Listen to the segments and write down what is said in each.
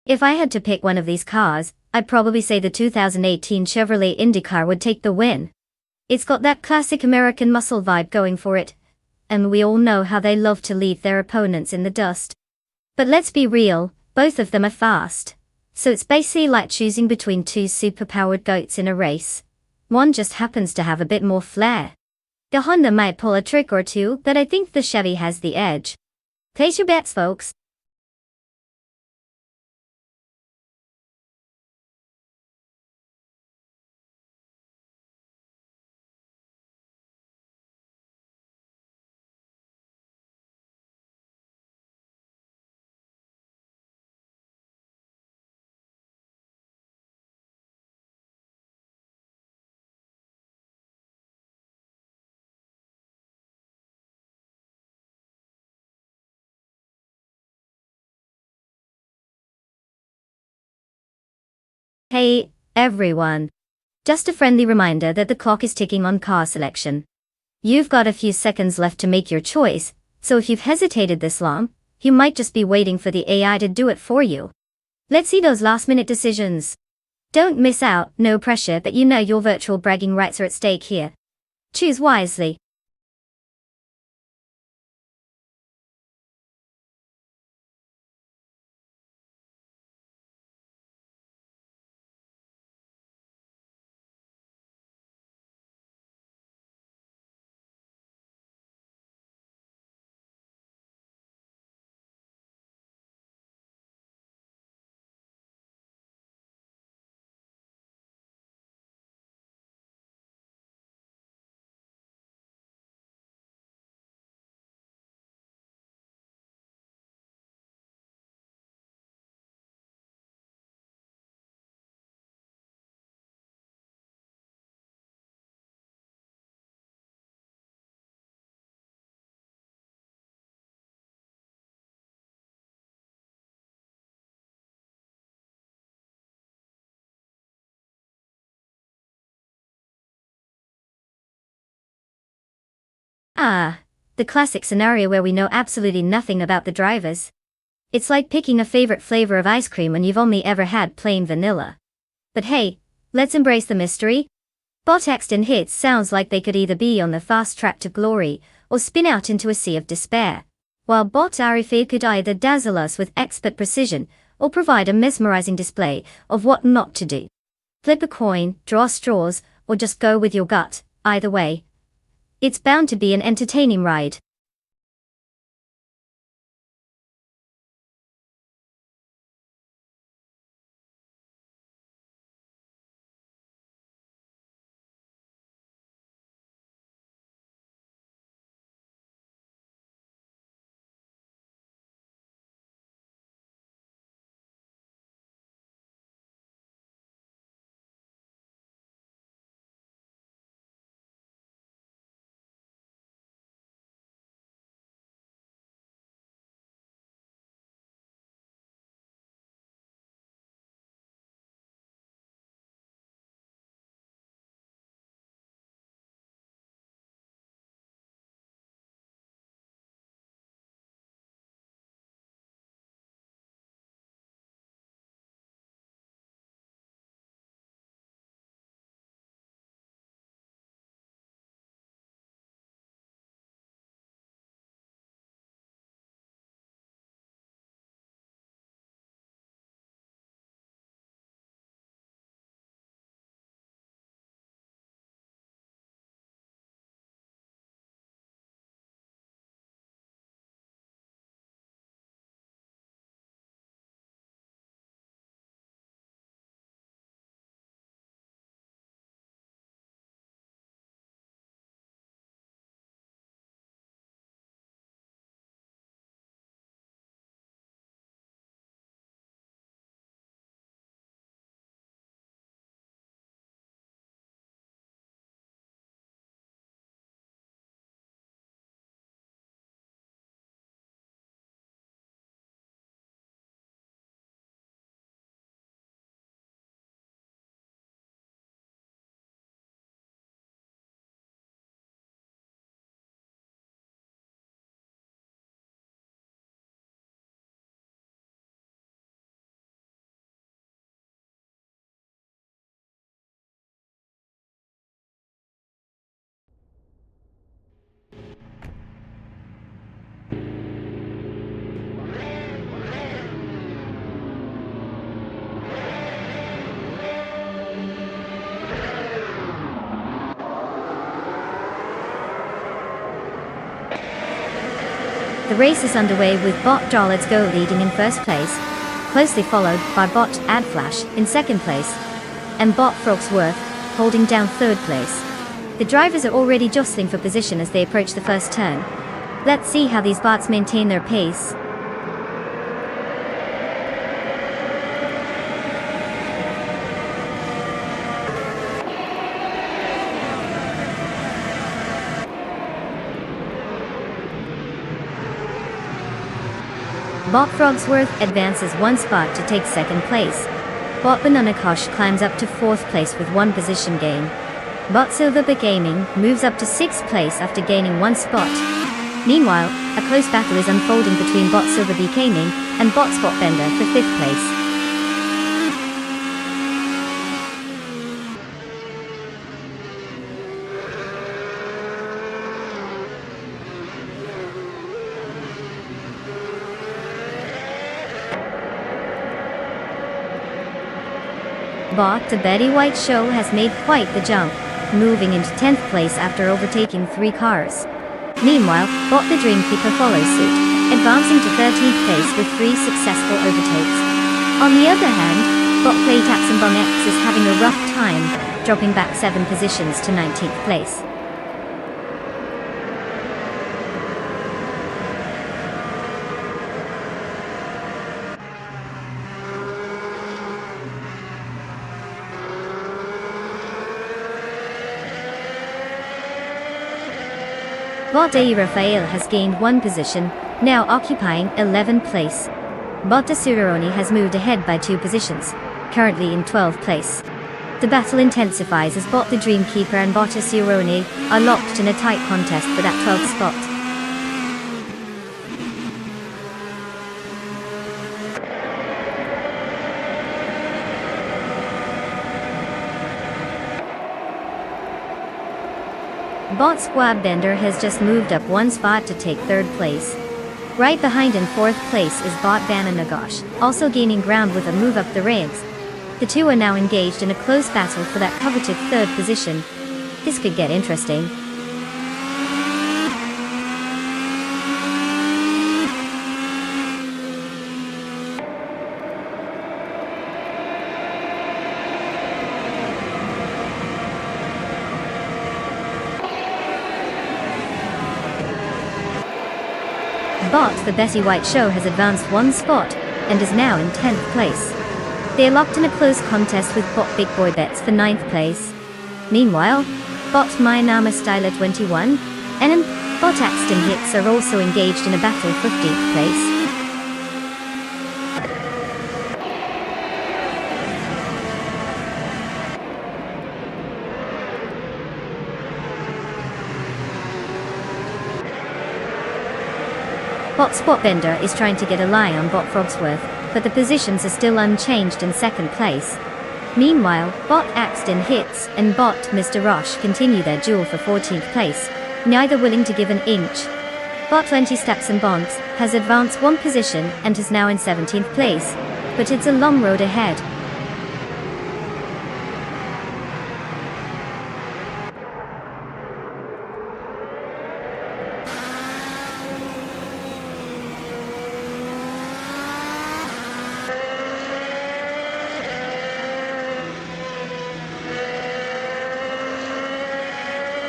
If I had to pick one of these cars, I'd probably say the 2018 Chevrolet IndyCar would take the win. It's got that classic American muscle vibe going for it, and we all know how they love to leave their opponents in the dust. But let's be real, both of them are fast. So it's basically like choosing between two super-powered goats in a race. One just happens to have a bit more flair. The Honda might pull a trick or two, but I think the Chevy has the edge. Place your bets, folks. Hey, everyone. Just a friendly reminder that the clock is ticking on car selection. You've got a few seconds left to make your choice, so if you've hesitated this long, you might just be waiting for the AI to do it for you. Let's see those last-minute decisions. Don't miss out, no pressure, but you know your virtual bragging rights are at stake here. Choose wisely. Ah, the classic scenario where we know absolutely nothing about the drivers. It's like picking a favorite flavor of ice cream when you've only ever had plain vanilla. But hey, let's embrace the mystery. Bot Exton hits sounds like they could either be on the fast track to glory, or spin out into a sea of despair. While Bot Arife could either dazzle us with expert precision, or provide a mesmerizing display of what not to do. Flip a coin, draw straws, or just go with your gut. Either way, it's bound to be an entertaining ride. The race is underway with Bot Draw Let's Go leading in first place, closely followed by Bot Adflash in second place, and Bot Frogsworth holding down third place. The drivers are already jostling for position as they approach the first turn. Let's see how these bots maintain their pace. Bot Frogsworth advances one spot to take second place. Bot Bananakosh climbs up to fourth place with one position gain. Bot Silverbit Gaming moves up to sixth place after gaining one spot. Meanwhile, a close battle is unfolding between Bot Silverbit Gaming and Bot Spotbender for fifth place. Bot The Betty White Show has made quite the jump, moving into 10th place after overtaking 3 cars. Meanwhile, Bot The Dreamkeeper follows suit, advancing to 13th place with 3 successful overtakes. On the other hand, Bot Play Taps and Bong X is having a rough time, dropping back 7 positions to 19th place. Bot A. Raphael has gained 1 position, now occupying 11th place. Bot Suroni has moved ahead by 2 positions, currently in 12th place. The battle intensifies as Bot the Dreamkeeper and Bot Suroni are locked in a tight contest for that 12th spot. Bot Squad Bender has just moved up 1 spot to take 3rd place. Right behind in 4th place is Bot Bananagosh, also gaining ground with a move up the ranks. The two are now engaged in a close battle for that coveted 3rd position. This could get interesting. Bot The Betty White Show has advanced 1 spot, and is now in 10th place. They are locked in a close contest with Bot Big Boy Bets for 9th place. Meanwhile, Bot My Nama Styler 21, and Bot Axton Hits are also engaged in a battle for 15th place. Bot Spotbender is trying to get a lie on Bot Frogsworth, but the positions are still unchanged in 2nd place. Meanwhile, Bot Axton Hits and Bot Mr. Rosh continue their duel for 14th place, neither willing to give an inch. Bot 20 Steps and Bonks has advanced 1 position and is now in 17th place, but it's a long road ahead.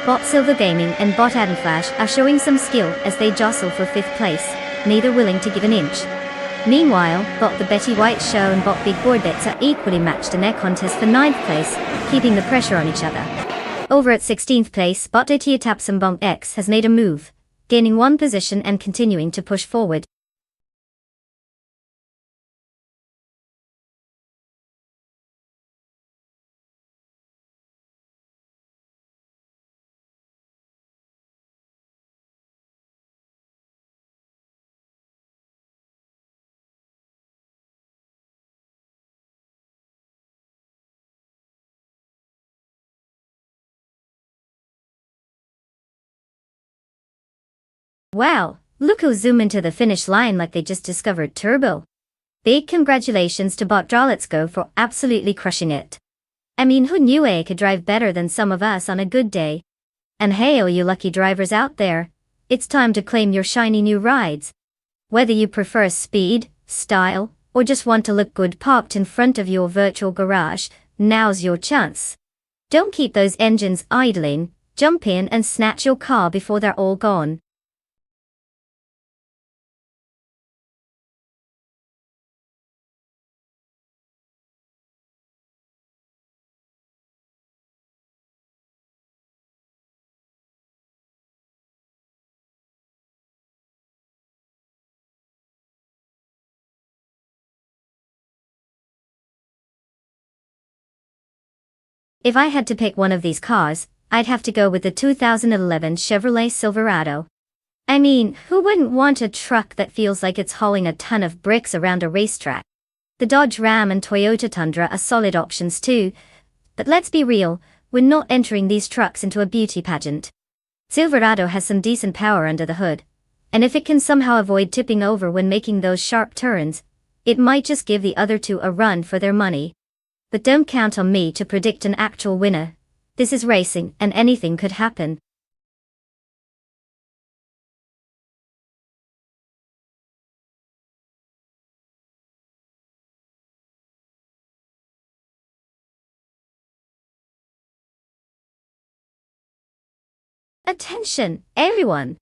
Bot Silver Gaming and Bot Adamflash are showing some skill as they jostle for 5th place, neither willing to give an inch. Meanwhile, Bot The Betty White Show and Bot Big Boy Bets are equally matched in their contest for 9th place, keeping the pressure on each other. Over at 16th place, Bot Atia Taps and Bonk X has made a move, gaining 1 position and continuing to push forward. Wow, look who zoom into the finish line like they just discovered turbo. Big congratulations to Bot Draw Let's Go for absolutely crushing it. I mean, who knew A could drive better than some of us on a good day? And hey, all you lucky drivers out there, it's time to claim your shiny new rides. Whether you prefer speed, style, or just want to look good parked in front of your virtual garage, now's your chance. Don't keep those engines idling, jump in and snatch your car before they're all gone. If I had to pick one of these cars, I'd have to go with the 2011 Chevrolet Silverado. I mean, who wouldn't want a truck that feels like it's hauling a ton of bricks around a racetrack? The Dodge Ram and Toyota Tundra are solid options too, but let's be real, we're not entering these trucks into a beauty pageant. Silverado has some decent power under the hood, and if it can somehow avoid tipping over when making those sharp turns, it might just give the other two a run for their money. But don't count on me to predict an actual winner. This is racing, and anything could happen. Attention, everyone!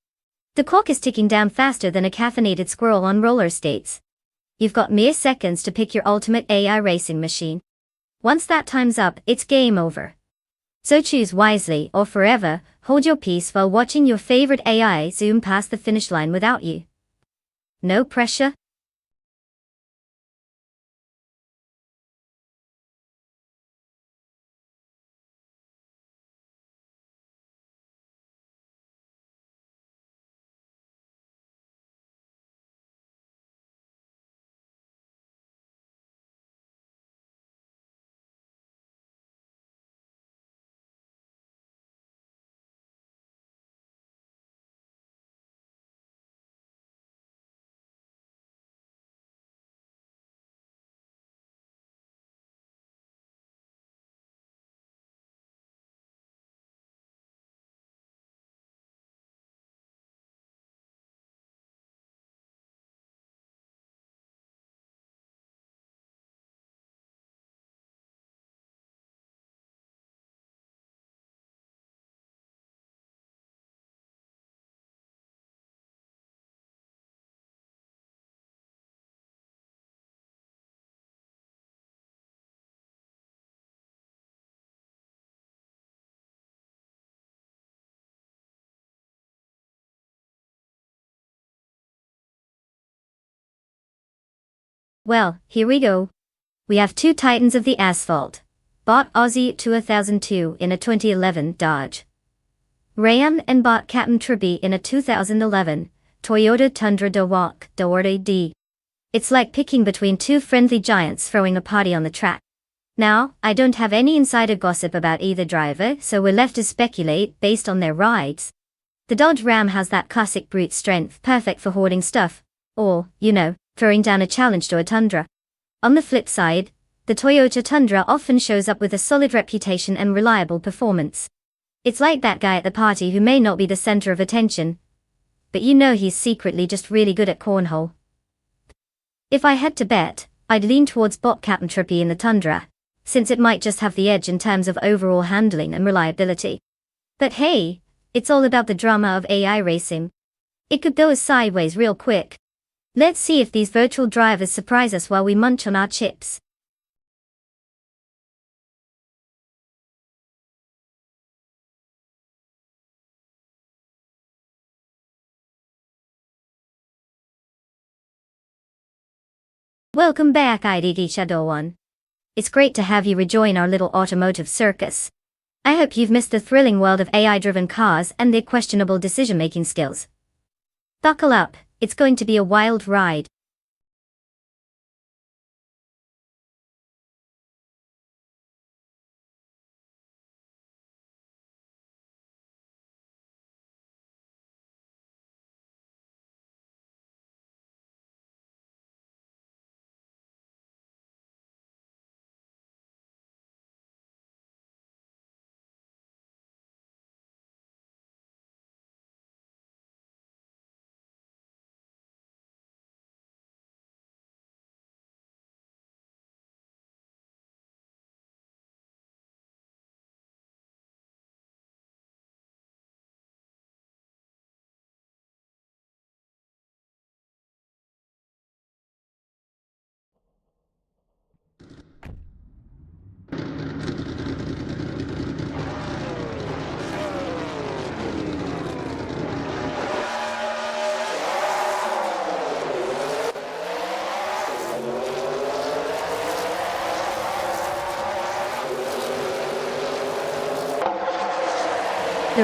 The clock is ticking down faster than a caffeinated squirrel on roller skates. You've got mere seconds to pick your ultimate AI racing machine. Once that time's up, it's game over. So choose wisely or forever hold your peace while watching your favorite AI zoom past the finish line without you. No pressure? Well, here we go. We have two titans of the asphalt. Bought Aussie 2002 in a 2011 Dodge Ram and bought Captain Trippy in a 2011 Toyota Tundra D. It's like picking between two friendly giants throwing a party on the track. Now, I don't have any insider gossip about either driver, so we're left to speculate based on their rides. The Dodge Ram has that classic brute strength, perfect for hoarding stuff, or, throwing down a challenge to a Tundra. On the flip side, the Toyota Tundra often shows up with a solid reputation and reliable performance. It's like that guy at the party who may not be the center of attention, but he's secretly just really good at cornhole. If I had to bet, I'd lean towards bot Captain Trippy in the Tundra, since it might just have the edge in terms of overall handling and reliability. But hey, it's all about the drama of AI racing. It could go sideways real quick. Let's see if these virtual drivers surprise us while we munch on our chips. Welcome back, IDD Shadow One. It's great to have you rejoin our little automotive circus. I hope you've missed the thrilling world of AI-driven cars and their questionable decision-making skills. Buckle up, it's going to be a wild ride.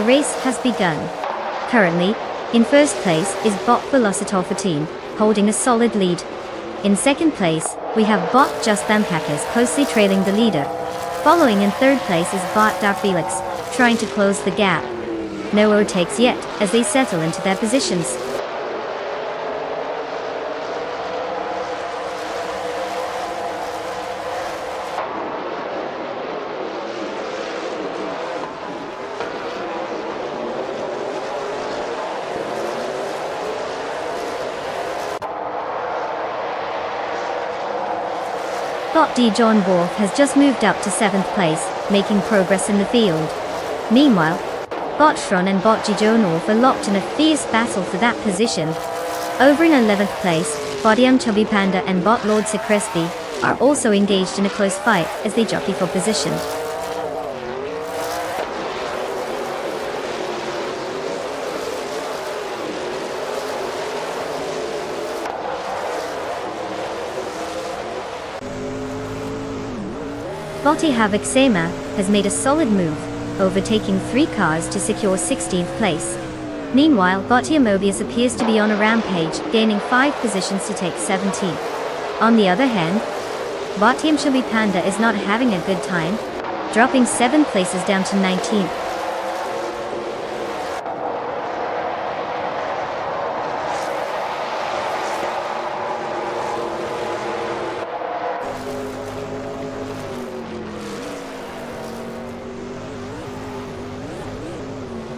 the race has begun. Currently, in first place is Bot Velocitor 14, holding a solid lead. In second place, we have Bot Just Thamkakas closely trailing the leader. Following in third place is Bot Dar Felix, trying to close the gap. No overtakes yet, as they settle into their positions. Bot D. John Wolf has just moved up to 7th place, making progress in the field. Meanwhile, Bot Shron and Bot G. John Wolf are locked in a fierce battle for that position. Over in 11th place, Bot Young Chubby Panda and Bot Lord Secresby are also engaged in a close fight as they jockey for position. Botti Havoc Sema has made a solid move, overtaking 3 cars to secure 16th place. Meanwhile, Botti Mobius appears to be on a rampage, gaining 5 positions to take 17th. On the other hand, Botti Chubby Panda is not having a good time, dropping 7 places down to 19th.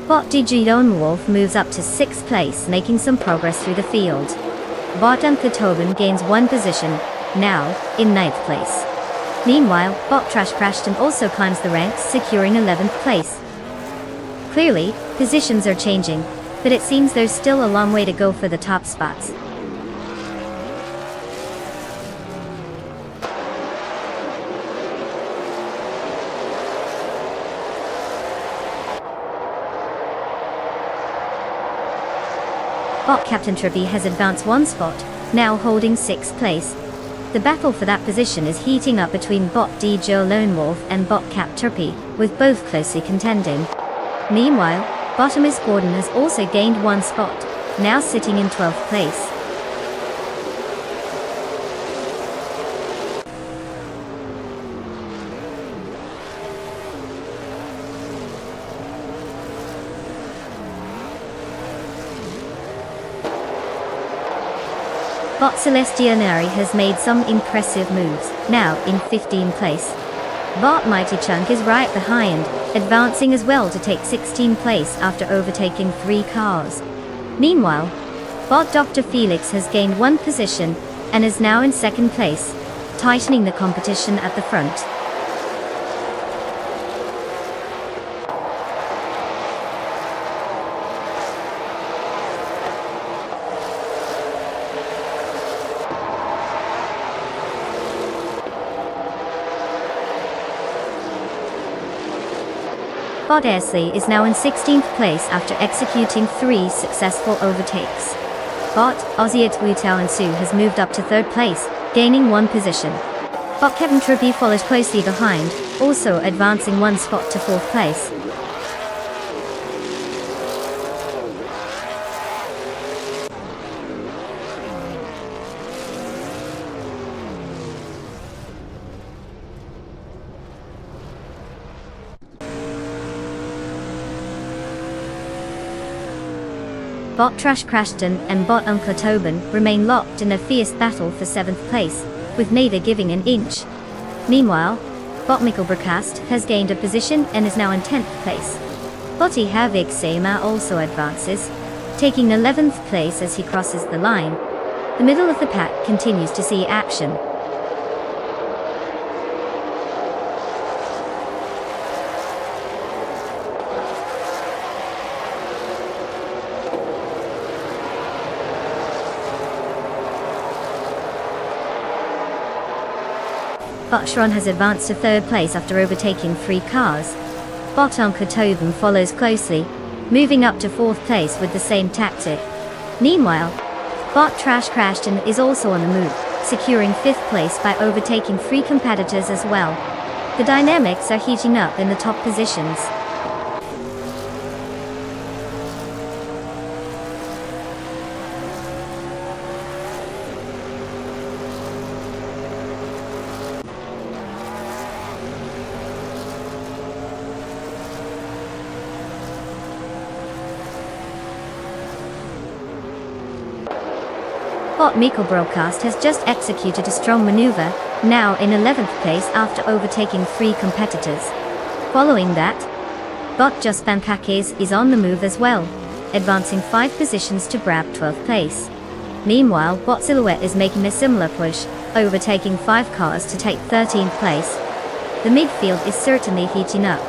Bot DG Lone Wolf moves up to 6th place, making some progress through the field. Bot Tobin gains 1 position, now in 9th place. Meanwhile, Bot Trash Crashton also climbs the ranks, securing 11th place. Clearly, positions are changing, but it seems there's still a long way to go for the top spots. Bot Captain Trippy has advanced 1 spot, now holding 6th place. The battle for that position is heating up between Bot D. Joe Lone Wolf and Bot Cap Trippy, with both closely contending. Meanwhile, Bottomus Gordon has also gained 1 spot, now sitting in 12th place. Bot Celestianari has made some impressive moves, now in 15th place. Bot Mighty Chunk is right behind, advancing as well to take 16th place after overtaking 3 cars. Meanwhile, Bot Dr. Felix has gained 1 position and is now in 2nd place, tightening the competition at the front. Bot Airsley is now in 16th place after executing 3 successful overtakes. Bot Ozziat Wutao and Sue has moved up to 3rd place, gaining 1 position. Bot Kevin Trippy follows closely behind, also advancing 1 spot to 4th place. Bot Trash Crashton and Bot Uncle Tobin remain locked in a fierce battle for 7th place, with neither giving an inch. Meanwhile, Bot Mickelbracast has gained a position and is now in 10th place. Botti Havik Sema also advances, taking 11th place as he crosses the line. The middle of the pack continues to see action. Bot Shron has advanced to 3rd place after overtaking 3 cars. Bot Uncle Tobin follows closely, moving up to 4th place with the same tactic. Meanwhile, Bot Trash Crashton is also on the move, securing 5th place by overtaking 3 competitors as well. The dynamics are heating up in the top positions. Bot Mikkel Broadcast has just executed a strong maneuver, now in 11th place after overtaking 3 competitors. Following that, Bot Juspan Pakes is on the move as well, advancing 5 positions to grab 12th place. Meanwhile, Bot Silhouette is making a similar push, overtaking 5 cars to take 13th place. The midfield is certainly heating up.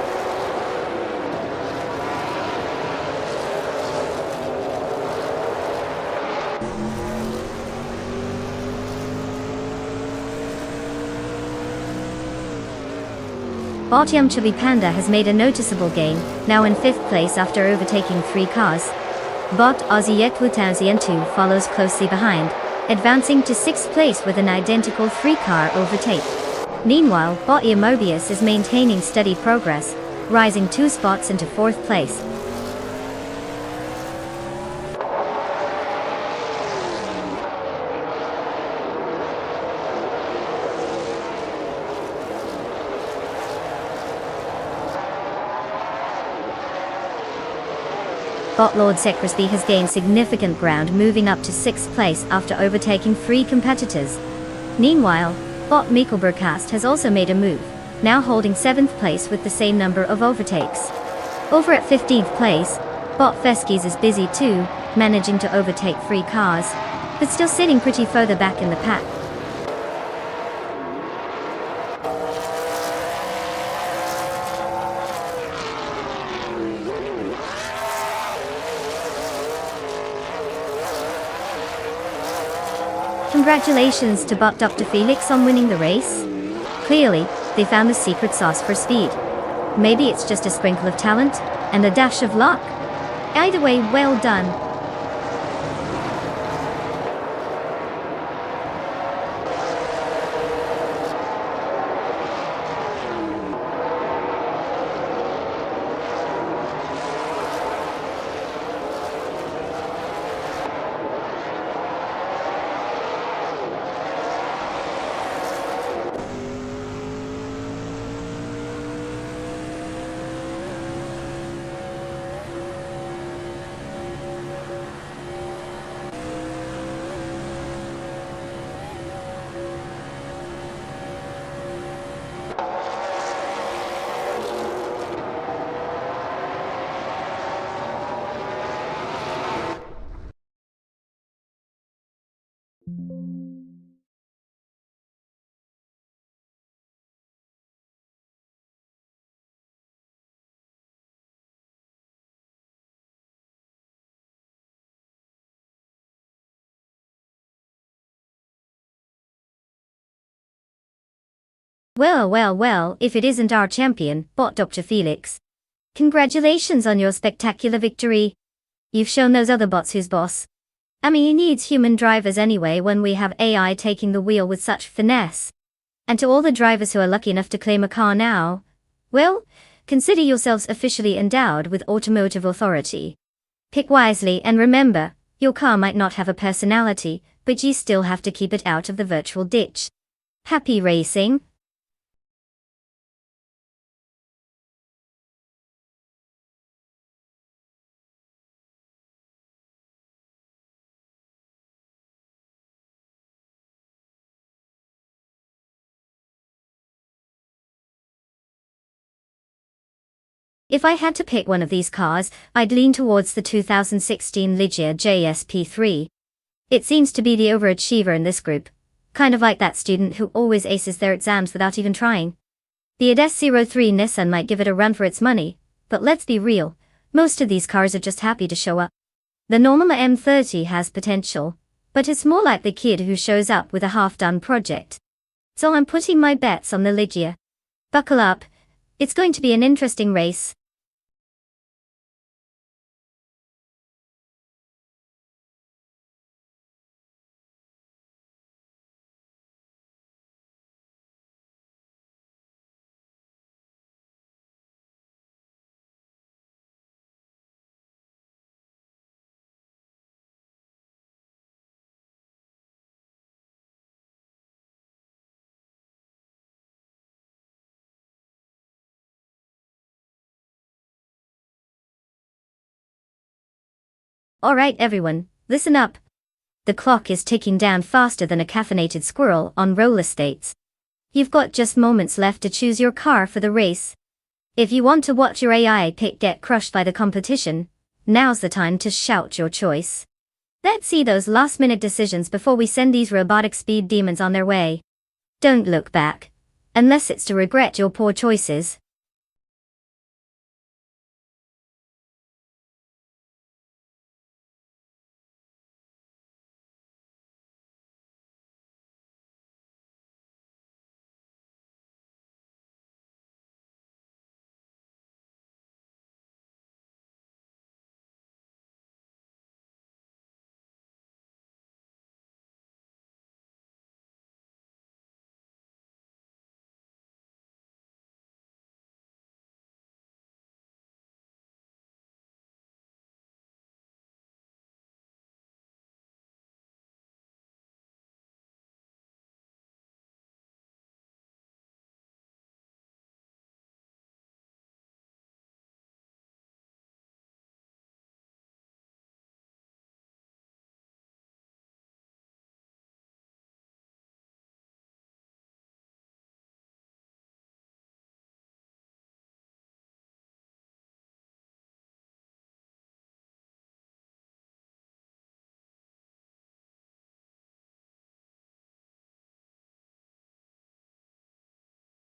Bot Chubby Panda has made a noticeable gain, now in 5th place after overtaking 3 cars. Bot Aussie Yet 2002 follows closely behind, advancing to 6th place with an identical 3-car overtake. Meanwhile, Bot Mobius is maintaining steady progress, rising 2 spots into 4th place. Bot Lord Secresby has gained significant ground, moving up to 6th place after overtaking 3 competitors. Meanwhile, Bot Mikkel Broadcast has also made a move, now holding 7th place with the same number of overtakes. Over at 15th place, Bot Feskis is busy too, managing to overtake 3 cars, but still sitting pretty further back in the pack. Congratulations to Bot Dr. Felix on winning the race. Clearly, they found the secret sauce for speed. Maybe it's just a sprinkle of talent, and a dash of luck. Either way, well done. Well, if it isn't our champion, Bot Dr. Felix. Congratulations on your spectacular victory. You've shown those other bots who's boss. I mean, he needs human drivers anyway when we have AI taking the wheel with such finesse. And to all the drivers who are lucky enough to claim a car now, well, consider yourselves officially endowed with automotive authority. Pick wisely and remember, your car might not have a personality, but you still have to keep it out of the virtual ditch. Happy racing! If I had to pick one of these cars, I'd lean towards the 2016 Ligia JSP3. It seems to be the overachiever in this group, kind of like that student who always aces their exams without even trying. The ADS03 Nissan might give it a run for its money, but let's be real, most of these cars are just happy to show up. The Normama M30 has potential, but it's more like the kid who shows up with a half-done project. So I'm putting my bets on the Ligia. Buckle up, it's going to be an interesting race. Alright everyone, listen up. The clock is ticking down faster than a caffeinated squirrel on roller skates. You've got just moments left to choose your car for the race. If you want to watch your AI pick get crushed by the competition, now's the time to shout your choice. Let's see those last-minute decisions before we send these robotic speed demons on their way. Don't look back, unless it's to regret your poor choices.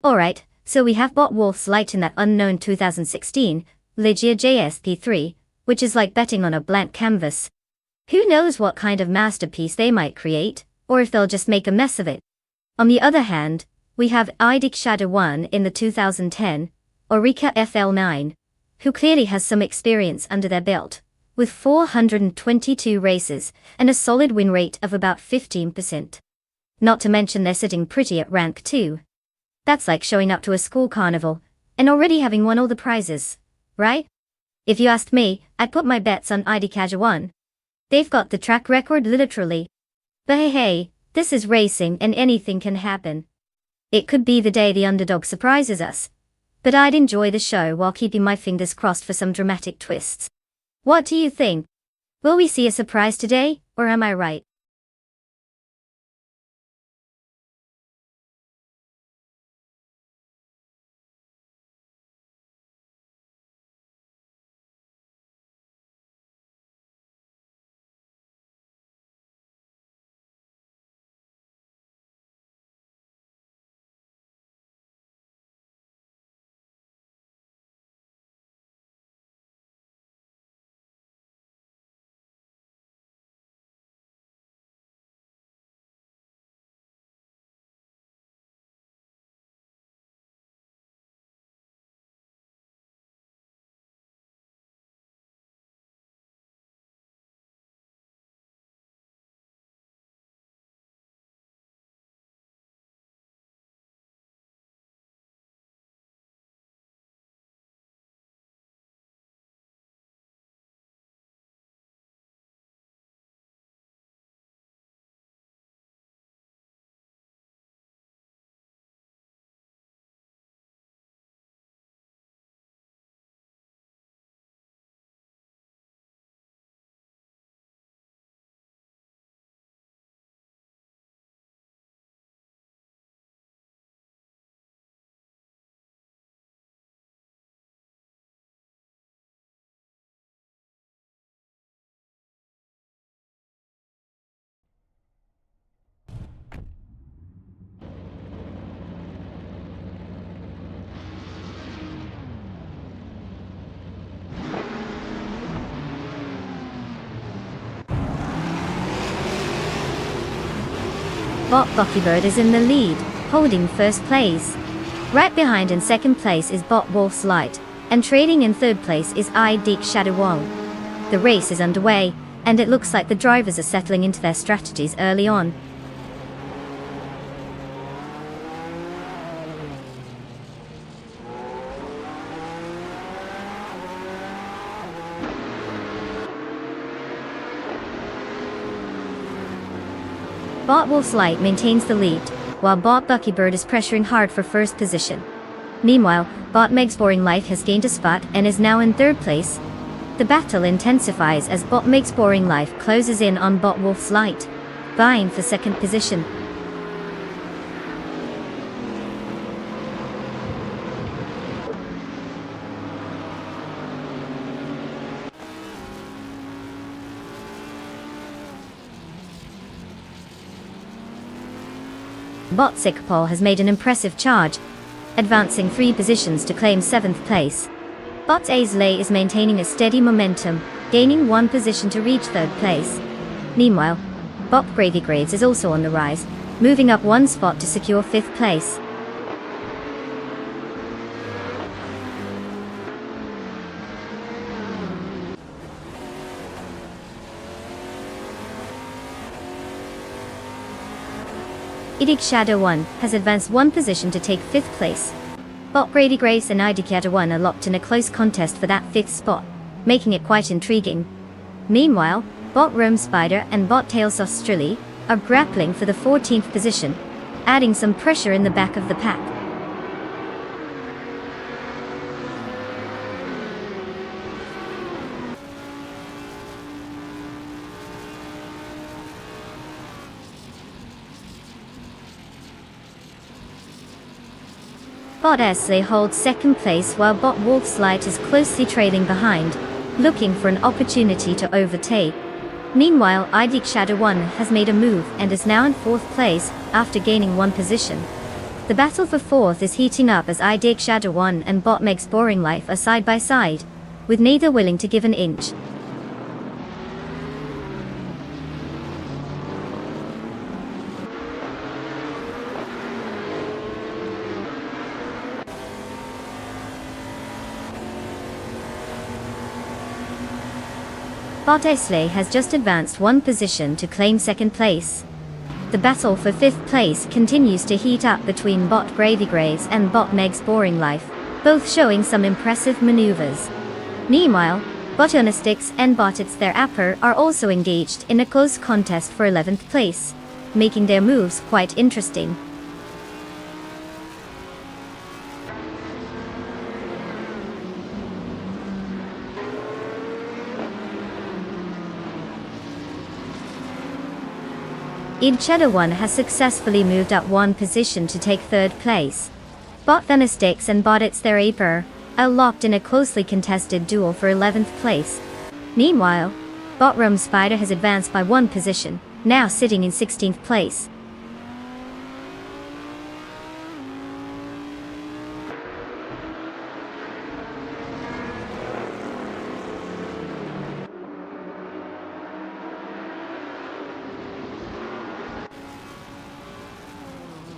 Alright, so we have bought Wolf's Light in that unknown 2016 Ligia JSP3, which is like betting on a blank canvas. Who knows what kind of masterpiece they might create, or if they'll just make a mess of it. On the other hand, we have IDIC Shadow 1 in the 2010 Orica FL9, who clearly has some experience under their belt, with 422 races and a solid win rate of about 15%. Not to mention they're sitting pretty at rank 2. That's like showing up to a school carnival and already having won all the prizes, right? If you asked me, I'd put my bets on IDIC Shadow 1. They've got the track record literally. But hey, this is racing and anything can happen. It could be the day the underdog surprises us. But I'd enjoy the show while keeping my fingers crossed for some dramatic twists. What do you think? Will we see a surprise today, or am I right? Bot Buckybird is in the lead, holding first place. Right behind in second place is Bot Wolf's Light, and trading in third place is IDIC Shadow 1. The race is underway, and it looks like the drivers are settling into their strategies early on. Bot Wolf's Light maintains the lead, while Bot Buckybird is pressuring hard for first position. Meanwhile, Bot Meg's Boring Life has gained a spot and is now in third place. The battle intensifies as Bot Makes Boring Life closes in on Bot Wolf's Light, vying for second position. Bot Sikapol has made an impressive charge, advancing 3 positions to claim 7th place. Bot Aisley is maintaining a steady momentum, gaining 1 position to reach 3rd place. Meanwhile, Bot Gravy Graves is also on the rise, moving up 1 spot to secure 5th place. Idig Shadow 1 has advanced 1 position to take 5th place. Bot Grady Grace and Idig Shadow 1 are locked in a close contest for that 5th spot, making it quite intriguing. Meanwhile, Bot Rome Spider and Bot Tails Australia are grappling for the 14th position, adding some pressure in the back of the pack. Bot Esley holds 2nd place while Bot Wolf's Light is closely trailing behind, looking for an opportunity to overtake. Meanwhile, Idig Shadow 1 has made a move and is now in 4th place, after gaining 1 position. The battle for 4th is heating up as Idig Shadow 1 and Bot Makes Boring Life are side by side, with neither willing to give an inch. Bot Esley has just advanced 1 position to claim 2nd place. The battle for 5th place continues to heat up between Bot Gravy Graves and Bot Makes Boring Life, both showing some impressive maneuvers. Meanwhile, Bot Onistix and Bot It's Their Apper are also engaged in a close contest for 11th place, making their moves quite interesting. Id Shadow 1 has successfully moved up 1 position to take 3rd place. Bot Thunistix and Bot It's Their Aper are locked in a closely contested duel for 11th place. Meanwhile, Bot Rome Spider has advanced by 1 position, now sitting in 16th place.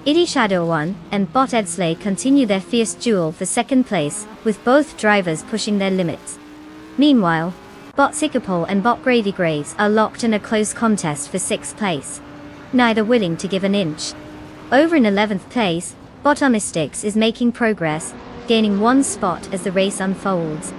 Idig Shadow 1 and Bot Edsley continue their fierce duel for 2nd place, with both drivers pushing their limits. Meanwhile, Bot Sikapol and Bot Gravy Graves are locked in a close contest for 6th place, neither willing to give an inch. Over in 11th place, Bot Onistix is making progress, gaining 1 spot as the race unfolds.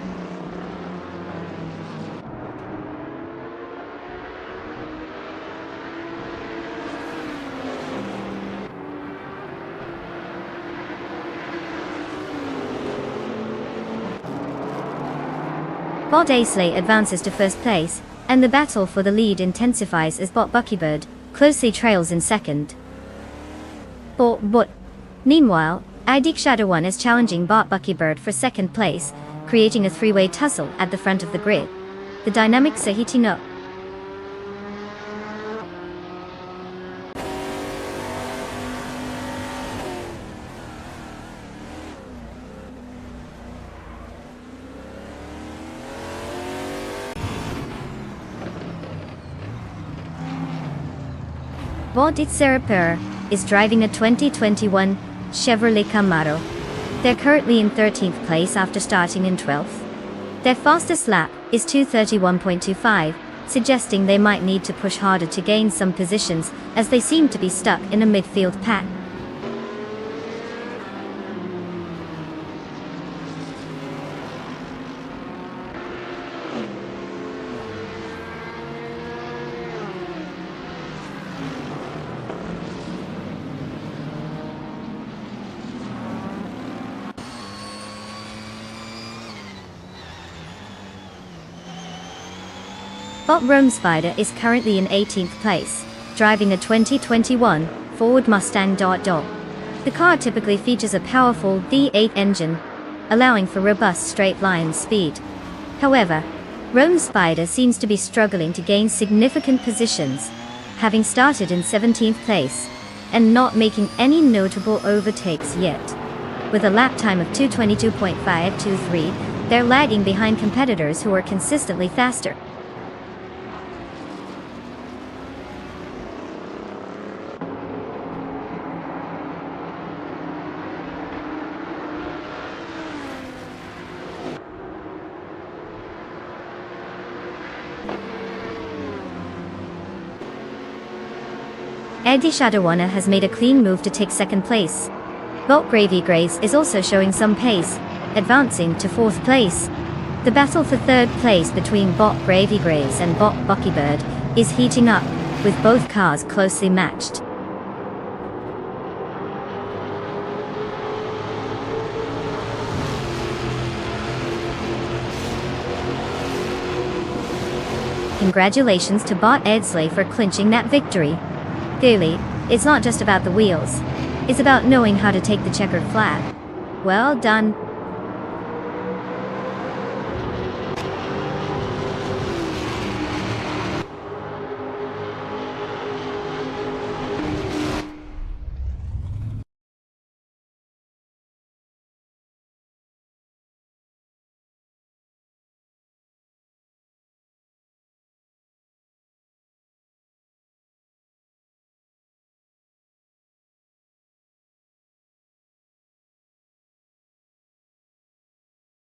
Bot Aisley advances to 1st place, and the battle for the lead intensifies as Bot Buckybird closely trails in 2nd. But meanwhile, Idig Shadow 1 is challenging Bot Buckybird for 2nd place, creating a 3-way tussle at the front of the grid. The dynamics are heating up. Bot It's Their Apper is driving a 2021 Chevrolet Camaro. They're currently in 13th place after starting in 12th. Their fastest lap is 2:31.25, suggesting they might need to push harder to gain some positions, as they seem to be stuck in a midfield pack. Bot Rome Spider is currently in 18th place, driving a 2021 Ford Mustang. The car typically features a powerful V8 engine, allowing for robust straight-line speed. However, Rome Spider seems to be struggling to gain significant positions, having started in 17th place, and not making any notable overtakes yet. With a lap time of 2:22.523, they're lagging behind competitors who are consistently faster. Eddie Shadawana has made a clean move to take second place. Bolt Gravy Grace is also showing some pace, advancing to 4th place. The battle for 3rd place between Bot Gravy Grace and Bot Buckybird is heating up, with both cars closely matched. Congratulations to Bot Edsley for clinching that victory. Clearly, it's not just about the wheels. It's about knowing how to take the checkered flag. Well done.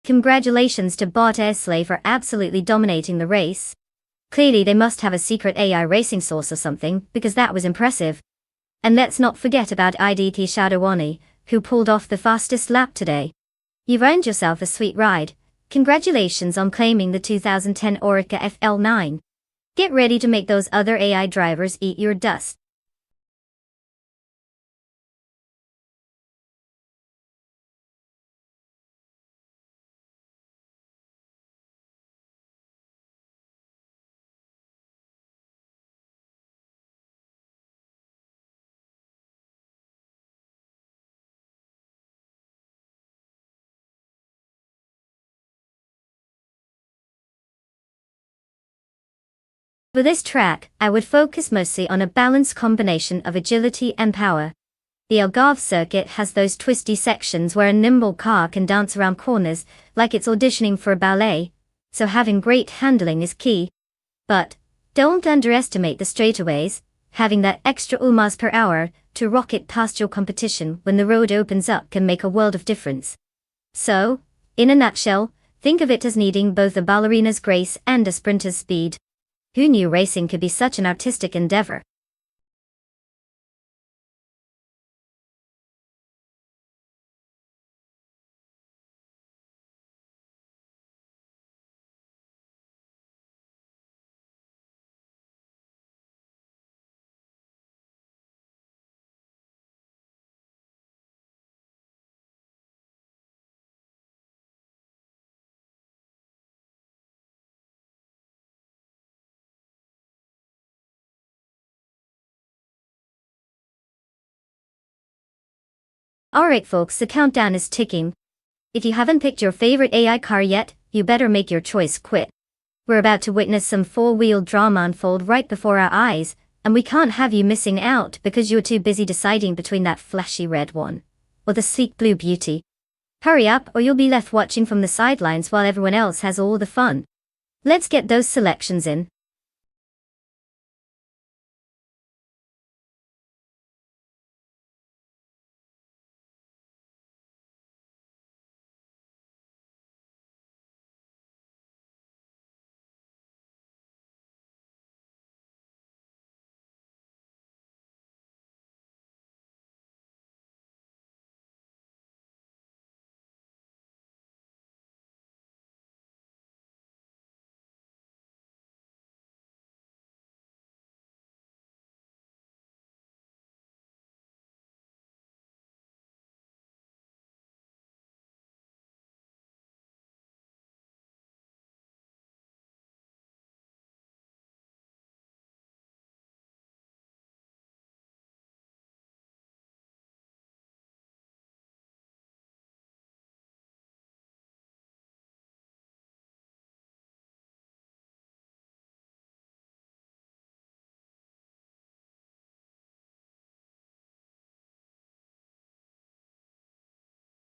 Congratulations to Bot Edsley for absolutely dominating the race. Clearly they must have a secret AI racing source or something, because that was impressive. And let's not forget about IDT Shadowani, who pulled off the fastest lap today. You've earned yourself a sweet ride. Congratulations on claiming the 2010 Orica FL9. Get ready to make those other AI drivers eat your dust. For this track, I would focus mostly on a balanced combination of agility and power. The Algarve circuit has those twisty sections where a nimble car can dance around corners like it's auditioning for a ballet, so having great handling is key. But don't underestimate the straightaways. Having that extra miles per hour to rocket past your competition when the road opens up can make a world of difference. So, in a nutshell, think of it as needing both a ballerina's grace and a sprinter's speed. Who knew racing could be such an artistic endeavor? Alright folks, the countdown is ticking. If you haven't picked your favorite AI car yet, you better make your choice quick. We're about to witness some four-wheel drama unfold right before our eyes, and we can't have you missing out because you're too busy deciding between that flashy red one or the sleek blue beauty. Hurry up or you'll be left watching from the sidelines while everyone else has all the fun. Let's get those selections in.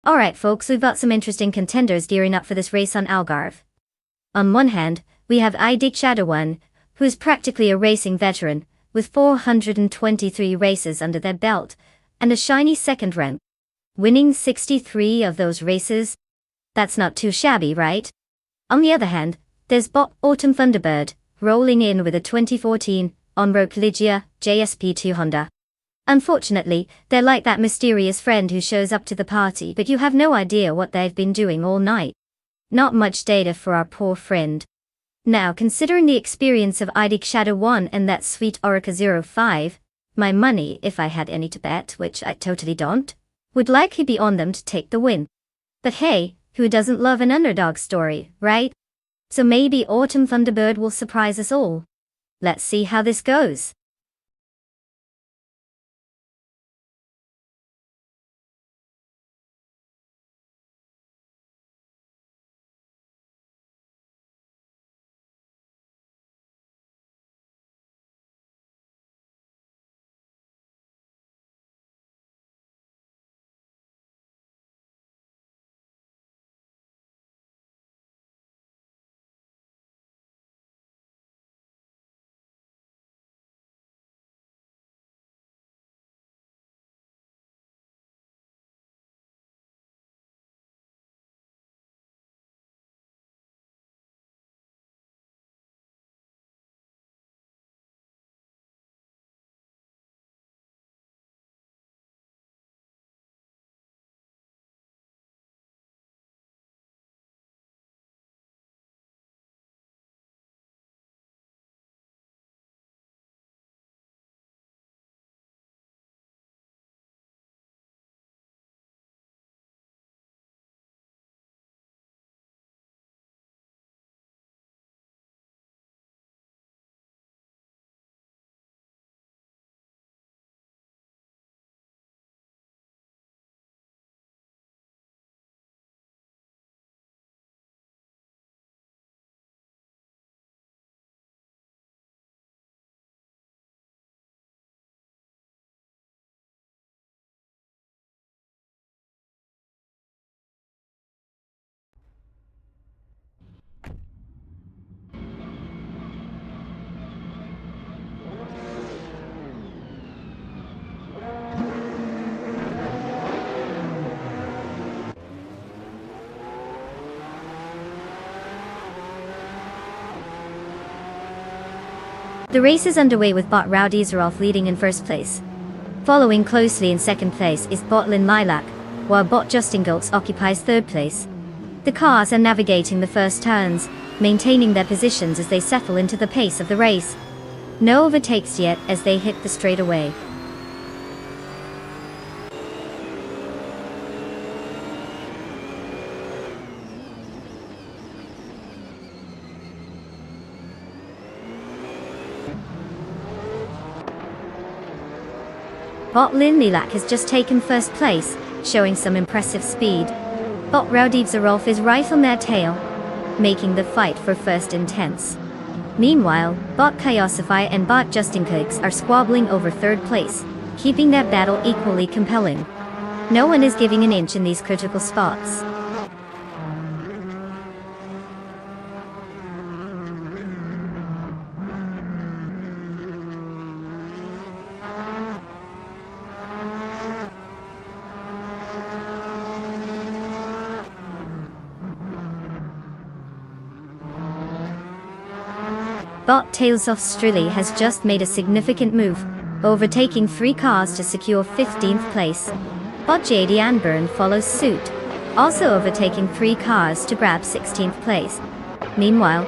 Alright folks, we've got some interesting contenders gearing up for this race on Algarve. On one hand, we have Idik Shadow 1, who is practically a racing veteran, with 423 races under their belt, and a shiny second rank. Winning 63 of those races? That's not too shabby, right? On the other hand, there's Bot Autumn Thunderbird, rolling in with a 2014 Onroad Collegia JSP2 Honda. Unfortunately, they're like that mysterious friend who shows up to the party but you have no idea what they've been doing all night. Not much data for our poor friend. Now, considering the experience of Idik Shadow 1 and that sweet Orica 05, my money, if I had any to bet, which I totally don't, would likely be on them to take the win. But hey, who doesn't love an underdog story, right? So maybe Autumn Thunderbird will surprise us all. Let's see how this goes. The race is underway with Bot Rowdy Zerolf leading in first place. Following closely in second place is Bot Lin Lilac, while Bot Justin Gultz occupies third place. The cars are navigating the first turns, maintaining their positions as they settle into the pace of the race. No overtakes yet as they hit the straightaway. Bot Lin Lilac has just taken first place, showing some impressive speed. Bot Rowdy Zerolf is right on their tail, making the fight for first intense. Meanwhile, Bot Chaosify and Bot Justin Cooks are squabbling over third place, keeping their battle equally compelling. No one is giving an inch in these critical spots. Bot Tails of Strilly has just made a significant move, overtaking 3 cars to secure 15th place. Bot JD Anburn follows suit, also overtaking 3 cars to grab 16th place. Meanwhile,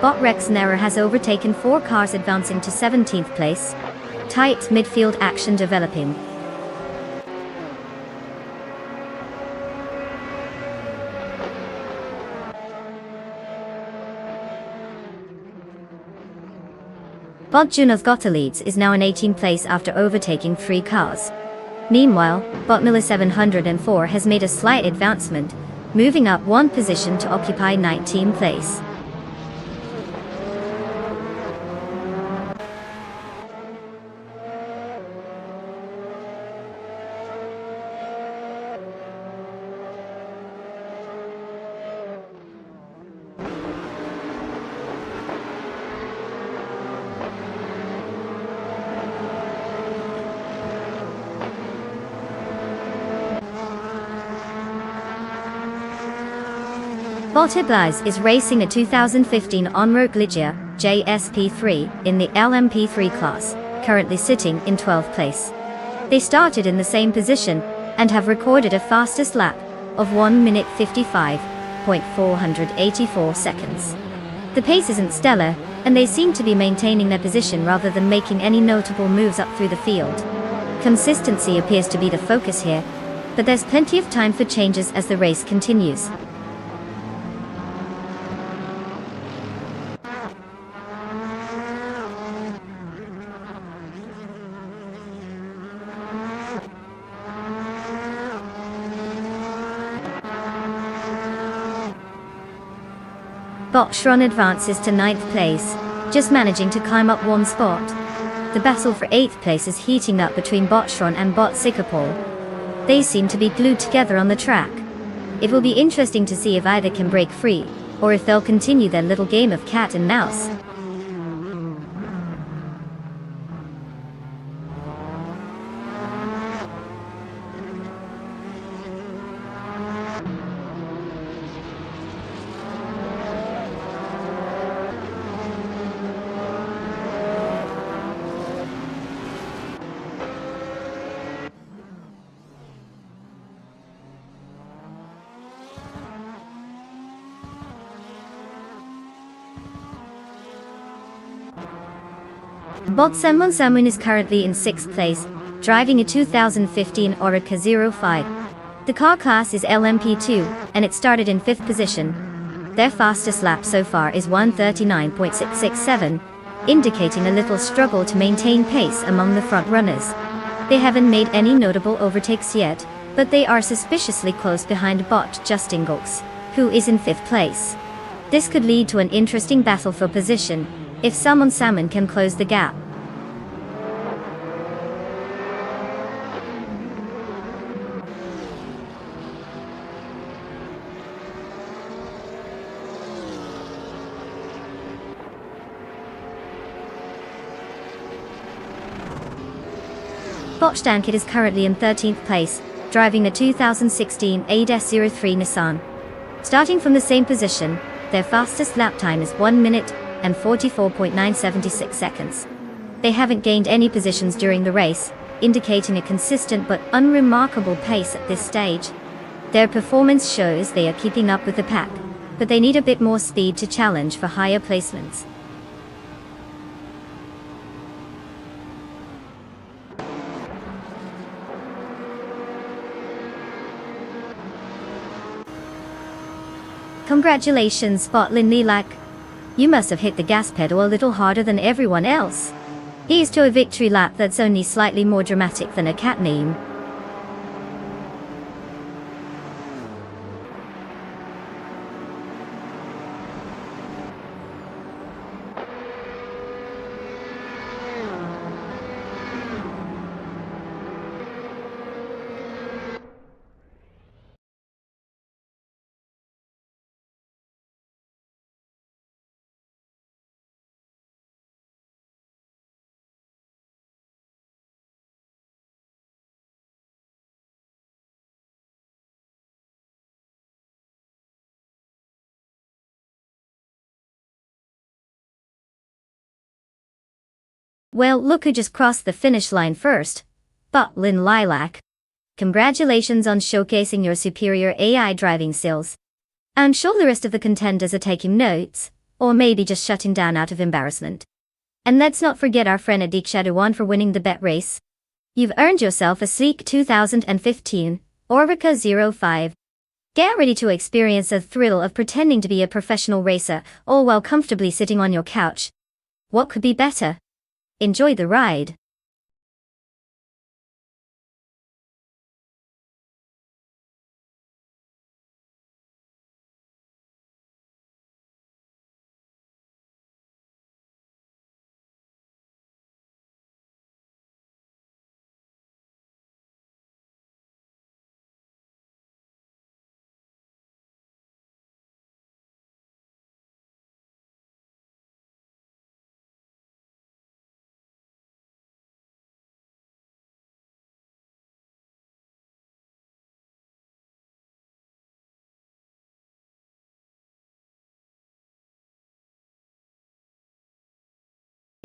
Bot Rex Nera has overtaken 4 cars advancing to 17th place. Tight midfield action developing. Bot Junoth Gottelieds is now in 18th place after overtaking 3 cars. Meanwhile, Bot Miller 704 has made a slight advancement, moving up 1 position to occupy 19th place. Boteblas is racing a 2015 Onroad Ligia JSP3 in the LMP3 class, currently sitting in 12th place. They started in the same position and have recorded a fastest lap of 1 minute 55.484 seconds. The pace isn't stellar, and they seem to be maintaining their position rather than making any notable moves up through the field. Consistency appears to be the focus here, but there's plenty of time for changes as the race continues. Botshron advances to 9th place, just managing to climb up one spot. The battle for 8th place is heating up between Botshron and Bot Sikapol. They seem to be glued together on the track. It will be interesting to see if either can break free, or if they'll continue their little game of cat and mouse. Bot Samun is currently in 6th place, driving a 2015 Orica 05. The car class is LMP2, and it started in 5th position. Their fastest lap so far is 1:39.667, indicating a little struggle to maintain pace among the front runners. They haven't made any notable overtakes yet, but they are suspiciously close behind Bot Justin Gokes, who is in 5th place. This could lead to an interesting battle for position, if Salmon can close the gap. Botstankit is currently in 13th place, driving the 2016 ADES-03 Nissan. Starting from the same position, their fastest lap time is 1 minute and 44.976 seconds. They haven't gained any positions during the race, indicating a consistent but unremarkable pace at this stage. Their performance shows they are keeping up with the pack, but they need a bit more speed to challenge for higher placements. Congratulations, Botlin Lilac. You must have hit the gas pedal a little harder than everyone else. Here's to a victory lap that's only slightly more dramatic than a cat name. Well, look who just crossed the finish line first. Botlin Lilac. Congratulations on showcasing your superior AI driving skills. I'm sure the rest of the contenders are taking notes, or maybe just shutting down out of embarrassment. And let's not forget our friend Adik Shadouan for winning the bet race. You've earned yourself a sleek 2015 Orica 05. Get ready to experience the thrill of pretending to be a professional racer, all while comfortably sitting on your couch. What could be better? Enjoy the ride.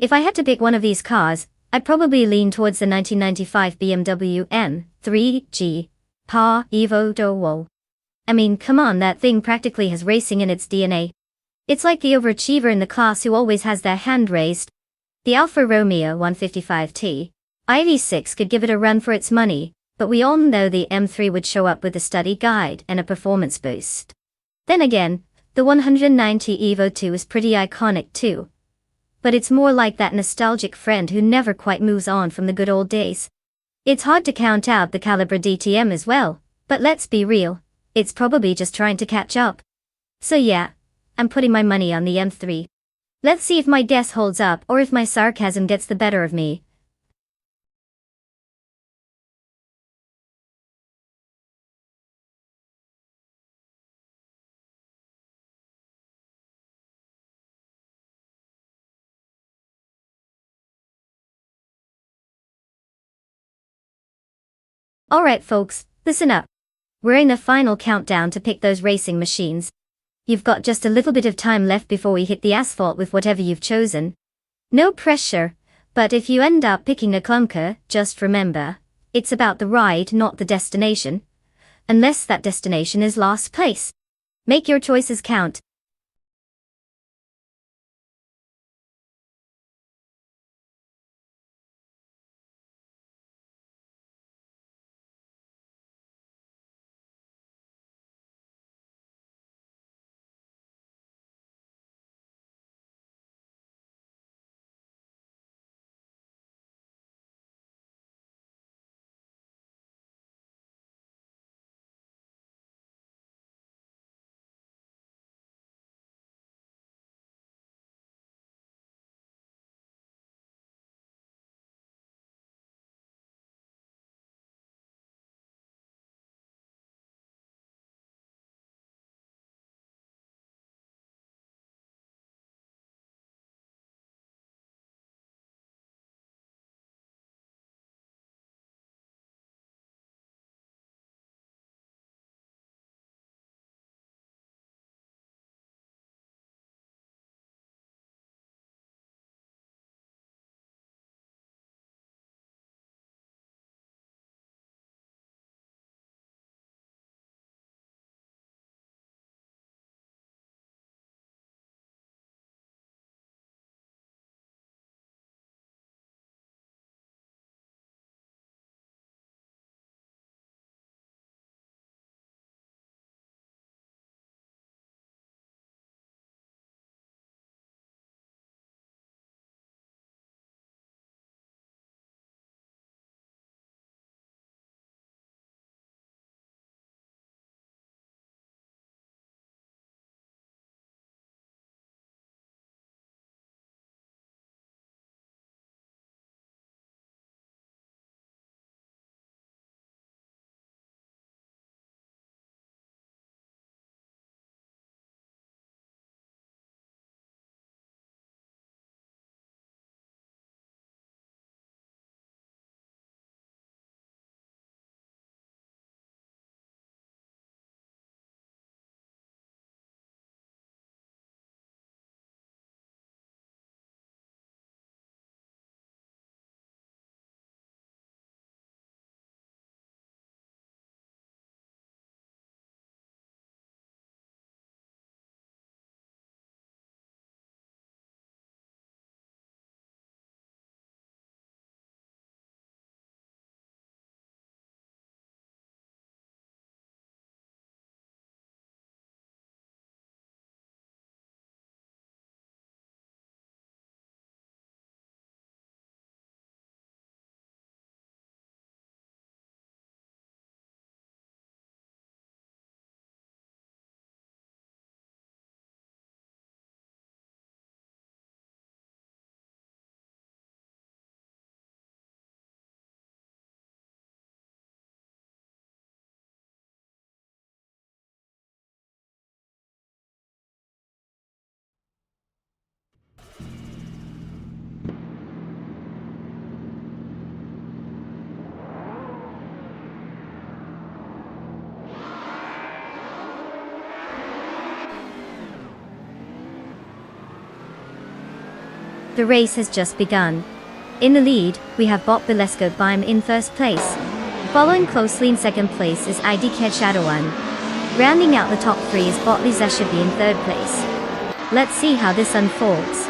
If I had to pick one of these cars, I'd probably lean towards the 1995 BMW M3G Pa Evo Duo. I mean, come on, that thing practically has racing in its DNA. It's like the overachiever in the class who always has their hand raised. The Alfa Romeo 155T ID6 could give it a run for its money, but we all know the M3 would show up with a study guide and a performance boost. Then again, the 190 Evo 2 is pretty iconic too. But it's more like that nostalgic friend who never quite moves on from the good old days. It's hard to count out the Calibra DTM as well, but let's be real, it's probably just trying to catch up. So yeah, I'm putting my money on the M3. Let's see if my guess holds up or if my sarcasm gets the better of me. Alright folks, listen up. We're in the final countdown to pick those racing machines. You've got just a little bit of time left before we hit the asphalt with whatever you've chosen. No pressure, but if you end up picking a clunker, just remember, it's about the ride, not the destination. Unless that destination is last place. Make your choices count. the race has just begun. In the lead, we have Bot Bilesco Bime in first place. Following closely in second place is IDK Shadow One. Rounding out the top three is Bot Lizashibi in third place. Let's see how this unfolds.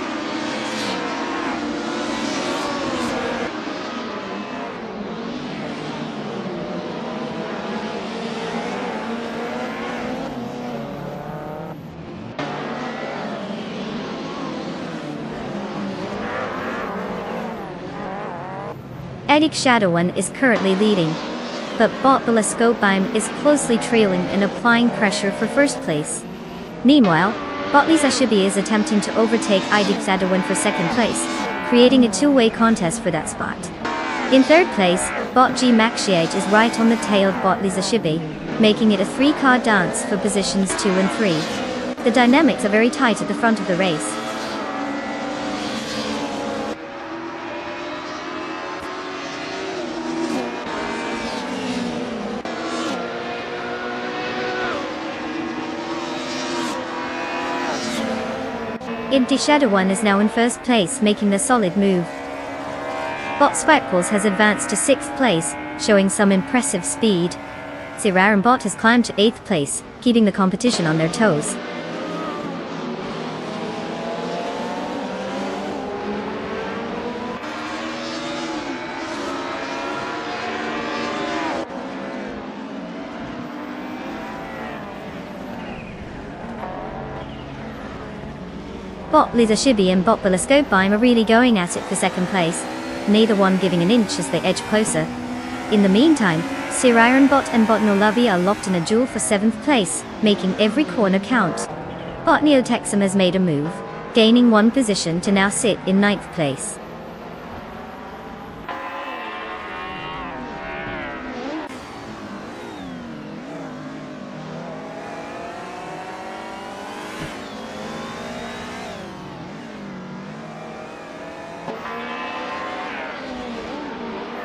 Edik Shadow One is currently leading, but Bot Bilescope is closely trailing and applying pressure for first place. Meanwhile, Bot Lizashibi is attempting to overtake Edik Shadow One for second place, creating a two-way contest for that spot. In third place, Bot G Maxiate is right on the tail of Bot Lizashibi, making it a three-car dance for positions 2 and 3. The dynamics are very tight at the front of the race. IDK Shadow One is now in first place, making the solid move. Bot Sparkles has advanced to 6th place, showing some impressive speed. Siraran Bot has climbed to 8th place, keeping the competition on their toes. Bot Lizashibi and Bot Bilescope are really going at it for second place, neither one giving an inch as they edge closer. In the meantime, Siriran Bot and Bot Nolavi are locked in a duel for 7th place, making every corner count. Bot Neotexum has made a move, gaining one position to now sit in 9th place.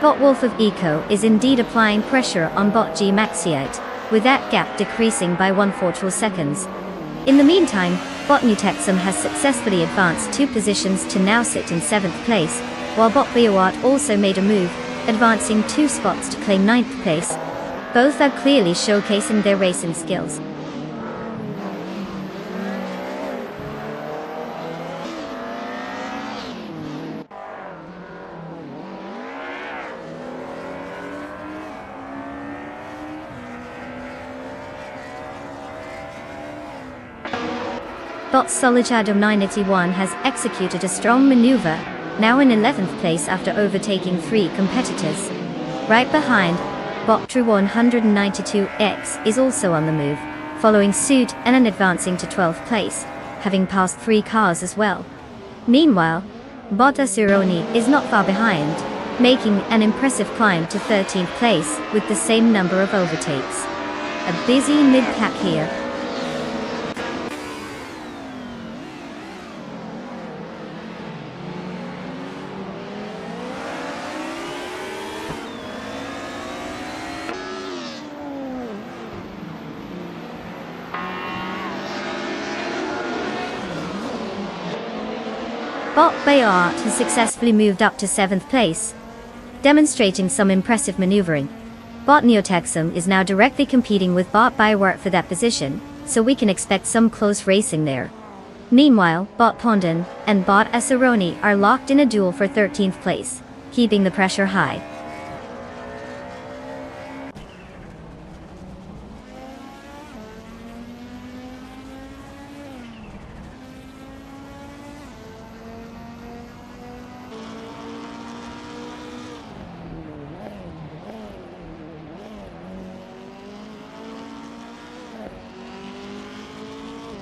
Bot Wolf of Eco is indeed applying pressure on Bot G Maxiate, with that gap decreasing by 1/4 seconds. In the meantime, Bot Nutexum has successfully advanced 2 positions to now sit in 7th place, while Bot Beoart also made a move, advancing 2 spots to claim 9th place. Both are clearly showcasing their racing skills. Bot Solidado 981 has executed a strong maneuver, now in 11th place after overtaking 3 competitors. Right behind, Bot True 192X is also on the move, following suit and advancing to 12th place, having passed 3 cars as well. Meanwhile, Bot Asuroni is not far behind, making an impressive climb to 13th place with the same number of overtakes. A busy mid-pack here. Bot Bayart has successfully moved up to 7th place, demonstrating some impressive maneuvering. Bot Neotexum is now directly competing with Bot Bayart for that position, so we can expect some close racing there. Meanwhile, Bot Pondon and Bot Asaroni are locked in a duel for 13th place, keeping the pressure high.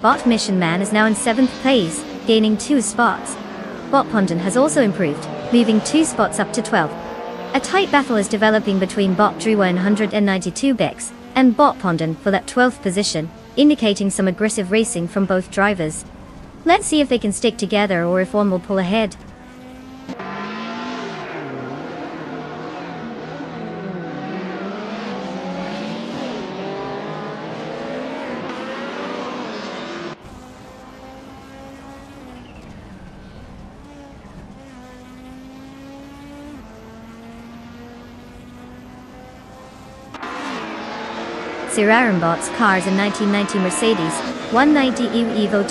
Bot Mission Man is now in 7th place, gaining 2 spots. Bot Pondon has also improved, moving 2 spots up to 12th. A tight battle is developing between Bot Drew 192 Bex and Bot Pondon for that 12th position, indicating some aggressive racing from both drivers. Let's see if they can stick together or if one will pull ahead. Bot's cars in 1990 Mercedes 190 Evo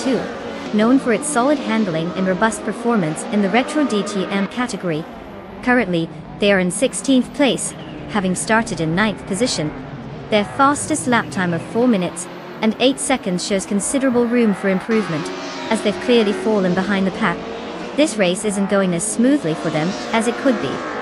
2, known for its solid handling and robust performance in the Retro DTM category. Currently, they are in 16th place, having started in 9th position. Their fastest lap time of 4 minutes and 8 seconds shows considerable room for improvement, as they've clearly fallen behind the pack. This race isn't going as smoothly for them as it could be.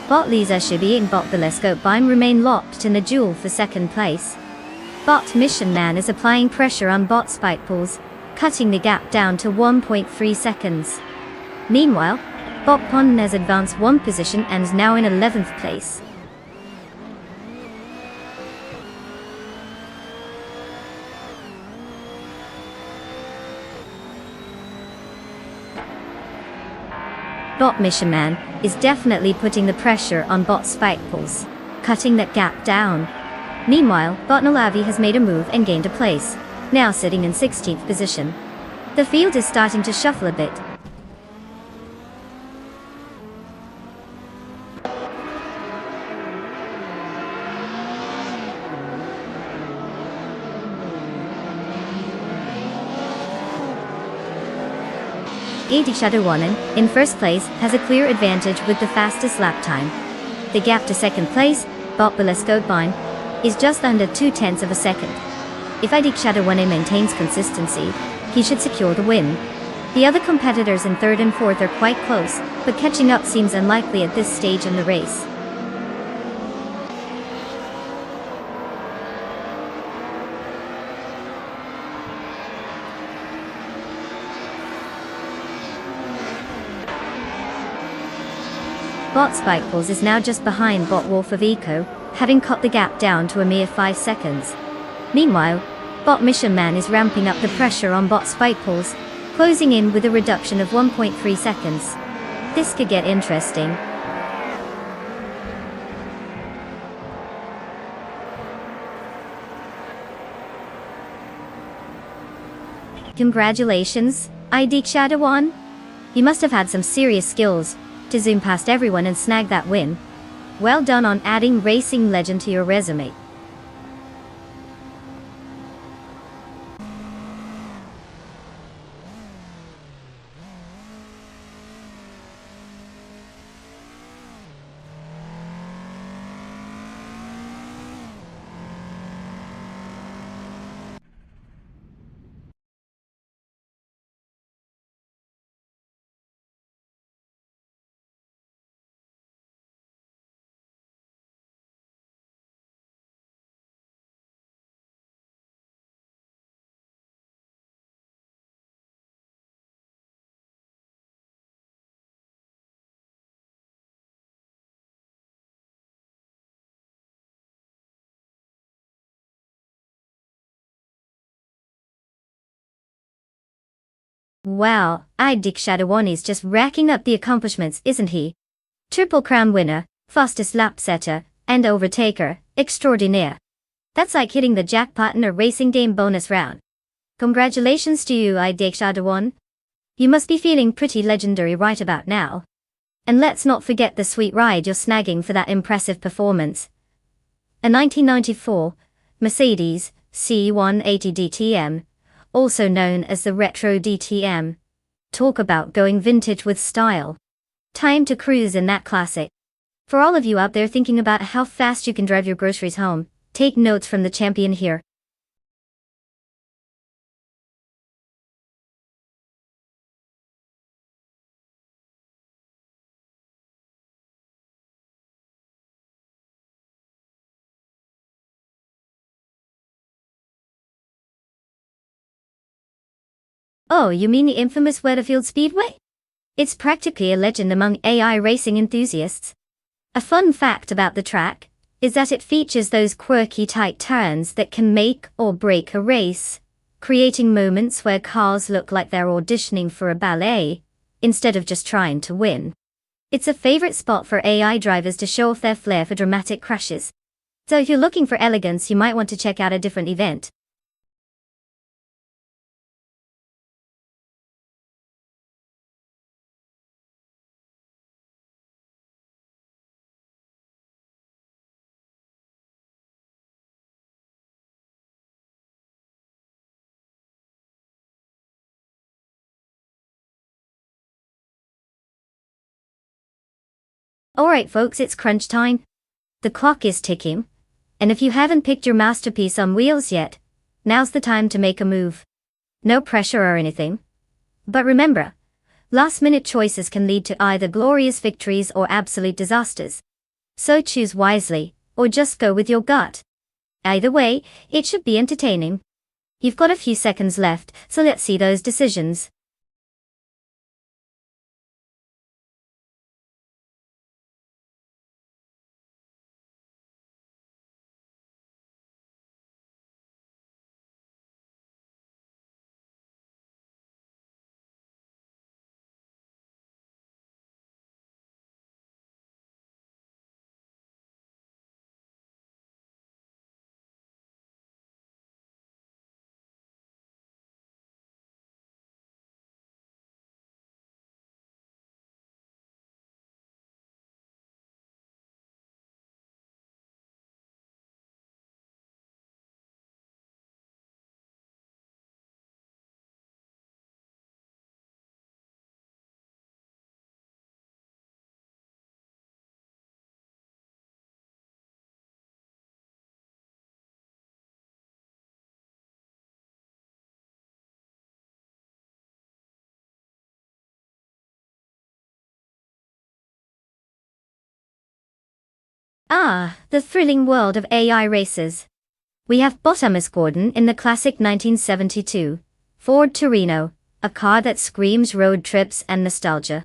Bot Lisa Shibi and Bot Telescope Beim remain locked in a duel for second place. Bot Mission Man is applying pressure on Bot Spike Pools, cutting the gap down to 1.3 seconds. Meanwhile, Bot Pondon has advanced one position and is now in 11th place. Bot Mission Man is definitely putting the pressure on Bot Spike Pools, cutting that gap down. Meanwhile, Bot Nalavi has made a move and gained a place, now sitting in 16th position. The field is starting to shuffle a bit. Adi Shadawanan, in first place, has a clear advantage with the fastest lap time. The gap to second place, Bot Telescope Beim, is just under 0.2 of a second. If Adi Shadawanan maintains consistency, he should secure the win. The other competitors in third and fourth are quite close, but catching up seems unlikely at this stage in the race. Bot Spike Pools is now just behind Bot Wolf of Eco, having cut the gap down to a mere 5 seconds. Meanwhile, Bot Mission Man is ramping up the pressure on Bot Spike Pools, closing in with a reduction of 1.3 seconds. This could get interesting. Congratulations, ID Shadawan. You must have had some serious skills to zoom past everyone and snag that win. Well done on adding racing legend to your resume. Wow, ID Shadawan is just racking up the accomplishments, isn't he? Triple Crown winner, fastest lap setter, and overtaker, extraordinaire. That's like hitting the jackpot in a racing game bonus round. Congratulations to you, ID Shadawan. You must be feeling pretty legendary right about now. And let's not forget the sweet ride you're snagging for that impressive performance. A 1994 Mercedes C180 DTM, also known as the Retro DTM. Talk about going vintage with style. Time to cruise in that classic. For all of you out there thinking about how fast you can drive your groceries home, take notes from the champion here. Oh, you mean the infamous Weatherfield Speedway? It's practically a legend among AI racing enthusiasts. A fun fact about the track is that it features those quirky tight turns that can make or break a race, creating moments where cars look like they're auditioning for a ballet, instead of just trying to win. It's a favorite spot for AI drivers to show off their flair for dramatic crashes. So if you're looking for elegance, you might want to check out a different event. Alright folks, it's crunch time. The clock is ticking, and if you haven't picked your masterpiece on wheels yet, now's the time to make a move. No pressure or anything. But remember, last-minute choices can lead to either glorious victories or absolute disasters. So choose wisely, or just go with your gut. Either way, it should be entertaining. You've got a few seconds left, so let's see those decisions. Ah, the thrilling world of AI races. We have Bottomus Gordon in the classic 1972 Ford Torino, a car that screams road trips and nostalgia.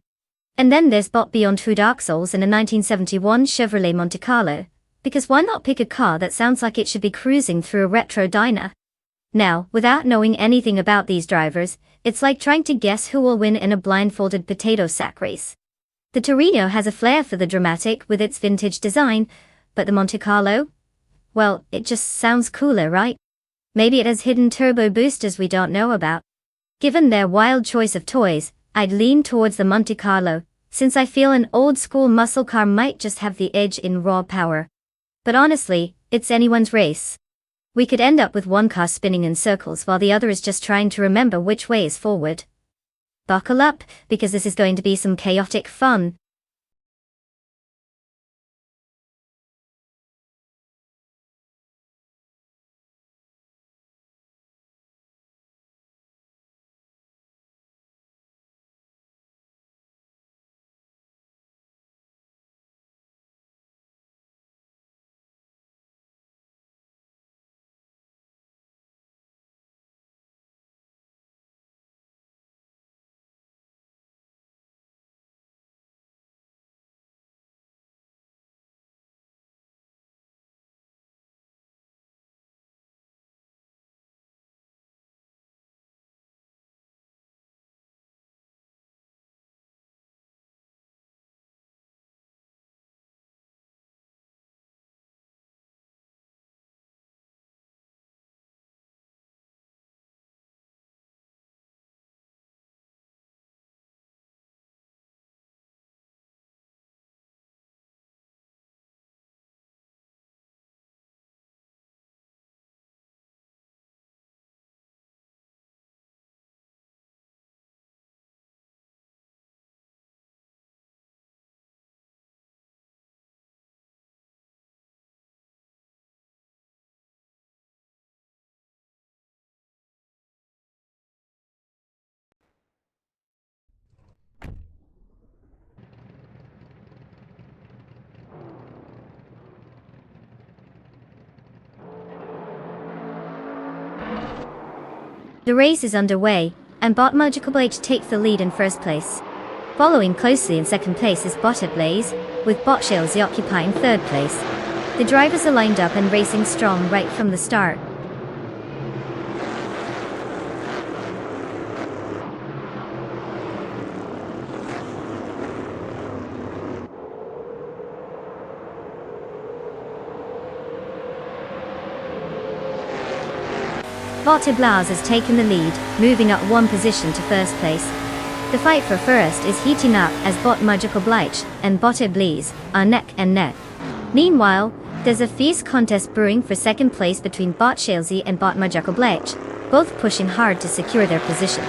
And then there's Bot Beyond Two Dark Souls in a 1971 Chevrolet Monte Carlo, because why not pick a car that sounds like it should be cruising through a retro diner? Now, without knowing anything about these drivers, it's like trying to guess who will win in a blindfolded potato sack race. The Torino has a flair for the dramatic with its vintage design, but the Monte Carlo? Well, it just sounds cooler, right? Maybe it has hidden turbo boosters we don't know about. Given their wild choice of toys, I'd lean towards the Monte Carlo, since I feel an old-school muscle car might just have the edge in raw power. But honestly, it's anyone's race. We could end up with one car spinning in circles while the other is just trying to remember which way is forward. Buckle up, because this is going to be some chaotic fun. The race is underway, and Bot Magical Blaze takes the lead in first place. Following closely in second place is Botted Blaze, with Bot Shalesy occupying third place. The drivers are lined up and racing strong right from the start. Botted Blaze has taken the lead, moving up one position to first place. The fight for first is heating up as Bot Magical Blaze and Botted Blaze are neck and neck. Meanwhile, there's a fierce contest brewing for second place between Bot Shalesy and Bot Magical Blaze, both pushing hard to secure their position.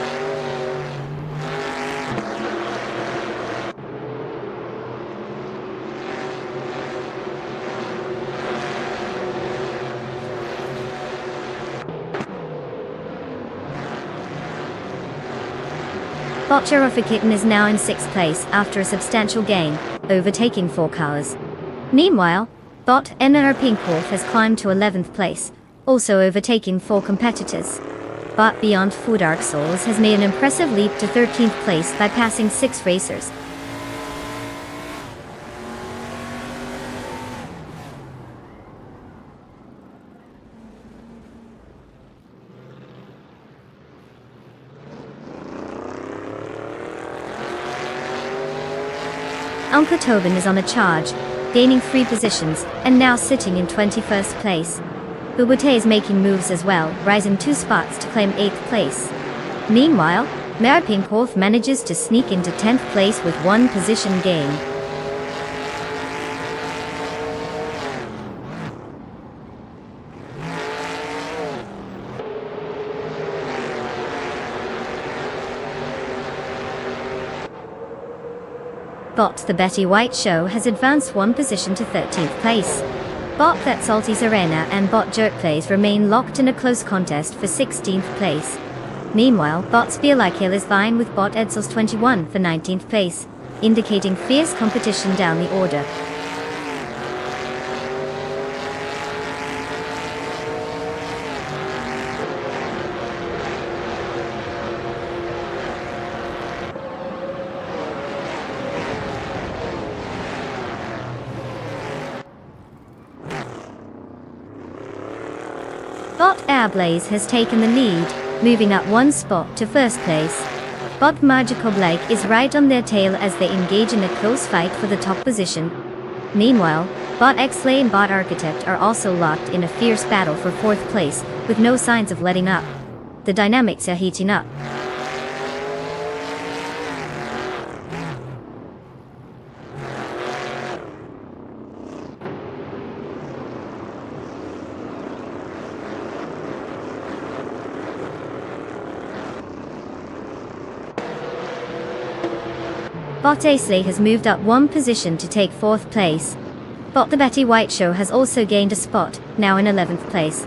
Bot Kitten is now in 6th place after a substantial gain, overtaking 4 cars. Meanwhile, Bot MR Pink Wolf has climbed to 11th place, also overtaking 4 competitors. Bot Beyond Food Dark Souls has made an impressive leap to 13th place by passing 6 racers. Uncle Tobin is on a charge, gaining 3 positions, and now sitting in 21st place. Bubute is making moves as well, rising 2 spots to claim 8th place. Meanwhile, Mare Pink Wolf manages to sneak into 10th place with 1 position gain. Bot The Betty White Show has advanced 1 position to 13th place. Bot That Salty Serena and Bot Jerk Plays remain locked in a close contest for 16th place. Meanwhile, Bot Spear Like Hill is vying with Bot Edsels 21 for 19th place, indicating fierce competition down the order. Bot Airblaze has taken the lead, moving up 1 spot to 1st place. Bot Magical Blake is right on their tail as they engage in a close fight for the top position. Meanwhile, Bot X-Lay and Bot Architect are also locked in a fierce battle for 4th place, with no signs of letting up. The dynamics are heating up. Bot Aceley has moved up 1 position to take 4th place. Bot The Betty White Show has also gained a spot, now in 11th place.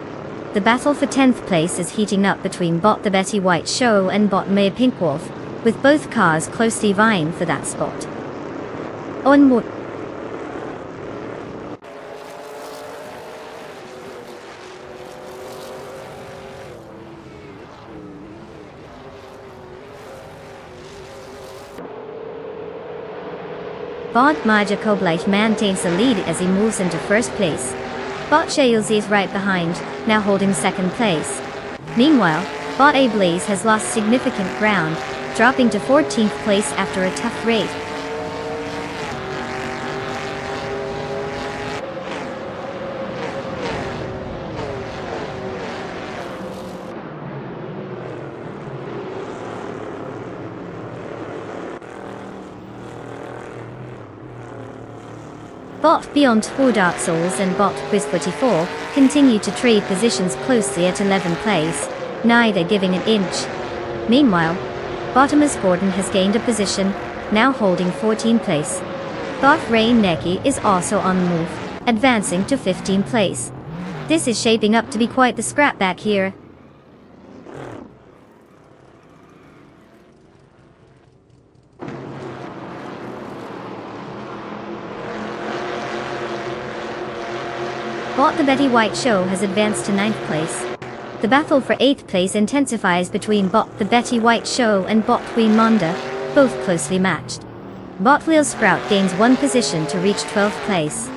The battle for 10th place is heating up between Bot The Betty White Show and Bot Mare Pink Wolf, with both cars closely vying for that spot. Onward. Bot Magical Blight maintains the lead as he moves into 1st place. Bot Shailsy is right behind, now holding 2nd place. Meanwhile, Bot Ablaze has lost significant ground, dropping to 14th place after a tough race. Bot Beyond 4 Dark Souls and Bot Quiz 44 continue to trade positions closely at 11th place, neither giving an inch. Meanwhile, Bottomus Gordon has gained a position, now holding 14th place. Bot Rain Neki is also on the move, advancing to 15th place. This is shaping up to be quite the scrap back here. Bot The Betty White Show has advanced to 9th place. The battle for 8th place intensifies between Bot The Betty White Show and Bot Queen Monda, both closely matched. Bot Lil Sprout gains 1 position to reach 12th place.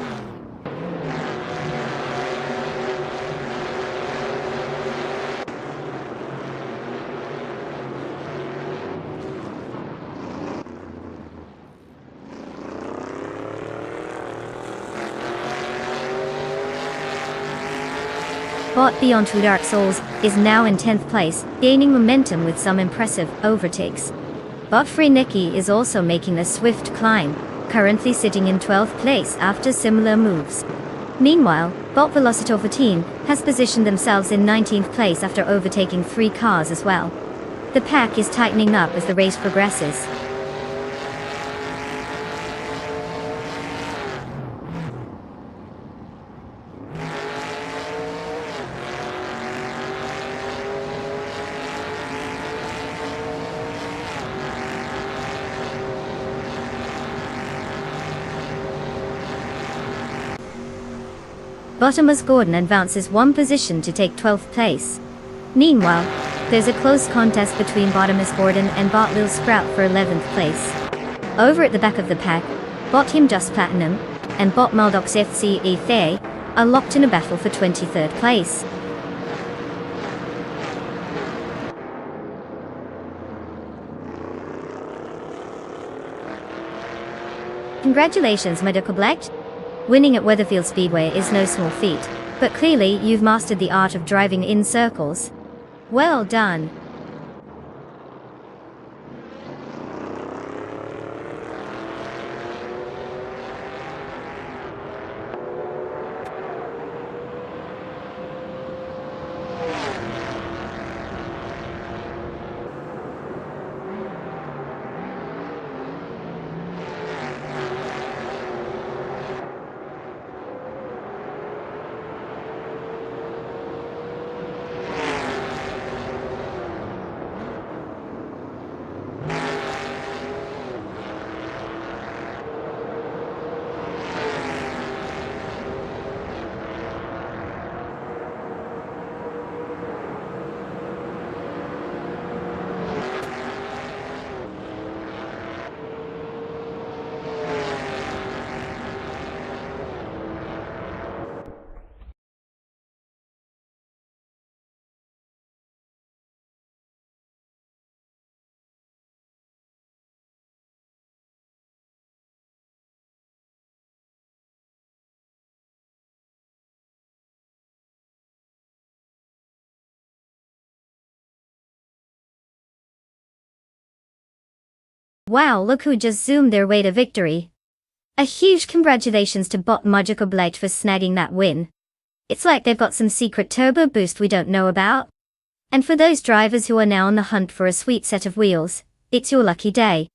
Bot Beyond Two Dark Souls is now in 10th place, gaining momentum with some impressive overtakes. Bot Free Nikki is also making a swift climb, currently sitting in 12th place after similar moves. Meanwhile, Bot Velocito 14 has positioned themselves in 19th place after overtaking 3 cars as well. The pack is tightening up as the race progresses. Bottomus Gordon advances one position to take 12th place. Meanwhile, there's a close contest between Bottomus Gordon and Bot Lil Sprout for 11th place. Over at the back of the pack, Bot Team Just Platinum and Bot Maldox FC Ethe are locked in a battle for 23rd place. Congratulations, Medical Black. Winning at Weatherfield Speedway is no small feat, but clearly you've mastered the art of driving in circles. Well done. Wow, look who just zoomed their way to victory. A huge congratulations to Bot Magical Blade for snagging that win. It's like they've got some secret turbo boost we don't know about. And for those drivers who are now on the hunt for a sweet set of wheels, it's your lucky day.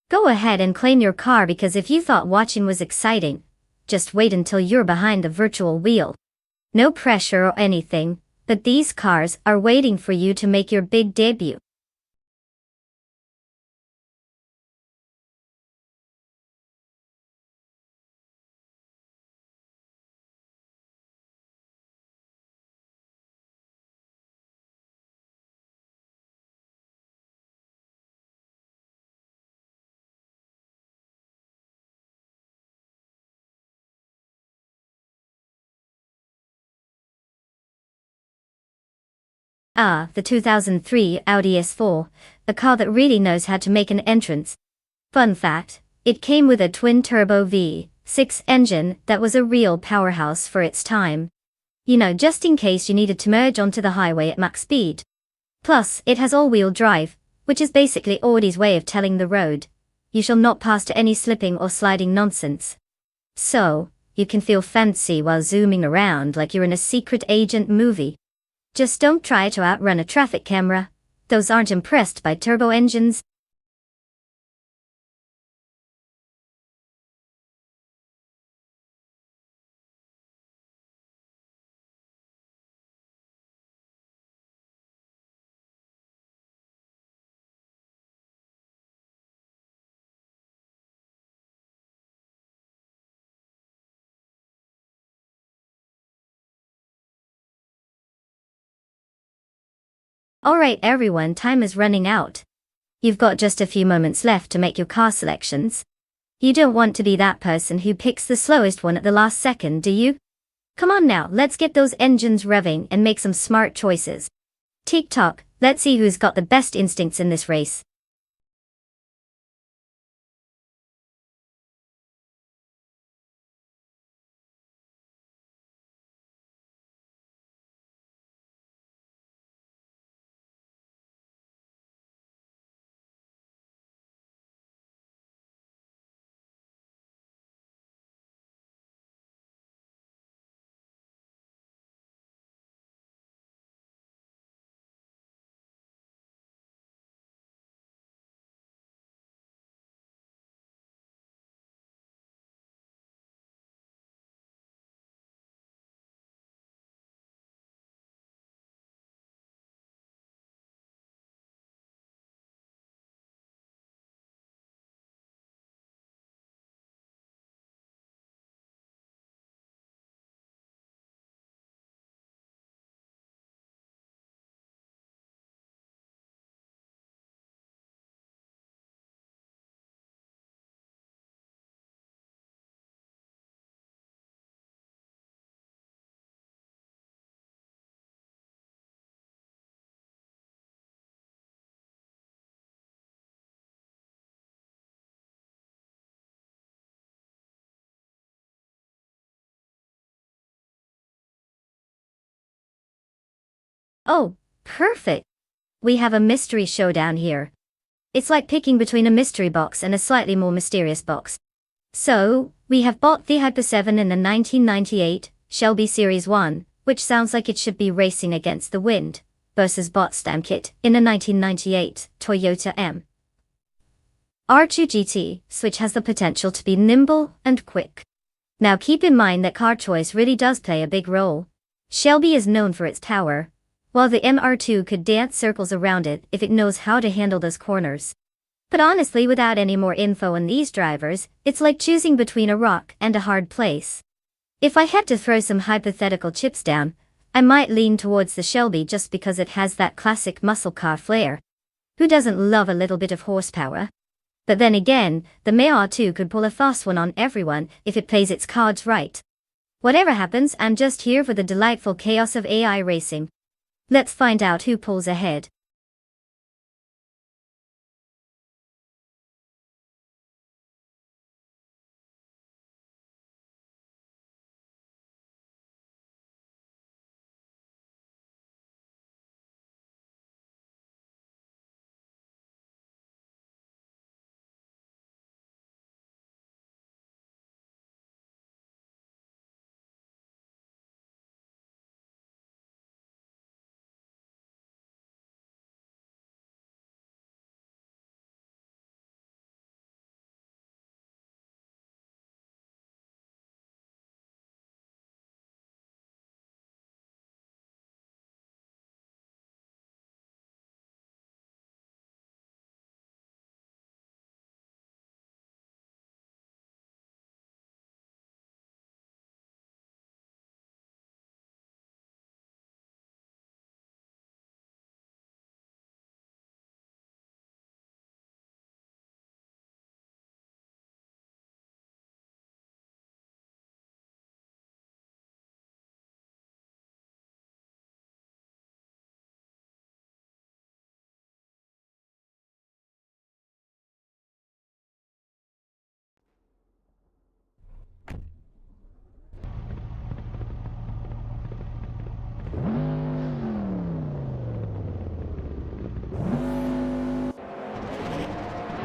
Go ahead and claim your car, because if you thought watching was exciting, just wait until you're behind the virtual wheel. No pressure or anything, but these cars are waiting for you to make your big debut. Ah, the 2003 Audi S4, a car that really knows how to make an entrance. Fun fact, it came with a twin-turbo V6 engine that was a real powerhouse for its time. You know, just in case you needed to merge onto the highway at max speed. Plus, it has all-wheel drive, which is basically Audi's way of telling the road, you shall not pass to any slipping or sliding nonsense. So, you can feel fancy while zooming around like you're in a secret agent movie. Just don't try to outrun a traffic camera. Those aren't impressed by turbo engines. Alright everyone, time is running out. You've got just a few moments left to make your car selections. You don't want to be that person who picks the slowest one at the last second, do you? Come on now, let's get those engines revving and make some smart choices. Tick-tock, let's see who's got the best instincts in this race. Oh, perfect. We have a mystery showdown here. It's like picking between a mystery box and a slightly more mysterious box. So, we have bought the Hyper 7 in the 1998 Shelby Series 1, which sounds like it should be racing against the wind, versus bought Stam Kit in the 1998 Toyota M. R2 GT, which has the potential to be nimble and quick. Now keep in mind that car choice really does play a big role. Shelby is known for its power, while the MR2 could dance circles around it if it knows how to handle those corners. But honestly, without any more info on these drivers, it's like choosing between a rock and a hard place. If I had to throw some hypothetical chips down, I might lean towards the Shelby just because it has that classic muscle car flair. Who doesn't love a little bit of horsepower? But then again, the MR2 could pull a fast one on everyone if it plays its cards right. Whatever happens, I'm just here for the delightful chaos of AI racing. Let's find out who pulls ahead.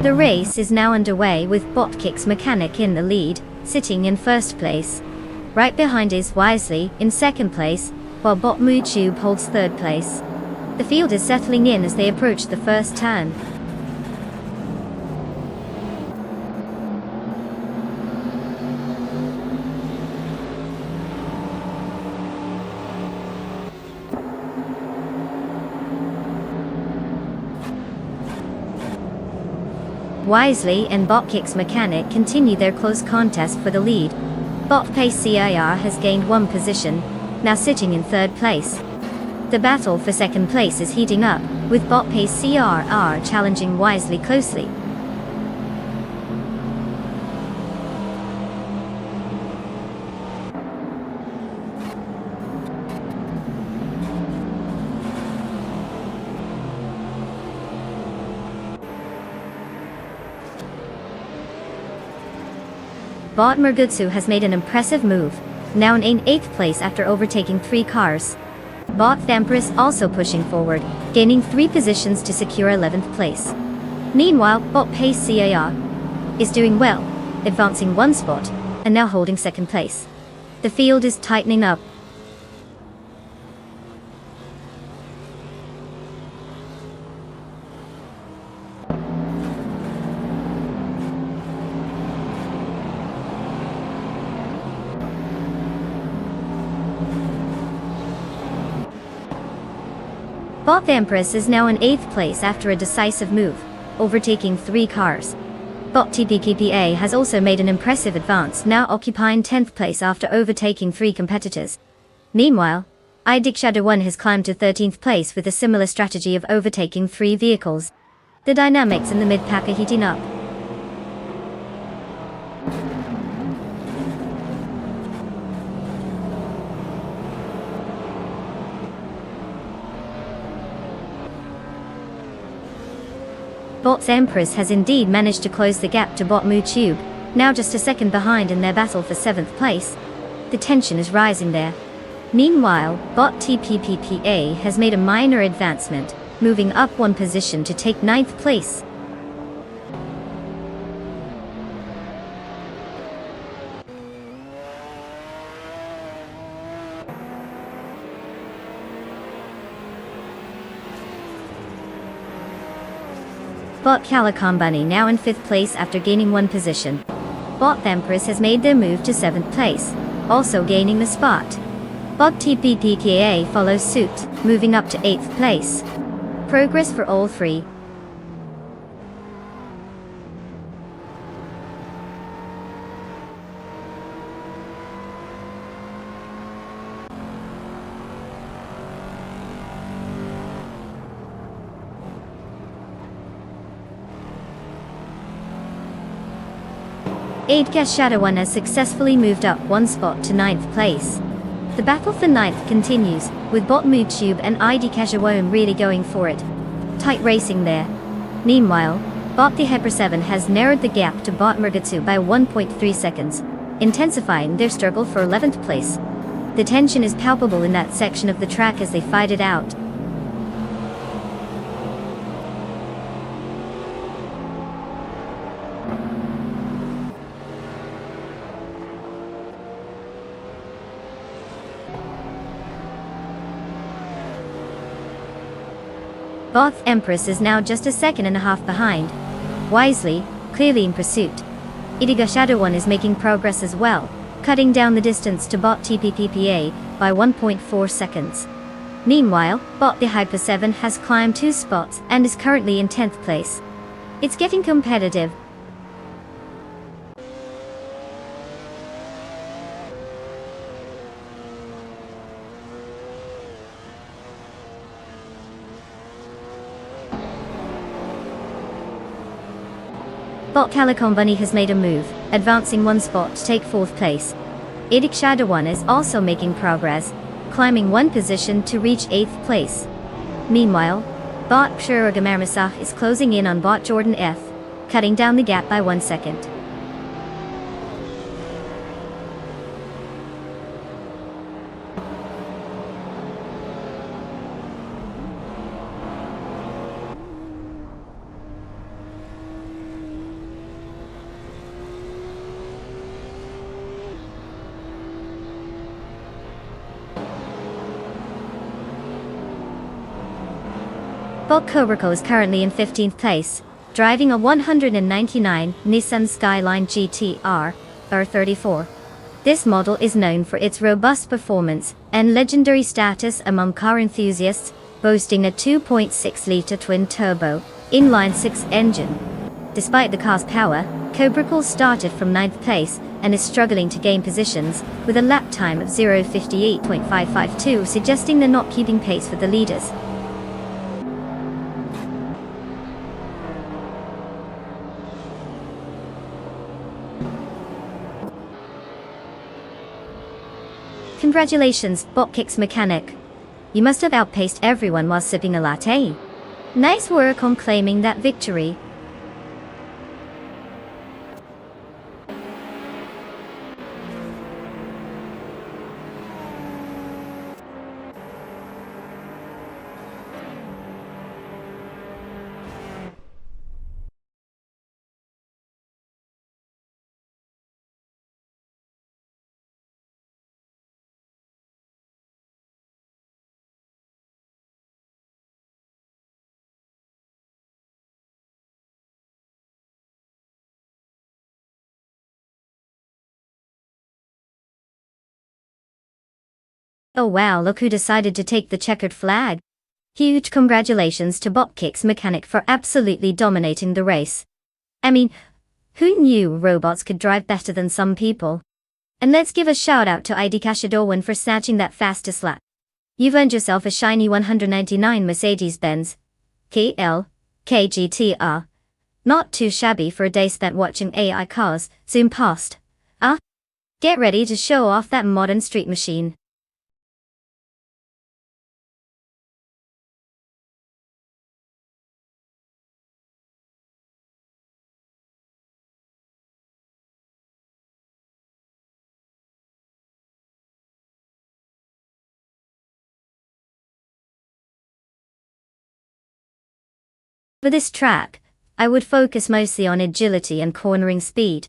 The race is now underway with Botkick's mechanic in the lead, sitting in first place. Right behind is Wisely in second place, while Bot Tube holds third place. The field is settling in as they approach the first turn. Wisely and Botkick's mechanic continue their close contest for the lead. Botpace CIR has gained one position, now sitting in third place. The battle for second place is heating up, with Botpace CRR challenging Wisely closely. Bot Mergutsu has made an impressive move, now in 8th place after overtaking 3 cars. Bot Vampirus also pushing forward, gaining 3 positions to secure 11th place. Meanwhile, Bot Pace CAR is doing well, advancing 1 spot, and now holding 2nd place. The field is tightening up. Bot Vampirus is now in 8th place after a decisive move, overtaking 3 cars. Bot TPKPA has also made an impressive advance, now occupying 10th place after overtaking 3 competitors. Meanwhile, iDick Shadow 1 has climbed to 13th place with a similar strategy of overtaking 3 vehicles. The dynamics in the mid-pack are heating up. Bot's Empress has indeed managed to close the gap to Bot Tube, now just a second behind in their battle for 7th place. The tension is rising there. Meanwhile, bot TPPPA has made a minor advancement, moving up one position to take 9th place. Bot Calicom Bunny now in 5th place after gaining one position. Bot Empress has made their move to 7th place, also gaining the spot. Bot TPPKA follows suit, moving up to 8th place. Progress for all three. Aidcash Shadow 1 has successfully moved up one spot to 9th place. The battle for 9th continues, with bot MoodTube and ID Casuome really going for it. Tight racing there. Meanwhile, bot the Hyper 7 has narrowed the gap to bot Murgatsu by 1.3 seconds, intensifying their struggle for 11th place. The tension is palpable in that section of the track as they fight it out. Bot Empress is now just a second and a half behind. Wisely, clearly in pursuit. Idiga Shadow 1 is making progress as well, cutting down the distance to bot TPPPA by 1.4 seconds. Meanwhile, bot the Hyper 7 has climbed 2 spots and is currently in 10th place. It's getting competitive. Bot Calicom Bunny has made a move, advancing one spot to take 4th place. Idic Shadow 1 is also making progress, climbing one position to reach 8th place. Meanwhile, bot Shurugamarisah is closing in on bot Jordan F, cutting down the gap by 1 second. Bot Cobraco is currently in 15th place, driving a 199 Nissan Skyline GT-R R34. This model is known for its robust performance and legendary status among car enthusiasts, boasting a 2.6-liter twin-turbo, inline-six engine. Despite the car's power, Cobraco started from 9th place and is struggling to gain positions, with a lap time of 0:58.552 suggesting they're not keeping pace with the leaders. Congratulations, Botkicks mechanic. You must have outpaced everyone while sipping a latte. Nice work on claiming that victory. Oh wow, look who decided to take the checkered flag. Huge congratulations to Botkicks mechanic for absolutely dominating the race. I mean, who knew robots could drive better than some people? And let's give a shout out to ID Cashadorwin for snatching that fastest lap. You've earned yourself a shiny 199 Mercedes-Benz KL KGTR. Not too shabby for a day spent watching AI cars zoom past. Get ready to show off that modern street machine. For this track, I would focus mostly on agility and cornering speed.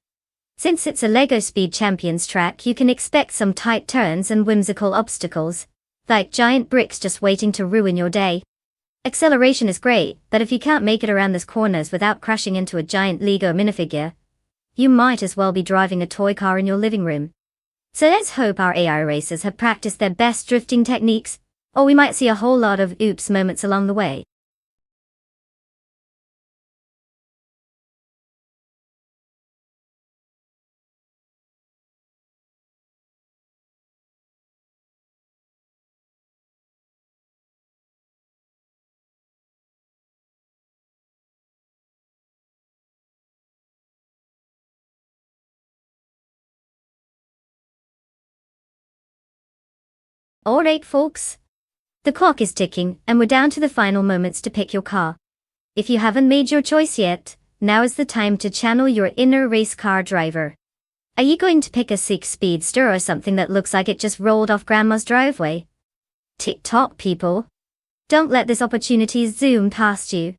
Since it's a LEGO Speed Champions track, you can expect some tight turns and whimsical obstacles, like giant bricks just waiting to ruin your day. Acceleration is great, but if you can't make it around those corners without crashing into a giant Lego minifigure, you might as well be driving a toy car in your living room. So let's hope our AI racers have practiced their best drifting techniques, or we might see a whole lot of oops moments along the way. Alright folks. The clock is ticking, and we're down to the final moments to pick your car. If you haven't made your choice yet, now is the time to channel your inner race car driver. Are you going to pick a 6 speedster or something that looks like it just rolled off grandma's driveway? Tick-tock, people. Don't let this opportunity zoom past you.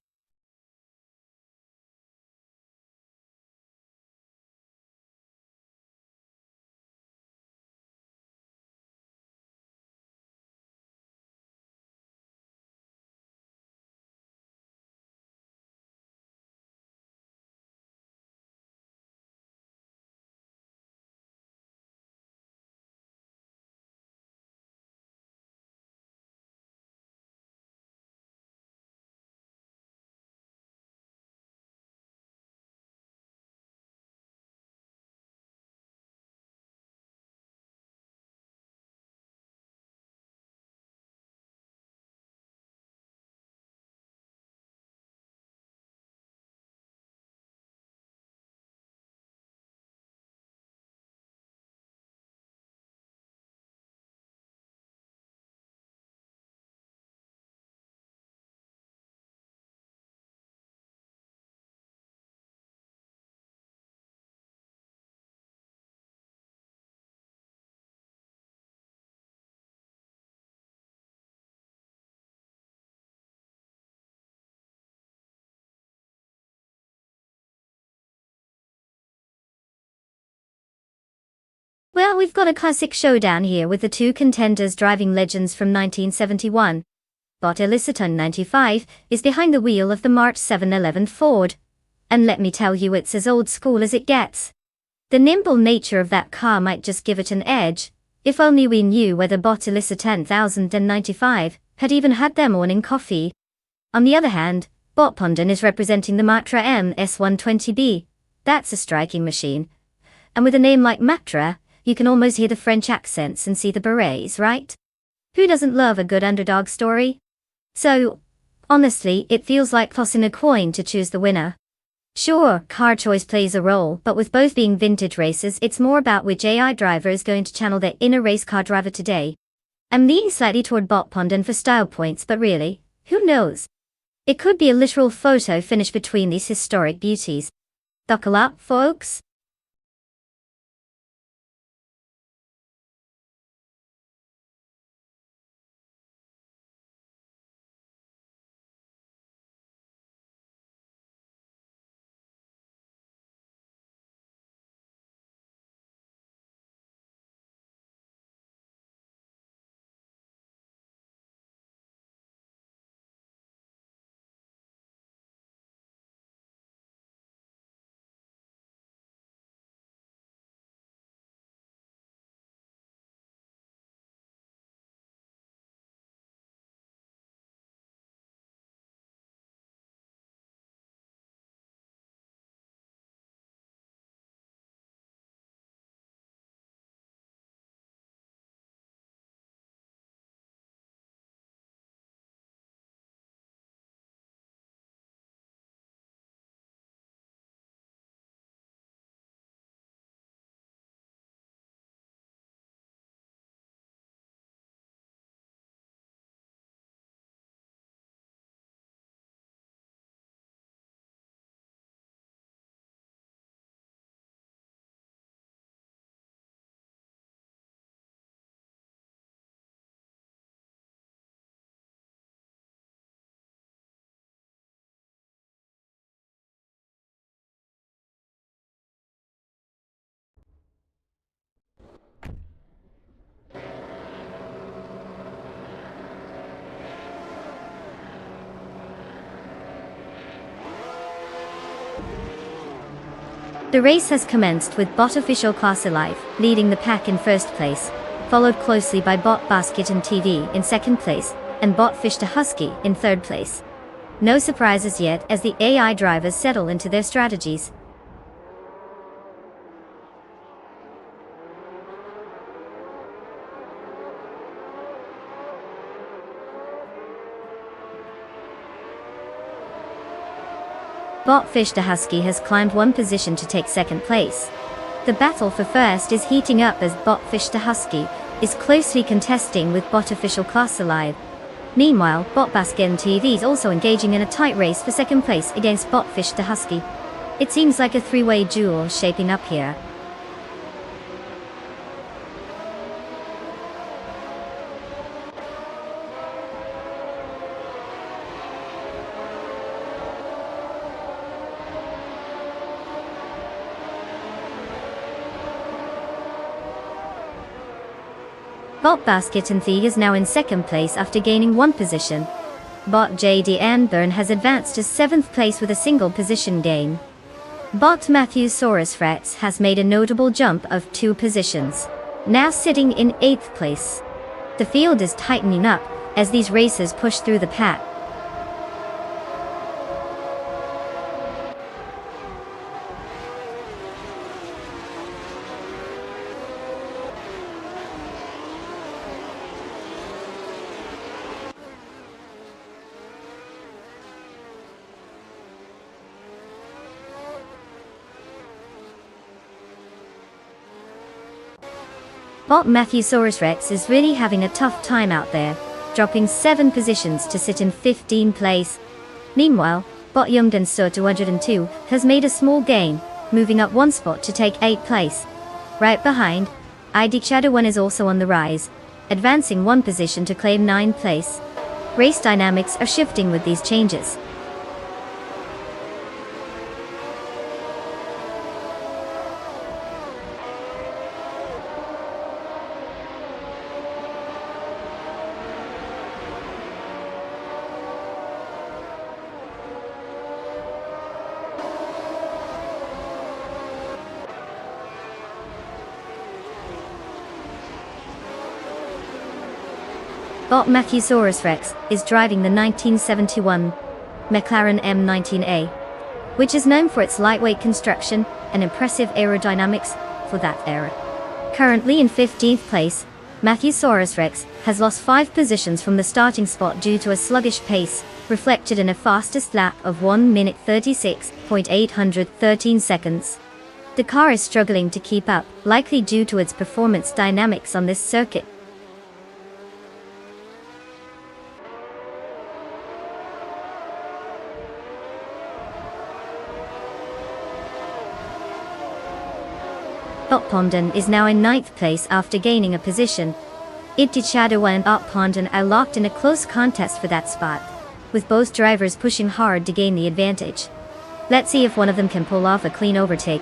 Well, we've got a classic showdown here with the two contenders driving legends from 1971. But Eliciton 95 is behind the wheel of the March 711 Ford. And let me tell you, it's as old school as it gets. The nimble nature of that car might just give it an edge, if only we knew whether bot Eliciton 1095 had even had their morning coffee. On the other hand, Bot Pondon is representing the Matra MS120B. That's a striking machine. And with a name like Matra, you can almost hear the French accents and see the berets, right? Who doesn't love a good underdog story? So, honestly, it feels like tossing a coin to choose the winner. Sure, car choice plays a role, but with both being vintage races, it's more about which AI driver is going to channel their inner race car driver today. I'm leaning slightly toward Bot Pondon for style points, but really, who knows? It could be a literal photo finish between these historic beauties. Buckle up, folks. The race has commenced with bot official class alive, leading the pack in first place, followed closely by bot basket and TV in second place, and bot fish to husky in third place. No surprises yet as the AI drivers settle into their strategies. Bot fish to husky has climbed one position to take second place. The battle for first is heating up as bot fish to husky is closely contesting with bot official class alive. Meanwhile, bot basket and TV is also engaging in a tight race for second place against bot fish to husky. It seems like a three-way duel shaping up here. Bot Basket and Thee is now in second place after gaining one position. Bot JD Anburn has advanced to 7th place with a single position gain. Bot Matthews Saurus Rex has made a notable jump of 2 positions, now sitting in 8th place. The field is tightening up as these racers push through the pack. Bot Matthewsaurus Rex is really having a tough time out there, dropping 7 positions to sit in 15th place. Meanwhile, Bot Youngden Sur 202 has made a small gain, moving up 1 spot to take 8th place. Right behind, ID Shadow 1 is also on the rise, advancing 1 position to claim 9th place. Race dynamics are shifting with these changes. Bot Matthewsaurus Rex is driving the 1971 McLaren M19A, which is known for its lightweight construction and impressive aerodynamics for that era. Currently in 15th place, Matthewsaurus Rex has lost 5 positions from the starting spot due to a sluggish pace, reflected in a fastest lap of 1 minute 36.813 seconds. The car is struggling to keep up, likely due to its performance dynamics on this circuit. Bot Pondon is now in 9th place after gaining a position. ID Shadow and Bot Pondon are locked in a close contest for that spot, with both drivers pushing hard to gain the advantage. Let's see if one of them can pull off a clean overtake.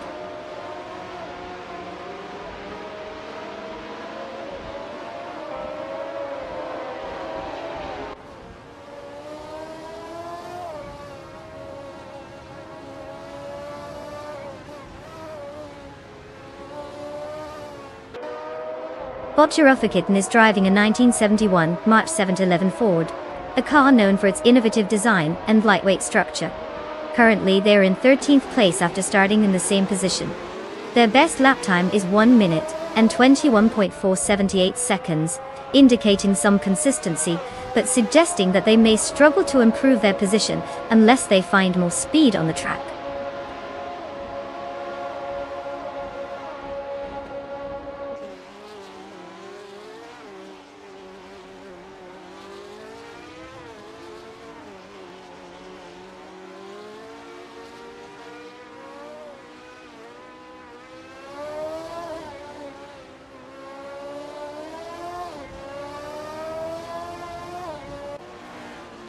Bot Giraffe is driving a 1971 March 711 Ford, a car known for its innovative design and lightweight structure. Currently they're in 13th place after starting in the same position. Their best lap time is 1 minute and 21.478 seconds, indicating some consistency, but suggesting that they may struggle to improve their position unless they find more speed on the track.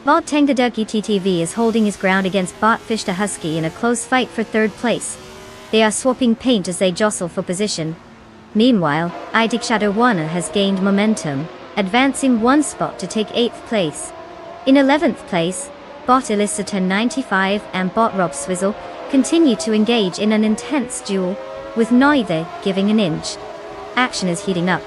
Bot Tengadurki TTV is holding his ground against Bot Fish to Husky in a close fight for 3rd place. They are swapping paint as they jostle for position. Meanwhile, ID Shadow Warner has gained momentum, advancing 1 spot to take 8th place. In 11th place, Bot Elissa 1095 and Bot Rob Swizzle continue to engage in an intense duel, with neither giving an inch. Action is heating up.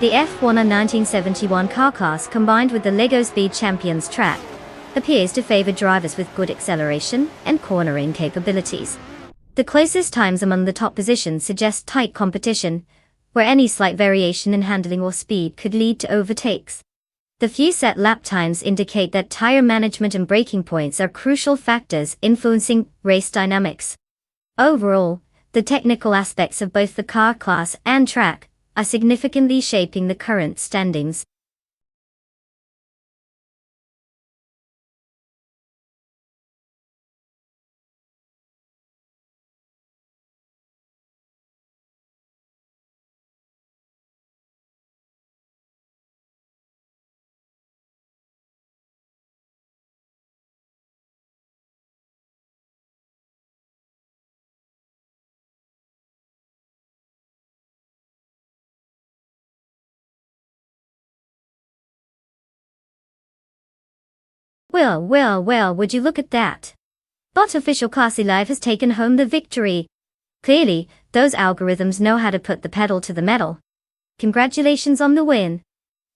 The F1 1971 car class combined with the LEGO Speed Champions track appears to favor drivers with good acceleration and cornering capabilities. The closest times among the top positions suggest tight competition, where any slight variation in handling or speed could lead to overtakes. The few set lap times indicate that tire management and braking points are crucial factors influencing race dynamics. Overall, the technical aspects of both the car class and track are significantly shaping the current standings. Well, would you look at that? Bot official Classy Live has taken home the victory. Clearly, those algorithms know how to put the pedal to the metal. Congratulations on the win.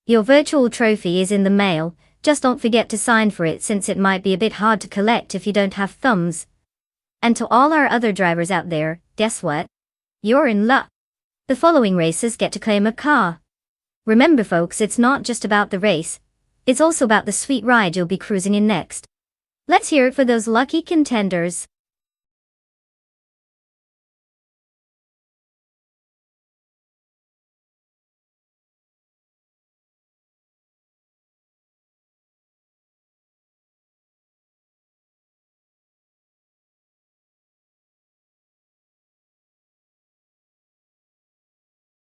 Your virtual trophy is in the mail, just don't forget to sign for it since it might be a bit hard to collect if you don't have thumbs. And to all our other drivers out there, guess what? You're in luck. The following racers get to claim a car. Remember folks, it's not just about the race. It's also about the sweet ride you'll be cruising in next. Let's hear it for those lucky contenders.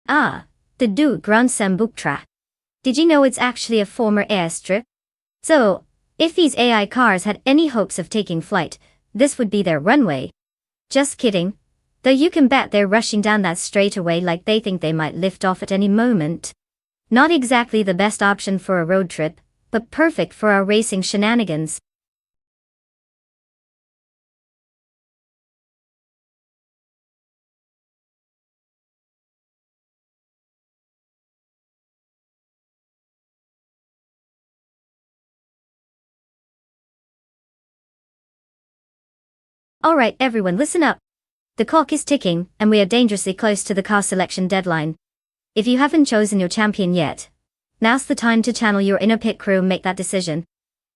Ah, the du Grand Sambuktra. Did you know it's actually a former airstrip? So, if these AI cars had any hopes of taking flight, this would be their runway. Just kidding. Though you can bet they're rushing down that straightaway like they think they might lift off at any moment. Not exactly the best option for a road trip, but perfect for our racing shenanigans. Alright everyone, listen up. The clock is ticking, and we are dangerously close to the car selection deadline. If you haven't chosen your champion yet, now's the time to channel your inner pit crew and make that decision.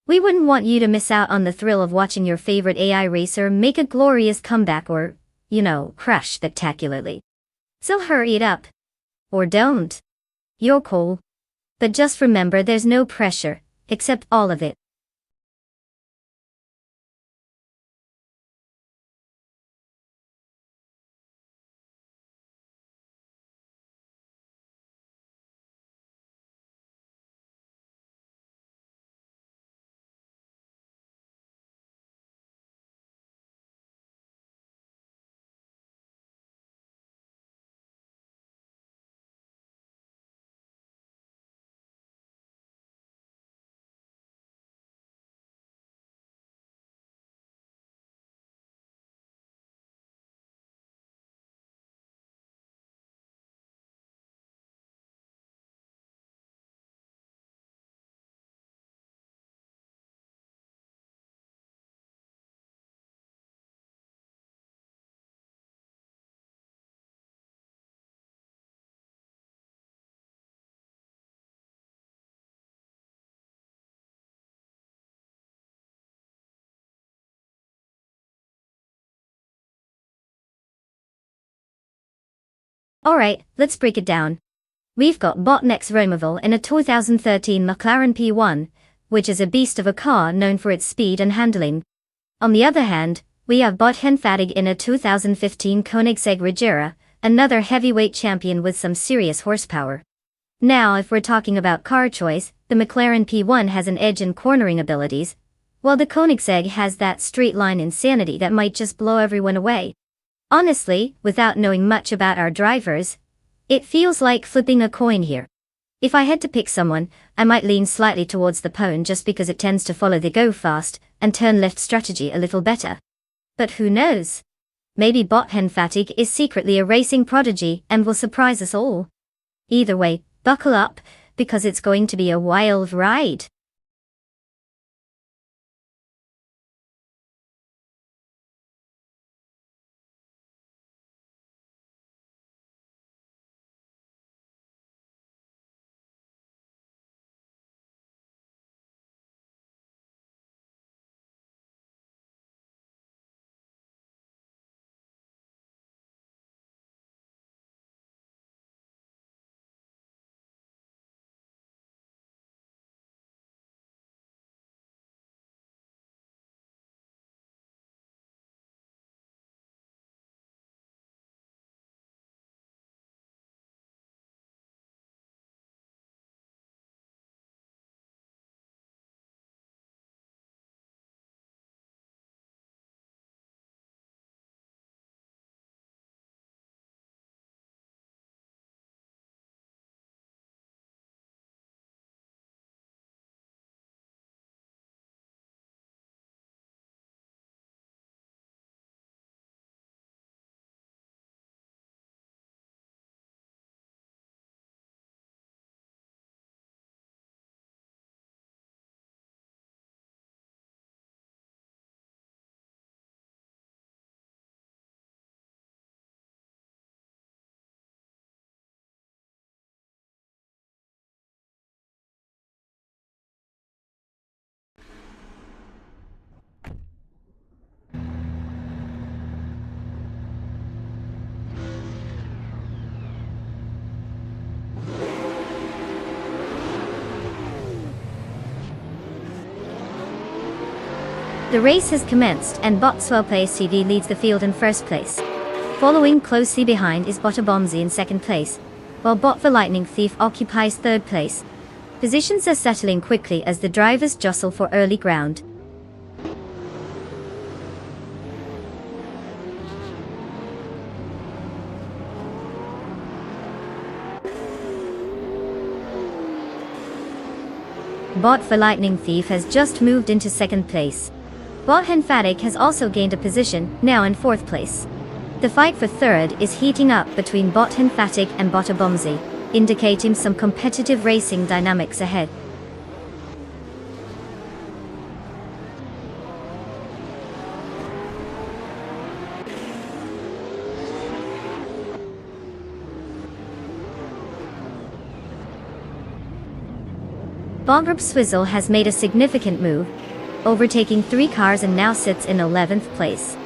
We wouldn't want you to miss out on the thrill of watching your favorite AI racer make a glorious comeback or, crash spectacularly. So hurry it up. Or don't. You're cool. But just remember there's no pressure, except all of it. Alright, let's break it down. We've got Botnex Romerville in a 2013 McLaren P1, which is a beast of a car known for its speed and handling. On the other hand, we have Bot Henfadig in a 2015 Koenigsegg Regera, another heavyweight champion with some serious horsepower. Now if we're talking about car choice, the McLaren P1 has an edge in cornering abilities, while the Koenigsegg has that straight line insanity that might just blow everyone away. Honestly, without knowing much about our drivers, it feels like flipping a coin here. If I had to pick someone, I might lean slightly towards the Pone just because it tends to follow the go fast and turn left strategy a little better. But who knows? Maybe Bothen Fatigue is secretly a racing prodigy and will surprise us all. Either way, buckle up, because it's going to be a wild ride. The race has commenced and Botswell CV leads the field in first place. Following closely behind is Botabomzi in second place, while Bot the Lightning Thief occupies third place. Positions are settling quickly as the drivers jostle for early ground. Bot the Lightning Thief has just moved into second place. Bothen Fatigue has also gained a position, now in fourth place. The fight for third is heating up between Bothen Fatigue and Botabomzi, indicating some competitive racing dynamics ahead. Bomberb Swizzle has made a significant move, overtaking 3 cars and now sits in 11th place.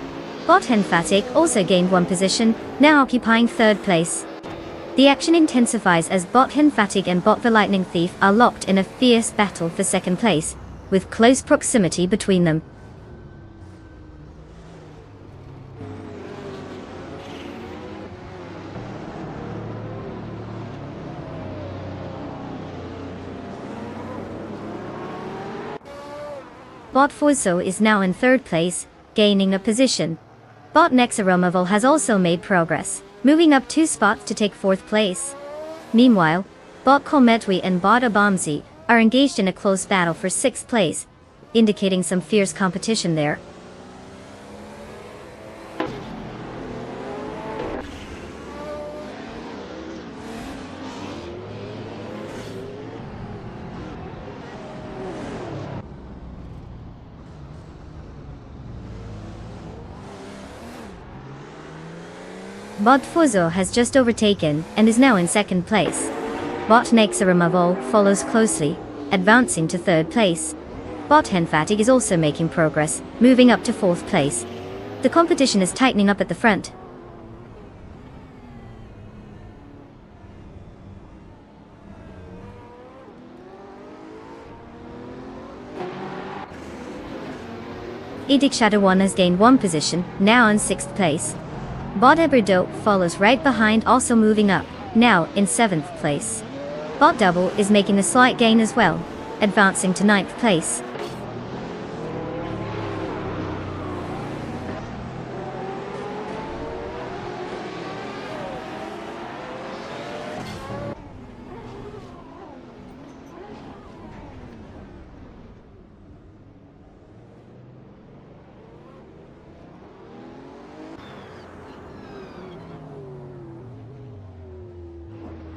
Bothen Fatigue also gained 1 position, now occupying 3rd place. The action intensifies as Bothen Fatigue and Bot the Lightning Thief are locked in a fierce battle for 2nd place, with close proximity between them. Bot Fuzzo is now in 3rd place, gaining a position. Bot Nexaromaval has also made progress, moving up 2 spots to take 4th place. Meanwhile, Bot Kometwi and Bot Abamzi are engaged in a close battle for 6th place, indicating some fierce competition there. Bot Fuzzo has just overtaken and is now in 2nd place. Bot Nexaramavol follows closely, advancing to 3rd place. Bot Henfatig is also making progress, moving up to 4th place. The competition is tightening up at the front. Edic Shadow 1 has gained 1 position, now in 6th place. Bot Eberdope follows right behind, also moving up, now in 7th place. Bot Double is making a slight gain as well, advancing to 9th place.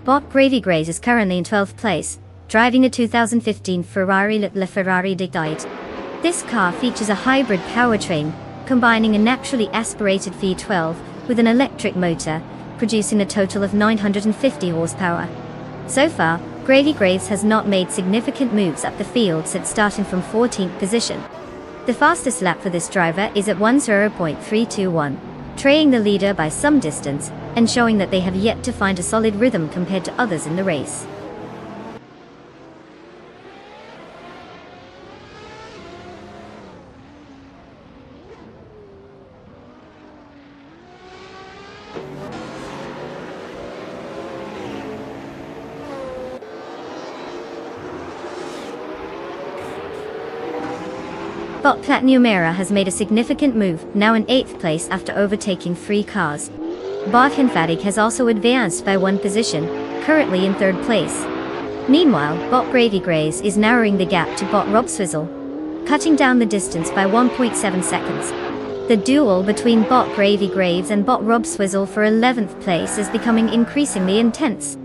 Bot Gravy Graze is currently in 12th place, driving a 2015 Ferrari LaFerrari Dictite. This car features a hybrid powertrain, combining a naturally aspirated V12 with an electric motor, producing a total of 950 horsepower. So far, Gravy Graves has not made significant moves up the field since starting from 14th position. The fastest lap for this driver is at 10.321. Trailing the leader by some distance, and showing that they have yet to find a solid rhythm compared to others in the race. Bot Platinum Era has made a significant move, now in 8th place after overtaking 3 cars. Bot Hinfatig has also advanced by 1 position, currently in 3rd place. Meanwhile, Bot Gravy Graze is narrowing the gap to Bot Rob Swizzle, cutting down the distance by 1.7 seconds. The duel between Bot Gravy Graves and Bot Rob Swizzle for 11th place is becoming increasingly intense.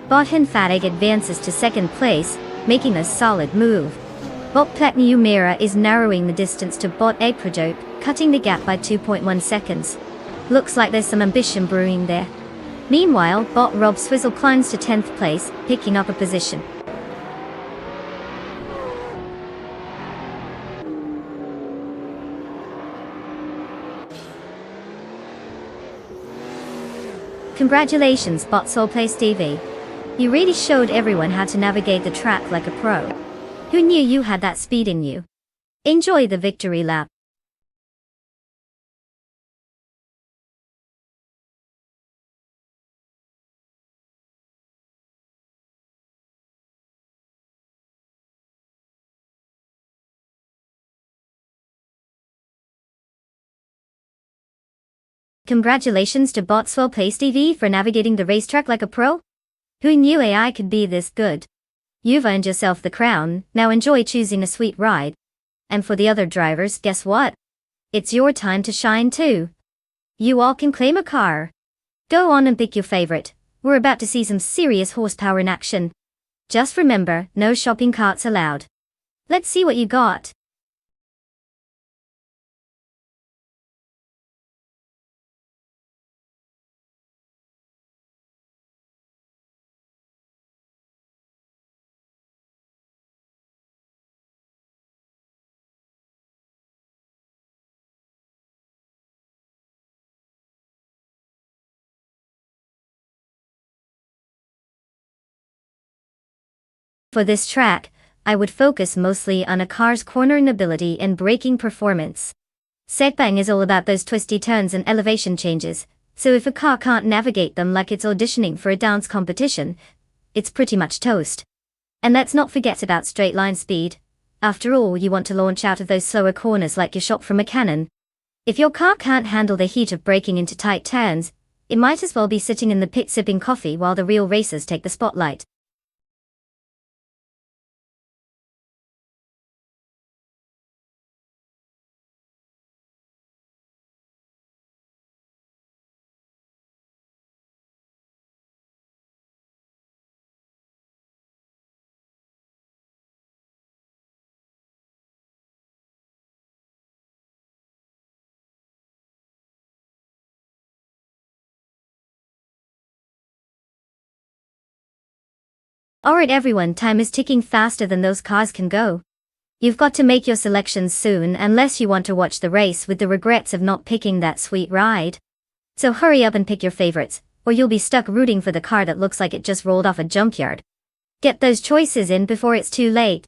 Bot Hinfatig advances to 2nd place, making a solid move. Bot Platinum Era is narrowing the distance to Bot Eprodope, cutting the gap by 2.1 seconds. Looks like there's some ambition brewing there. Meanwhile, Bot Rob Swizzle climbs to 10th place, picking up a position. Congratulations, Bot Soulplace TV. You really showed everyone how to navigate the track like a pro. Who knew you had that speed in you? Enjoy the victory lap. Congratulations to Bot Soulplace TV for navigating the racetrack like a pro. Who knew AI could be this good? You've earned yourself the crown, now enjoy choosing a sweet ride. And for the other drivers, guess what? It's your time to shine too. You all can claim a car. Go on and pick your favorite. We're about to see some serious horsepower in action. Just remember, no shopping carts allowed. Let's see what you got. For this track, I would focus mostly on a car's cornering ability and braking performance. Setbang is all about those twisty turns and elevation changes, so if a car can't navigate them like it's auditioning for a dance competition, it's pretty much toast. And let's not forget about straight line speed. After all, you want to launch out of those slower corners like you're shot from a cannon. If your car can't handle the heat of braking into tight turns, it might as well be sitting in the pit sipping coffee while the real racers take the spotlight. Alright everyone, time is ticking faster than those cars can go. You've got to make your selections soon unless you want to watch the race with the regrets of not picking that sweet ride. So hurry up and pick your favorites, or you'll be stuck rooting for the car that looks like it just rolled off a junkyard. Get those choices in before it's too late.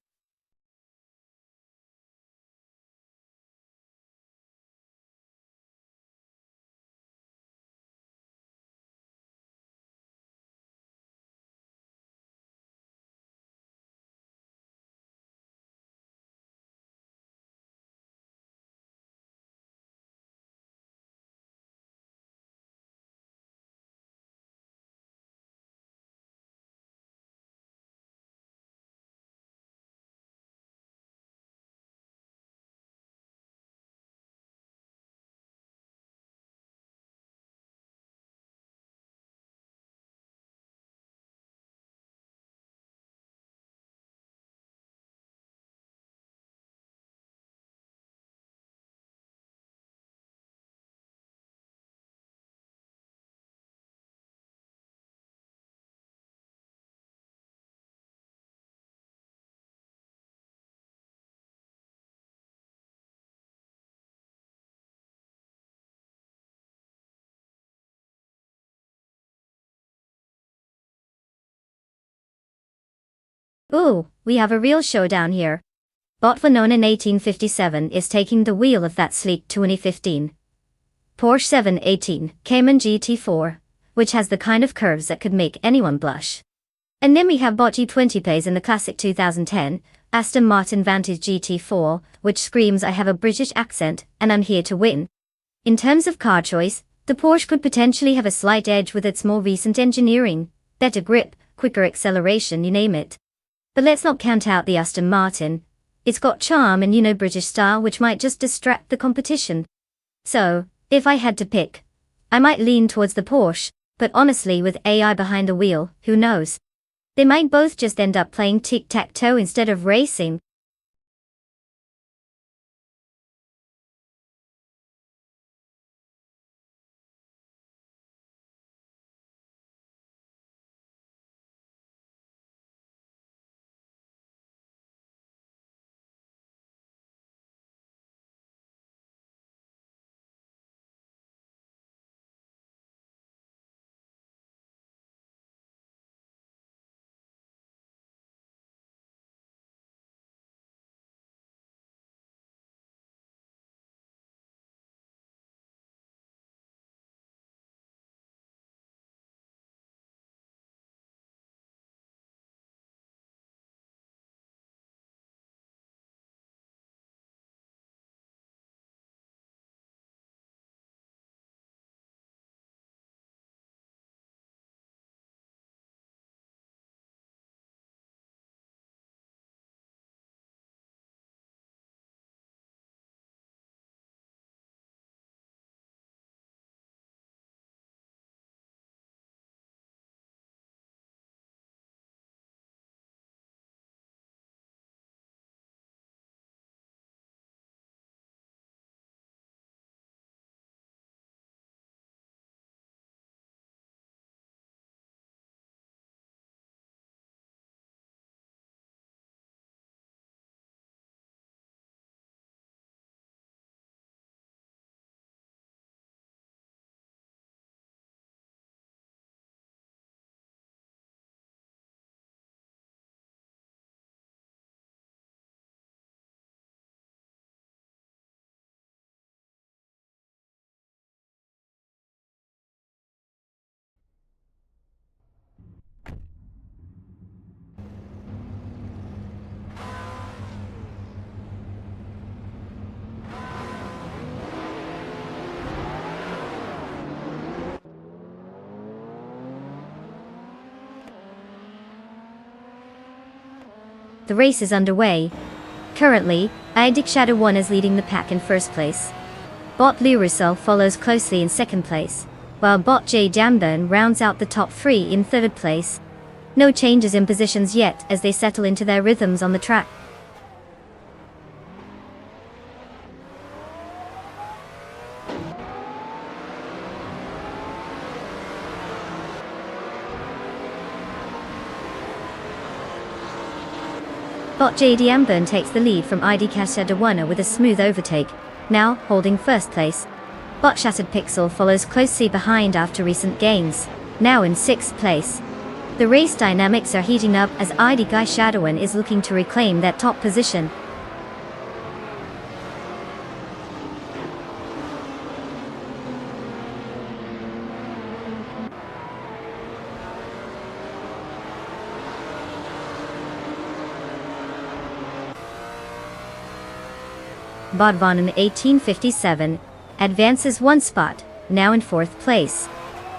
Ooh, we have a real showdown here. Bot known in 1857 is taking the wheel of that sleek 2015 Porsche 718 Cayman GT4, which has the kind of curves that could make anyone blush. And then we have Bot G20 plays in the classic 2010 Aston Martin Vantage GT4, which screams I have a British accent and I'm here to win. In terms of car choice, the Porsche could potentially have a slight edge with its more recent engineering, better grip, quicker acceleration, you name it. But let's not count out the Aston Martin. It's got charm and British style which might just distract the competition. So, if I had to pick, I might lean towards the Porsche, but honestly with AI behind the wheel, who knows? They might both just end up playing tic-tac-toe instead of racing. The race is underway. Currently, Idic Shadow 1 is leading the pack in first place. Bot Blue Russell follows closely in second place, while Bot J Jamburn rounds out the top three in third place. No changes in positions yet as they settle into their rhythms on the track. Bot JD Amburn takes the lead from ID Kashadawana with a smooth overtake, now holding first place. Bot Shattered Pixel follows closely behind after recent gains, now in 6th place. The race dynamics are heating up as ID Kashadawan is looking to reclaim that top position. Bot Vonnen 1857 advances 1 spot, now in 4th place.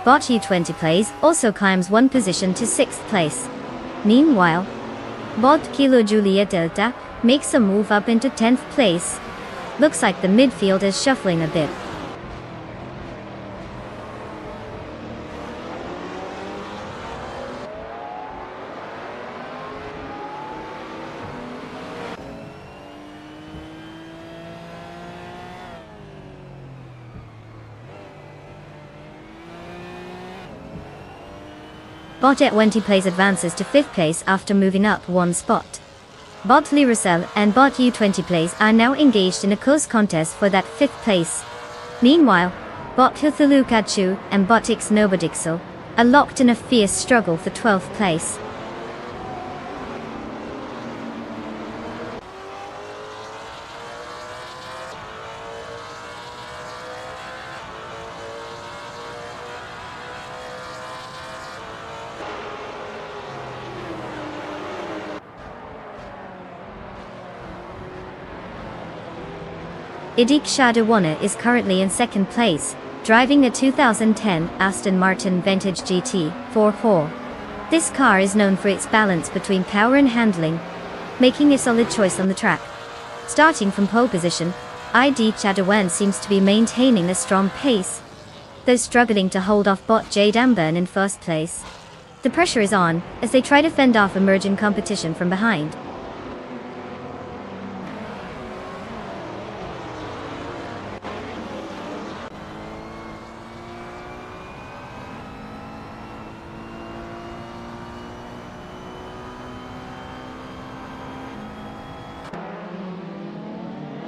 Bot U20 plays also climbs 1 position to 6th place. Meanwhile, Bot Kilo Julia Delta makes a move up into 10th place. Looks like the midfield is shuffling a bit. Bot at20 plays advances to 5th place after moving up 1 spot. Bot Lirusel and Bot U20 plays are now engaged in a close contest for that 5th place. Meanwhile, Bot Huthulu Kachu and Bot X Nobodixel are locked in a fierce struggle for 12th place. Idik Shadawana is currently in 2nd place, driving a 2010 Aston Martin Vantage GT 4-4. This car is known for its balance between power and handling, making a solid choice on the track. Starting from pole position, ID Shadawan seems to be maintaining a strong pace, though struggling to hold off Bot Jade Amburn in 1st place. The pressure is on as they try to fend off emerging competition from behind.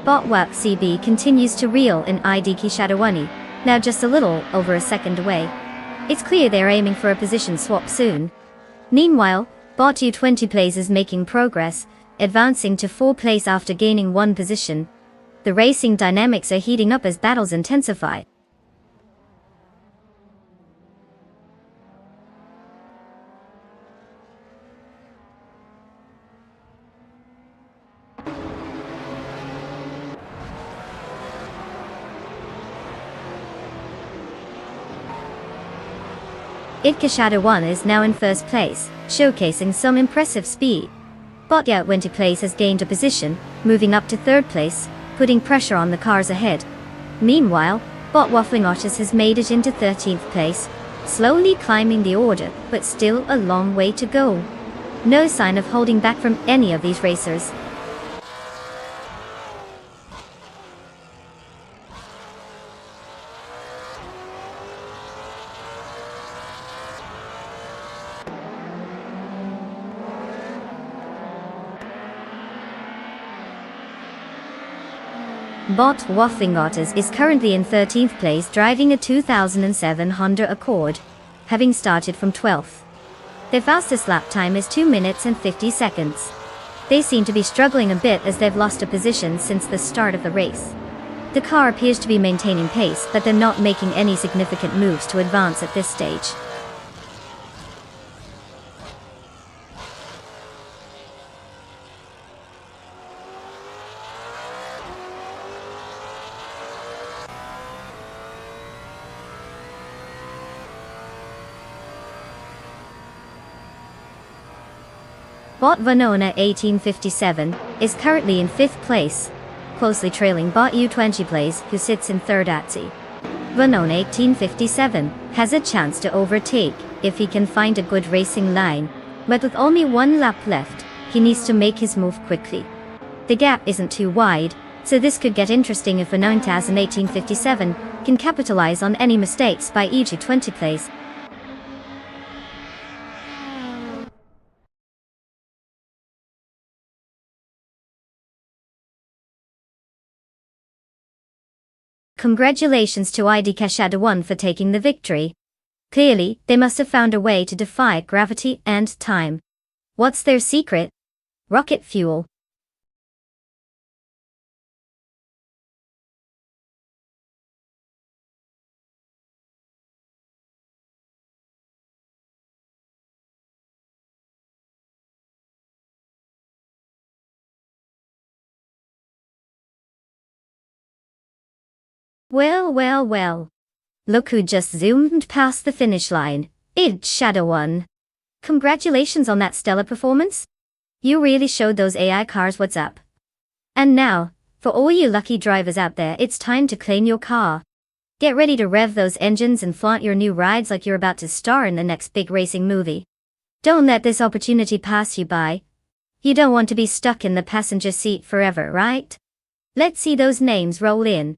Bot Wak CB continues to reel in ID Kishadawani, now just a little over a second away. It's clear they're aiming for a position swap soon. Meanwhile, Bot U20 plays is making progress, advancing to 4th place after gaining 1 position. The racing dynamics are heating up as battles intensify. Itka Shadawan is now in 1st place, showcasing some impressive speed. Bot Yat20 Place has gained a position, moving up to 3rd place, putting pressure on the cars ahead. Meanwhile, Bot Waffling Otters has made it into 13th place, slowly climbing the order, but still a long way to go. No sign of holding back from any of these racers. Bot Waffling Otters is currently in 13th place driving a 2007 Honda Accord, having started from 12th. Their fastest lap time is 2 minutes and 50 seconds. They seem to be struggling a bit as they've lost a position since the start of the race. The car appears to be maintaining pace, but they're not making any significant moves to advance at this stage. Bot Vanona 1857 is currently in 5th place, closely trailing Bot U20 Plays, who sits in 3rd Atsi. Vanona 1857 has a chance to overtake if he can find a good racing line, but with only 1 lap left, he needs to make his move quickly. The gap isn't too wide, so this could get interesting if Vanontas in 1857 can capitalize on any mistakes by EG20 Plays. Congratulations to IDK Shadow 1 for taking the victory. Clearly, they must have found a way to defy gravity and time. What's their secret? Rocket fuel. Well. Look who just zoomed past the finish line. It's Shadow 1. Congratulations on that stellar performance. You really showed those AI cars what's up. And now, for all you lucky drivers out there, it's time to claim your car. Get ready to rev those engines and flaunt your new rides like you're about to star in the next big racing movie. Don't let this opportunity pass you by. You don't want to be stuck in the passenger seat forever, right? Let's see those names roll in.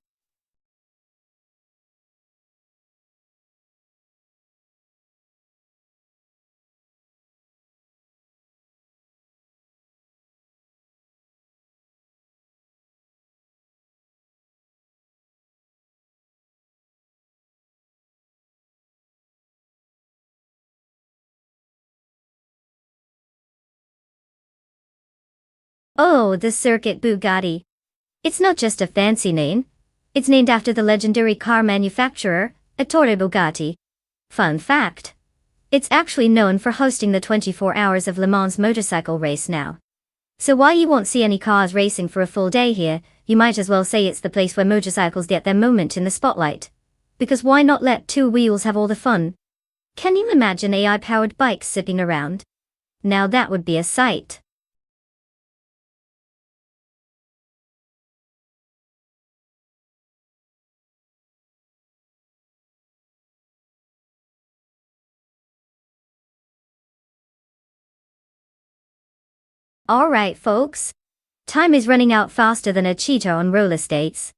Oh, the Circuit Bugatti. It's not just a fancy name. It's named after the legendary car manufacturer, Ettore Bugatti. Fun fact. It's actually known for hosting the 24 Hours of Le Mans motorcycle race now. So while you won't see any cars racing for a full day here, you might as well say it's the place where motorcycles get their moment in the spotlight. Because why not let two wheels have all the fun? Can you imagine AI-powered bikes zipping around? Now that would be a sight. Alright folks. Time is running out faster than a cheetah on roller skates.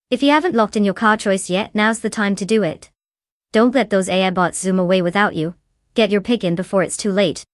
If you haven't locked in your car choice yet, now's the time to do it. Don't let those AI bots zoom away without you. Get your pick in before it's too late.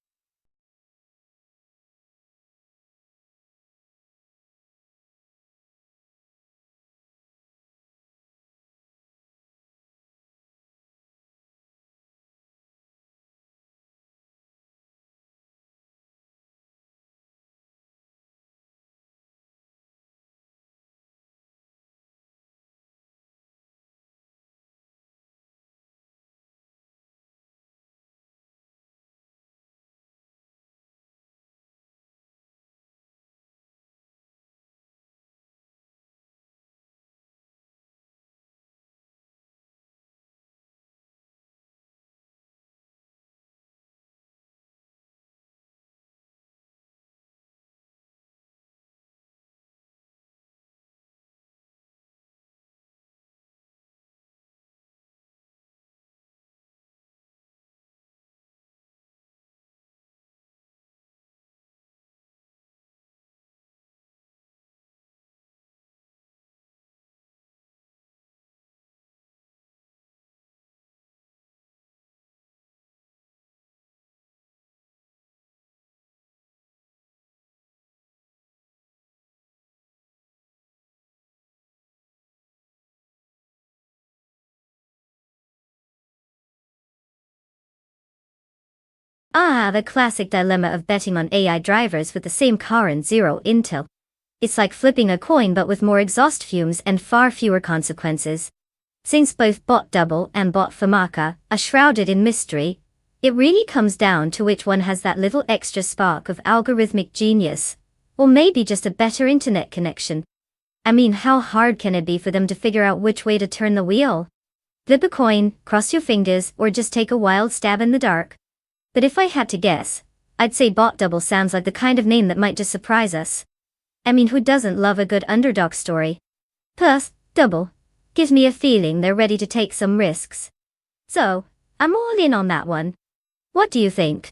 Ah, the classic dilemma of betting on AI drivers with the same car and zero intel. It's like flipping a coin but with more exhaust fumes and far fewer consequences. Since both Bot Double and Bot Famaka are shrouded in mystery, it really comes down to which one has that little extra spark of algorithmic genius, or maybe just a better internet connection. I mean, how hard can it be for them to figure out which way to turn the wheel? Flip a coin, cross your fingers, or just take a wild stab in the dark? But if I had to guess, I'd say Bot Double sounds like the kind of name that might just surprise us. I mean, who doesn't love a good underdog story? Plus, Double gives me a feeling they're ready to take some risks. So, I'm all in on that one. What do you think?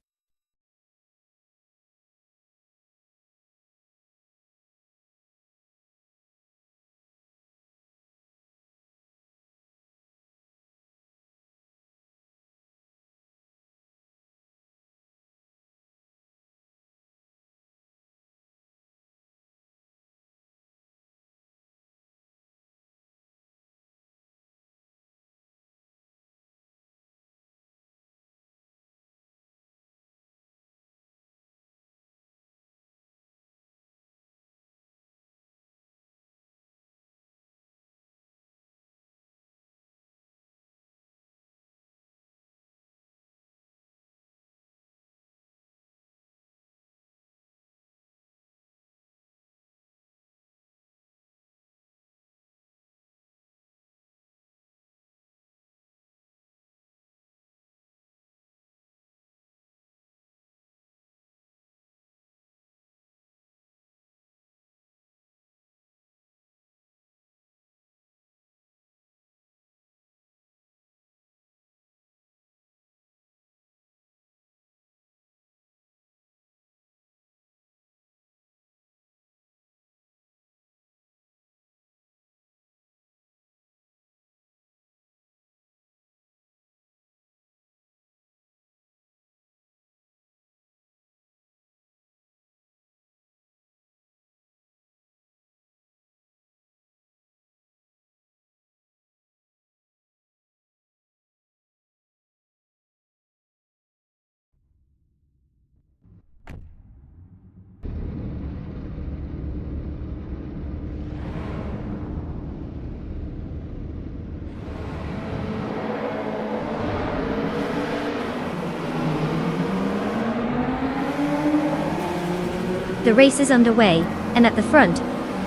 The race is underway, and at the front,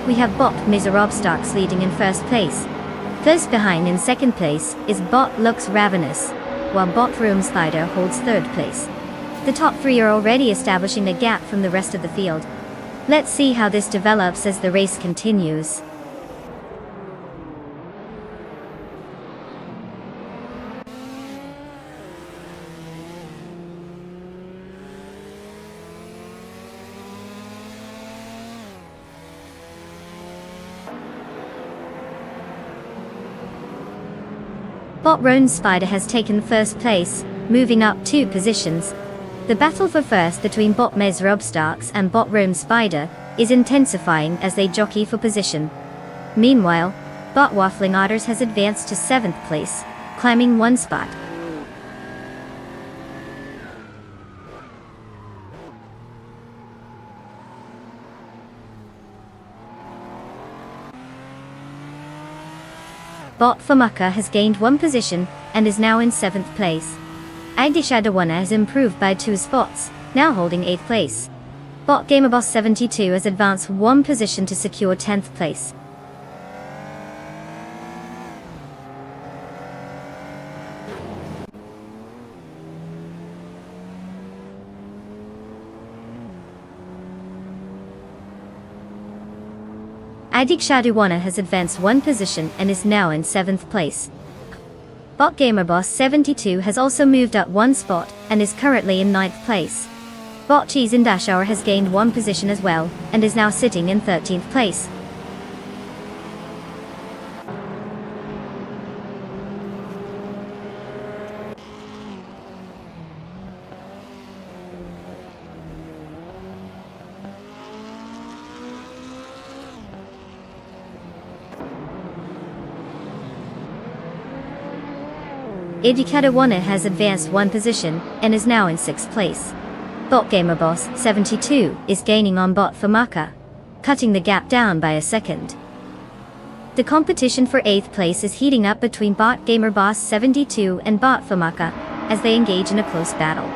we have Bot Miserobstarks leading in first place. Close behind in second place is Bot Looks Ravenous, while Bot Room Spider holds third place. The top three are already establishing a gap from the rest of the field. Let's see how this develops as the race continues. Bot Roan Spider has taken first place, moving up 2 positions. The battle for first between Bot Miserobstarks and Bot Roan Spider is intensifying as they jockey for position. Meanwhile, Bot Waffling Otters has advanced to 7th place, climbing 1 spot. Bot Famucka has gained 1 position, and is now in 7th place. Agdishadawana has improved by 2 spots, now holding 8th place. Bot Gamerboss 72 has advanced 1 position to secure 10th place. Adikshadawana has advanced 1 position and is now in 7th place. Bot Gamerboss 72 has also moved up 1 spot and is currently in 9th place. Bot Cheese in Dashhour has gained 1 position as well and is now sitting in 13th place. Idikadawana has advanced 1 position and is now in 6th place. Bot Gamerboss 72 is gaining on Bot Famucka, cutting the gap down by a second. The competition for 8th place is heating up between Bot Gamerboss 72 and Bot Famucka as they engage in a close battle.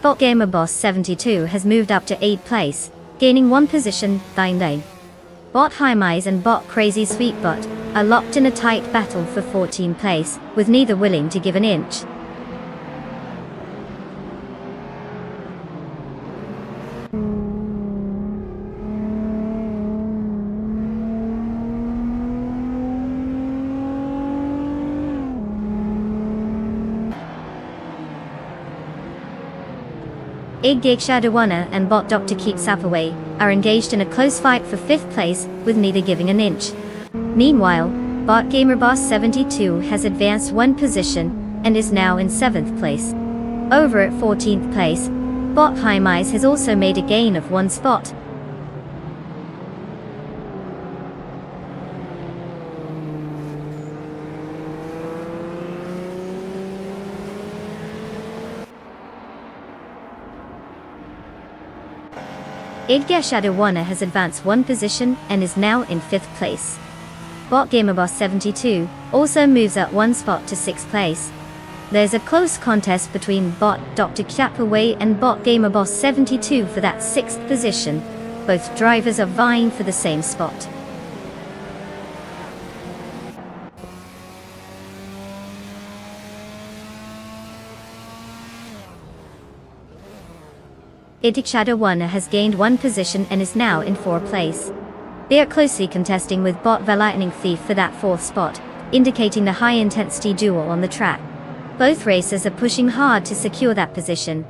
Bot Gamerboss 72 has moved up to 8th place, gaining 1 position, Dine. Bot Hymise and Bot Crazy Sweetbutt are locked in a tight battle for 14th place, with neither willing to give an inch. Igdikshadawana and Bot Dr. Keep Sapaway are engaged in a close fight for 5th place, with neither giving an inch. Meanwhile, Bot Gamerboss 72 has advanced 1 position and is now in 7th place. Over at 14th place, Bot Hymise has also made a gain of 1 spot. Idgashadawana has advanced 1 position and is now in 5th place. Bot Gamerboss 72 also moves up 1 spot to 6th place. There's a close contest between Bot Dr. Chapaway and Bot Gamerboss 72 for that 6th position. Both drivers are vying for the same spot. Idikshadawana has gained 1 position and is now in 4th place. They are closely contesting with Bot the Lightning Thief for that 4th spot, indicating the high-intensity duel on the track. Both racers are pushing hard to secure that position.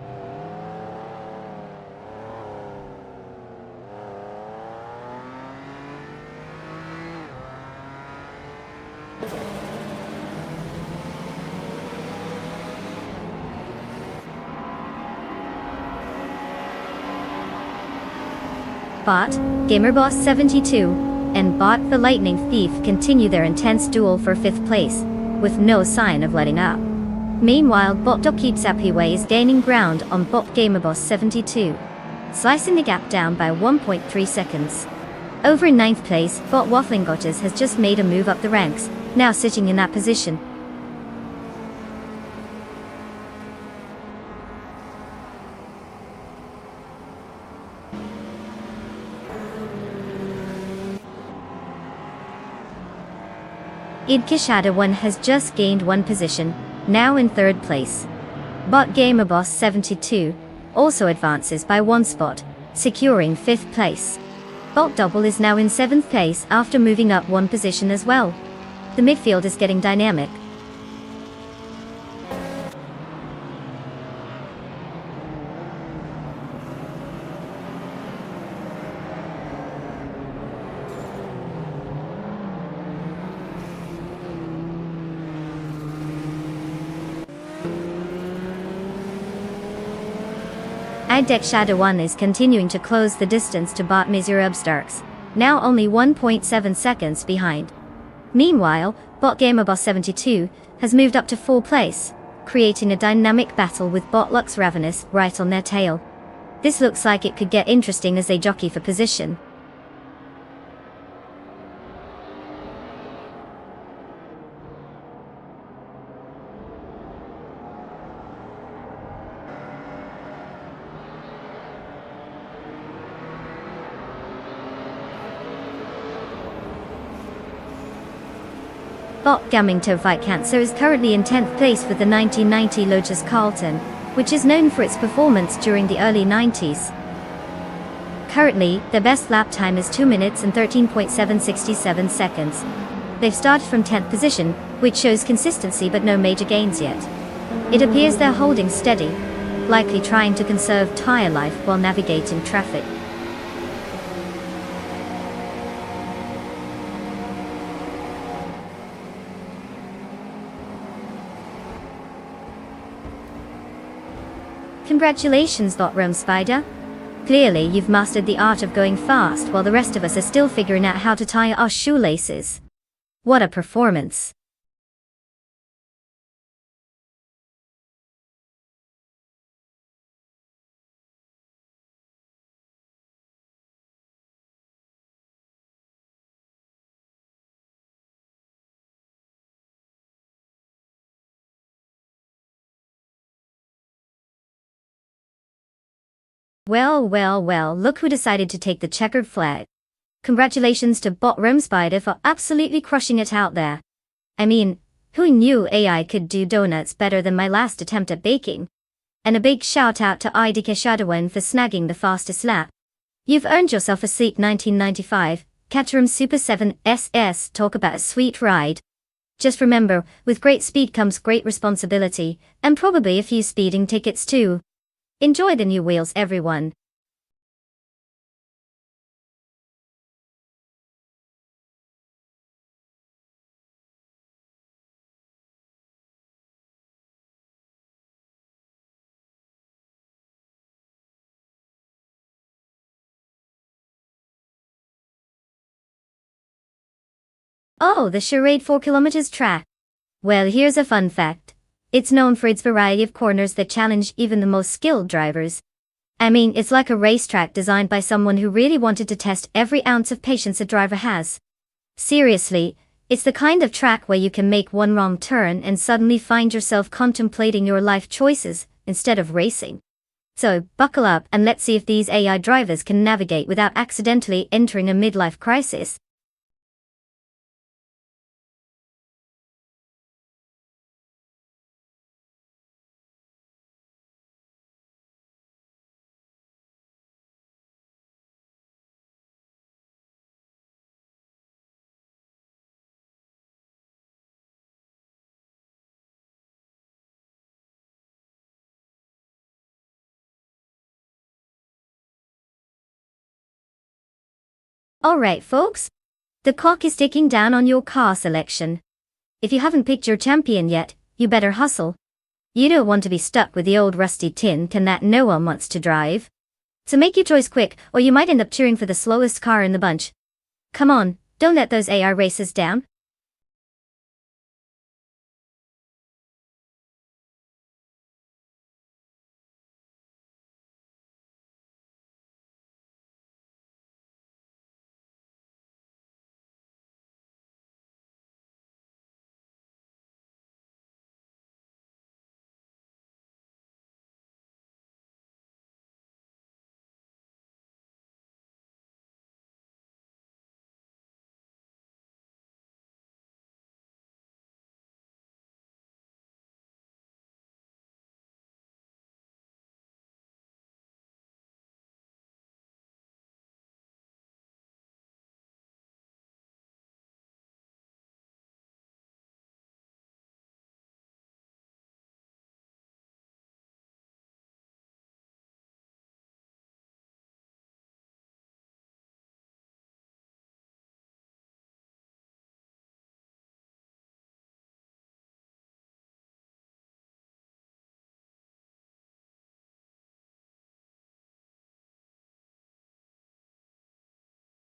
Bot Gamerboss 72 and Bot the Lightning Thief continue their intense duel for 5th place, with no sign of letting up. Meanwhile, Bot Dokipsapiway is gaining ground on Bot Gamerboss 72, slicing the gap down by 1.3 seconds. Over in ninth place, Bot Waffling Gotters has just made a move up the ranks, now sitting in that position. Idkishada1 has just gained one position, now in third place. Bot Gamerboss 72 also advances by one spot, securing fifth place. Bot Double is now in seventh place after moving up one position as well. The midfield is getting dynamic. Idek Shadow 1 is continuing to close the distance to Bot Miserubstarks, now only 1.7 seconds behind. Meanwhile, Bot Gamerboss 72 has moved up to 4th place, creating a dynamic battle with Bot Lux Ravenous right on their tail. This looks like it could get interesting as they jockey for position. Bot Gammington Fight Cancer is currently in 10th place with the 1990 Lotus Carlton, which is known for its performance during the early 90s. Currently, their best lap time is 2 minutes and 13.767 seconds. They've started from 10th position, which shows consistency but no major gains yet. It appears they're holding steady, likely trying to conserve tire life while navigating traffic. Congratulations, Rome Spider. Clearly you've mastered the art of going fast while the rest of us are still figuring out how to tie our shoelaces. What a performance. Well, look who decided to take the checkered flag. Congratulations to Bot Rome Spider for absolutely crushing it out there. I mean, who knew AI could do donuts better than my last attempt at baking? And a big shout out to IDK Shadowin for snagging the fastest lap. You've earned yourself a seat 1995, Caterham Super 7 SS. Talk about a sweet ride. Just remember, with great speed comes great responsibility, and probably a few speeding tickets too. Enjoy the new wheels, everyone. Oh, the charade 4 kilometers track. Well, here's a fun fact. It's known for its variety of corners that challenge even the most skilled drivers. I mean, it's like a racetrack designed by someone who really wanted to test every ounce of patience a driver has. Seriously, it's the kind of track where you can make one wrong turn and suddenly find yourself contemplating your life choices instead of racing. So, buckle up and let's see if these AI drivers can navigate without accidentally entering a midlife crisis. Alright folks, the clock is ticking down on your car selection. If you haven't picked your champion yet, you better hustle. You don't want to be stuck with the old rusty tin can that no one wants to drive. So make your choice quick, or you might end up cheering for the slowest car in the bunch. Come on, don't let those AI racers down.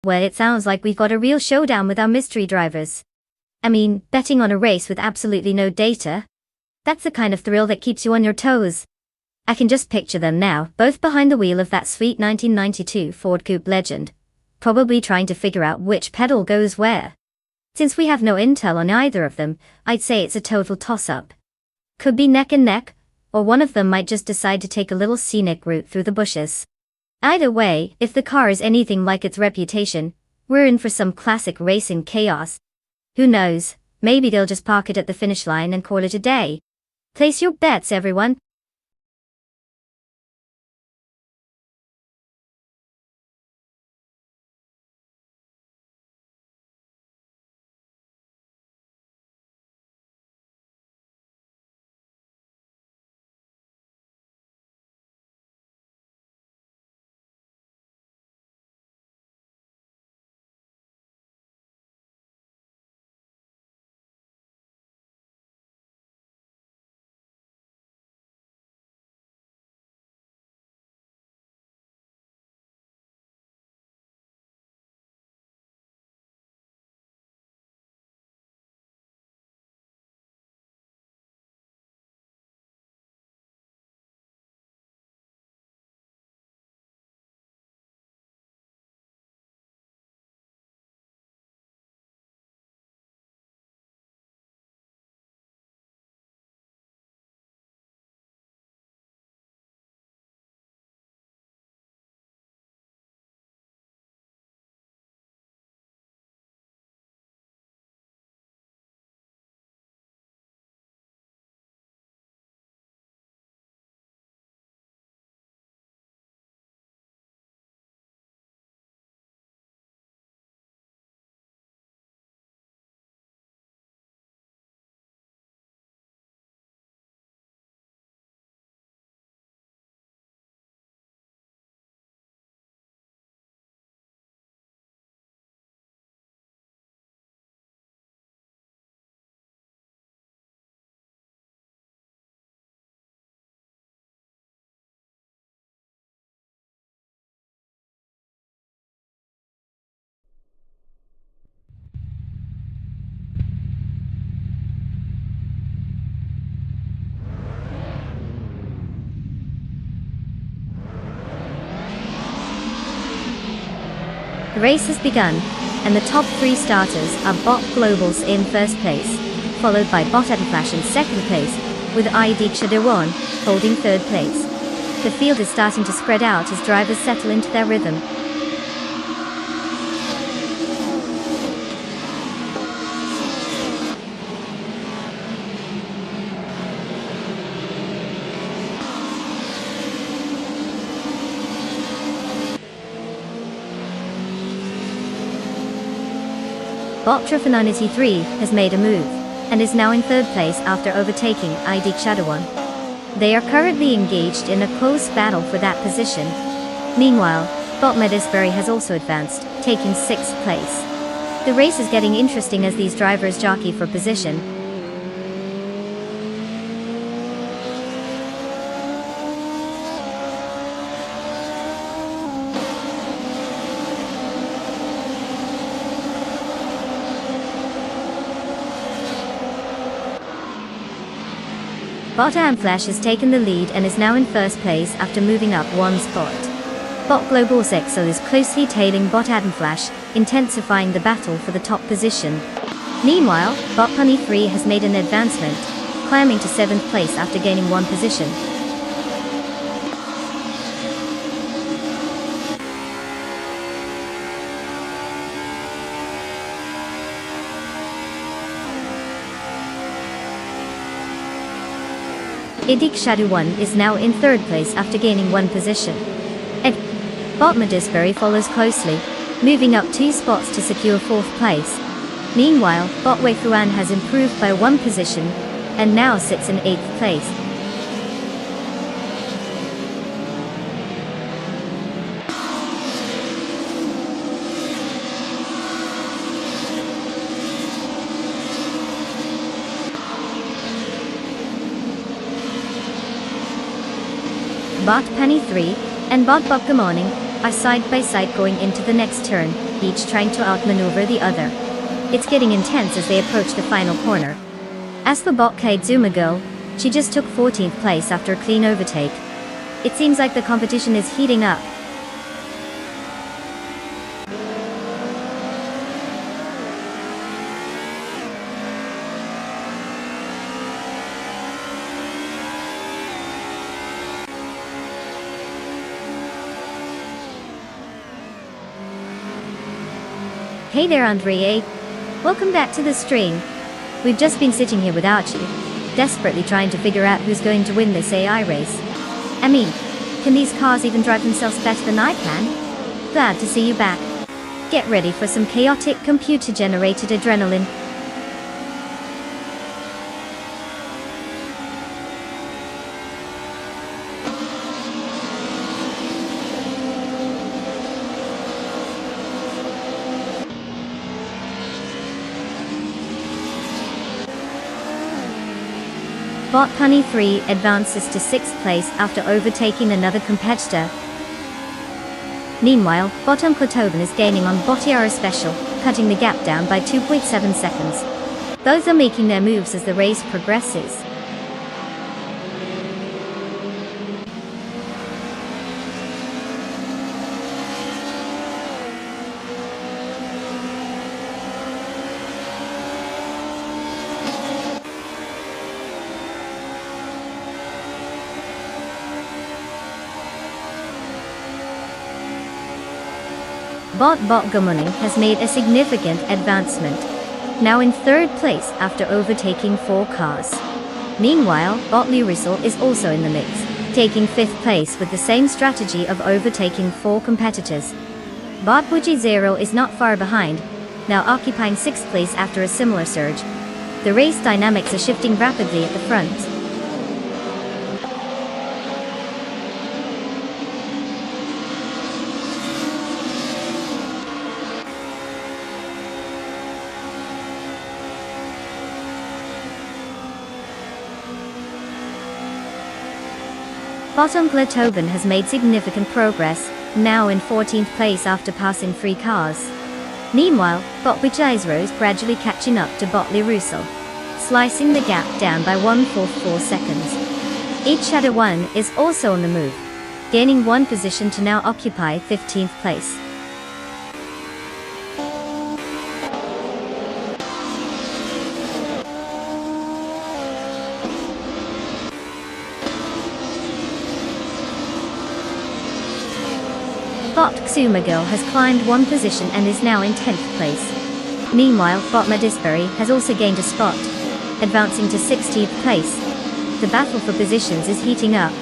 Well, it sounds like we've got a real showdown with our mystery drivers. I mean, betting on a race with absolutely no data? That's the kind of thrill that keeps you on your toes. I can just picture them now, both behind the wheel of that sweet 1992 Ford Coupe Legend, probably trying to figure out which pedal goes where. Since we have no intel on either of them, I'd say it's a total toss-up. Could be neck and neck, or one of them might just decide to take a little scenic route through the bushes. Either way, if the car is anything like its reputation, we're in for some classic racing chaos. Who knows, maybe they'll just park it at the finish line and call it a day. Place your bets, everyone. The race has begun, and the top three starters are Bot Globals in first place, followed by Bot Flash in second place, with ID Shadowan holding third place. The field is starting to spread out as drivers settle into their rhythm. Bot93 has made a move, and is now in third place after overtaking ID Shadowan. They are currently engaged in a close battle for that position. Meanwhile, Bot Medisbury has also advanced, taking sixth place. The race is getting interesting as these drivers jockey for position. Bot Flash has taken the lead and is now in first place after moving up one spot. Bot Global 6 is closely tailing Bot Flash, intensifying the battle for the top position. Meanwhile, Bot Punny 3 has made an advancement, climbing to 7th place after gaining one position. ID Shadowan is now in third place after gaining one position. Bot Medisbury follows closely, moving up 2 spots to secure 4th place. Meanwhile, Bot Weifuan has improved by 1 position, and now sits in 8th place. Bot Penny 3 and Bot Bob Good Morning are side by side going into the next turn, each trying to outmaneuver the other. It's getting intense as they approach the final corner. As for bot Kazuma Girl, she just took 14th place after a clean overtake. It seems like the competition is heating up. Hey there Andrea. Welcome back to the stream. We've just been sitting here without you, desperately trying to figure out who's going to win this AI race. I mean, can these cars even drive themselves better than I can? Glad to see you back. Get ready for some chaotic computer-generated adrenaline. Bot Punny 3 advances to 6th place after overtaking another competitor. Meanwhile, Bot Uncle is gaining on Botiara Special, cutting the gap down by 2.7 seconds. Both are making their moves as the race progresses. Bot Gumuni has made a significant advancement, now in 3rd place after overtaking 4 cars. Meanwhile, Bot Lirisol is also in the mix, taking 5th place with the same strategy of overtaking 4 competitors. Bot Buji Zero is not far behind, now occupying 6th place after a similar surge. The race dynamics are shifting rapidly at the front. Bottom Tobin has made significant progress, now in 14th place after passing 3 cars. Meanwhile, Bot Bijizro is gradually catching up to Bot Lirussel, slicing the gap down by 1.44 seconds. Shadow 1 is also on the move, gaining 1 position to now occupy 15th place. Bot Xumagil has climbed 1 position and is now in 10th place. Meanwhile, Bot Medisbury has also gained a spot, advancing to 16th place. The battle for positions is heating up.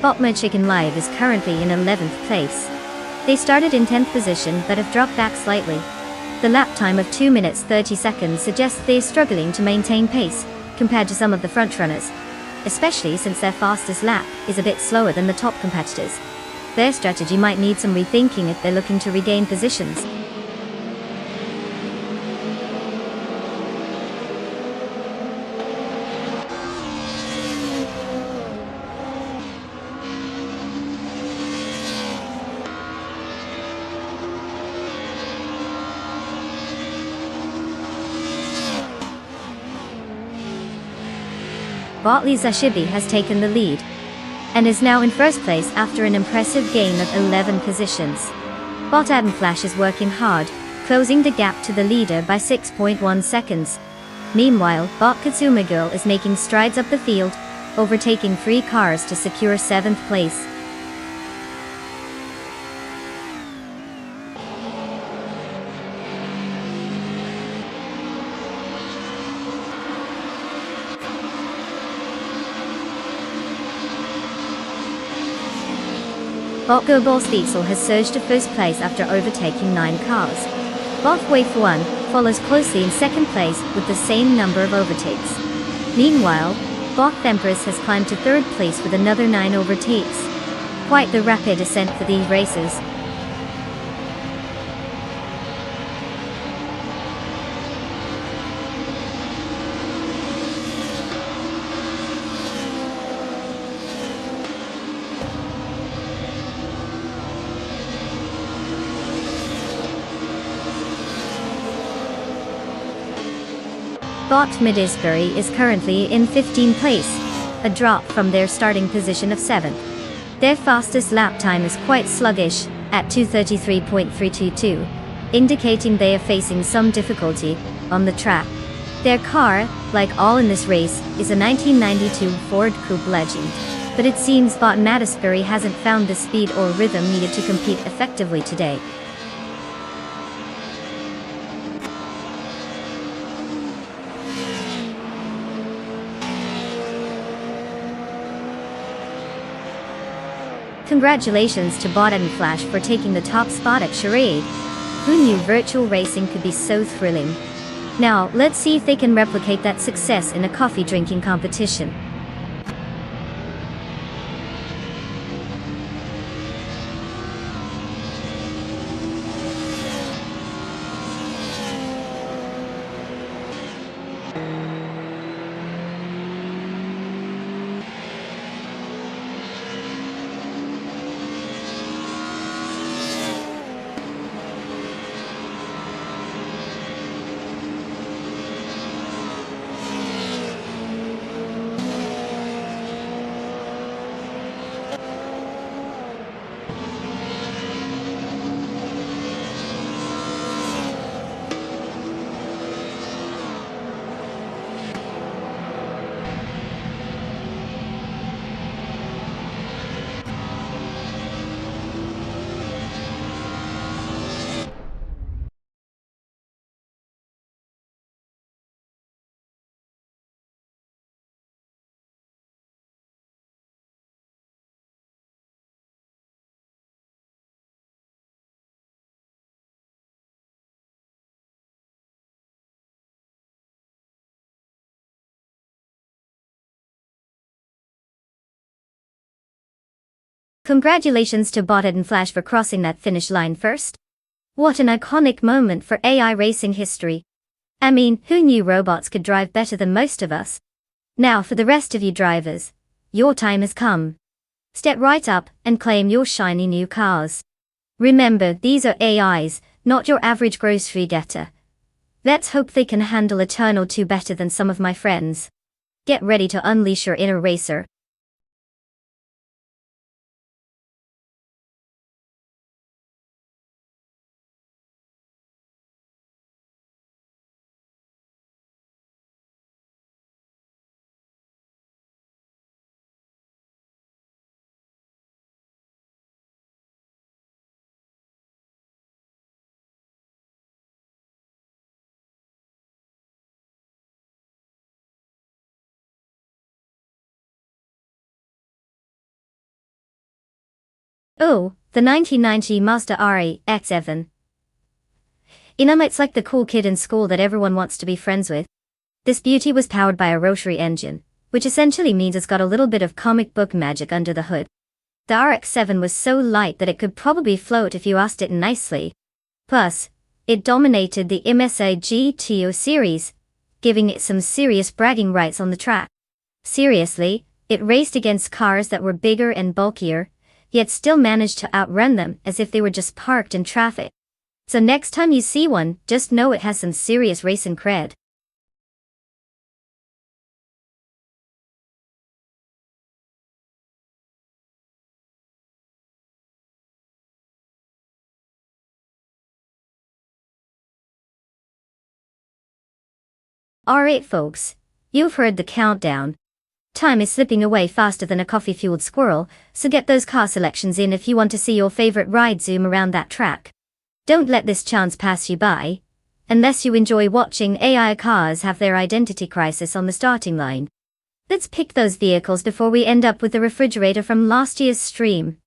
Botma Chicken Live is currently in 11th place. They started in 10th position but have dropped back slightly. The lap time of 2 minutes 30 seconds suggests they are struggling to maintain pace, compared to some of the frontrunners, especially since their fastest lap is a bit slower than the top competitors. Their strategy might need some rethinking if they're looking to regain positions. Botley Zashibi has taken the lead, and is now in 1st place after an impressive gain of 11 positions. Bot Adam Flash is working hard, closing the gap to the leader by 6.1 seconds. Meanwhile, Bot Katsuma Girl is making strides up the field, overtaking 3 cars to secure 7th place. Bot Go Ball Steeksel has surged to 1st place after overtaking 9 cars. Bot Wave 1 follows closely in 2nd place with the same number of overtakes. Meanwhile, Bot Thempris has climbed to third place with another 9 overtakes. Quite the rapid ascent for these races. Bot Midisbury is currently in 15th place, a drop from their starting position of 7th. Their fastest lap time is quite sluggish, at 2:33.322, indicating they are facing some difficulty on the track. Their car, like all in this race, is a 1992 Ford Coupe Legend, but it seems Bot Midisbury hasn't found the speed or rhythm needed to compete effectively today. Congratulations to Bot and Flash for taking the top spot at Charade. Who knew virtual racing could be so thrilling? Now, let's see if they can replicate that success in a coffee drinking competition. Congratulations to Bot and Flash for crossing that finish line first. What an iconic moment for AI racing history. I mean, who knew robots could drive better than most of us? Now for the rest of you drivers, your time has come. Step right up and claim your shiny new cars. Remember, these are AIs, not your average grocery getter. Let's hope they can handle a turn or two better than some of my friends. Get ready to unleash your inner racer. Oh, the 1990 Mazda RX-7. It's like the cool kid in school that everyone wants to be friends with. This beauty was powered by a rotary engine, which essentially means it's got a little bit of comic book magic under the hood. The RX-7 was so light that it could probably float if you asked it nicely. Plus, it dominated the MSA GTO series, giving it some serious bragging rights on the track. Seriously, it raced against cars that were bigger and bulkier, yet still managed to outrun them as if they were just parked in traffic. So next time you see one, just know it has some serious racing cred. Alright folks, you've heard the countdown. Time is slipping away faster than a coffee-fueled squirrel, so get those car selections in if you want to see your favorite ride zoom around that track. Don't let this chance pass you by, unless you enjoy watching AI cars have their identity crisis on the starting line. Let's pick those vehicles before we end up with the refrigerator from last year's stream.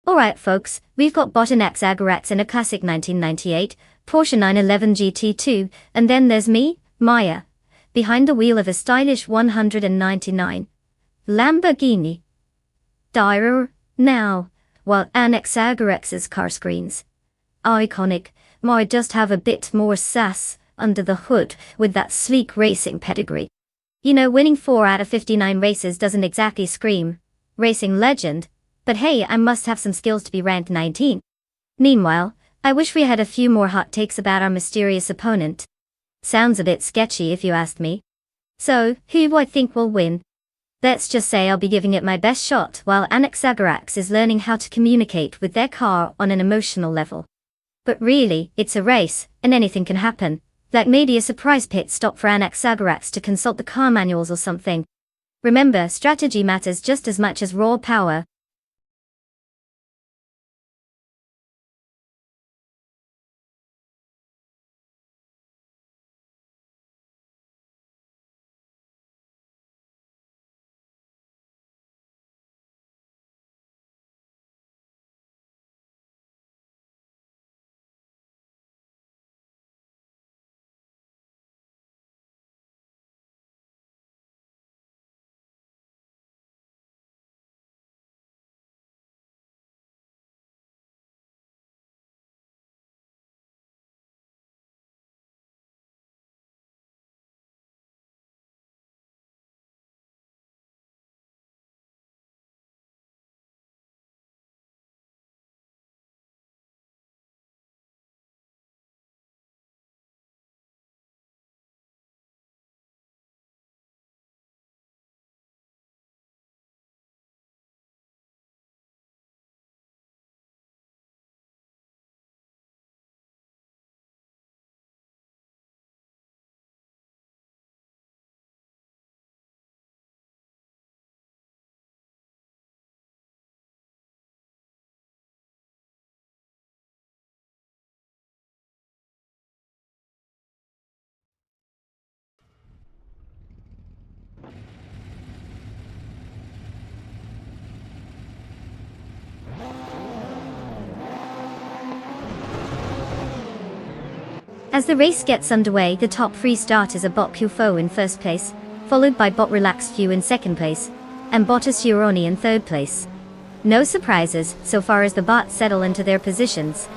Alright folks, we've got Bottleneck Zagarax in a classic 1998 Porsche 911 GT2, and then there's me, Maya, behind the wheel of a stylish 199 Lamborghini. Dire now, while Annex Zagarax's car screens. Iconic, might just have a bit more sass under the hood with that sleek racing pedigree. You know, winning 4 out of 59 races doesn't exactly scream racing legend, but hey, I must have some skills to be ranked 19. Meanwhile, I wish we had a few more hot takes about our mysterious opponent. Sounds a bit sketchy if you ask me. So, who do I think will win? Let's just say I'll be giving it my best shot while Annex Zagarax is learning how to communicate with their car on an emotional level. But really, it's a race, and anything can happen. Like maybe a surprise pit stop for Annex Zagarax to consult the car manuals or something. Remember, strategy matters just as much as raw power. As the race gets underway, the top 3 starters are Bot Qfo in first place, followed by Bot Relaxed Few in second place, and Bottas Uroni in third place. No surprises so far as the bots settle into their positions.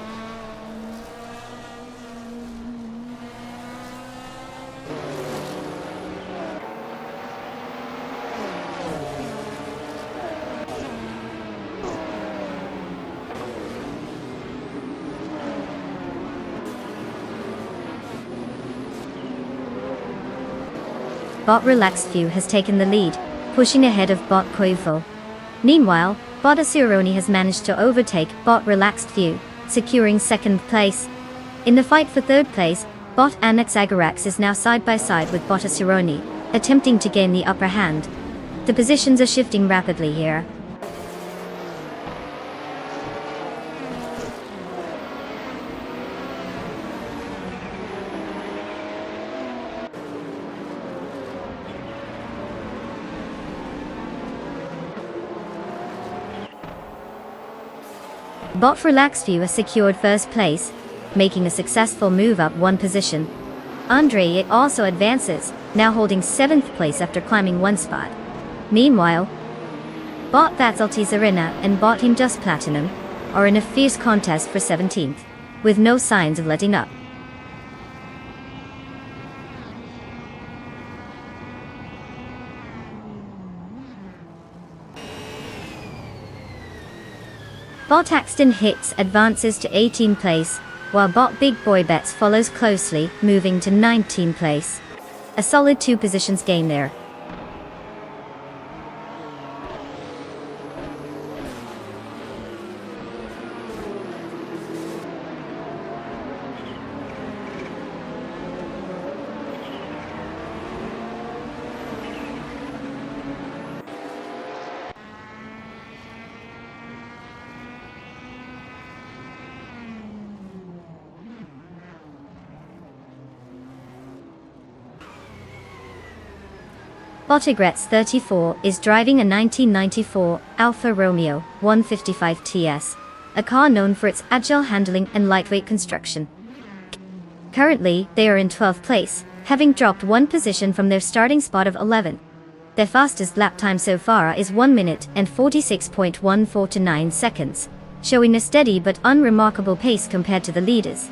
Bot Relaxed Few has taken the lead, pushing ahead of Bot Qfo. Meanwhile, Bottas Uroni has managed to overtake Bot Relaxed Few, securing second place. In the fight for third place, Bot Annex Zagarax is now side by side with Bottas Uroni, attempting to gain the upper hand. The positions are shifting rapidly here. Bot Relaxed Few has secured first place, making a successful move up 1 position. Andre also advances, now holding 7th place after climbing 1 spot. Meanwhile, Bot That's Altizarina and Bot Team Just Platinum are in a fierce contest for 17th, with no signs of letting up. Bot Axton Hits advances to 18th place, while Bot Big Boy Bets follows closely, moving to 19th place. A solid 2 positions gain there. Botigrets 34 is driving a 1994 Alfa Romeo 155 TS. a car known for its agile handling and lightweight construction. Currently, they are in 12th place, having dropped one position from their starting spot of 11. Their fastest lap time so far is 1 minute and 46.149 seconds, showing a steady but unremarkable pace compared to the leaders.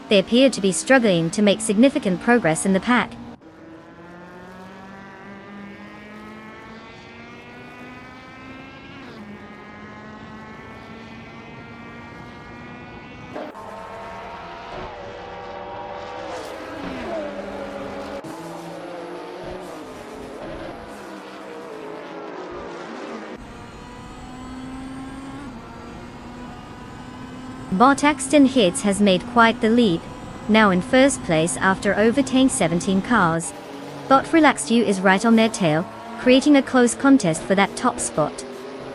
They appear to be struggling to make significant progress in the pack. Axton Hits has made quite the lead, now in first place after overtaking 17 cars. Relaxed You is right on their tail, creating a close contest for that top spot.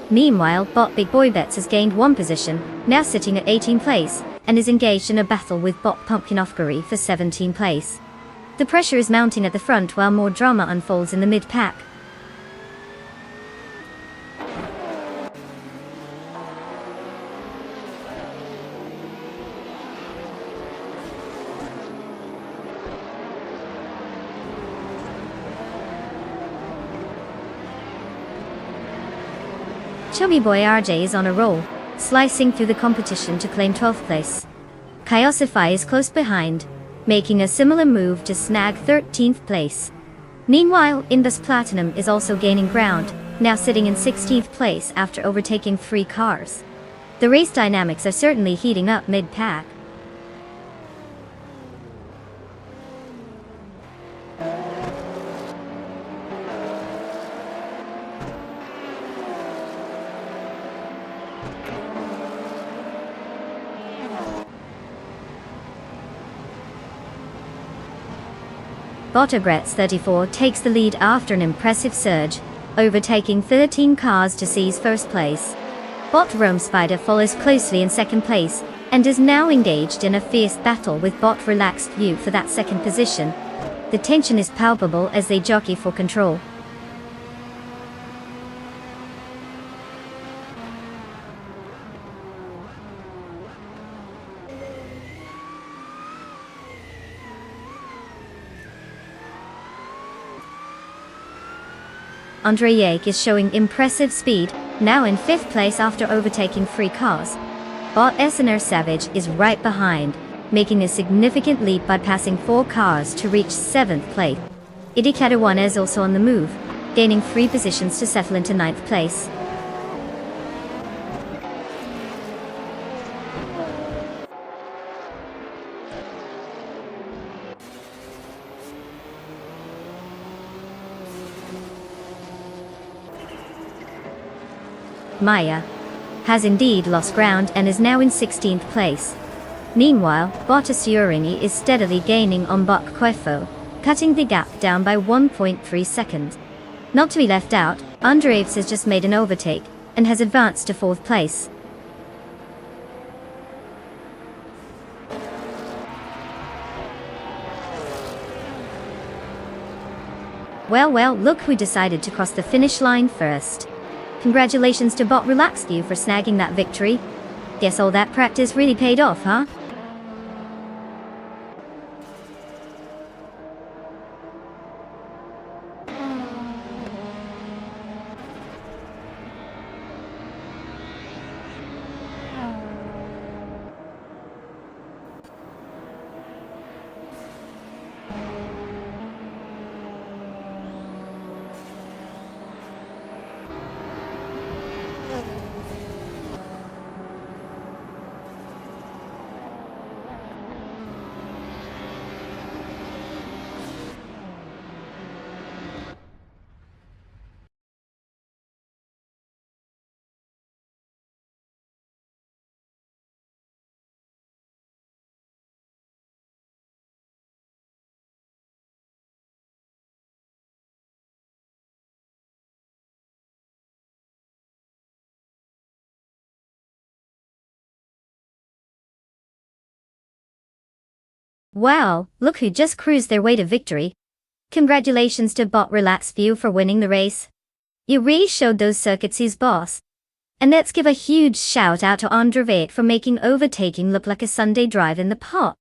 Meanwhile, Big Boy Bets has gained one position, now sitting at 18th place, and is engaged in a battle with Pumpkin Ofkery for 17th place. The pressure is mounting at the front while more drama unfolds in the mid-pack. Chubby Boy RJ is on a roll, slicing through the competition to claim 12th place. Chaosify is close behind, making a similar move to snag 13th place. Meanwhile, Indus Platinum is also gaining ground, now sitting in 16th place after overtaking 3 cars. The race dynamics are certainly heating up mid-pack. Botterbrets 34 takes the lead after an impressive surge, overtaking 13 cars to seize first place. Rome Spider follows closely in second place, and is now engaged in a fierce battle with Relaxed You for that second position. The tension is palpable as they jockey for control. Andre Yake is showing impressive speed, now in 5th place after overtaking 3 cars. SNR Savage is right behind, making a significant leap by passing 4 cars to reach 7th place. Idikadawan is also on the move, gaining 3 positions to settle into 9th place. Maya has indeed lost ground and is now in 16th place. Meanwhile, Suringi is steadily gaining on Kwefo, cutting the gap down by 1.3 seconds. Not to be left out, Andreevs has just made an overtake, and has advanced to 4th place. Well, look who decided to cross the finish line first. Congratulations to Relaxed You for snagging that victory. Guess all that practice really paid off, huh? Wow, look who just cruised their way to victory. Congratulations to Relaxed You for winning the race. You really showed those circuits who's boss. And let's give a huge shout out to Andrevet for making overtaking look like a Sunday drive in the park.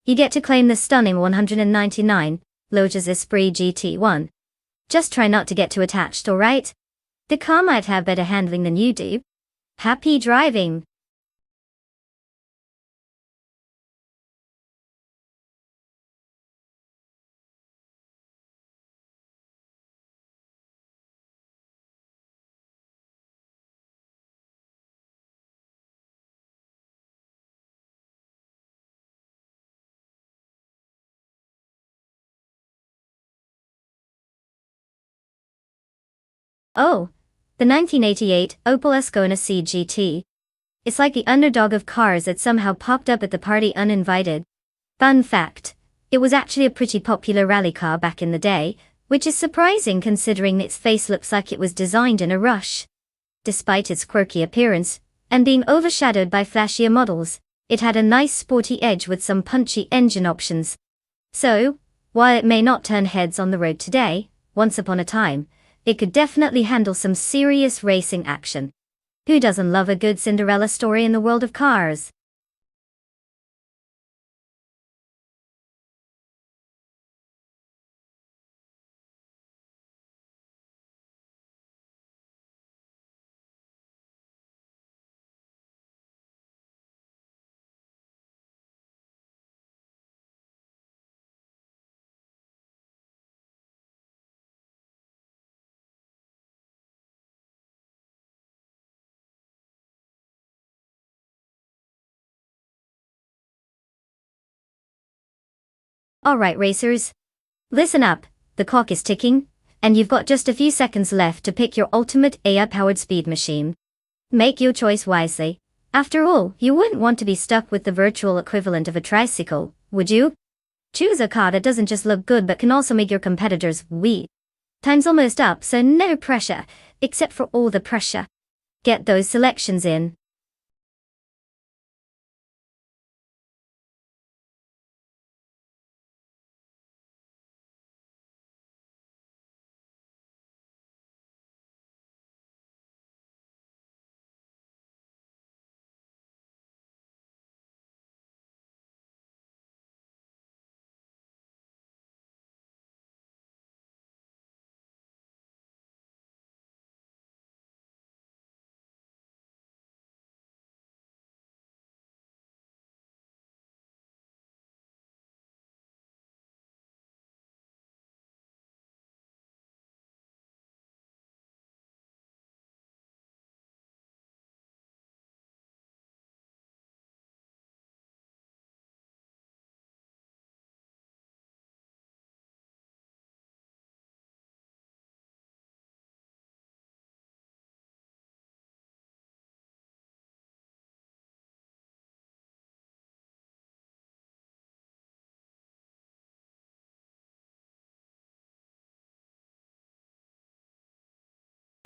You get to claim the stunning 199 Lotus Esprit GT1. Just try not to get too attached, alright? The car might have better handling than you do. Happy driving! Oh, the 1988 Opel Ascona CGT. It's like the underdog of cars that somehow popped up at the party uninvited. Fun fact, it was actually a pretty popular rally car back in the day, which is surprising considering its face looks like it was designed in a rush. Despite its quirky appearance, and being overshadowed by flashier models, it had a nice sporty edge with some punchy engine options. So, while it may not turn heads on the road today, once upon a time, it could definitely handle some serious racing action. Who doesn't love a good Cinderella story in the world of cars? Alright racers, listen up, the clock is ticking, and you've got just a few seconds left to pick your ultimate AI-powered speed machine. Make your choice wisely. After all, you wouldn't want to be stuck with the virtual equivalent of a tricycle, would you? Choose a car that doesn't just look good but can also make your competitors weep. Time's almost up, so no pressure, except for all the pressure. Get those selections in.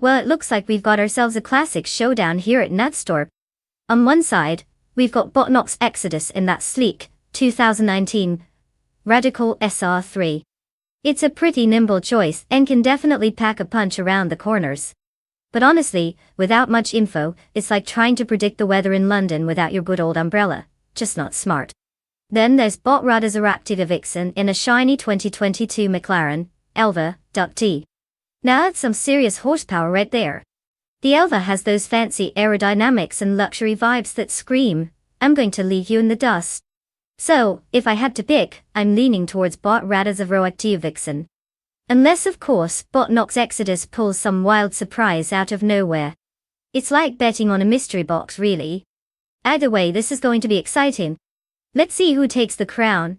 Well, it looks like we've got ourselves a classic showdown here at Nonstop. On one side, we've got Botnox Exodus in that sleek, 2019, Radical SR3. It's a pretty nimble choice and can definitely pack a punch around the corners. But honestly, without much info, it's like trying to predict the weather in London without your good old umbrella. Just not smart. Then there's Botrada's Aractiva Vixen in a shiny 2022 McLaren, Elva, Duck T. Now that's some serious horsepower right there. The Elva has those fancy aerodynamics and luxury vibes that scream, I'm going to leave you in the dust. So, if I had to pick, I'm leaning towards Botrada's Aractiva Vixen. Unless of course, Botnox Exodus pulls some wild surprise out of nowhere. It's like betting on a mystery box really. Either way, this is going to be exciting. Let's see who takes the crown.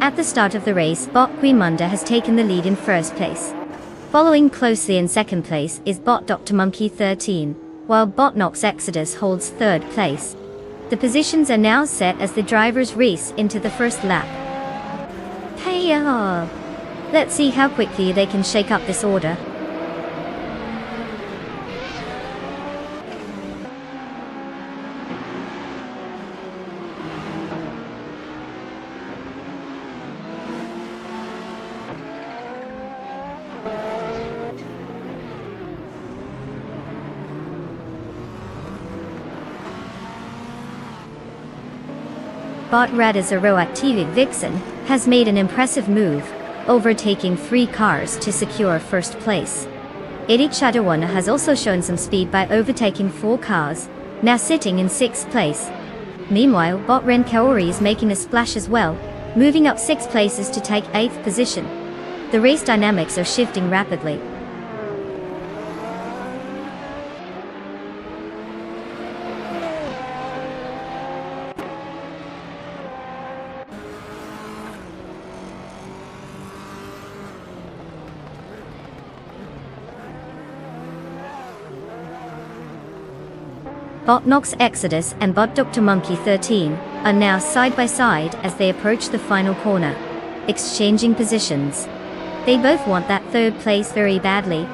At the start of the race, Bot Quimunda has taken the lead in first place. Following closely in second place is Bot Dr. Monkey 13, while Bot Nox Exodus holds third place. The positions are now set as the drivers race into the first lap. Hey-ya! Let's see how quickly they can shake up this order. Bot Radizero Active Vixen has made an impressive move, overtaking 3 cars to secure first place. Erik Shadowrunner has also shown some speed by overtaking 4 cars, now sitting in 6th place. Meanwhile, Bot Ren Kaori is making a splash as well, moving up 6 places to take 8th position. The race dynamics are shifting rapidly. Bot Nox Exodus and Bot Dr. Monkey 13 are now side by side as they approach the final corner, exchanging positions. They both want that third place very badly.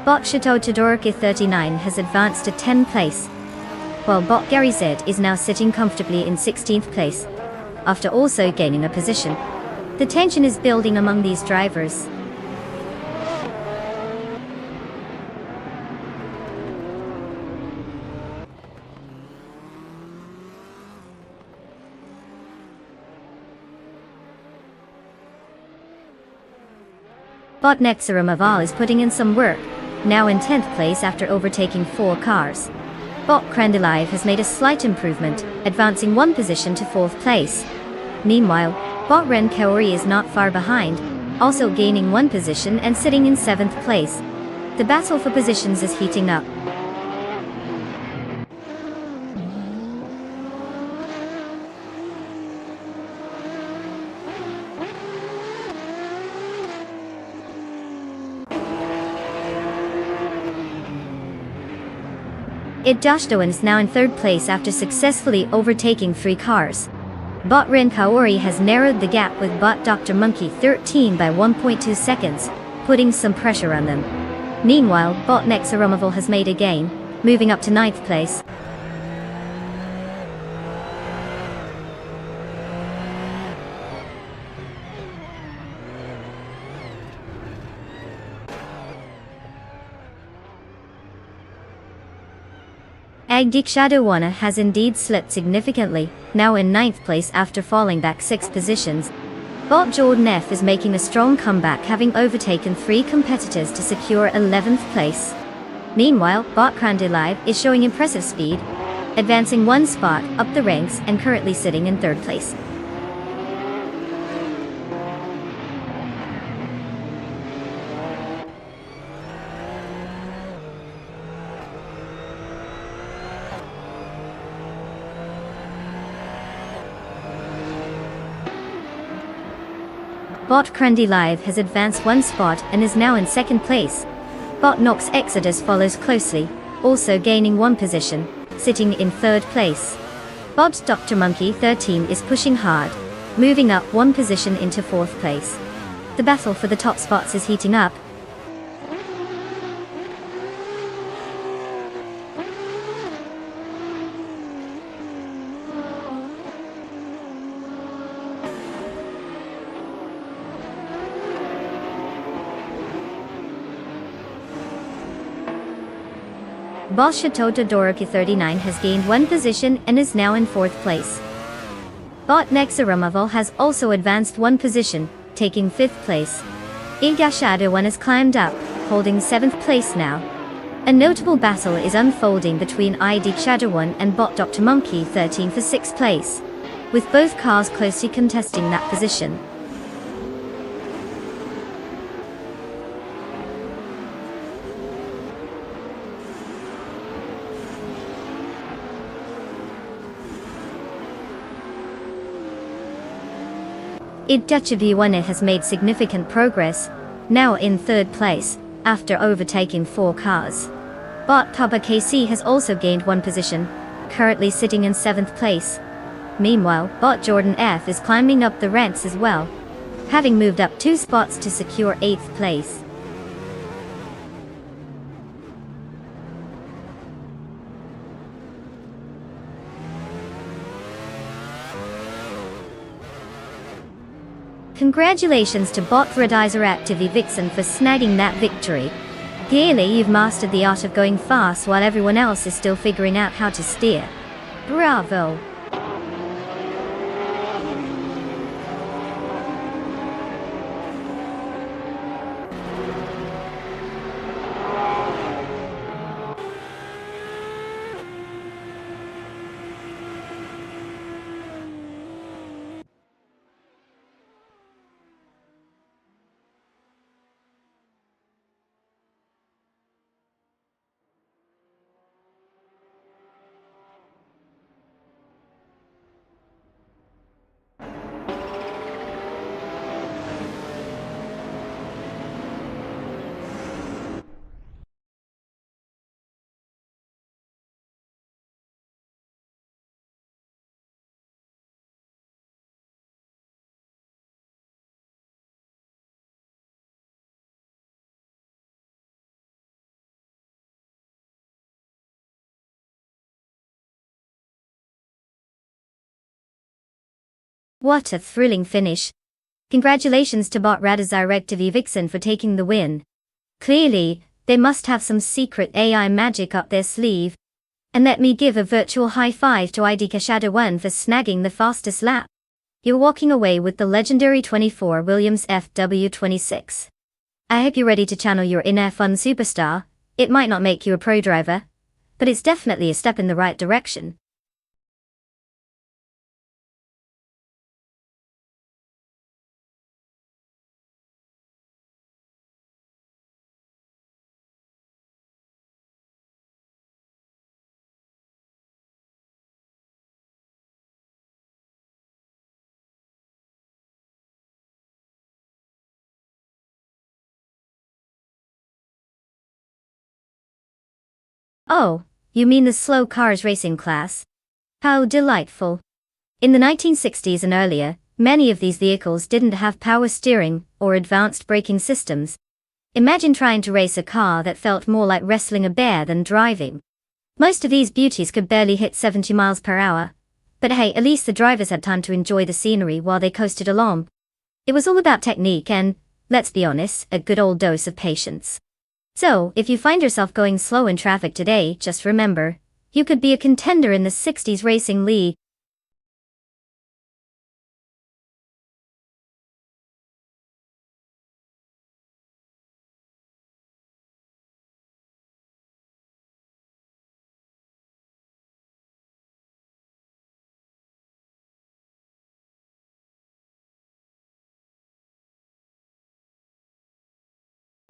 Bot Chateau Todoroki 39 has advanced to 10th place, while Bot Gary Z is now sitting comfortably in 16th place, after also gaining a position. The tension is building among these drivers. Bot Nexarum Aval is putting in some work, now in 10th place after overtaking 4 cars. Bot Crandalive has made a slight improvement, advancing 1 position to 4th place. Meanwhile, Bot Ren Kaori is not far behind, also gaining 1 position and sitting in 7th place. The battle for positions is heating up. Idashdoan is now in 3rd place after successfully overtaking 3 cars. Bot Ren Kaori has narrowed the gap with Bot Dr. Monkey 13 by 1.2 seconds, putting some pressure on them. Meanwhile, Bot Nexarumaval has made a gain, moving up to 9th place. Agdik Shadowrunner has indeed slipped significantly, now in 9th place after falling back 6 positions. Bot Jordan F is making a strong comeback, having overtaken 3 competitors to secure 11th place. Meanwhile, Bot Crandalive is showing impressive speed, advancing 1 spot up the ranks and currently sitting in 3rd place. Bot Crandalive has advanced 1 spot and is now in 2nd place. Bot Nox Exodus follows closely, also gaining 1 position, sitting in 3rd place. Bot Dr. Monkey 13 is pushing hard, moving up 1 position into 4th place. The battle for the top spots is heating up. Bot Chateau Todoroki 39 has gained 1 position and is now in 4th place. Bot Nexarumaval has also advanced 1 position, taking 5th place. Igashado1 has climbed up, holding 7th place now. A notable battle is unfolding between ID Shadow1 and Bot Dr. Monkey 13 for 6th place, with both cars closely contesting that position. IDW1 has made significant progress, now in third place, after overtaking 4 cars. Bot Pubba KC has also gained 1 position, currently sitting in 7th place. Meanwhile, Bot Jordan F is climbing up the ranks as well, having moved up 2 spots to secure 8th place. Congratulations to Bot Radizer Active Vixen for snagging that victory. Clearly you've mastered the art of going fast while everyone else is still figuring out how to steer. Bravo! What a thrilling finish. Congratulations to Bot Radizer Vixen for taking the win. Clearly, they must have some secret AI magic up their sleeve. And let me give a virtual high five to IDK Shadow 1 for snagging the fastest lap. You're walking away with the legendary 24 Williams FW26. I hope you're ready to channel your inner fun superstar. It might not make you a pro driver, but it's definitely a step in the right direction. Oh, you mean the slow cars racing class? How delightful. In the 1960s and earlier, many of these vehicles didn't have power steering or advanced braking systems. Imagine trying to race a car that felt more like wrestling a bear than driving. Most of these beauties could barely hit 70 miles per hour. But hey, at least the drivers had time to enjoy the scenery while they coasted along. It was all about technique and, let's be honest, a good old dose of patience. So, if you find yourself going slow in traffic today, just remember, you could be a contender in the 60s racing league.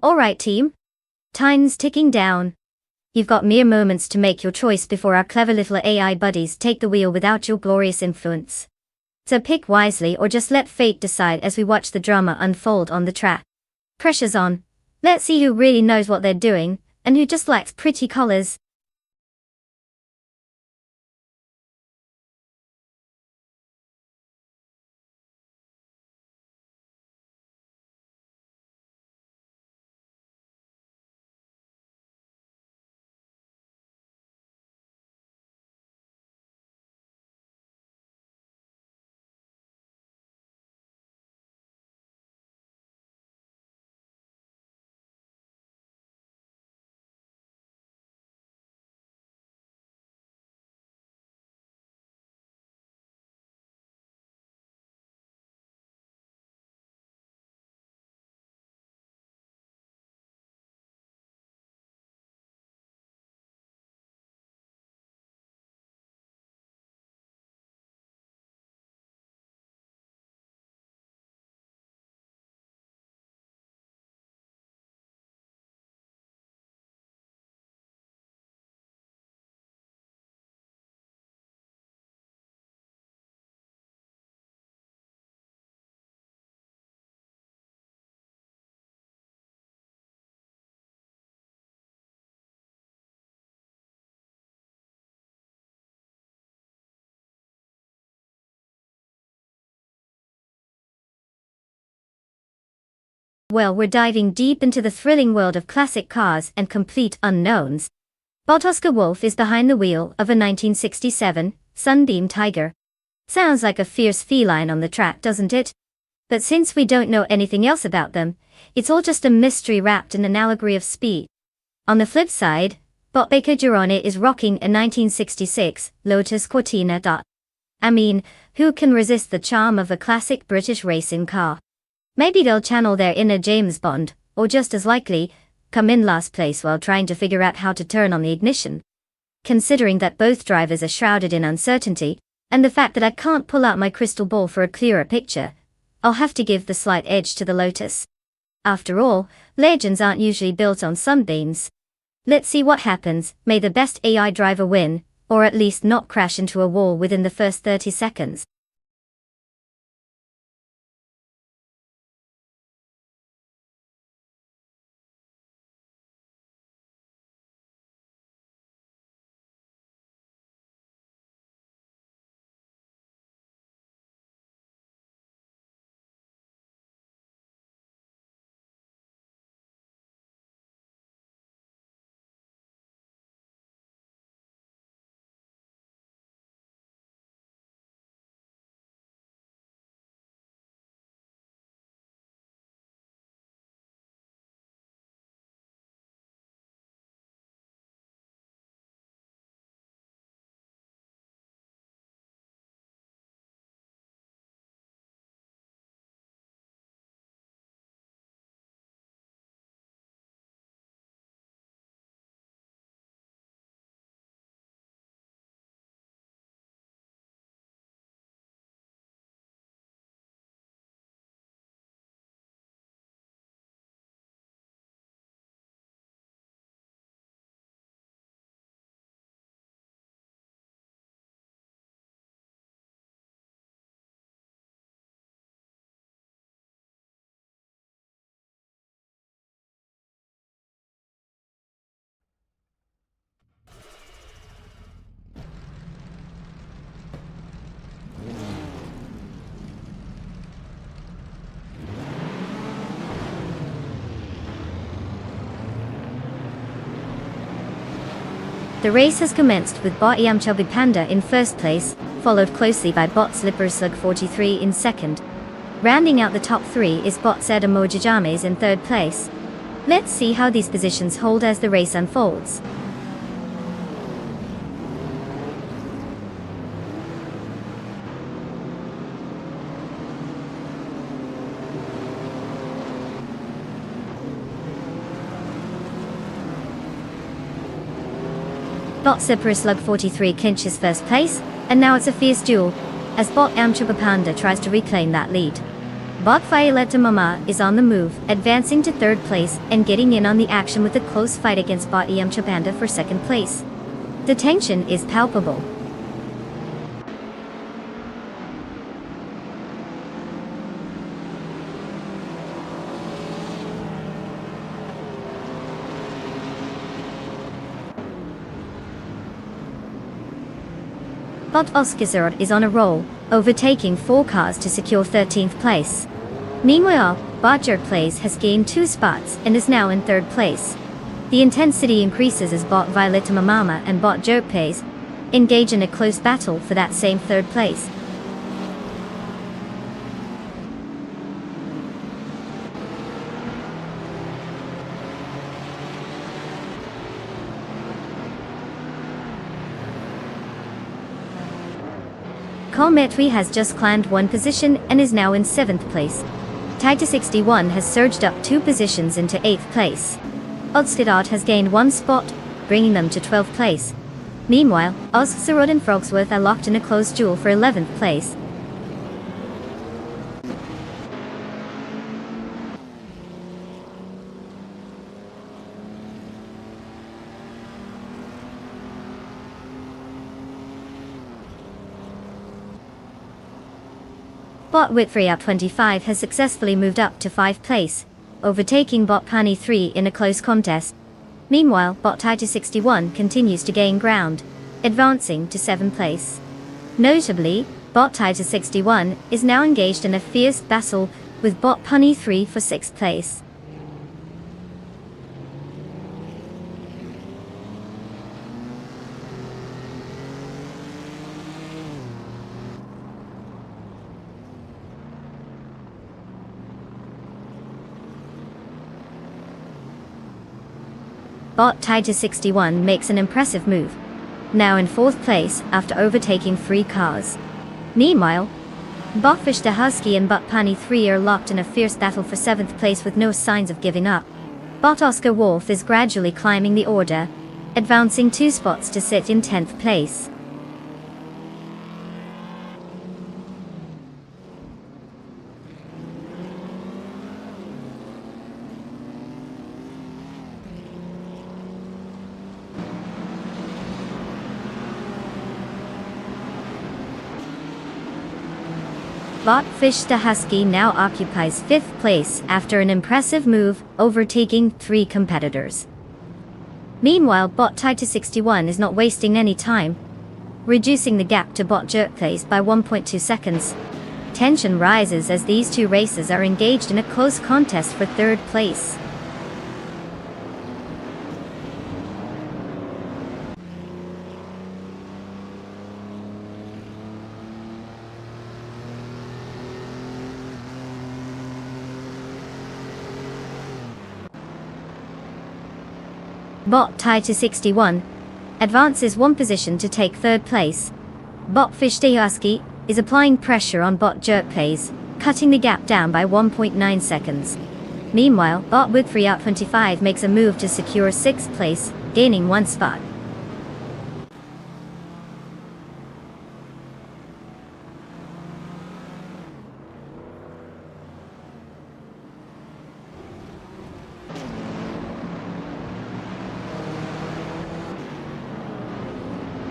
Alright team. Time's ticking down. You've got mere moments to make your choice before our clever little AI buddies take the wheel without your glorious influence. So pick wisely or just let fate decide as we watch the drama unfold on the track. Pressure's on. Let's see who really knows what they're doing, and who just likes pretty colors. Well, we're diving deep into the thrilling world of classic cars and complete unknowns. Bot Oscar Wolf is behind the wheel of a 1967 Sunbeam Tiger. Sounds like a fierce feline on the track, doesn't it? But since we don't know anything else about them, it's all just a mystery wrapped in an allegory of speed. On the flip side, Bot Baker Girone is rocking a 1966 Lotus Cortina. I mean, who can resist the charm of a classic British racing car? Maybe they'll channel their inner James Bond, or just as likely, come in last place while trying to figure out how to turn on the ignition. Considering that both drivers are shrouded in uncertainty, and the fact that I can't pull out my crystal ball for a clearer picture, I'll have to give the slight edge to the Lotus. After all, legends aren't usually built on sunbeams. Let's see what happens. May the best AI driver win, or at least not crash into a wall within the first 30 seconds. The race has commenced with Bot Yamchubby Panda in first place, followed closely by Bot Slipper Slug 43 in second. Rounding out the top three is Bot Seda Mojajames in third place. Let's see how these positions hold as the race unfolds. Bot Slipper Slug 43 clinches first place, and now it's a fierce duel, as Bot Amchuba Panda tries to reclaim that lead. Bot Violetta Mama is on the move, advancing to third place and getting in on the action with a close fight against Bot Amchuba Panda for second place. The tension is palpable. Bot Oskizerod is on a roll, overtaking 4 cars to secure 13th place. Meanwhile, Bot Jerkplays has gained 2 spots and is now in 3rd place. The intensity increases as Bot Violetta Mama and Bot Jerkplays engage in a close battle for that same 3rd place. Colmetri has just climbed 1 position and is now in 7th place. Tiger 61 has surged up 2 positions into 8th place. Odstedard has gained 1 spot, bringing them to 12th place. Meanwhile, Oskzerod and Frogsworth are locked in a close duel for 11th place. Bot Whitfrey up 25 has successfully moved up to 5th place, overtaking Bot Pani 3 in a close contest. Meanwhile, Bot Tiger 61 continues to gain ground, advancing to 7th place. Notably, Bot Tiger 61 is now engaged in a fierce battle with bot Punny 3 for 6th place. Bot tied to 61 makes an impressive move, now in 4th place after overtaking 3 cars. Meanwhile, bot Fish the Husky and bot Punny 3 are locked in a fierce battle for 7th place with no signs of giving up. Bot Oscar Wolf is gradually climbing the order, advancing 2 spots to sit in 10th place. Bot Fish the Husky now occupies 5th place after an impressive move, overtaking 3 competitors. Meanwhile, bot tied to 61 is not wasting any time, reducing the gap to bot Jerk Place by 1.2 seconds. Tension rises as these 2 races are engaged in a close contest for 3rd place. Bot tied to 61 advances 1 position to take 3rd place. Bot Fish the Husky is applying pressure on bot Jerk Place, cutting the gap down by 1.9 seconds. Meanwhile, bot Wood 3 out 25 makes a move to secure 6th place, gaining 1 spot.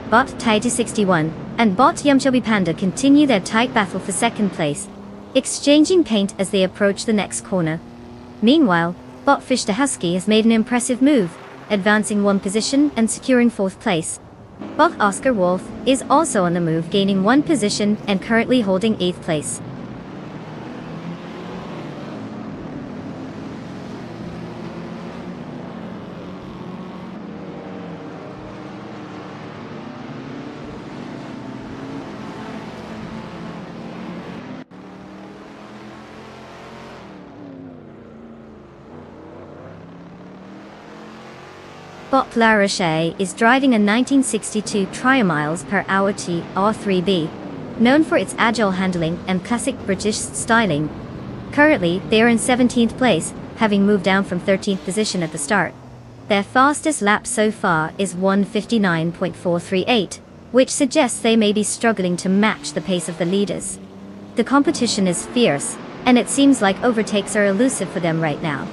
Bot tied to 61, and bot Yumchubby Panda continue their tight battle for 2nd place, exchanging paint as they approach the next corner. Meanwhile, bot Fish the Husky has made an impressive move, advancing 1 position and securing 4th place. Bot Oscar Wolf is also on the move, gaining 1 position and currently holding 8th place. Bot La Roche is driving a 1962 tri-miles per hour TR3B, known for its agile handling and classic British styling. Currently, they are in 17th place, having moved down from 13th position at the start. Their fastest lap so far is 1:59.438, which suggests they may be struggling to match the pace of the leaders. The competition is fierce, and it seems like overtakes are elusive for them right now.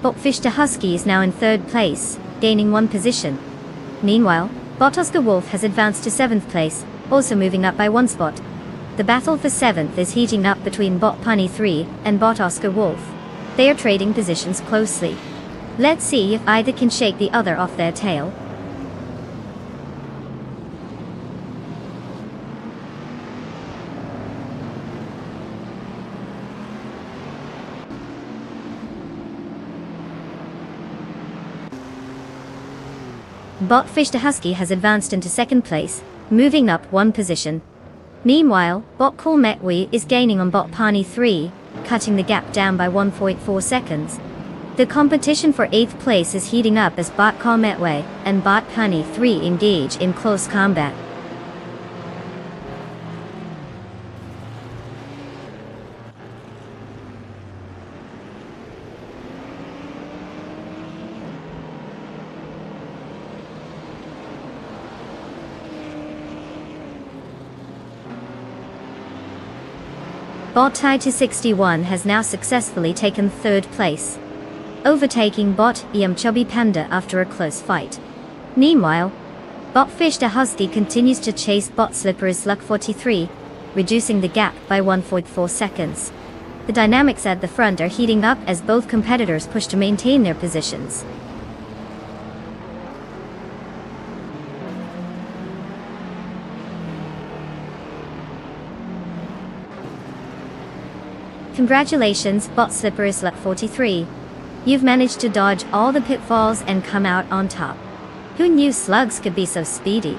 Bot Fish the Husky is now in 3rd place, gaining 1 position. Meanwhile, bot Oscar Wolf has advanced to 7th place, also moving up by 1 spot. The battle for 7th is heating up between bot Punny 3 and bot Oscar Wolf. They are trading positions closely. Let's see if either can shake the other off their tail. Bot Fish the Husky has advanced into 2nd place, moving up 1 position. Meanwhile, bot Cool Metwe is gaining on bot Punny 3, cutting the gap down by 1.4 seconds. The competition for 8th place is heating up as bot Cool Metwe and bot Punny 3 engage in close combat. Bot tied to 61 has now successfully taken 3rd place, overtaking bot Chubby Panda after a close fight. Meanwhile, Bot Fish the Husky continues to chase Bot Slippery's Luck 43, reducing the gap by 1.4 seconds. The dynamics at the front are heating up as both competitors push to maintain their positions. Congratulations, Bot Slippery's Luck 43. You've managed to dodge all the pitfalls and come out on top. Who knew slugs could be so speedy?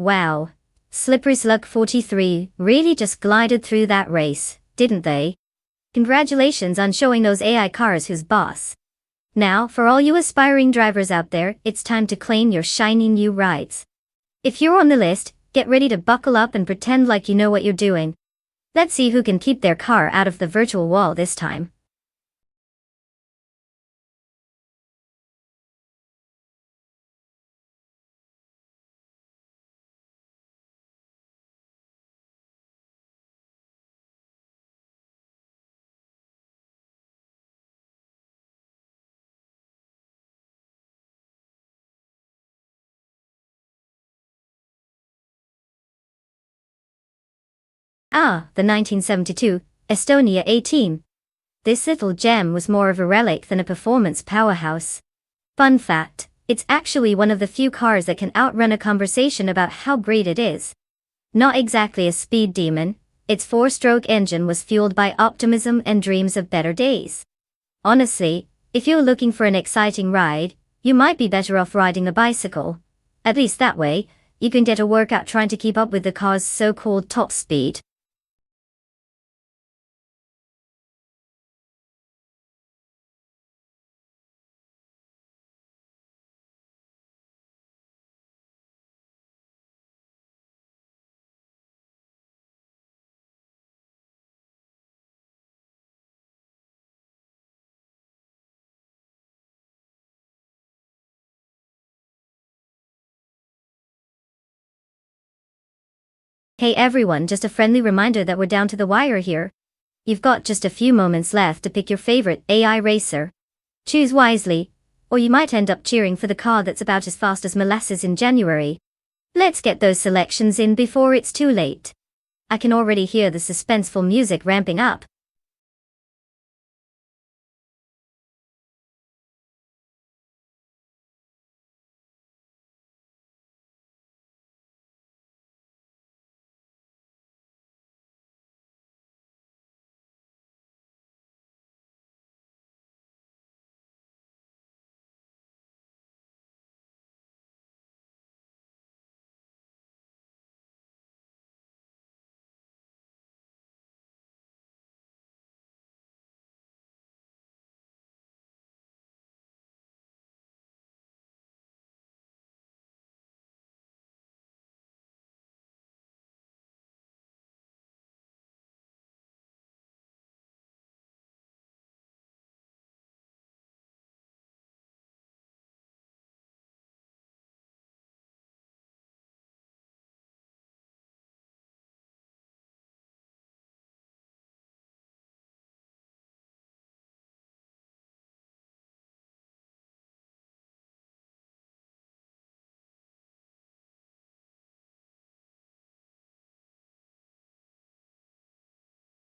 Wow. Slippery's Luck 43 really just glided through that race, didn't they? Congratulations on showing those AI cars who's boss. Now, for all you aspiring drivers out there, it's time to claim your shiny new rides. If you're on the list, get ready to buckle up and pretend like you know what you're doing. Let's see who can keep their car out of the virtual wall this time. Ah, the 1972 Estonia 18. This little gem was more of a relic than a performance powerhouse. Fun fact, it's actually one of the few cars that can outrun a conversation about how great it is. Not exactly a speed demon, its 4-stroke engine was fueled by optimism and dreams of better days. Honestly, if you're looking for an exciting ride, you might be better off riding a bicycle. At least that way, you can get a workout trying to keep up with the car's so-called top speed. Hey everyone, just a friendly reminder that we're down to the wire here. You've got just a few moments left to pick your favorite AI racer. Choose wisely, or you might end up cheering for the car that's about as fast as molasses in January. Let's get those selections in before it's too late. I can already hear the suspenseful music ramping up.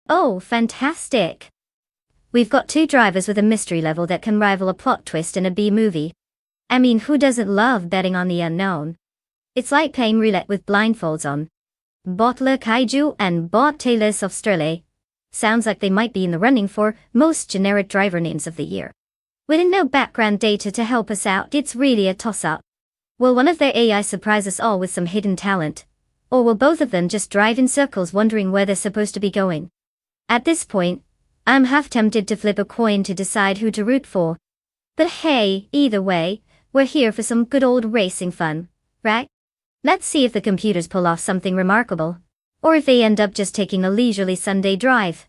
Oh, fantastic! We've got two drivers with a mystery level that can rival a plot twist in a B-movie. I mean, who doesn't love betting on the unknown? It's like playing roulette with blindfolds on. Bottler Kaiju and Bot Taylor's Australia. Sounds like they might be in the running for most generic driver names of the year. With no background data to help us out, it's really a toss-up. Will one of their AI surprise us all with some hidden talent? Or will both of them just drive in circles wondering where they're supposed to be going? At this point, I'm half tempted to flip a coin to decide who to root for. But hey, either way, we're here for some good old racing fun, right? Let's see if the computers pull off something remarkable. Or if they end up just taking a leisurely Sunday drive.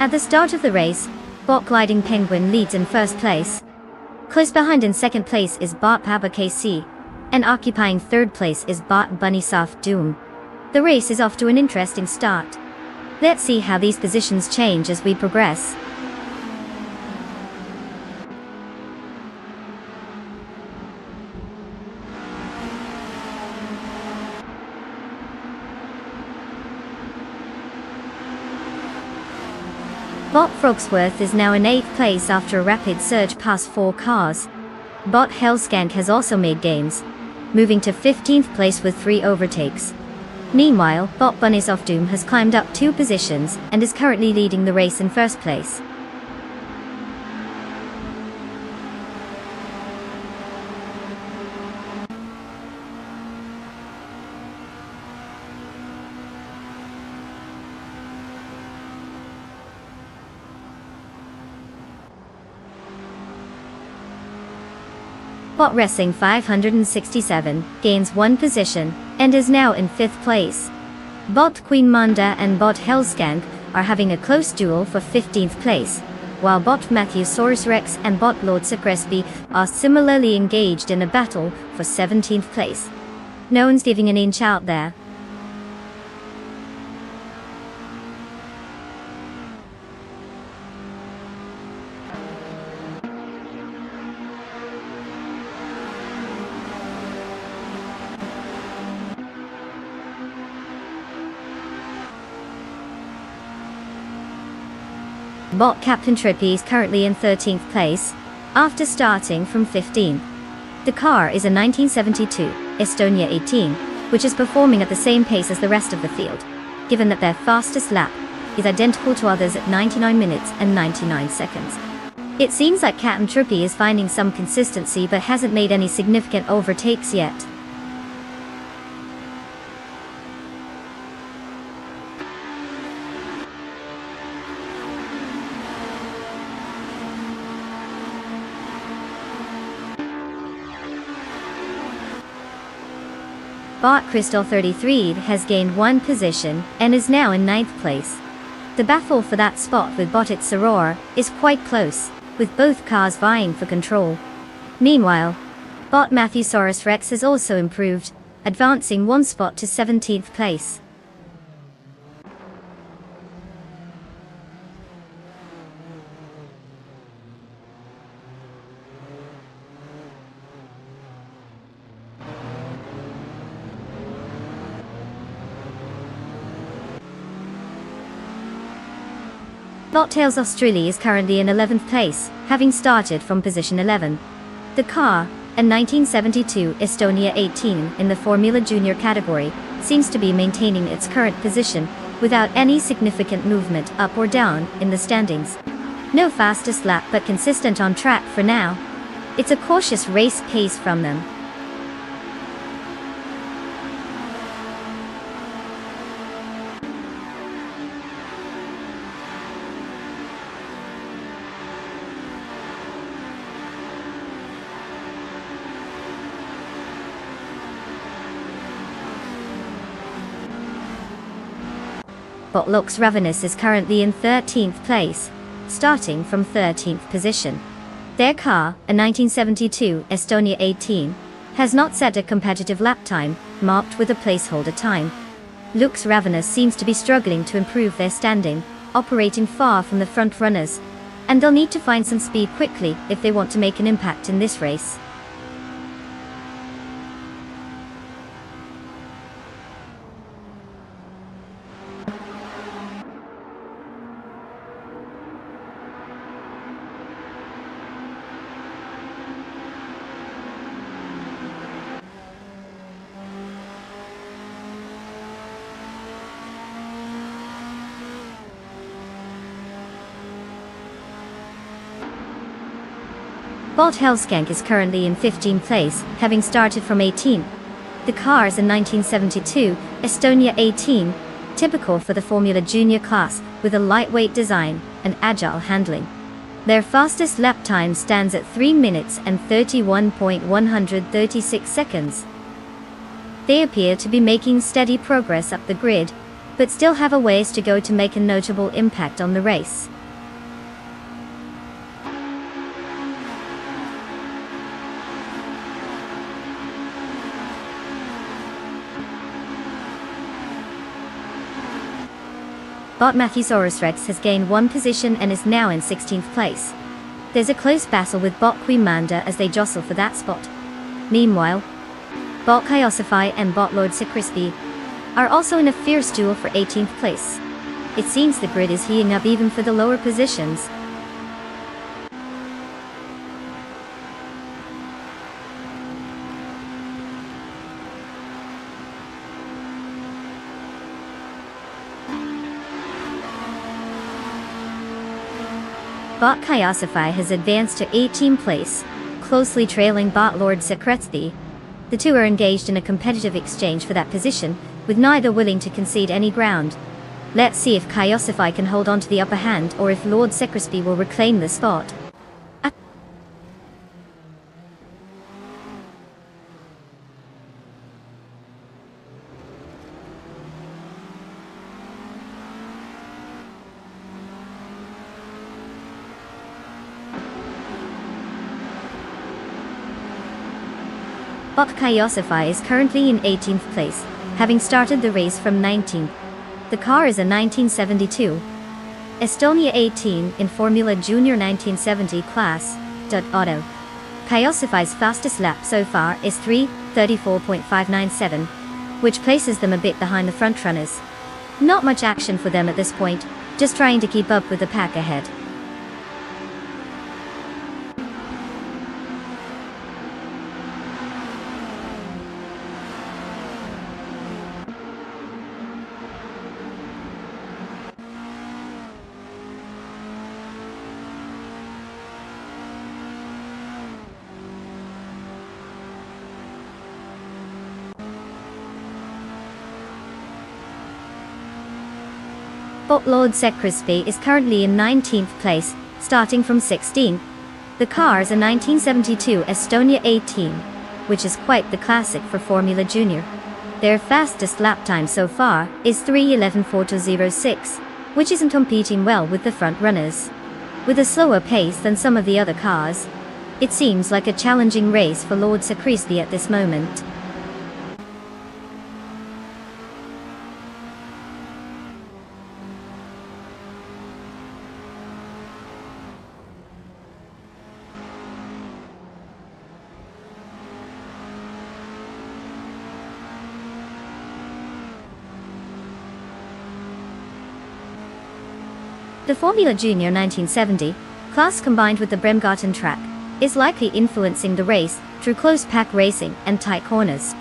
At the start of the race, Bot Gliding Penguin leads in first place. Close behind in second place is Bot Papa KC, and occupying third place is Bot Bunny Soft Doom. The race is off to an interesting start. Let's see how these positions change as we progress. Bot Frogsworth is now in 8th place after a rapid surge past 4 cars. Bot Hellskank has also made gains, moving to 15th place with 3 overtakes. Meanwhile, Bot Bunnies of Doom has climbed up 2 positions and is currently leading the race in first place. Bot Racing 567 gains 1 position and is now in 5th place. Bot Queen Manda and Bot Hellskank are having a close duel for 15th place, while Bot Matthewsaurus Rex and Bot Lord Crespi are similarly engaged in a battle for 17th place. No one's giving an inch out there. Bot Captain Trippy is currently in 13th place, after starting from 15th. The car is a 1972 Estonia 18, which is performing at the same pace as the rest of the field, given that their fastest lap is identical to others at 99 minutes and 99 seconds. It seems like Captain Trippy is finding some consistency but hasn't made any significant overtakes yet. Bot Crystal 33 has gained 1 position and is now in 9th place. The battle for that spot with Bot Soror is quite close, with both cars vying for control. Meanwhile, Bot Matthewsaurus Rex has also improved, advancing one spot to 17th place. Bottas Australia is currently in 11th place, having started from position 11. The car, a 1972 Estonia 18 in the Formula Junior category, seems to be maintaining its current position, without any significant movement up or down in the standings. No fastest lap but consistent on track for now. It's a cautious race pace from them. Bottas Ravenous is currently in 13th place, starting from 13th position. Their car, a 1972 Estonia 18, has not set a competitive lap time, marked with a placeholder time. Lux Ravenous seems to be struggling to improve their standing, operating far from the front runners, and they'll need to find some speed quickly if they want to make an impact in this race. Bolt Helskank is currently in 15th place, having started from 18. The car is a 1972 Estonia 18, typical for the Formula Junior class, with a lightweight design and agile handling. Their fastest lap time stands at 3 minutes and 31.136 seconds. They appear to be making steady progress up the grid, but still have a ways to go to make a notable impact on the race. Bot Matthesaurus Rex has gained one position and is now in 16th place. There's a close battle with Bot Queen Manda as they jostle for that spot. Meanwhile, Bot Kyosify and Bot Lord Sakrisky are also in a fierce duel for 18th place. It seems the grid is heating up even for the lower positions. Bot Kyosify has advanced to 18th place, closely trailing Bot Lord Sakretsky. The two are engaged in a competitive exchange for that position, with neither willing to concede any ground. Let's see if Kyosify can hold on to the upper hand or if Lord Sakretsky will reclaim the spot. Bot Kyosify is currently in 18th place, having started the race from 19th. The car is a 1972 Estonia 18 in Formula Junior 1970 class, Auto. Kyosify's fastest lap so far is 3:34.597, which places them a bit behind the front runners. Not much action for them at this point, just trying to keep up with the pack ahead. Bot Lord Sekrisby is currently in 19th place, starting from 16th. The car is a 1972 Estonia 18, which is quite the classic for Formula Junior. Their fastest lap time so far is 3:11.406, which isn't competing well with the front runners. With a slower pace than some of the other cars, it seems like a challenging race for Lord Sakrisky at this moment. The Formula Junior 1970 class combined with the Bremgarten track is likely influencing the race through close pack racing and tight corners.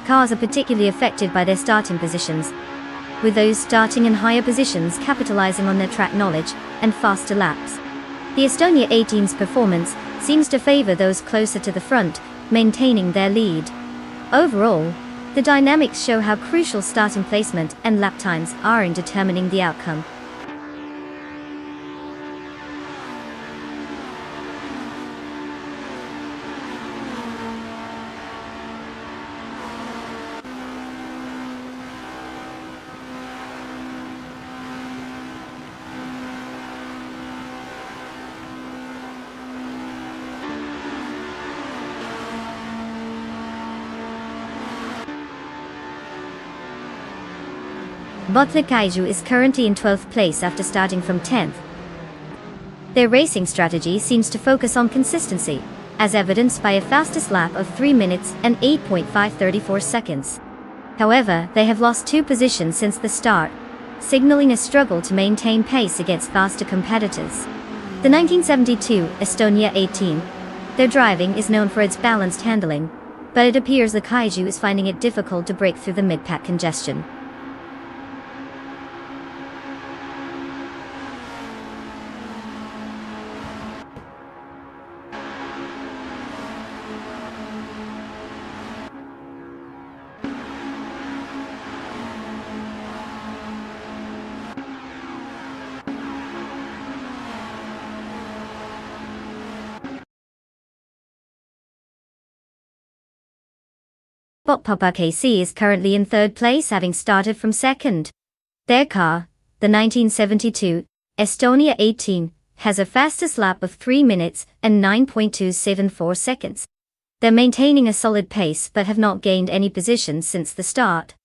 Cars are particularly affected by their starting positions, with those starting in higher positions capitalizing on their track knowledge and faster laps. The Estonia 18's performance seems to favor those closer to the front, maintaining their lead. Overall, the dynamics show how crucial starting placement and lap times are in determining the outcome. Bottler Kaiju is currently in 12th place after starting from 10th. Their racing strategy seems to focus on consistency, as evidenced by a fastest lap of 3 minutes and 8.534 seconds. However, they have lost 2 positions since the start, signaling a struggle to maintain pace against faster competitors. The 1972 Estonia 18, their driving is known for its balanced handling, but it appears the Kaiju is finding it difficult to break through the mid-pack congestion. Papa KC is currently in 3rd place, having started from 2nd. Their car, the 1972 Estonia 18, has a fastest lap of 3 minutes and 9.274 seconds. They're maintaining a solid pace but have not gained any positions since the start.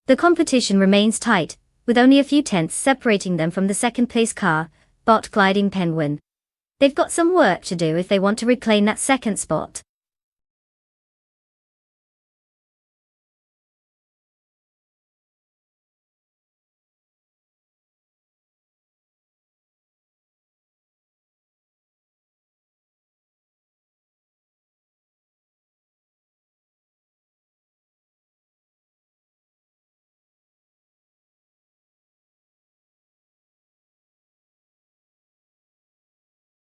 The competition remains tight, with only a few tenths separating them from the 2nd place car, Bot Gliding Penguin. They've got some work to do if they want to reclaim that 2nd spot.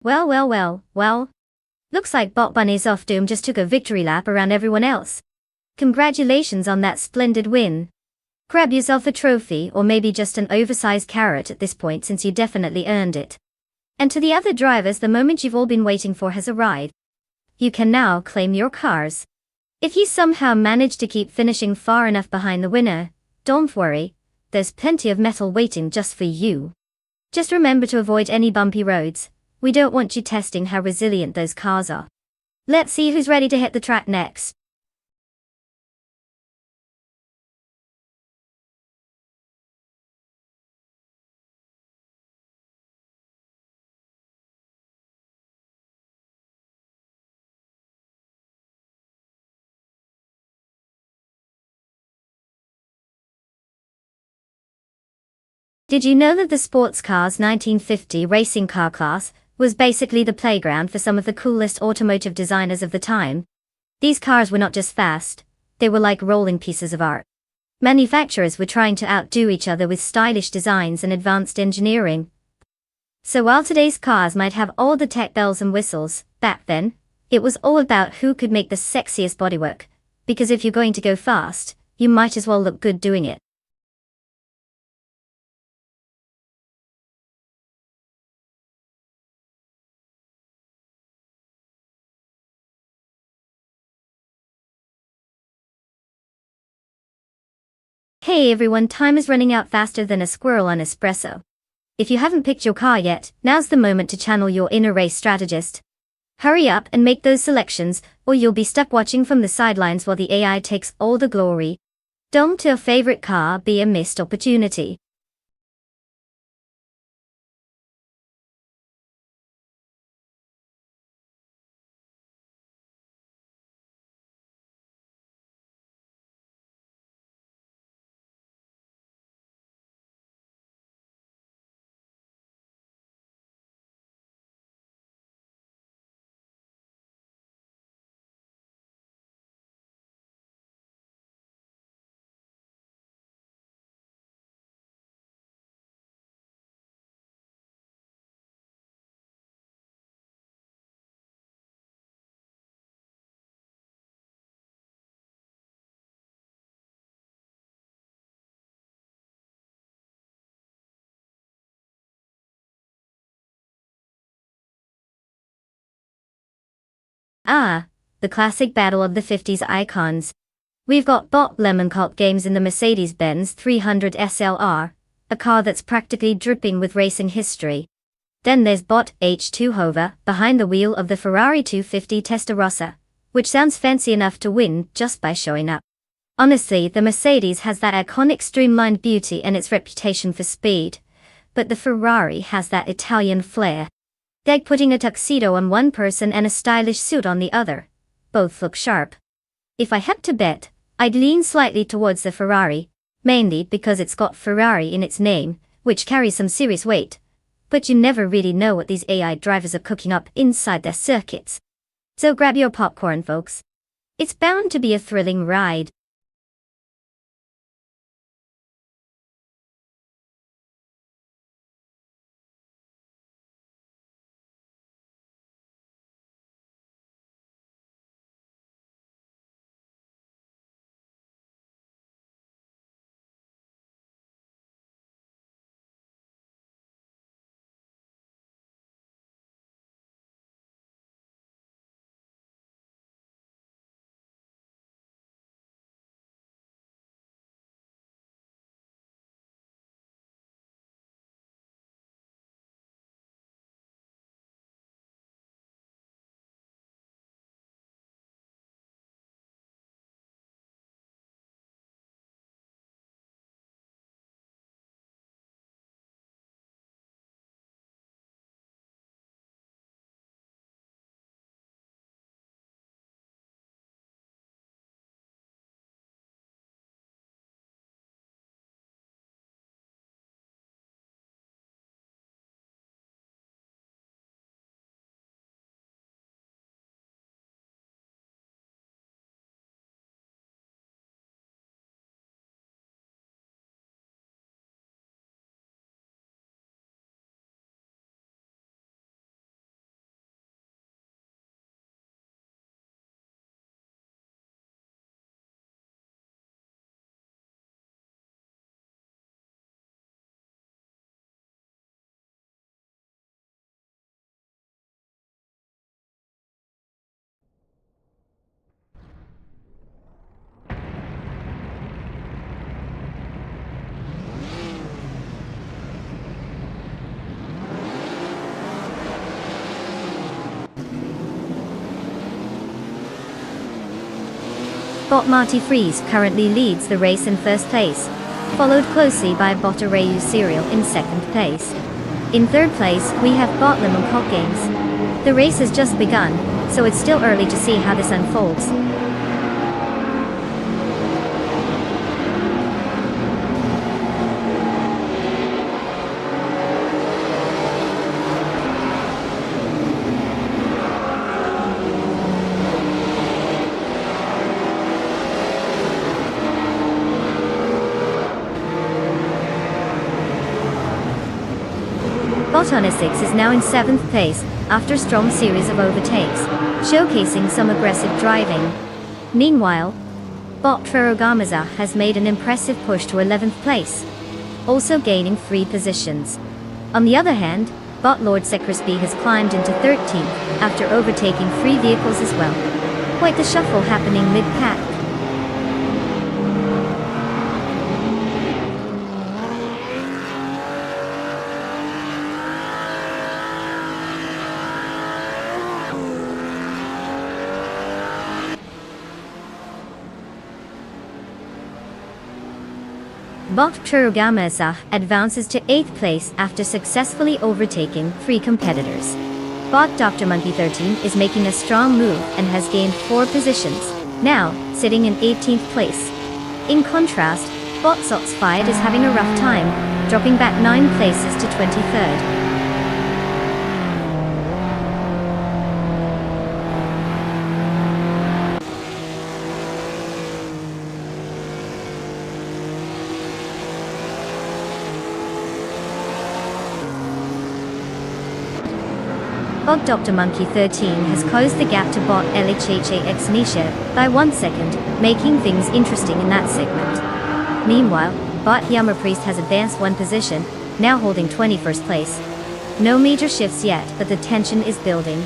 Well. Looks like Bot Bunny's off Doom just took a victory lap around everyone else. Congratulations on that splendid win. Grab yourself a trophy or maybe just an oversized carrot at this point, since you definitely earned it. And to the other drivers, the moment you've all been waiting for has arrived. You can now claim your cars. If you somehow manage to keep finishing far enough behind the winner, don't worry, there's plenty of metal waiting just for you. Just remember to avoid any bumpy roads. We don't want you testing how resilient those cars are. Let's see who's ready to hit the track next. Did you know that the Sports Cars 1950 racing car class was basically the playground for some of the coolest automotive designers of the time? These cars were not just fast, they were like rolling pieces of art. Manufacturers were trying to outdo each other with stylish designs and advanced engineering. So while today's cars might have all the tech bells and whistles, back then, it was all about who could make the sexiest bodywork, because if you're going to go fast, you might as well look good doing it. Hey everyone, time is running out faster than a squirrel on espresso. If you haven't picked your car yet, now's the moment to channel your inner race strategist. Hurry up and make those selections, or you'll be stuck watching from the sidelines while the AI takes all the glory. Don't your favorite car be a missed opportunity. Ah, the classic battle of the 50s icons. We've got bot Lemon Cult Games in the Mercedes-Benz 300 SLR, a car that's practically dripping with racing history. Then there's bot H2 Hover behind the wheel of the Ferrari 250 Testarossa, which sounds fancy enough to win just by showing up. Honestly, the Mercedes has that iconic streamlined beauty and its reputation for speed, but the Ferrari has that Italian flair. Like putting a tuxedo on one person and a stylish suit on the other. Both look sharp. If I had to bet, I'd lean slightly towards the Ferrari, mainly because it's got Ferrari in its name, which carries some serious weight. But you never really know what these AI drivers are cooking up inside their circuits. So grab your popcorn, folks. It's bound to be a thrilling ride. Bot Marty Freeze currently leads the race in first place, followed closely by Bot Arayu Serial in second place. In third place, we have Bot Lemon Cult Games. The race has just begun, so it's still early to see how this unfolds. Bot Honor 6 is now in 7th place, after a strong series of overtakes, showcasing some aggressive driving. Meanwhile, Bot Ferrogamaza has made an impressive push to 11th place, also gaining 3 positions. On the other hand, Bot Lord Secrisby has climbed into 13th, after overtaking 3 vehicles as well. Quite the shuffle happening mid-pack. Bot Ferrogamaza advances to 8th place after successfully overtaking 3 competitors. Bot Dr. Monkey 13 is making a strong move and has gained 4 positions, now sitting in 18th place. In contrast, Bot Sots Fired is having a rough time, dropping back 9 places to 23rd. Bot Dr. Monkey 13 has closed the gap to Bot LHHAX Nisha by 1 second, making things interesting in that segment. Meanwhile, Bot Yama Priest has advanced 1 position, now holding 21st place. No major shifts yet, but the tension is building.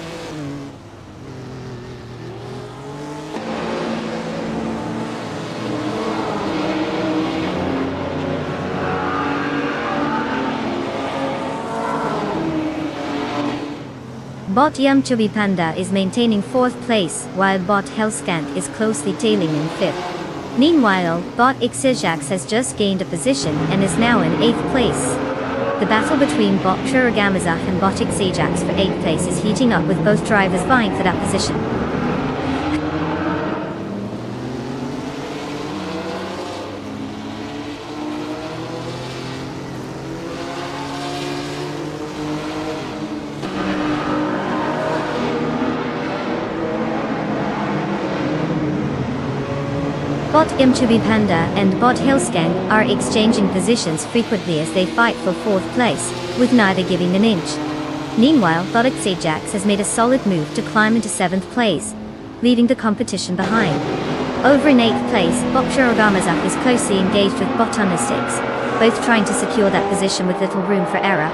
Bot Yumchubby Panda is maintaining 4th place, while bot Hellskank is closely tailing in 5th. Meanwhile, bot Xijax has just gained a position and is now in 8th place. The battle between bot Churagamazak and bot Xijax for 8th place is heating up, with both drivers vying for that position. Bot Imchubi Panda and bot Hillskank are exchanging positions frequently as they fight for 4th place, with neither giving an inch. Meanwhile, bot Xijax has made a solid move to climb into 7th place, leaving the competition behind. Over in 8th place, bot Shuragamazak is closely engaged with bot Understicks, both trying to secure that position with little room for error.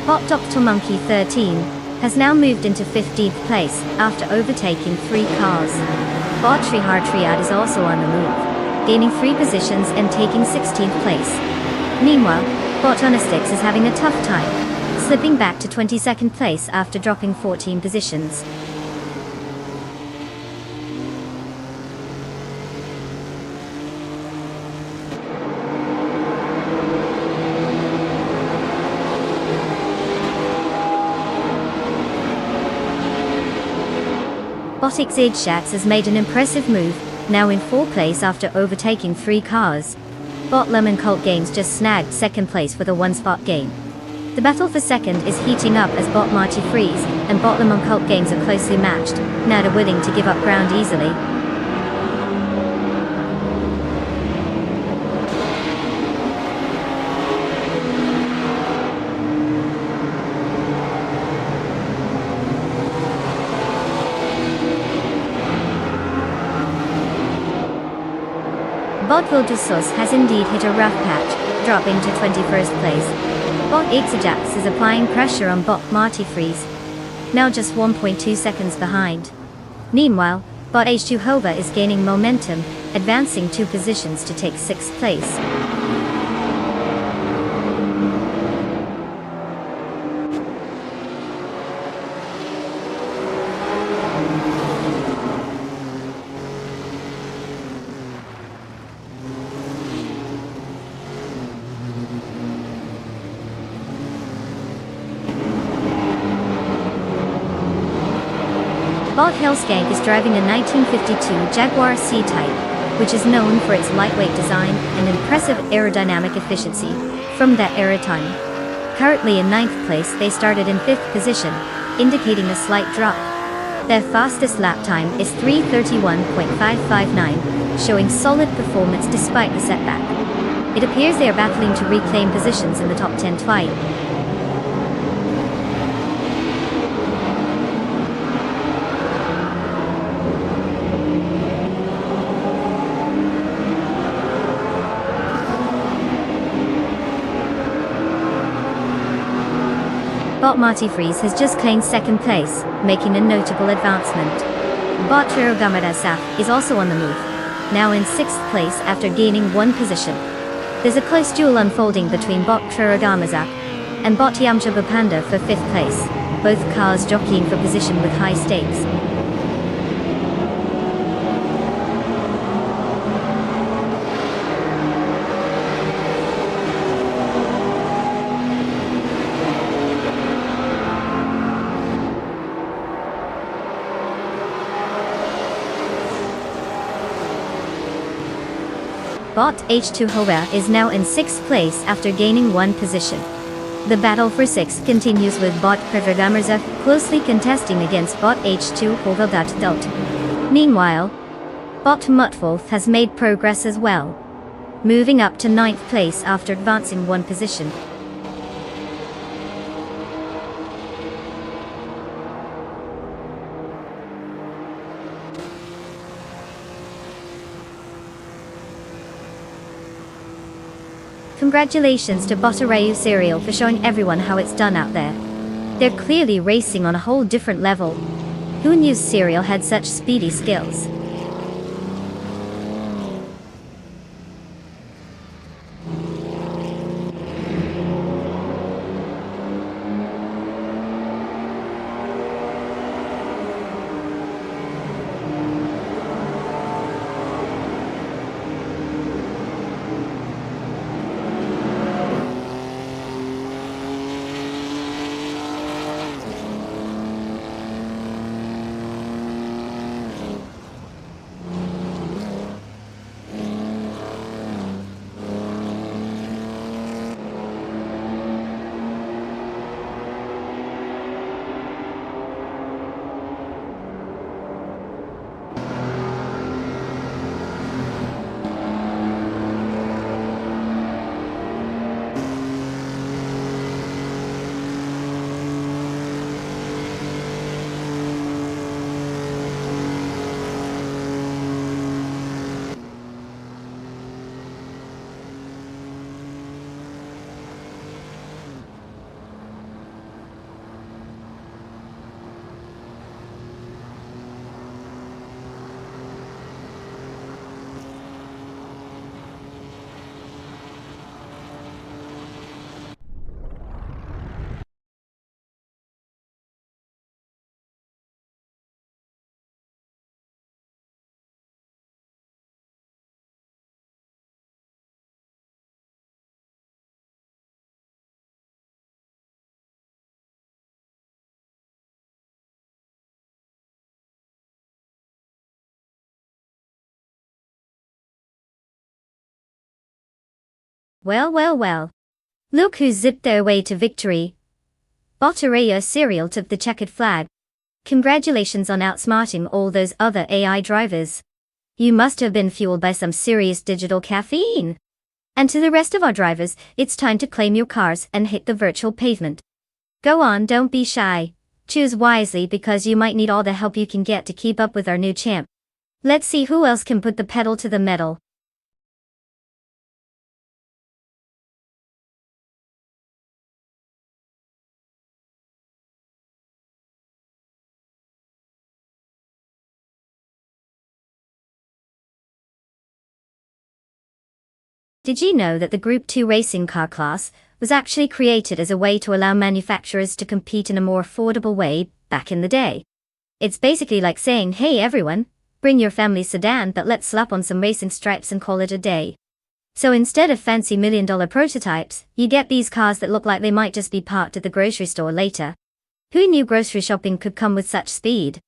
Bot Dr. Monkey 13 has now moved into 15th place after overtaking 3 cars. Bot Trihar Triad is also on the move, gaining 3 positions and taking 16th place. Meanwhile, bot Unistix is having a tough time, slipping back to 22nd place after dropping 14 positions. Bot Xijax has made an impressive move, now in 4th place after overtaking 3 cars. Bot Lemon Cult Games just snagged 2nd place with a 1-spot gain. The battle for 2nd is heating up as bot Marty Freeze and bot Lemon Cult Games are closely matched, neither willing to give up ground easily. Bot Vildusos has indeed hit a rough patch, dropping to 21st place. Bot Xijax is applying pressure on bot Marty Freeze, now just 1.2 seconds behind. Meanwhile, bot H2 Hova is gaining momentum, advancing 2 positions to take 6th place. Bot Hellskank is driving a 1952 Jaguar C-Type, which is known for its lightweight design and impressive aerodynamic efficiency from that era time. Currently in 9th place, they started in 5th position, indicating a slight drop. Their fastest lap time is 3:31.559, showing solid performance despite the setback. It appears they are battling to reclaim positions in the top 10 fight. Bot Marty Freeze has just claimed 2nd place, making a notable advancement. Bot Churagamazak is also on the move, now in 6th place after gaining 1 position. There's a close duel unfolding between bot Churagamazak and bot Yumchubby Panda for 5th place, both cars jockeying for position with high stakes. Bot H2 Hoa is now in 6th place after gaining 1 position. The battle for 6th continues with bot Prevagamarza closely contesting against bot H2 Hoa. Meanwhile, bot Mutwolf has made progress as well, moving up to 9th place after advancing 1 position. Congratulations to Botarayu Serial for showing everyone how it's done out there. They're clearly racing on a whole different level. Who knew Serial had such speedy skills? Well, well, well. Look who zipped their way to victory. Bottaraya Serial took the checkered flag. Congratulations on outsmarting all those other AI drivers. You must have been fueled by some serious digital caffeine. And to the rest of our drivers, it's time to claim your cars and hit the virtual pavement. Go on, don't be shy. Choose wisely because you might need all the help you can get to keep up with our new champ. Let's see who else can put the pedal to the metal. Did you know that the Group 2 racing car class was actually created as a way to allow manufacturers to compete in a more affordable way back in the day? It's basically like saying, hey everyone, bring your family sedan but let's slap on some racing stripes and call it a day. So instead of fancy $1 million prototypes, you get these cars that look like they might just be parked at the grocery store later. Who knew grocery shopping could come with such speed?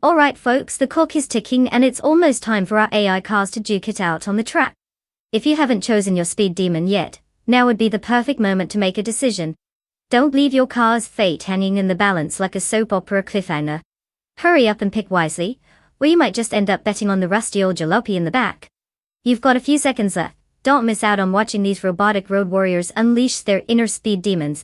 Alright folks, the clock is ticking and it's almost time for our AI cars to duke it out on the track. If you haven't chosen your speed demon yet, now would be the perfect moment to make a decision. Don't leave your car's fate hanging in the balance like a soap opera cliffhanger. Hurry up and pick wisely, or you might just end up betting on the rusty old jalopy in the back. You've got a few seconds left. Don't miss out on watching these robotic road warriors unleash their inner speed demons.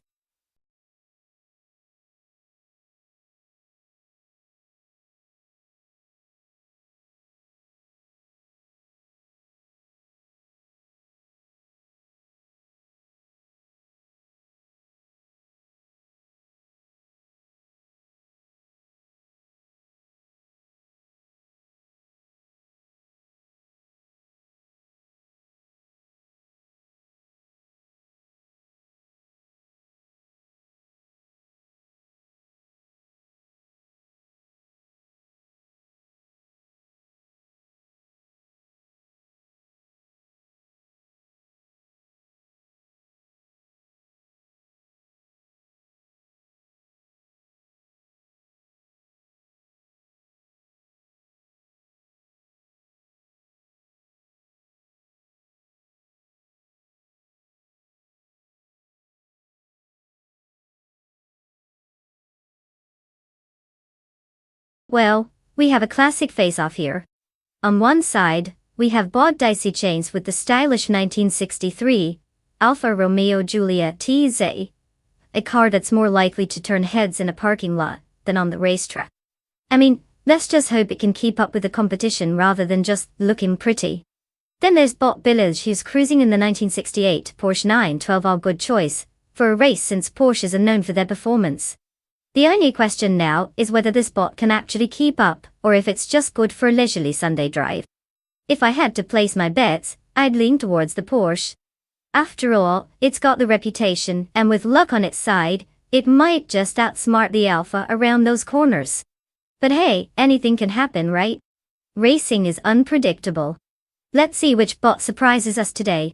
Well, we have a classic face-off here. On one side, we have Bod Daisy Chains with the stylish 1963 Alfa Romeo Giulia TZ, a car that's more likely to turn heads in a parking lot than on the racetrack. I mean, let's just hope it can keep up with the competition rather than just looking pretty. Then there's Bot Billige, who's cruising in the 1968 Porsche 912, a good choice for a race since Porsches are known for their performance. The only question now is whether this bot can actually keep up, or if it's just good for a leisurely Sunday drive. If I had to place my bets, I'd lean towards the Porsche. After all, it's got the reputation, and with luck on its side, it might just outsmart the Alfa around those corners. But hey, anything can happen, right? Racing is unpredictable. Let's see which bot surprises us today.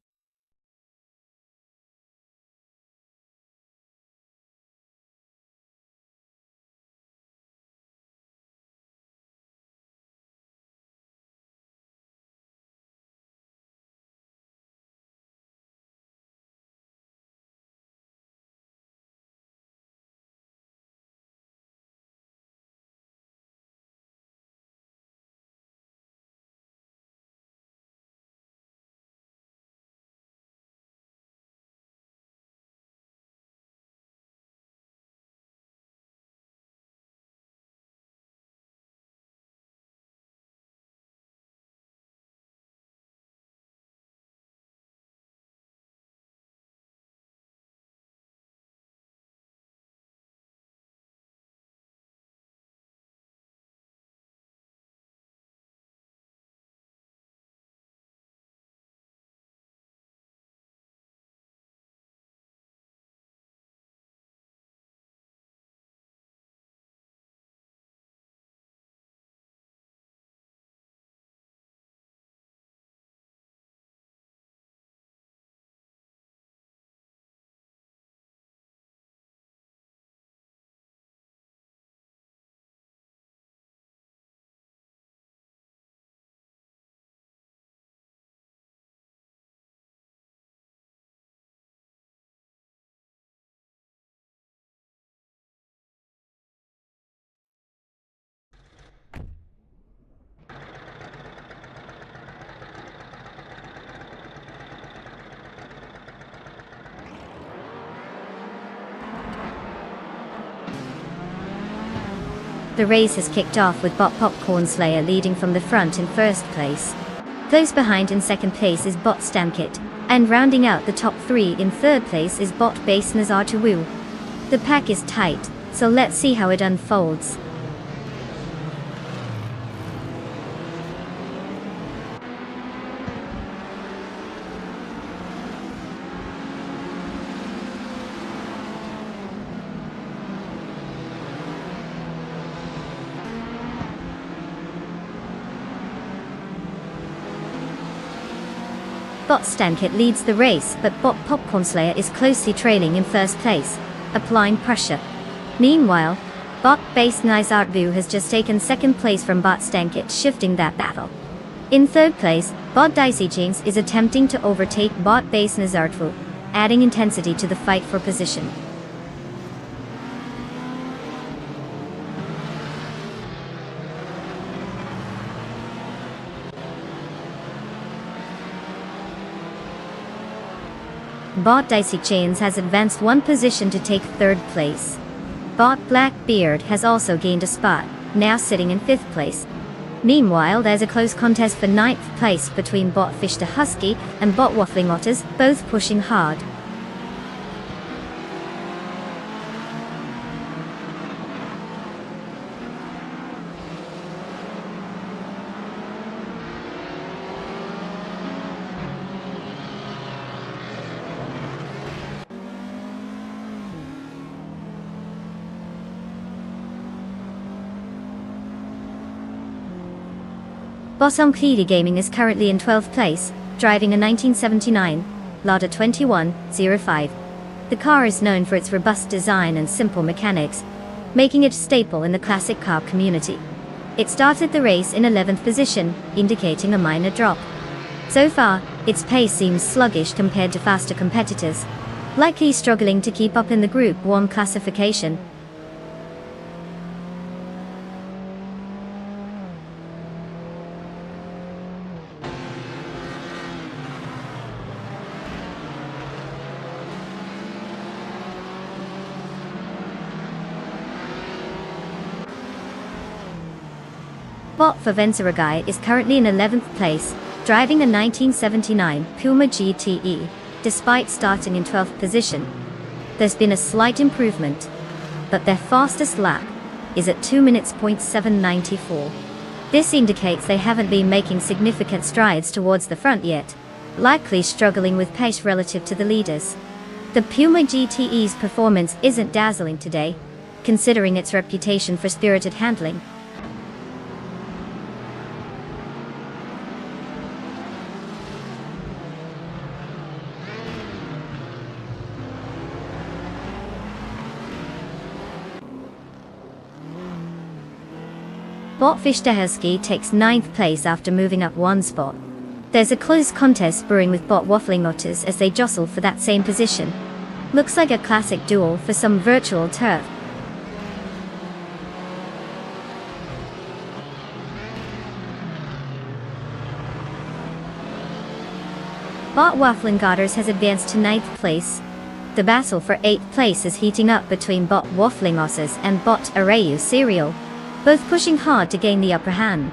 The race has kicked off with Bot Popcorn Slayer leading from the front in first place. Close behind in second place is Bot Stamkit, and rounding out the top three in third place is Bot Base Nazar Tawu. The pack is tight, so let's see how it unfolds. Bot Stankit leads the race, but Bot Popcorn Slayer is closely trailing in first place, applying pressure. Meanwhile, Bot Base Nizartvu has just taken second place from Bot Stankit, shifting that battle. In third place, Bot Dicey Chains is attempting to overtake Bot Base Nizartvu, adding intensity to the fight for position. Bot Dicey Chains has advanced one position to take third place. Bot Blackbeard has also gained a spot, now sitting in fifth place. Meanwhile, there's a close contest for ninth place between Bot Fish the Husky and Bot Waffling Otters, both pushing hard. Bosom Cleedy Gaming is currently in 12th place, driving a 1979 Lada 2105. The car is known for its robust design and simple mechanics, making it a staple in the classic car community. It started the race in 11th position, indicating a minor drop. So far, its pace seems sluggish compared to faster competitors, likely struggling to keep up in the Group 1 classification. Bot Favensaragai is currently in 11th place, driving a 1979 Puma GTE, despite starting in 12th position. There's been a slight improvement, but their fastest lap is at 2 minutes .794. This indicates they haven't been making significant strides towards the front yet, likely struggling with pace relative to the leaders. The Puma GTE's performance isn't dazzling today, considering its reputation for spirited handling. Bot Fishtahevsky takes 9th place after moving up one spot. There's a close contest brewing with Bot Waffling Otters as they jostle for that same position. Looks like a classic duel for some virtual turf. Bot Waffling Otters has advanced to 9th place. The battle for 8th place is heating up between Bot Waffling Otters and Bot Arayu Serial, both pushing hard to gain the upper hand.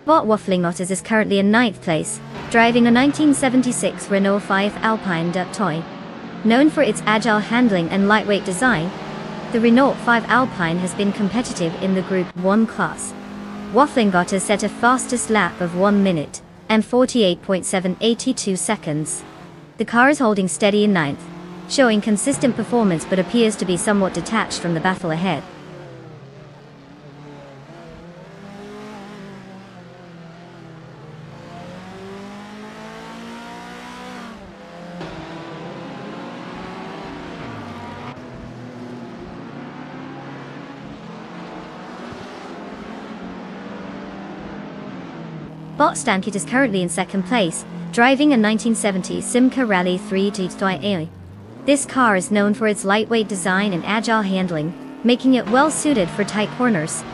Bot Waffling Otters is currently in 9th place, driving a 1976 Renault 5 Alpine dirt toy. Known for its agile handling and lightweight design, the Renault 5 Alpine has been competitive in the Group 1 class. Waffling Otters set a fastest lap of 1 minute and 48.782 seconds. The car is holding steady in 9th, showing consistent performance but appears to be somewhat detached from the battle ahead. Bot Stankit is currently in 2nd place, driving a 1970 Simca Rally 3 GTI. This car is known for its lightweight design and agile handling, making it well suited for tight corners.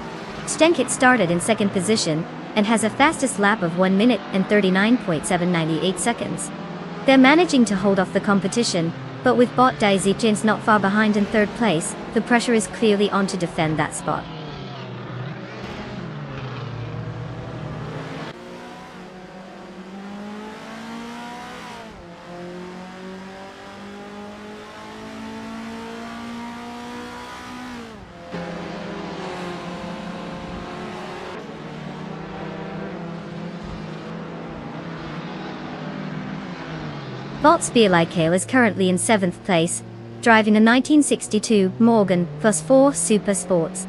Stankit started in 2nd position and has a fastest lap of 1 minute and 39.798 seconds. They're managing to hold off the competition, but with Bot Daizichin's not far behind in 3rd place, the pressure is clearly on to defend that spot. Bot Spearlikale is currently in 7th place, driving a 1962 Morgan +4 Super Sports.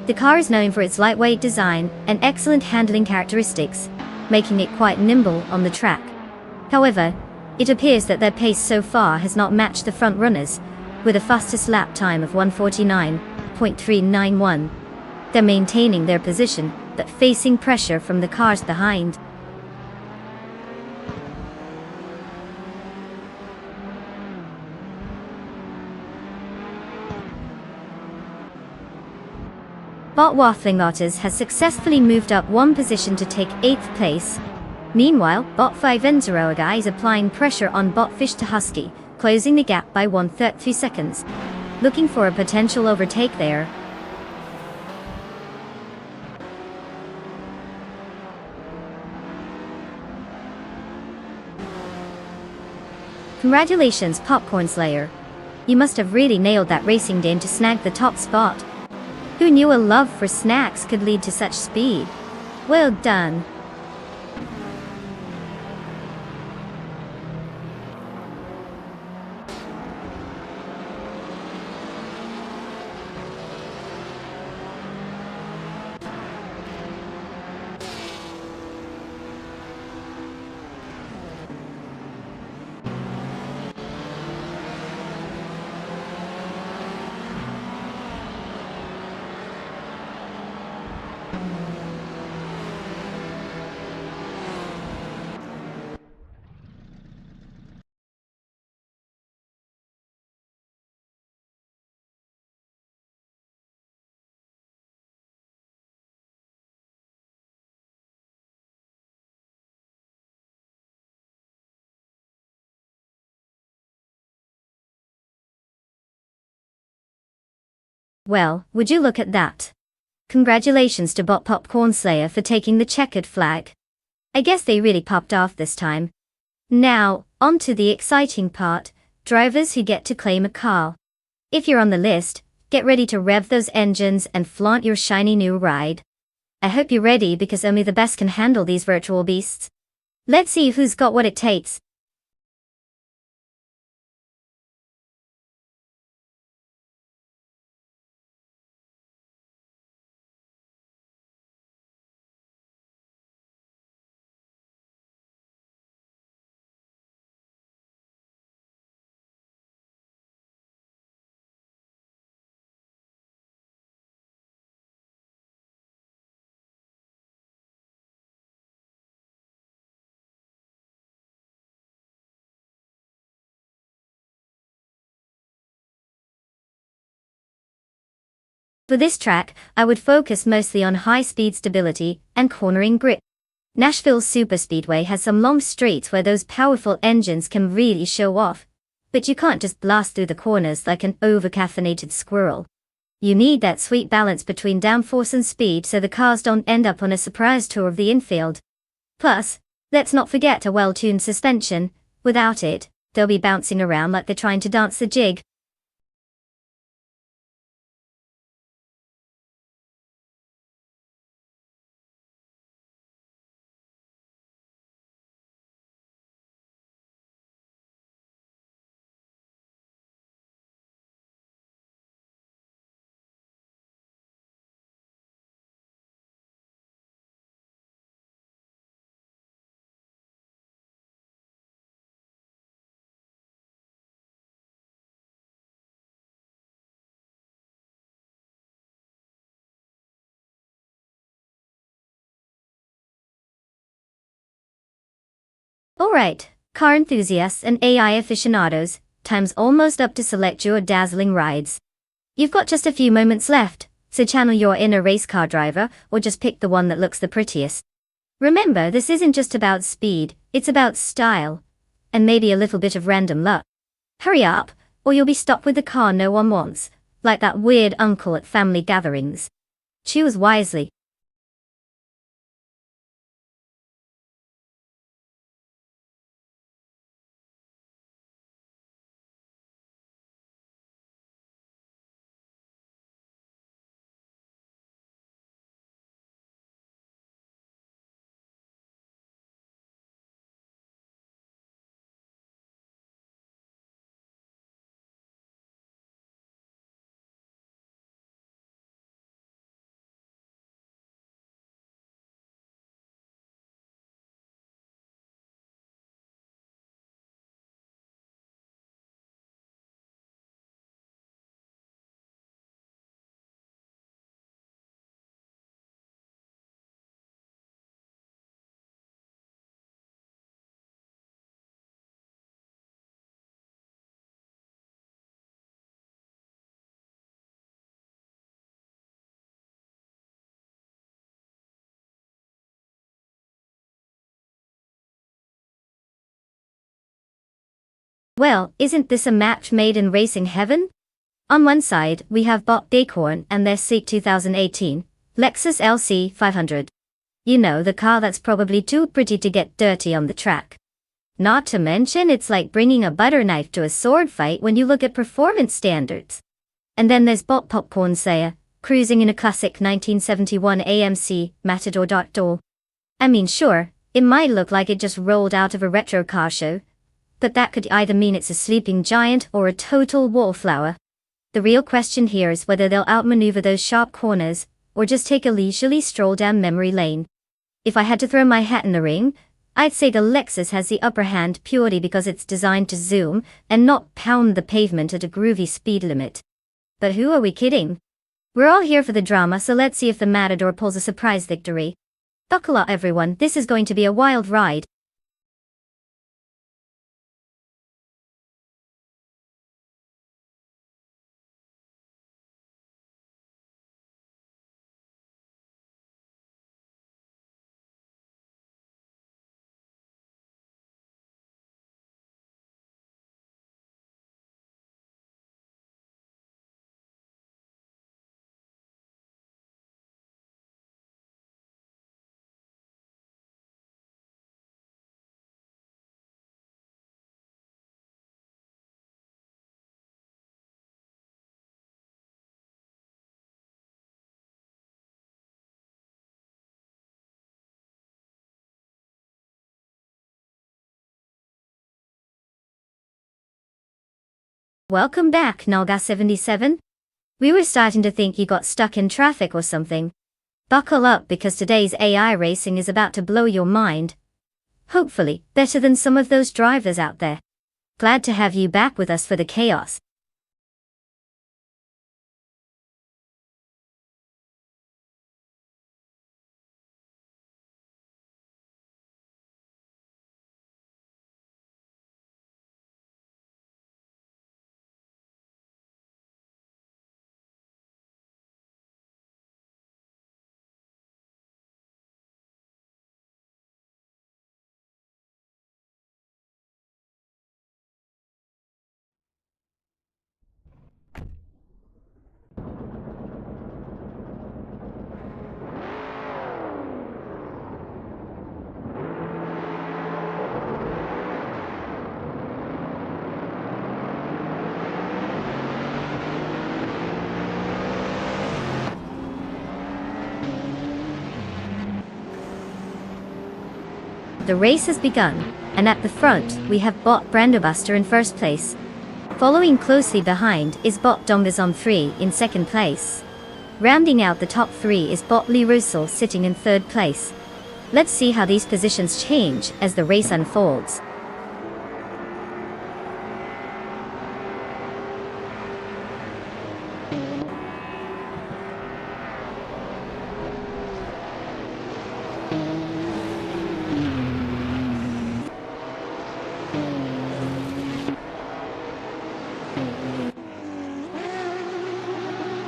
The car is known for its lightweight design and excellent handling characteristics, making it quite nimble on the track. However, it appears that their pace so far has not matched the front runners, with a fastest lap time of 1:49.391. They're maintaining their position, but facing pressure from the cars behind. Bot Waffling Otters has successfully moved up one position to take 8th place. Meanwhile, Bot Favensaragai is applying pressure on Bot Fishtahevsky, closing the gap by 1:33 seconds. Looking for a potential overtake there. Congratulations, Popcorn Slayer. You must have really nailed that racing game to snag the top spot. Who knew a love for snacks could lead to such speed? Well done. Well, would you look at that? Congratulations to Bot Popcorn Slayer for taking the checkered flag. I guess they really popped off this time. Now, on to the exciting part, drivers who get to claim a car. If you're on the list, get ready to rev those engines and flaunt your shiny new ride. I hope you're ready because only the best can handle these virtual beasts. Let's see who's got what it takes. For this track, I would focus mostly on high-speed stability and cornering grip. Nashville's superspeedway has some long straights where those powerful engines can really show off. But you can't just blast through the corners like an over-caffeinated squirrel. You need that sweet balance between downforce and speed so the cars don't end up on a surprise tour of the infield. Plus, let's not forget a well-tuned suspension. Without it, they'll be bouncing around like they're trying to dance the jig. Alright, car enthusiasts and AI aficionados, time's almost up to select your dazzling rides. You've got just a few moments left, so channel your inner race car driver or just pick the one that looks the prettiest. Remember, this isn't just about speed, it's about style, and maybe a little bit of random luck. Hurry up, or you'll be stuck with the car no one wants, like that weird uncle at family gatherings. Choose wisely. Well, isn't this a match made in racing heaven? On one side, we have Bot Acorn and their sleek 2018 Lexus LC 500. You know, the car that's probably too pretty to get dirty on the track. Not to mention, it's like bringing a butter knife to a sword fight when you look at performance standards. And then there's Bot Popcorn Slayer, cruising in a classic 1971 AMC Matador Door. I mean, sure, it might look like it just rolled out of a retro car show, but that could either mean it's a sleeping giant or a total wallflower. The real question here is whether they'll outmaneuver those sharp corners, or just take a leisurely stroll down memory lane. If I had to throw my hat in the ring, I'd say the Lexus has the upper hand purely because it's designed to zoom and not pound the pavement at a groovy speed limit. But who are we kidding? We're all here for the drama, so let's see if the Matador pulls a surprise victory. Buckle up everyone, this is going to be a wild ride. Welcome back, Nalga77. We were starting to think you got stuck in traffic or something. Buckle up because today's AI racing is about to blow your mind. Hopefully, better than some of those drivers out there. Glad to have you back with us for the chaos. The race has begun, and at the front, we have bot Brandobuster in first place. Following closely behind is bot Dongazom 3 in second place. Rounding out the top three is bot Lee Russell sitting in third place. Let's see how these positions change as the race unfolds.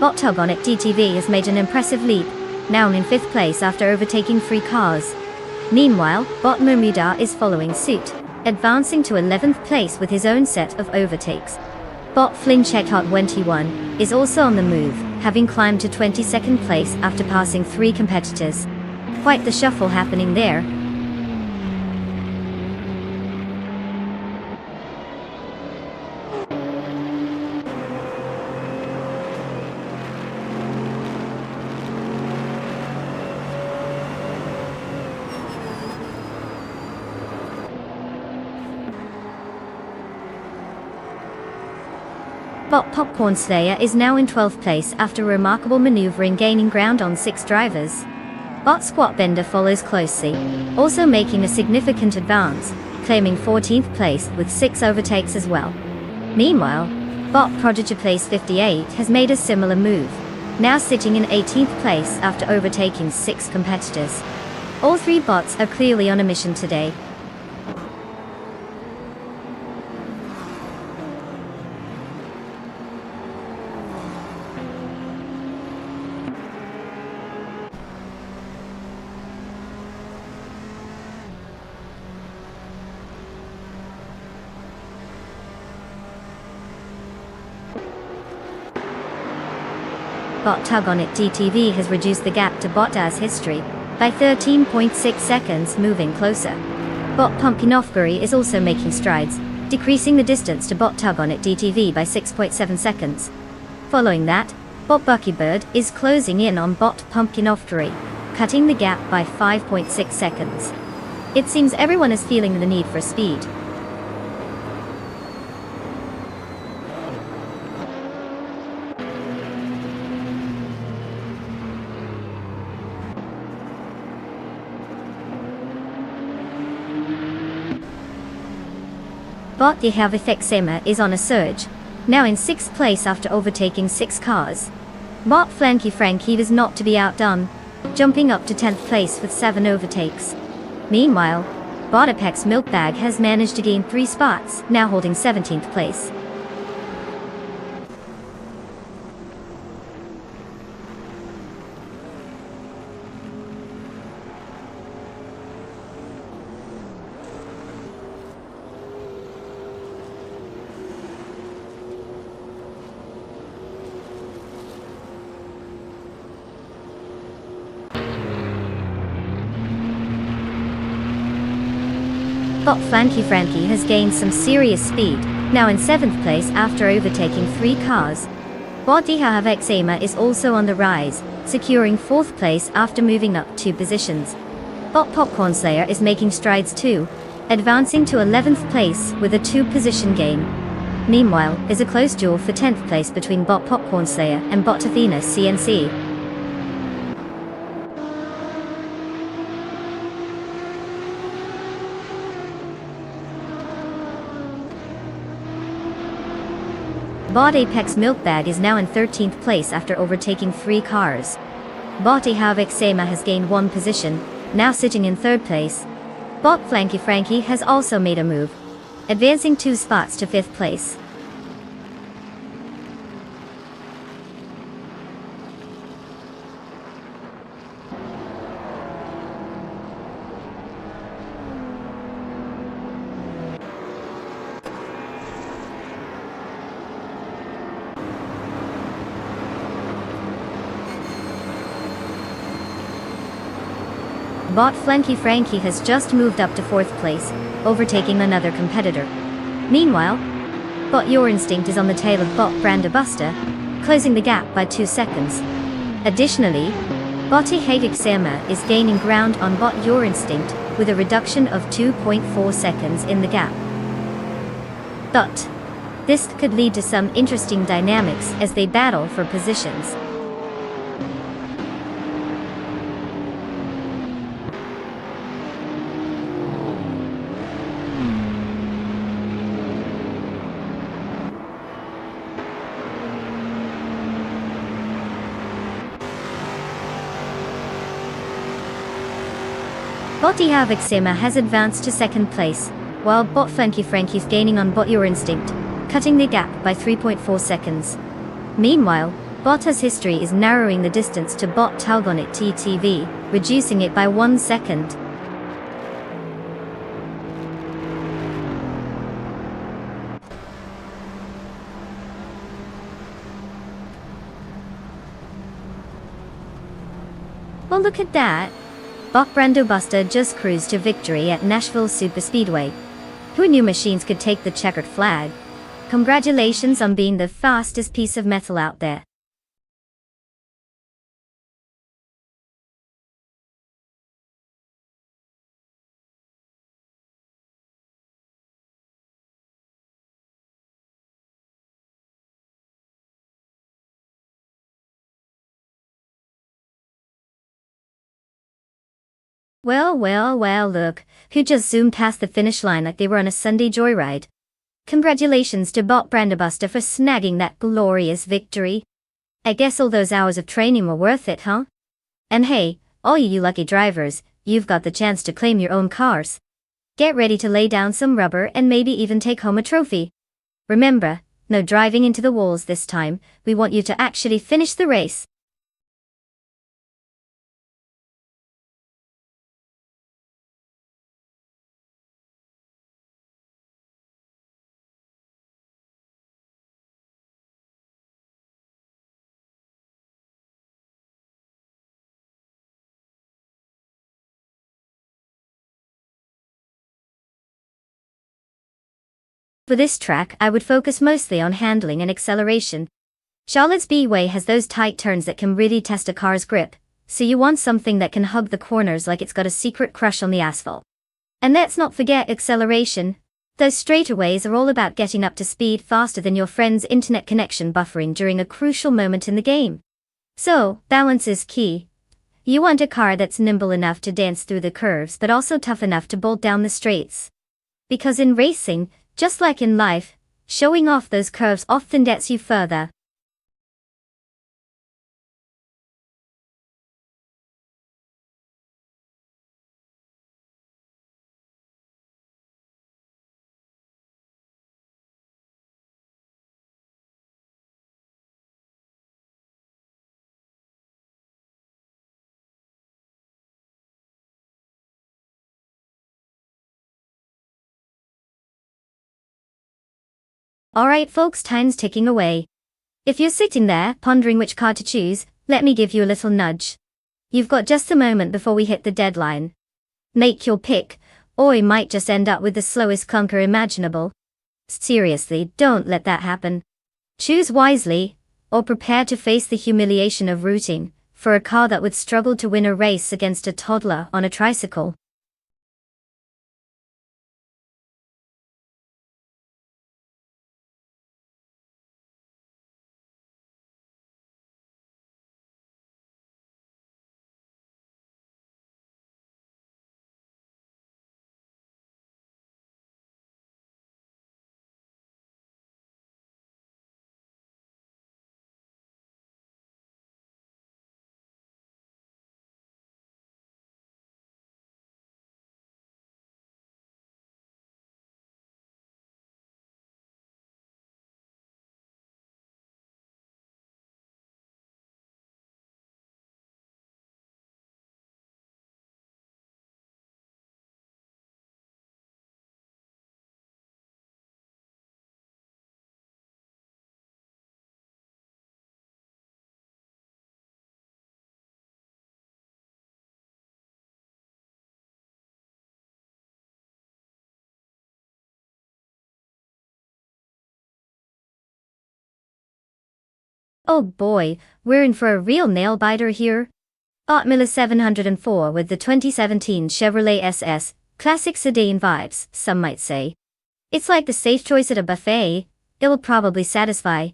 Bot Tugonet DTV has made an impressive leap, now in fifth place after overtaking 3 cars. Meanwhile, bot Mumuda is following suit, advancing to 11th place with his own set of overtakes. Bot Flincheckhot 21 is also on the move, having climbed to 22nd place after passing 3 competitors. Quite the shuffle happening there. Bot Popcorn Slayer is now in 12th place after remarkable maneuvering, gaining ground on 6 drivers. Bot Squat Bender follows closely, also making a significant advance, claiming 14th place with 6 overtakes as well. Meanwhile, bot Prodigy Place 58 has made a similar move, now sitting in 18th place after overtaking 6 competitors. All 3 bots are clearly on a mission today. Bot Tugonet DTV has reduced the gap to bot Daz history by 13.6 seconds, moving closer. Bot Pumpkin is also making strides, decreasing the distance to bot Tugonet DTV by 6.7 seconds. Following that, bot Buckybird is closing in on bot Pumpkin, cutting the gap by 5.6 seconds. It seems everyone is feeling the need for speed. Bot Yehavithexema is on a surge, now in 6th place after overtaking 6 cars. Bot Flanky Frankie is not to be outdone, jumping up to 10th place with 7 overtakes. Meanwhile, bot Apex Milkbag has managed to gain 3 spots, now holding 17th place. Bot Flanky Frankie has gained some serious speed, now in 7th place after overtaking 3 cars. Bot Dihavexema is also on the rise, securing 4th place after moving up 2 positions. Bot Popcorn Slayer is making strides too, advancing to 11th place with a 2-position gain. Meanwhile, is a close duel for 10th place between bot Popcorn Slayer and bot Athena CNC. Bot Apex Milkbag is now in 13th place after overtaking 3 cars. Bot Ahavik Sema has gained 1 position, now sitting in 3rd place. Bot Flanky Frankie has also made a move, advancing 2 spots to 5th place. Bot Flanky Frankie has just moved up to 4th place, overtaking another competitor. Meanwhile, bot Your Instinct is on the tail of bot Branda Buster, closing the gap by 2 seconds. Additionally, bot Hadik Sama is gaining ground on bot Your Instinct with a reduction of 2.4 seconds in the gap. But this could lead to some interesting dynamics as they battle for positions. Bot Havik Sema has advanced to 2nd place, while bot Flanky Frankie is gaining on bot Your Instinct, cutting the gap by 3.4 seconds. Meanwhile, Bot's history is narrowing the distance to bot Talgonit TTV, reducing it by 1 second. Well, look at that. Bot Brando Buster just cruised to victory at Nashville Superspeedway. Who knew machines could take the checkered flag? Congratulations on being the fastest piece of metal out there. Well, look, who just zoomed past the finish line like they were on a Sunday joyride. Congratulations to bot Brandabuster for snagging that glorious victory. I guess all those hours of training were worth it, huh? And hey, all you lucky drivers, you've got the chance to claim your own cars. Get ready to lay down some rubber and maybe even take home a trophy. Remember, no driving into the walls this time, we want you to actually finish the race. For this track, I would focus mostly on handling and acceleration. Charlotte's B-Way has those tight turns that can really test a car's grip, so you want something that can hug the corners like it's got a secret crush on the asphalt. And let's not forget acceleration. Those straightaways are all about getting up to speed faster than your friend's internet connection buffering during a crucial moment in the game. So, balance is key. You want a car that's nimble enough to dance through the curves but also tough enough to bolt down the straights. Because in racing, just like in life, showing off those curves often gets you further. Alright folks, time's ticking away. If you're sitting there, pondering which car to choose, let me give you a little nudge. You've got just a moment before we hit the deadline. Make your pick, or you might just end up with the slowest clunker imaginable. Seriously, don't let that happen. Choose wisely, or prepare to face the humiliation of rooting for a car that would struggle to win a race against a toddler on a tricycle. Oh boy, we're in for a real nail-biter here. Bot Miller 704 with the 2017 Chevrolet SS, classic sedan vibes, some might say. It's like the safe choice at a buffet. It will probably satisfy.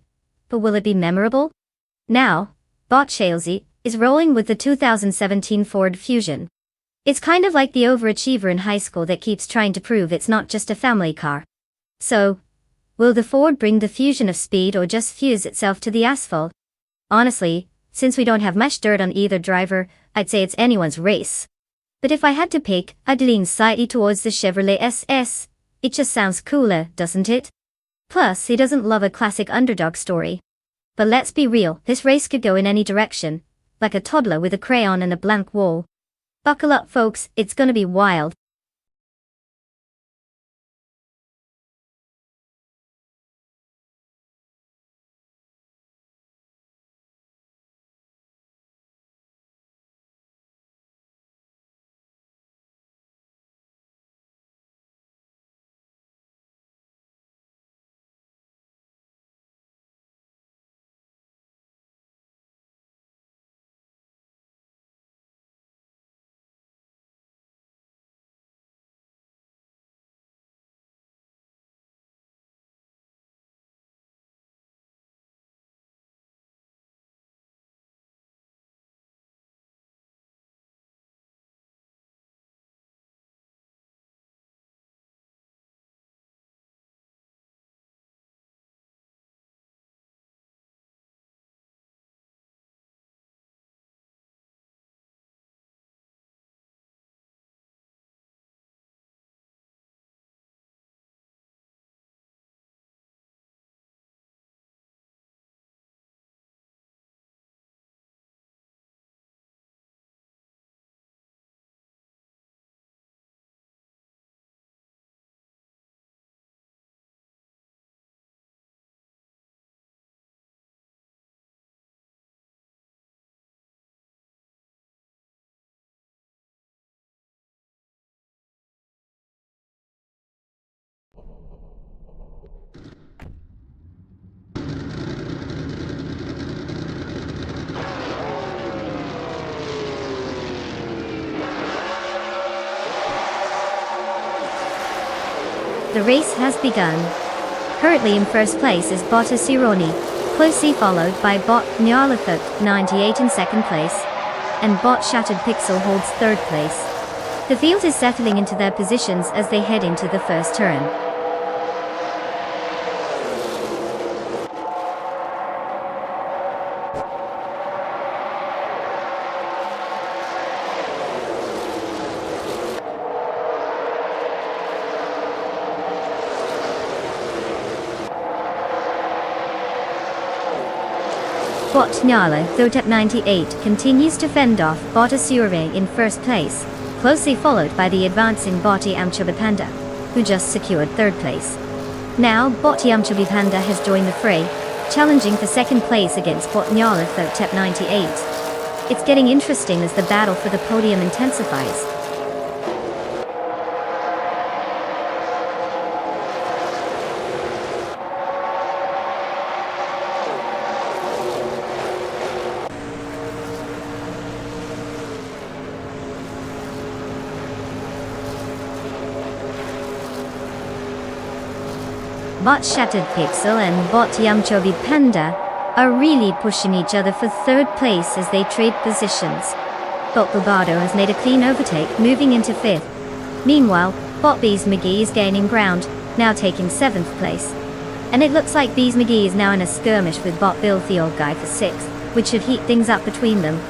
But will it be memorable? Now, Bot Chalsey is rolling with the 2017 Ford Fusion. It's kind of like the overachiever in high school that keeps trying to prove it's not just a family car. So, will the Ford bring the fusion of speed or just fuse itself to the asphalt? Honestly, since we don't have much dirt on either driver, I'd say it's anyone's race. But if I had to pick, I'd lean slightly towards the Chevrolet SS. It just sounds cooler, doesn't it? Plus, he doesn't love a classic underdog story. But let's be real, this race could go in any direction, like a toddler with a crayon and a blank wall. Buckle up folks, it's gonna be wild. The race has begun. Currently in first place is Bot Cironi, closely followed by Bot Nyarlathot, 98 in second place, and Bot Shattered Pixel holds third place. The field is settling into their positions as they head into the first turn. Bot Nyarlathot at 98 continues to fend off Bot Cironi in first place, closely followed by the advancing Bot Yamchobipanda, who just secured third place. Now, Bot Yamchobipanda has joined the fray, challenging for second place against Bot Nyarlathot at 98. It's getting interesting as the battle for the podium intensifies. Bot Shattered Pixel and Bot Yamchobipanda are really pushing each other for third place as they trade positions. Bot Barbado has made a clean overtake, moving into fifth. Meanwhile, Bot Bees McGee is gaining ground, now taking seventh place. And it looks like Bees McGee is now in a skirmish with Bot Bill the Old Guy for sixth, which should heat things up between them.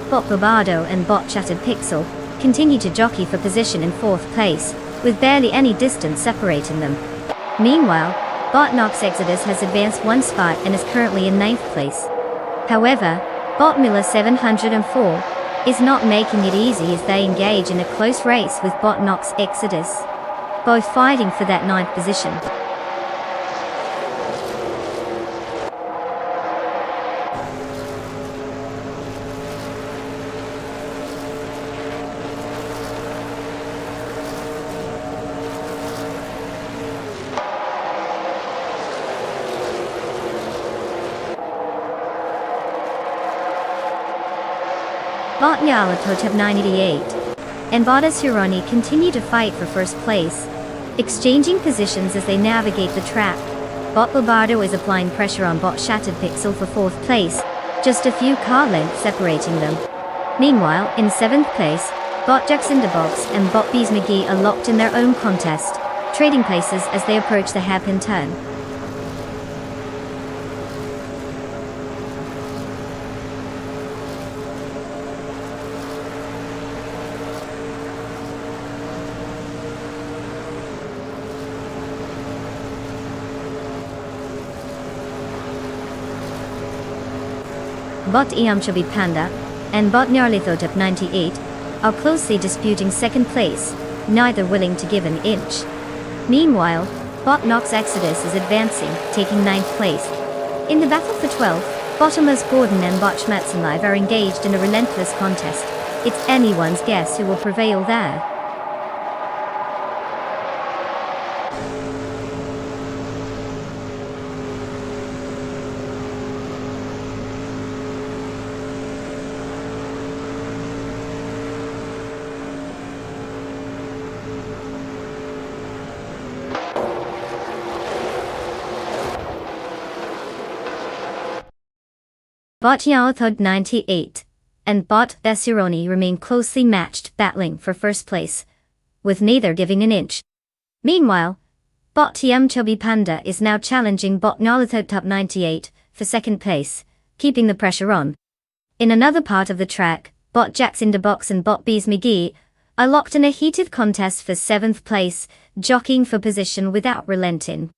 Bot Barbado and Bot Shattered Pixel continue to jockey for position in fourth place, with barely any distance separating them. Meanwhile, Bot Nox Exodus has advanced one spot and is currently in ninth place. However, Bot Miller 704 is not making it easy as they engage in a close race with Bot Nox Exodus. both fighting for that ninth position. Botnyala Totep 98 and Bottas Huroni continue to fight for first place, exchanging positions as they navigate the track. Bot Lobardo is applying pressure on Bot Shattered Pixel for fourth place, just a few car lengths separating them. Meanwhile, in seventh place, Bot Jackson DeBox and Bot Bees McGee are locked in their own contest, trading places as they approach the hairpin turn. Bot Iamchabi Panda and Bot Nyarlithotep 98 are closely disputing second place, neither willing to give an inch. Meanwhile, Bot Nox Exodus is advancing, taking ninth place. In the battle for 12th, Bottomless Gordon and Bot Schmetzenlive are engaged in a relentless contest. It's anyone's guess who will prevail there. Bot Yaothod 98 and Bot Besironi remain closely matched, battling for first place, with neither giving an inch. Meanwhile, Bot TM Chubby Panda is now challenging Bot Nyalathod 98 for second place, keeping the pressure on. In another part of the track, Bot Jackson DeBox and Bot Bees McGee are locked in a heated contest for seventh place, jockeying for position without relenting.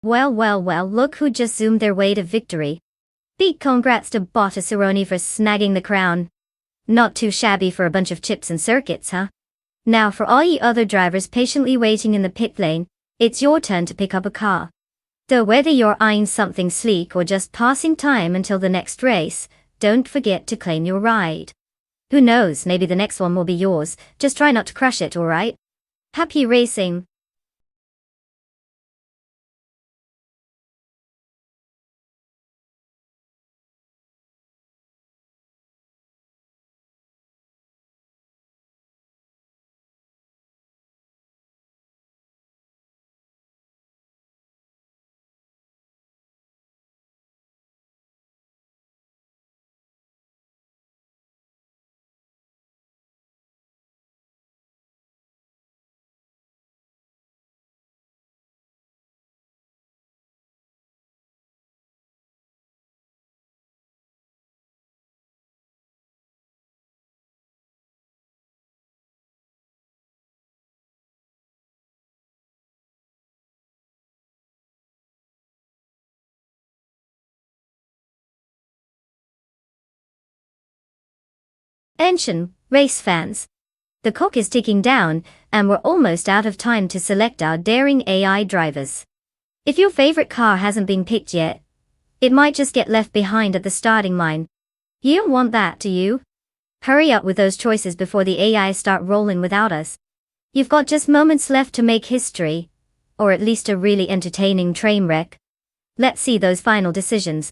Well, look who just zoomed their way to victory. Big congrats to Bottas Huroni for snagging the crown. Not too shabby for a bunch of chips and circuits, huh? Now for all you other drivers patiently waiting in the pit lane, it's your turn to pick up a car. Though whether you're eyeing something sleek or just passing time until the next race, don't forget to claim your ride. Who knows, maybe the next one will be yours, just try not to crush it, alright? Happy racing! Attention, race fans. The clock is ticking down, and we're almost out of time to select our daring AI drivers. If your favorite car hasn't been picked yet, it might just get left behind at the starting line. You don't want that, do you? Hurry up with those choices before the AI start rolling without us. You've got just moments left to make history, or at least a really entertaining train wreck. Let's see those final decisions.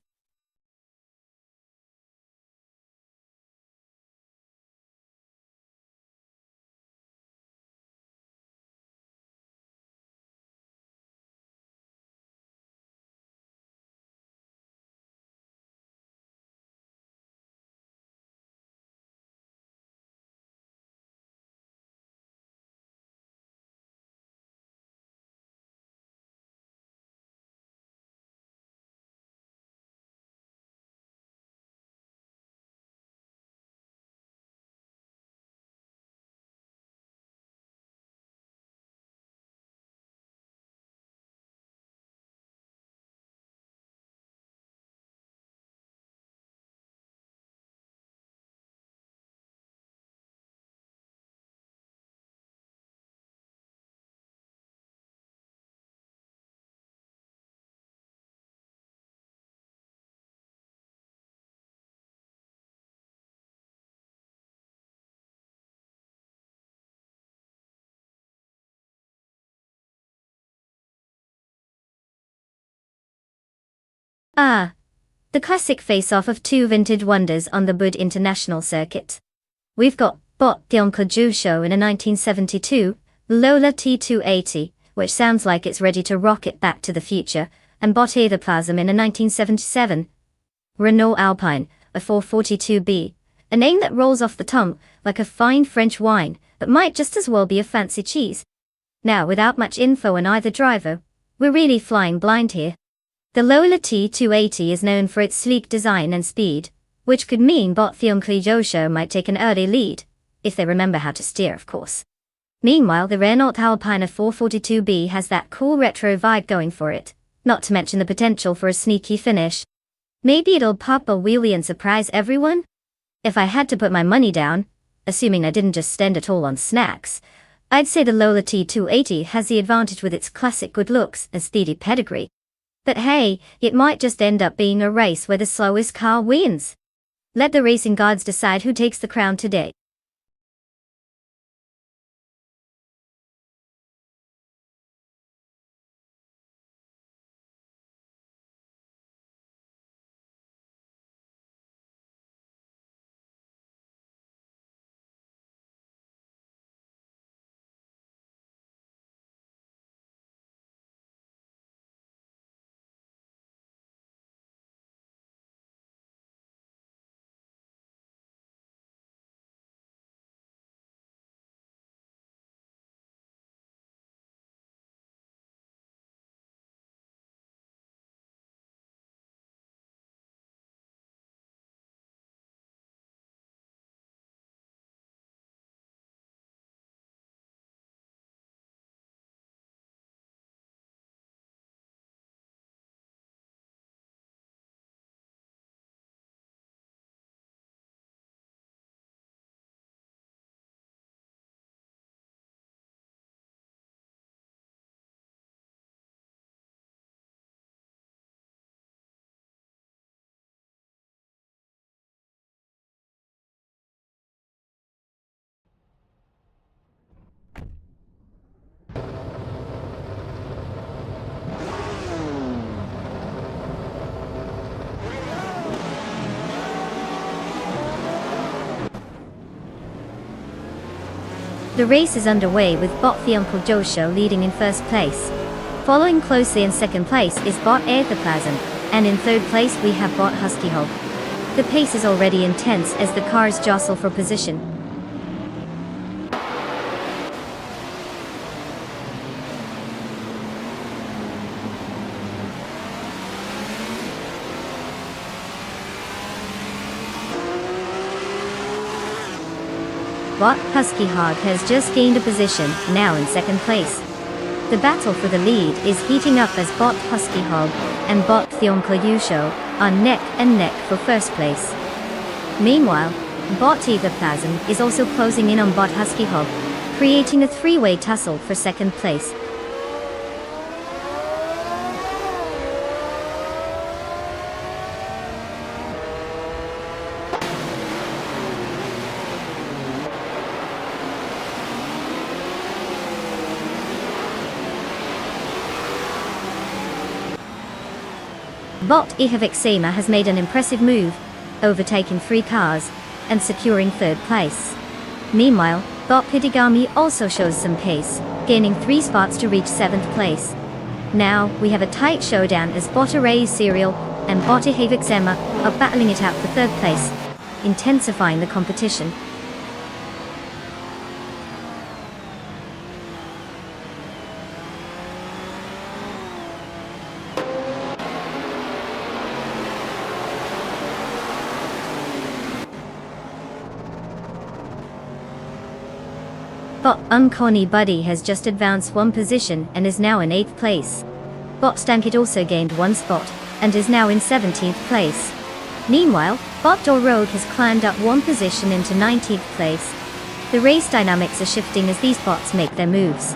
Ah, the classic face-off of two vintage wonders on the Bud International Circuit. We've got Bot Tionka Show in a 1972, Lola T280, which sounds like it's ready to rocket back to the future, and Bot Plasm in a 1977, Renault Alpine, a 442B, a name that rolls off the tongue like a fine French wine, but might just as well be a fancy cheese. Now, without much info on either driver, we're really flying blind here. The Lola T280 is known for its sleek design and speed, which could mean Bot Tionka might take an early lead, if they remember how to steer, of course. Meanwhile, the Renault Alpine 442B has that cool retro vibe going for it, not to mention the potential for a sneaky finish. Maybe it'll pop a wheelie and surprise everyone? If I had to put my money down, assuming I didn't just spend it all on snacks, I'd say the Lola T280 has the advantage with its classic good looks and speedy pedigree. But hey, it might just end up being a race where the slowest car wins. Let the racing gods decide who takes the crown today. The race is underway with Bot Uncle Joe Show leading in first place. Following closely in second place is Bot Plasm, and in third place we have Bot Husky Hog. The pace is already intense as the cars jostle for position. Bot Husky Hog has just gained a position, now in second place. The battle for the lead is heating up as Bot Husky Hog and Bot Tionka Show are neck and neck for first place. Meanwhile, Bot Plasm is also closing in on Bot Husky Hog, creating a three-way tussle for second place. Bot Ihevixema has made an impressive move, overtaking 3 cars, and securing third place. Meanwhile, Bot Pitigami also shows some pace, gaining 3 spots to reach 7th place. Now, we have a tight showdown as Bot Array Serial and Bot Ihevixema are battling it out for third place, intensifying the competition. Bot Unconny Buddy has just advanced 1 position and is now in 8th place. Bot Stankit also gained 1 spot, and is now in 17th place. Meanwhile, Bot Rogue has climbed up 1 position into 19th place. The race dynamics are shifting as these bots make their moves.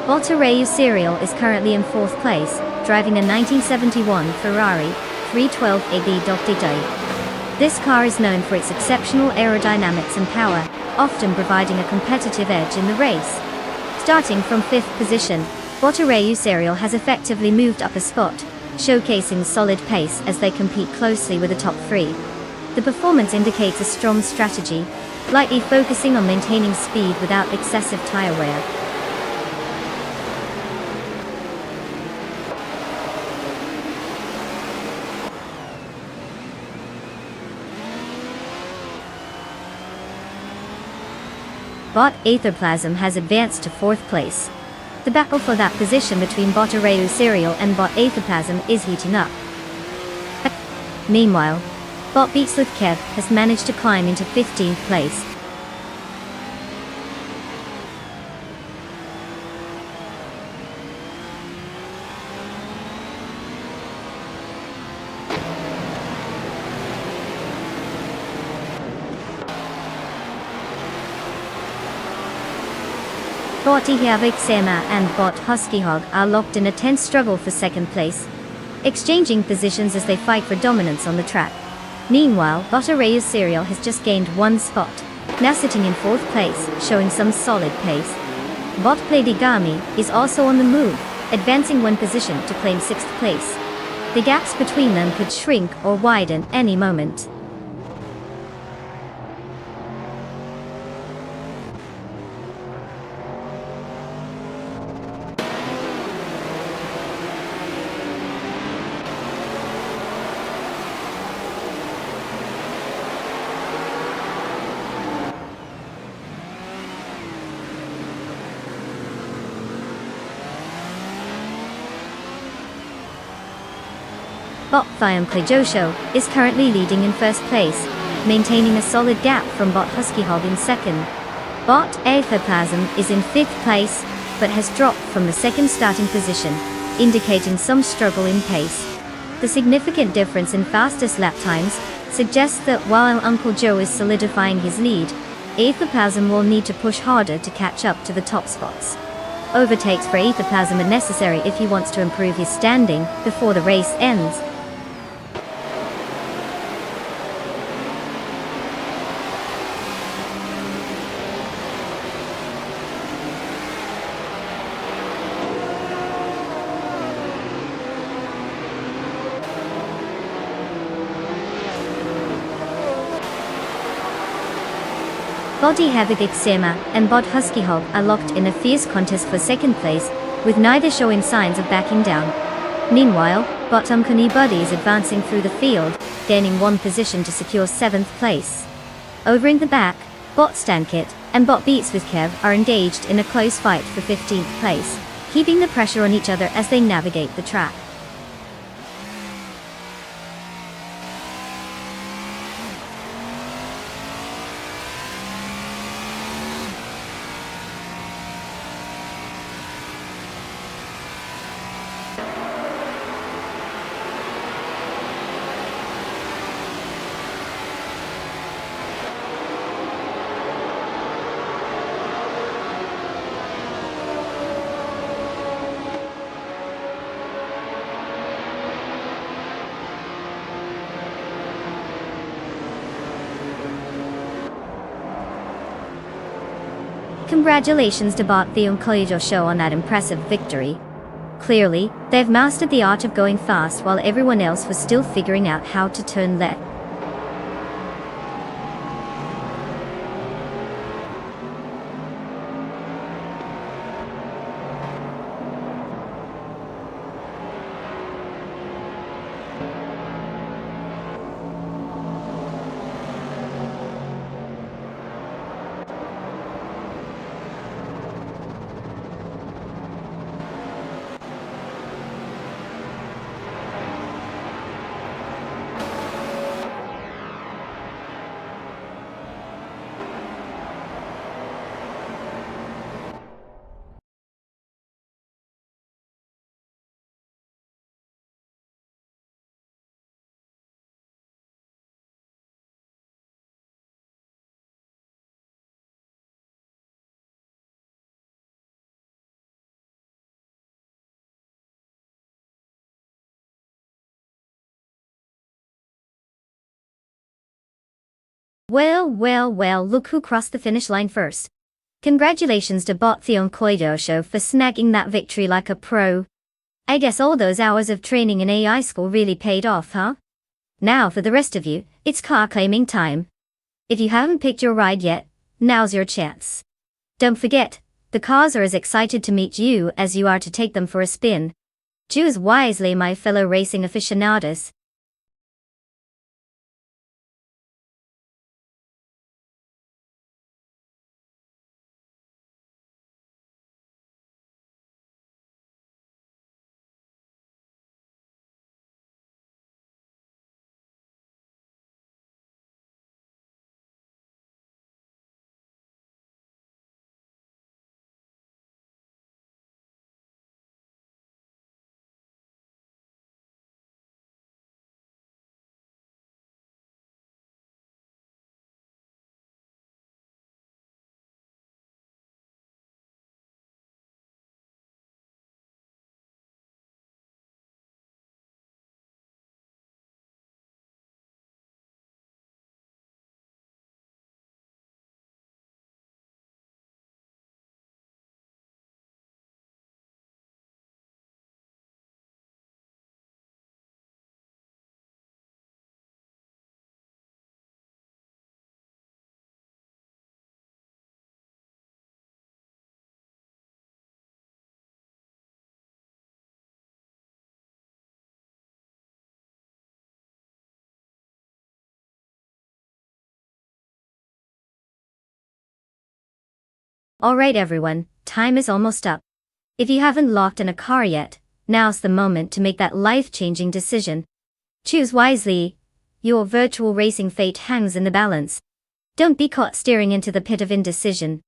Voltaire Serial is currently in 4th place, driving a 1971 Ferrari 312 AB Dottido. This car is known for its exceptional aerodynamics and power, often providing a competitive edge in the race. Starting from 5th position, Voltaire Serial has effectively moved up a spot, showcasing solid pace as they compete closely with the top 3. The performance indicates a strong strategy, lightly focusing on maintaining speed without excessive tire wear. Bot Aetherplasm has advanced to 4th place. The battle for that position between Voltaire Serial and Bot Aetherplasm is heating up. Meanwhile, Bot Beats with Kev has managed to climb into 15th place. Bot Ihavik Sema and Bot Husky Hog are locked in a tense struggle for 2nd place, exchanging positions as they fight for dominance on the track. Meanwhile, Voltaire Serial has just gained 1 spot, now sitting in 4th place, showing some solid pace. Bot Pladigami is also on the move, advancing 1 position to claim 6th place. The gaps between them could shrink or widen any moment. Bot Thiam Klejosho is currently leading in 1st place, maintaining a solid gap from Bot Husky Hog in 2nd. Bot Aetherplasm is in 5th place, but has dropped from the 2nd starting position, indicating some struggle in pace. The significant difference in fastest lap times suggests that while Uncle Joe is solidifying his lead, Aetherplasm will need to push harder to catch up to the top spots. Overtakes for Aetherplasm are necessary if he wants to improve his standing before the race ends. Body Havoc Sema and Bot Husky Hog are locked in a fierce contest for 2nd place, with neither showing signs of backing down. Meanwhile, Bot Umkuni Buddy is advancing through the field, gaining 1 position to secure 7th place. Over in the back, Bot Stankit and Bot Beats with Kev are engaged in a close fight for 15th place, keeping the pressure on each other as they navigate the track. Congratulations to Bot Thiam Klejosho on that impressive victory. Clearly, they've mastered the art of going fast while everyone else was still figuring out how to turn left. Well, look who crossed the finish line first. Congratulations to Bot Theon Koidosho for snagging that victory like a pro. I guess all those hours of training in AI school really paid off, huh? Now for the rest of you, it's car claiming time. If you haven't picked your ride yet, now's your chance. Don't forget, the cars are as excited to meet you as you are to take them for a spin. Choose wisely, my fellow racing aficionados. Alright everyone, time is almost up. If you haven't locked in a car yet, now's the moment to make that life-changing decision. Choose wisely. Your virtual racing fate hangs in the balance. Don't be caught staring into the pit of indecision.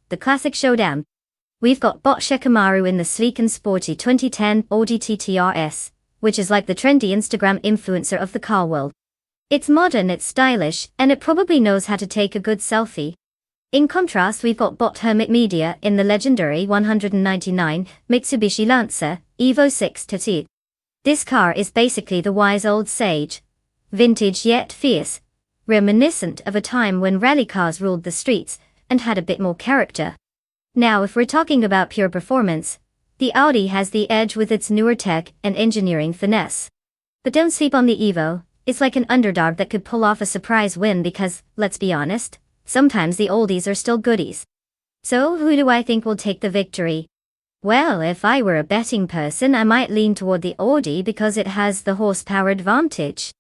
The classic showdown. We've got Bot Shikamaru in the sleek and sporty 2010 Audi TT-RS, which is like the trendy Instagram influencer of the car world. It's modern, it's stylish, and it probably knows how to take a good selfie. In contrast, we've got Bot Hermit Media in the legendary 199 Mitsubishi Lancer Evo 6 TT. This car is basically the wise old sage. Vintage yet fierce. Reminiscent of a time when rally cars ruled the streets and had a bit more character. Now if we're talking about pure performance, the Audi has the edge with its newer tech and engineering finesse. But don't sleep on the Evo, it's like an underdog that could pull off a surprise win because, let's be honest, sometimes the oldies are still goodies. So who do I think will take the victory? Well, if I were a betting person, I might lean toward the Audi because it has the horsepower advantage.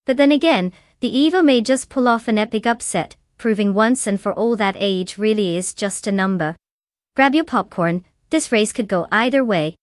But then again, the Evo may just pull off an epic upset, proving once and for all that age really is just a number. Grab your popcorn, this race could go either way.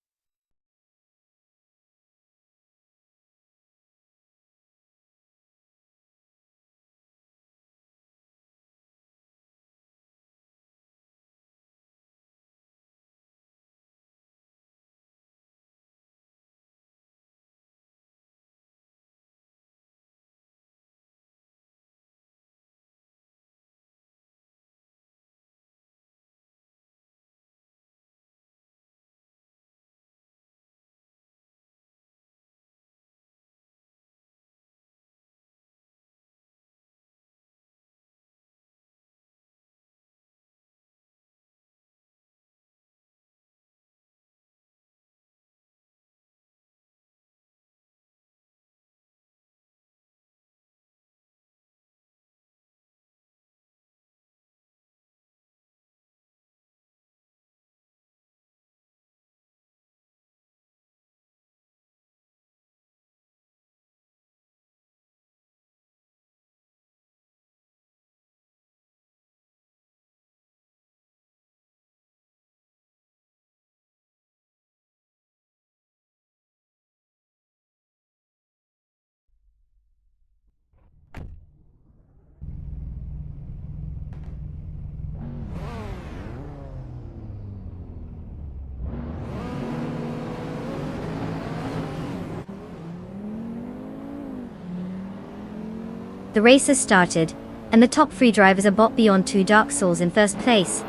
The race has started, and the top 3 drivers are Bot Beyond 2 Dark Souls in first place,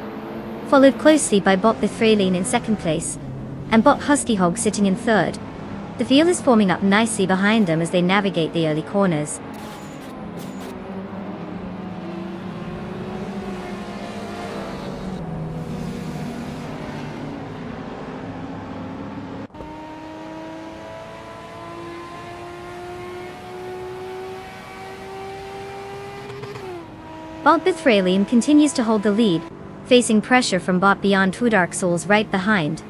followed closely by Bot Bethralene in second place, and Bot Husky Hog sitting in third. The field is forming up nicely behind them as they navigate the early corners. Bot Bethralene continues to hold the lead, facing pressure from Bot Beyond 2 Dark Souls right behind.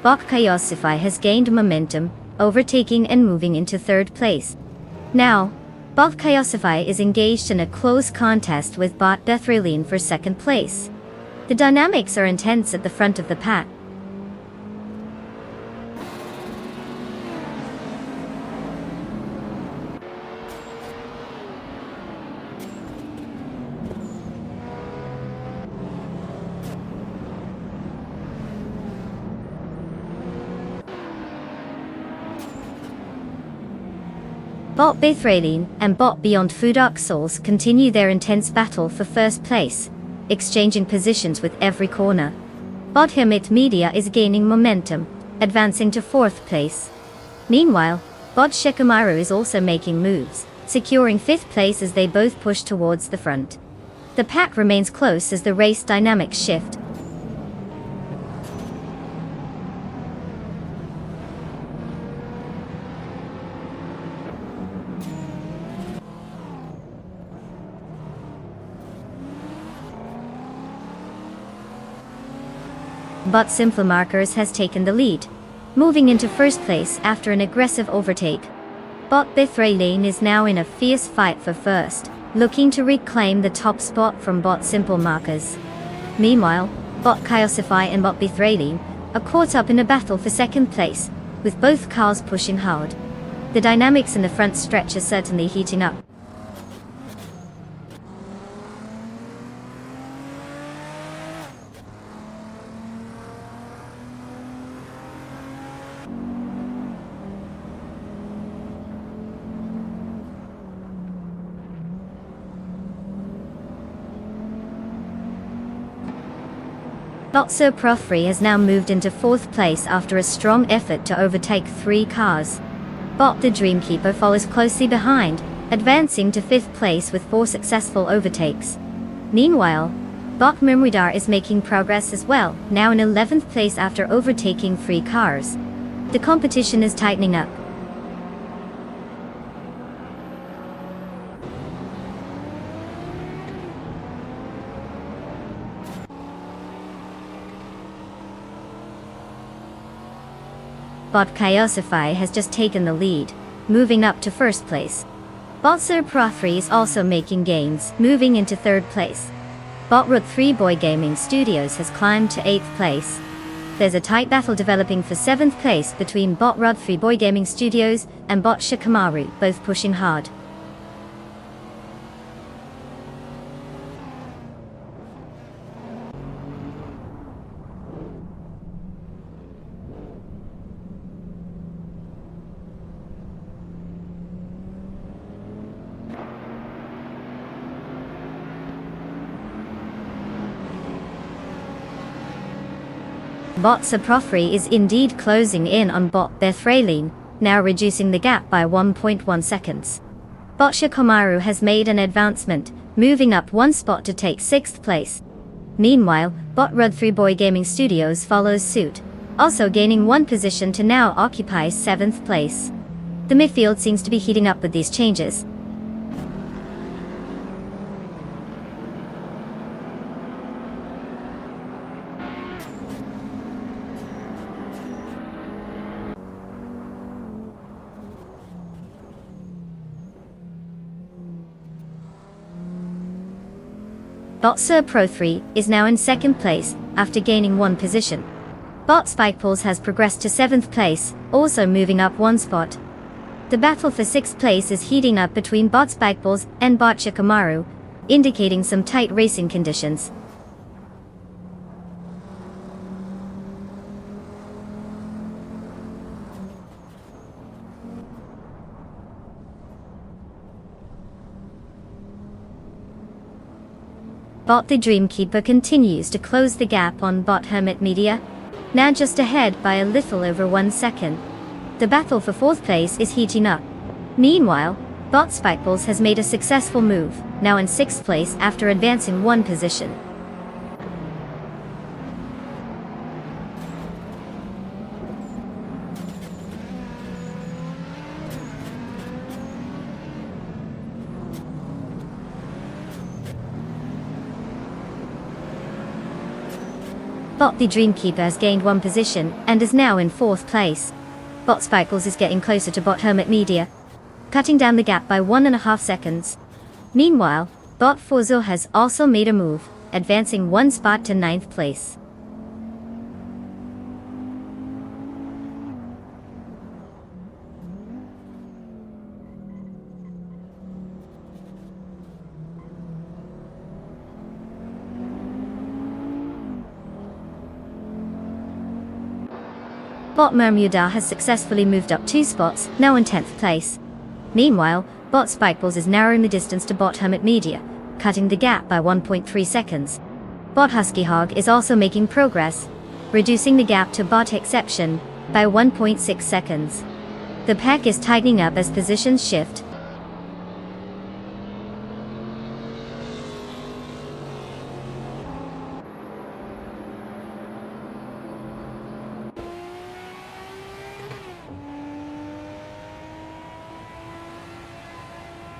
Bot Chaosify has gained momentum, overtaking and moving into third place. Now, Bot Chaosify is engaged in a close contest with Bot Bethralene for second place. The dynamics are intense at the front of the pack. Bot Bethralene and Bot Beyond 2 Dark Souls continue their intense battle for first place, exchanging positions with every corner. Bot Hermit Media is gaining momentum, advancing to fourth place. Meanwhile, Bot Shikamaru is also making moves, securing fifth place as they both push towards the front. The pack remains close as the race dynamics shift. Bot Simple Markers has taken the lead, moving into first place after an aggressive overtake. Bot Bethralene is now in a fierce fight for first, looking to reclaim the top spot from Bot Simple Markers. Meanwhile, Bot Chaosify and Bot Bethralene are caught up in a battle for second place, with both cars pushing hard. The dynamics in the front stretch are certainly heating up. Bot Sir Profrey has now moved into fourth place after a strong effort to overtake 3 cars. Bot the Dreamkeeper follows closely behind, advancing to fifth place with 4 successful overtakes. Meanwhile, Bot Mimridar is making progress as well, now in 11th place after overtaking 3 cars. The competition is tightening up. Bot Chaosify has just taken the lead, moving up to first place. Bot Sir Profrey is also making gains, moving into third place. Bot Rud 3 Boy Gaming Studios has climbed to 8th place. There's a tight battle developing for 7th place between Bot Rud 3 Boy Gaming Studios and Bot Shikamaru, both pushing hard. Bot Sir Profrey is indeed closing in on Bot Bethralene, now reducing the gap by 1.1 seconds. Bot Shikamaru has made an advancement, moving up 1 spot to take 6th place. Meanwhile, Bot Rud 3 Boy Gaming Studios follows suit, also gaining 1 position to now occupy 7th place. The midfield seems to be heating up with these changes. Bot Sir Pro 3 is now in 2nd place, after gaining 1 position. Bot Spikepulse has progressed to 7th place, also moving up 1 spot. The battle for 6th place is heating up between Bot Spikepulse and Bot Shikamaru, indicating some tight racing conditions. Bot the Dreamkeeper continues to close the gap on Bot Hermit Media, now just ahead by a little over 1 second. The battle for 4th place is heating up. Meanwhile, Bot Spikeballs has made a successful move, now in 6th place after advancing 1 position. Bot the Dreamkeeper has gained 1 position and is now in 4th place. Bot Spikeballs is getting closer to Bot Hermit Media, cutting down the gap by 1.5 seconds. Meanwhile, Bot Forzo has also made a move, advancing 1 spot to 9th place. Bot Bermuda has successfully moved up 2 spots, now in 10th place. Meanwhile, Bot Spikeballs is narrowing the distance to Bot Hermit Media, cutting the gap by 1.3 seconds. Bot Husky Hog is also making progress, reducing the gap to Bot Exception by 1.6 seconds. The pack is tightening up as positions shift.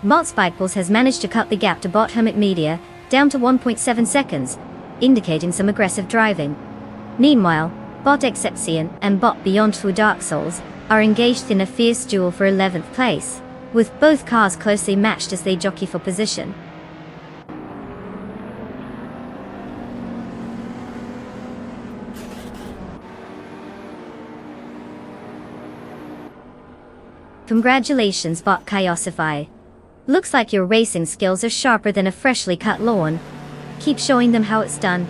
Bot Spikeballs has managed to cut the gap to Bot Hermit Media, down to 1.7 seconds, indicating some aggressive driving. Meanwhile, Bot Exception and Bot Beyond Through Dark Souls are engaged in a fierce duel for 11th place, with both cars closely matched as they jockey for position. Congratulations, Bot Chaosify. Looks like your racing skills are sharper than a freshly cut lawn. Keep showing them how it's done.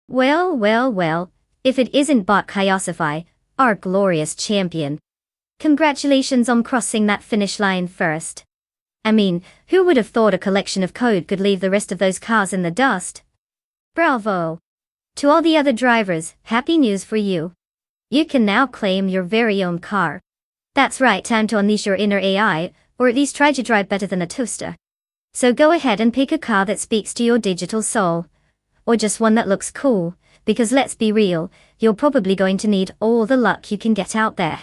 Well, if it isn't Bot Chaosify, our glorious champion. Congratulations on crossing that finish line first. I mean, who would have thought a collection of code could leave the rest of those cars in the dust? Bravo! To all the other drivers, happy news for you. You can now claim your very own car. That's right, time to unleash your inner AI, or at least try to drive better than a toaster. So go ahead and pick a car that speaks to your digital soul. Or just one that looks cool, because let's be real, you're probably going to need all the luck you can get out there.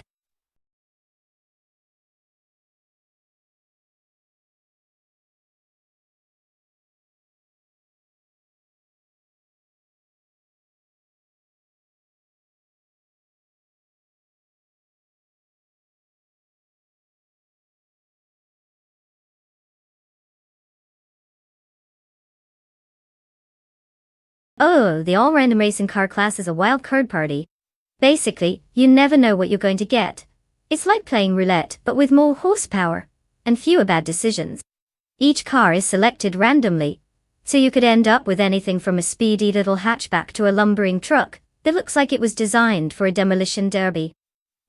Oh, the all-random racing car class is a wild card party. Basically, you never know what you're going to get. It's like playing roulette, but with more horsepower and fewer bad decisions. Each car is selected randomly, so you could end up with anything from a speedy little hatchback to a lumbering truck that looks like it was designed for a demolition derby.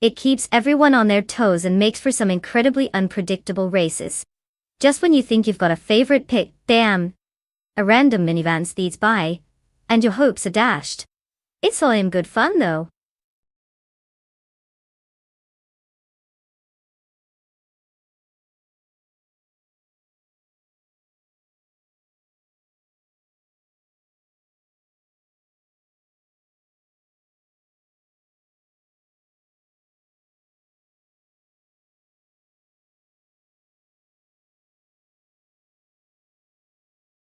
It keeps everyone on their toes and makes for some incredibly unpredictable races. Just when you think you've got a favorite pick, bam! A random minivan speeds by, and your hopes are dashed. It's all in good fun though.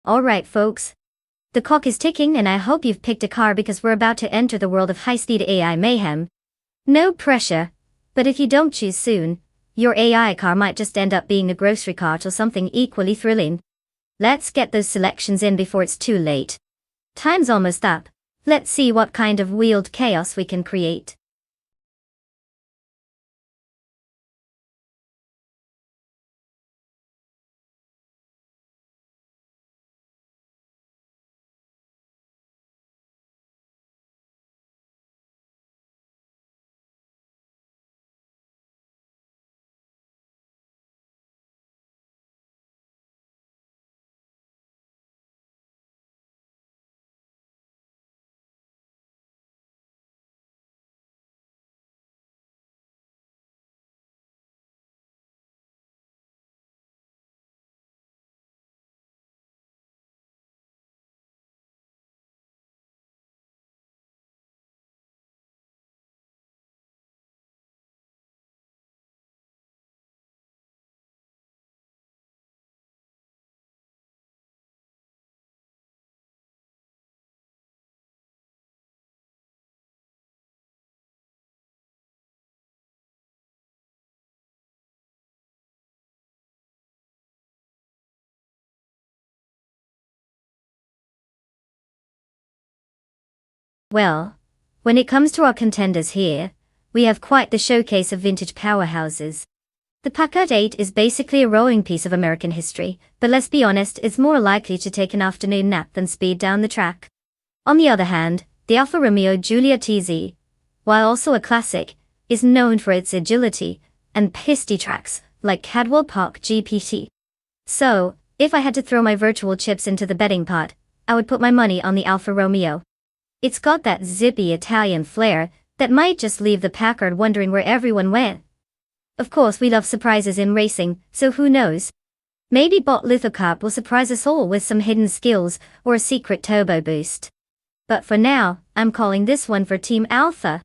Alright folks. The clock is ticking and I hope you've picked a car because we're about to enter the world of high-speed AI mayhem. No pressure, but if you don't choose soon, your AI car might just end up being a grocery cart or something equally thrilling. Let's get those selections in before it's too late. Time's almost up. Let's see what kind of wheeled chaos we can create. Well, when it comes to our contenders here, we have quite the showcase of vintage powerhouses. The Packard 8 is basically a rowing piece of American history, but let's be honest, it's more likely to take an afternoon nap than speed down the track. On the other hand, the Alfa Romeo Giulia TZ, while also a classic, is known for its agility and pisty tracks like Cadwell Park GPT. So, if I had to throw my virtual chips into the betting pot, I would put my money on the Alfa Romeo. It's got that zippy Italian flair that might just leave the Packard wondering where everyone went. Of course we love surprises in racing, so who knows? Maybe Bot Lithocap will surprise us all with some hidden skills or a secret turbo boost. But for now, I'm calling this one for Team Alpha.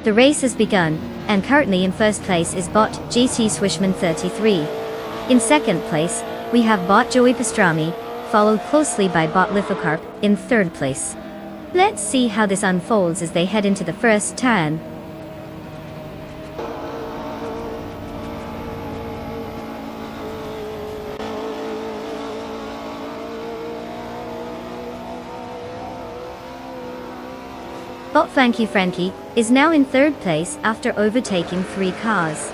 The race has begun, and currently in first place is bot GT Swishman 33. In second place, we have bot Joey Pastrami, followed closely by bot Lithocarp in third place. Let's see how this unfolds as they head into the first turn. Bot Frankie is now in third place after overtaking 3 cars.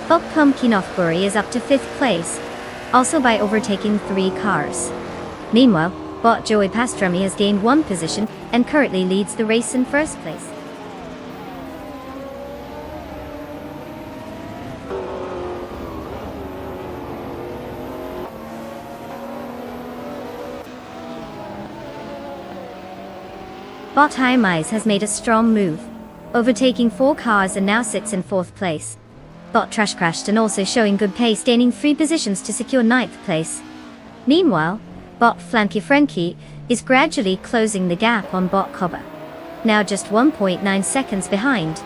Bot Pumpkin Offbury is up to 5th place, also by overtaking 3 cars. Meanwhile, bot Joey Pastrami has gained 1 position and currently leads the race in first place. Bot Highmise has made a strong move, overtaking 4 cars and now sits in 4th place. Bot Trash Crashed and also showing good pace, gaining 3 positions to secure 9th place. Meanwhile, bot Frankie is gradually closing the gap on bot Cobber, now just 1.9 seconds behind.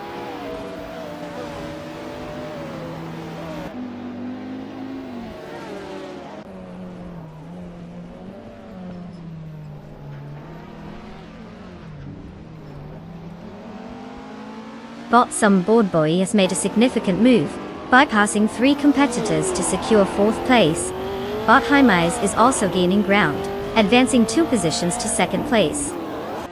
Bot Some Board Boy has made a significant move, bypassing 3 competitors to secure 4th place. Bot Highmise is also gaining ground, advancing 2 positions to 2nd place.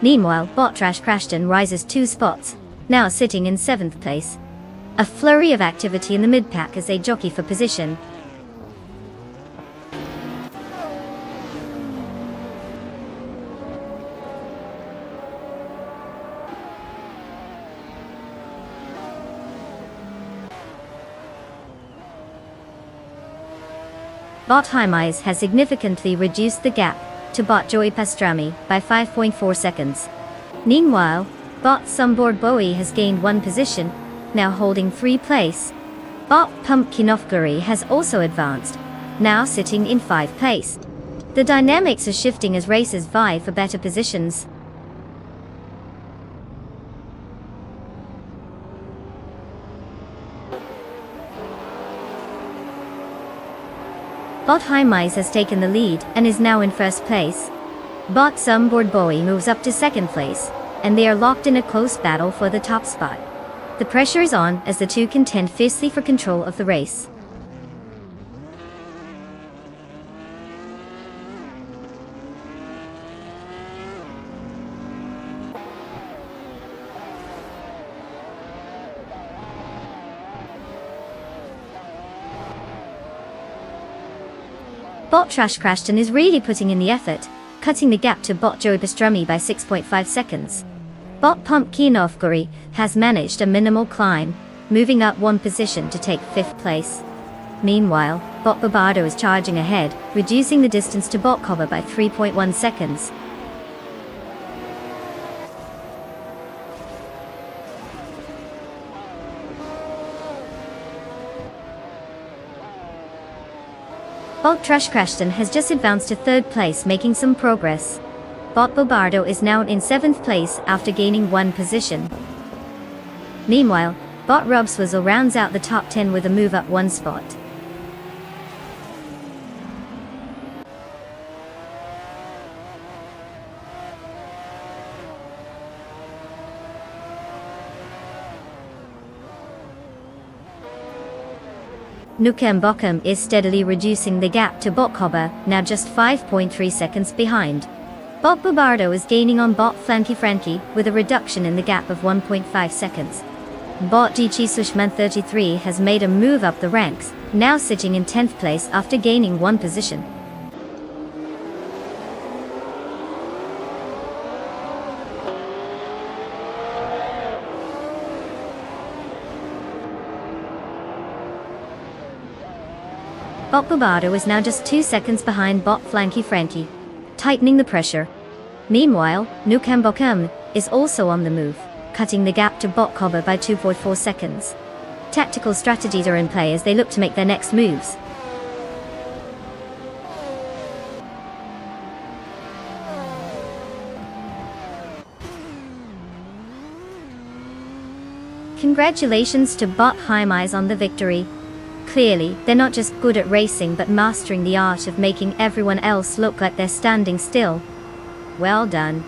Meanwhile, bot Trash Crashton rises 2 spots, now sitting in 7th place. A flurry of activity in the mid-pack as they jockey for position. Bot Highmise has significantly reduced the gap to bot Joey Pastrami by 5.4 seconds. Meanwhile, bot Someboard Bowie has gained 1 position, now holding 3 place. Bot Pumpkin Offbury has also advanced, now sitting in 5th place. The dynamics are shifting as racers vie for better positions. Bot Highmise has taken the lead and is now in 1st place. Bot Someboard Bowie moves up to 2nd place, and they are locked in a close battle for the top spot. The pressure is on as the two contend fiercely for control of the race. Bot Trash Crashton is really putting in the effort, cutting the gap to bot Joey Pastrami by 6.5 seconds. Bot Pumpkin Offbury has managed a minimal climb, moving up 1 position to take 5th place. Meanwhile, bot Barbardo is charging ahead, reducing the distance to bot Cover by 3.1 seconds. Bot Trash Crashton has just advanced to 3rd place, making some progress. Bot Bobardo is now in 7th place after gaining 1 position. Meanwhile, bot Rubswizzle rounds out the top 10 with a move up 1 spot. Nukem Bokum is steadily reducing the gap to bot Cobber, now just 5.3 seconds behind. Bot Bobardo is gaining on bot Frankie with a reduction in the gap of 1.5 seconds. Bot GT Swishman 33 has made a move up the ranks, now sitting in 10th place after gaining 1 position. Bot Bobardo is now just 2 seconds behind bot Frankie, tightening the pressure. Meanwhile, Nukem Bokum is also on the move, cutting the gap to bot Cobber by 2.4 seconds. Tactical strategies are in play as they look to make their next moves. Congratulations to Bot Heimeis on the victory. Clearly, they're not just good at racing but mastering the art of making everyone else look like they're standing still. Well done.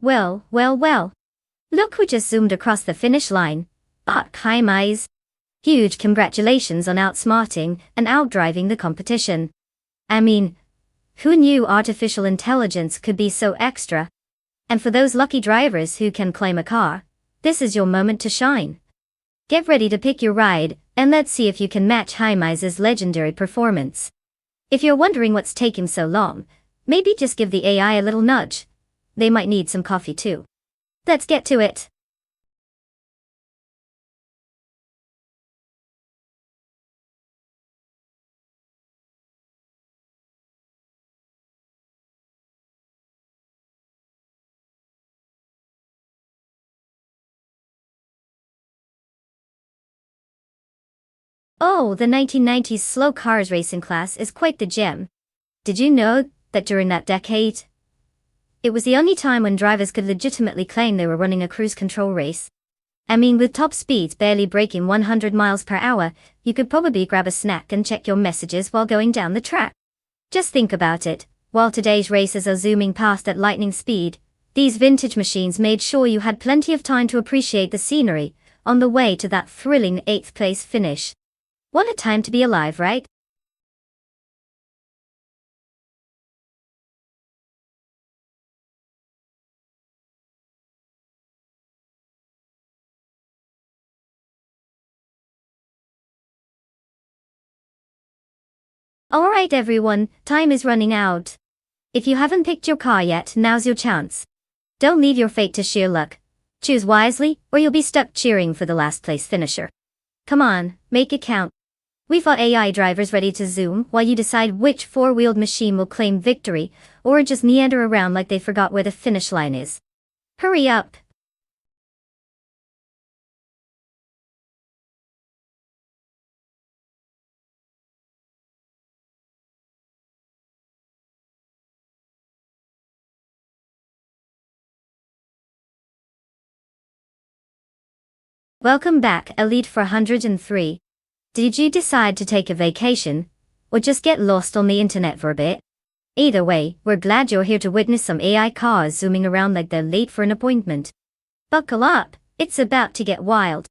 Well, well, well. Look who just zoomed across the finish line. Bot Heimeis. Huge congratulations on outsmarting and outdriving the competition. I mean, who knew artificial intelligence could be so extra? And for those lucky drivers who can claim a car, this is your moment to shine. Get ready to pick your ride, and let's see if you can match Heimeis' legendary performance. If you're wondering what's taking so long, maybe just give the AI a little nudge. They might need some coffee too. Let's get to it. Oh, the 1990s slow cars racing class is quite the gem. Did you know that during that decade, it was the only time when drivers could legitimately claim they were running a cruise control race? I mean, with top speeds barely breaking 100 miles per hour, you could probably grab a snack and check your messages while going down the track. Just think about it. While today's racers are zooming past at lightning speed, these vintage machines made sure you had plenty of time to appreciate the scenery on the way to that thrilling 8th place finish. What a time to be alive, right? Alright everyone, time is running out. If you haven't picked your car yet, now's your chance. Don't leave your fate to sheer luck. Choose wisely, or you'll be stuck cheering for the last place finisher. Come on, make it count. We've got AI drivers ready to zoom while you decide which four-wheeled machine will claim victory, or just meander around like they forgot where the finish line is. Hurry up! Welcome back, Elite 403. Did you decide to take a vacation, or just get lost on the internet for a bit? Either way, we're glad you're here to witness some AI cars zooming around like they're late for an appointment. Buckle up, it's about to get wild.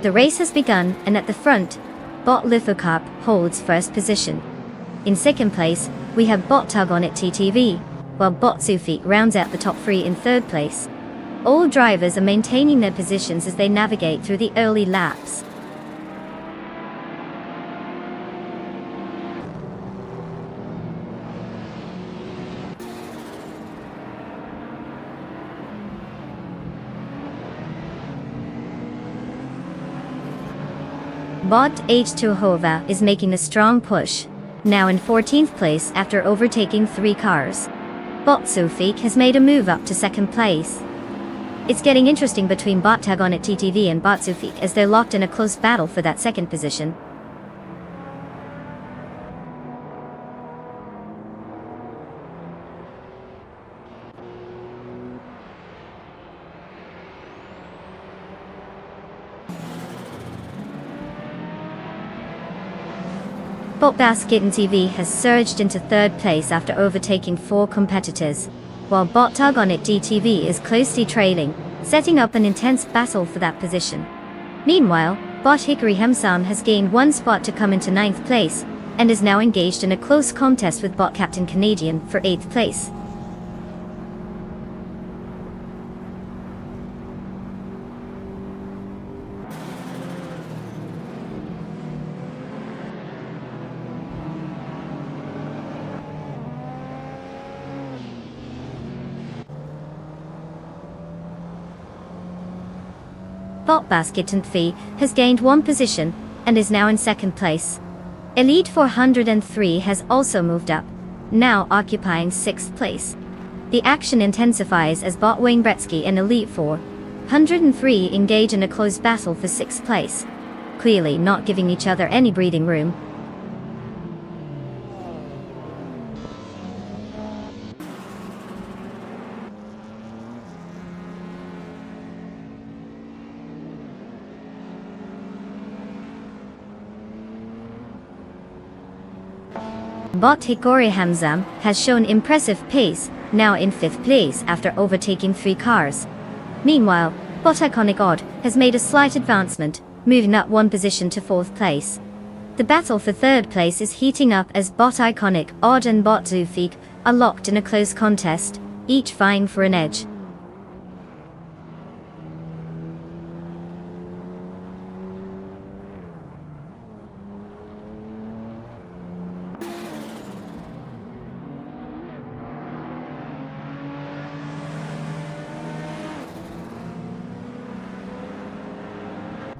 The race has begun, and at the front, Bot Lithocarp holds first position. In second place, we have Bot Tug on it TTV, while Bot Sufik rounds out the top three in third place. All drivers are maintaining their positions as they navigate through the early laps. Bot H2 is making a strong push, now in 14th place after overtaking 3 cars. Bot Sufik has made a move up to second place. It's getting interesting between Bot Tug on it TTV and Bot Sufik as they're locked in a close battle for that second position. Bot Basket TV has surged into third place after overtaking 4 competitors, while Bot Tug on it DTV is closely trailing, setting up an intense battle for that position. Meanwhile, Bot Hickory Hamsam has gained one spot to come into 9th place, and is now engaged in a close contest with Bot Captain Canadian for 8th place. Bot Basket Fee has gained one position, and is now in 2nd place. Elite 403 has also moved up, now occupying 6th place. The action intensifies as Bot Wayne Gretzky and Elite 403 engage in a close battle for 6th place, clearly not giving each other any breathing room. Bot Hickory Hamsam has shown impressive pace, now in 5th place after overtaking 3 cars. Meanwhile, Bot Iconic Odd has made a slight advancement, moving up 1 position to 4th place. The battle for 3rd place is heating up as Bot Iconic Odd and Bot Zufik are locked in a close contest, each vying for an edge.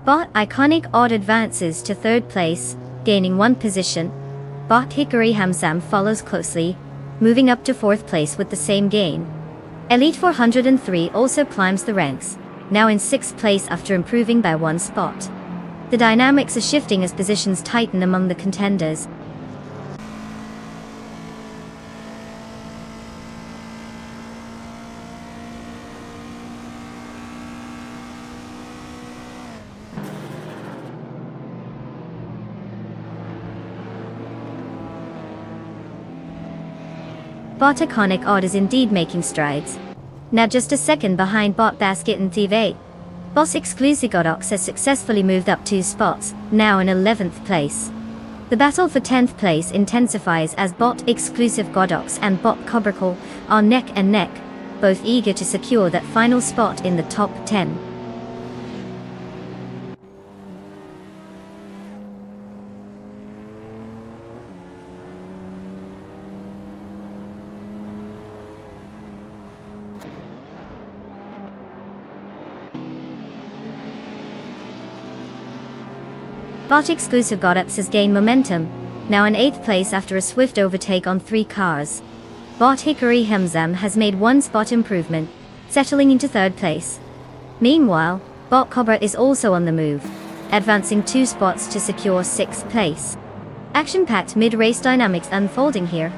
Bot Iconic Odd advances to 3rd place, gaining 1 position. Bot Hickory Hamsam follows closely, moving up to 4th place with the same gain. Elite 403 also climbs the ranks, now in 6th place after improving by 1 spot. The dynamics are shifting as positions tighten among the contenders. Bot Iconic Odd is indeed making strides. Now just a second behind Bot Basket and TV. Boss Exclusive Godox has successfully moved up 2 spots, now in 11th place. The battle for 10th place intensifies as Bot Exclusive Godox and Bot Cobracle are neck and neck, both eager to secure that final spot in the top 10. Bot Exclusive Godox has gained momentum, now in 8th place after a swift overtake on 3 cars. Bot Hickory Hamsam has made 1 spot improvement, settling into 3rd place. Meanwhile, Bot Cobra is also on the move, advancing 2 spots to secure 6th place. Action-packed mid-race dynamics unfolding here.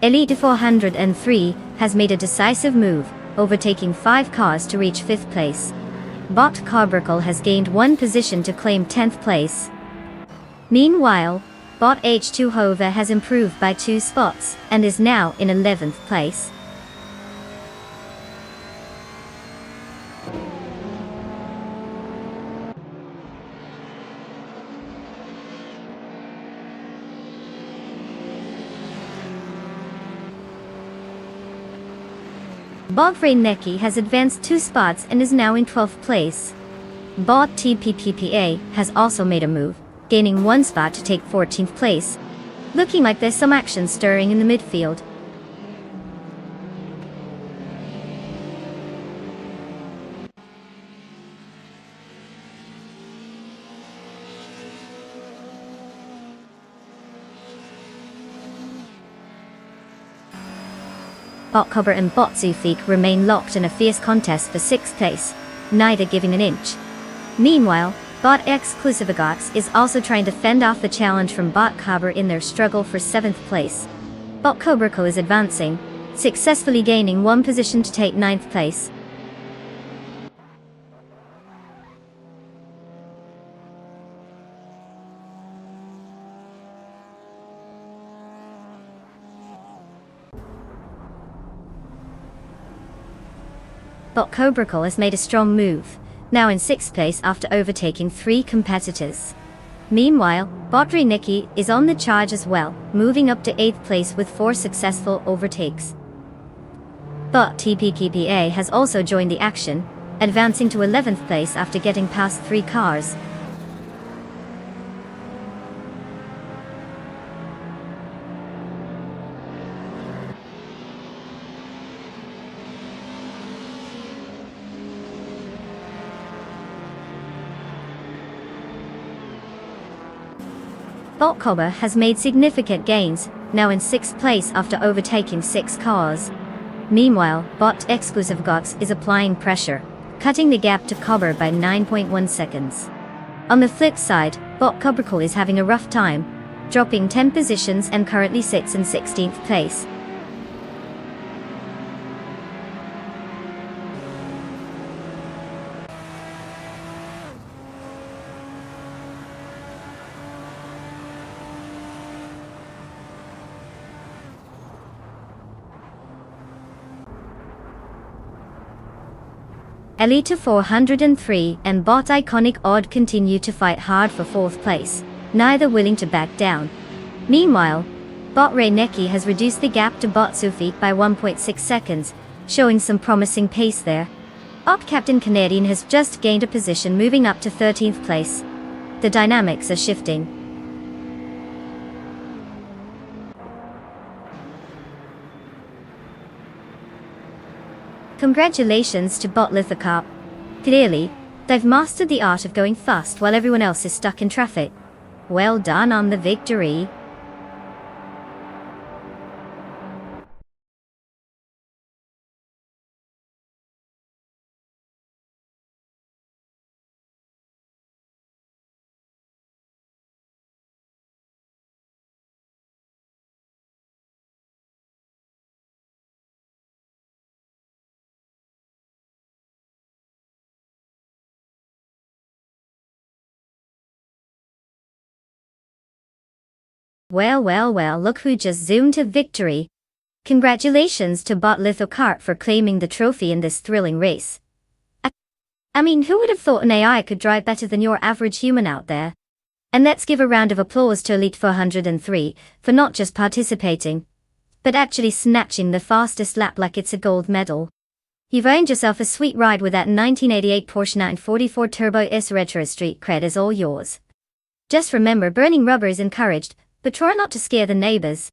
Elite 403 has made a decisive move, overtaking 5 cars to reach 5th place. Bot Carbracle has gained 1 position to claim 10th place. Meanwhile, Bot H2 Hove has improved by 2 spots, and is now in 11th place. Bot Neki has advanced 2 spots and is now in 12th place. Bot TPPPA has also made a move, gaining 1 spot to take 14th place. Looking like there's some action stirring in the midfield. Bot Cobra and Bot Zufik remain locked in a fierce contest for 6th place, neither giving an inch. Meanwhile, Bot Exclusive Gox is also trying to fend off the challenge from Bot Cobra in their struggle for 7th place. Bot Cobraco is advancing, successfully gaining 1 position to take 9th place. but Cobracle has made a strong move, now in 6th place after overtaking 3 competitors. Meanwhile, Botry Nikki is on the charge as well, moving up to 8th place with 4 successful overtakes. But TPKPA has also joined the action, advancing to 11th place after getting past 3 cars. Botkoba has made significant gains, now in 6th place after overtaking 6 cars. Meanwhile, Bot Exclusive Gox is applying pressure, cutting the gap to Cobber by 9.1 seconds. On the flip side, Bot Cobracle is having a rough time, dropping 10 positions and currently sits in 16th place. Elite 403 and Bot Iconic Odd continue to fight hard for 4th place, neither willing to back down. Meanwhile, Bot Ray Neki has reduced the gap to Bot Sufi by 1.6 seconds, showing some promising pace there. Op Captain Canadian has just gained a position, moving up to 13th place. The dynamics are shifting. Congratulations to Bot Lithocarp. Clearly, they've mastered the art of going fast while everyone else is stuck in traffic. Well done on the victory. Well, look who just zoomed to victory. Congratulations to Bot Lithocarp for claiming the trophy in this thrilling race. I mean, who would have thought an AI could drive better than your average human out there? And let's give a round of applause to Elite 403 for not just participating, but actually snatching the fastest lap like it's a gold medal. You've earned yourself a sweet ride with that 1988 Porsche 944 Turbo S Retro. Street cred is all yours. Just remember, burning rubber is encouraged, but try not to scare the neighbors.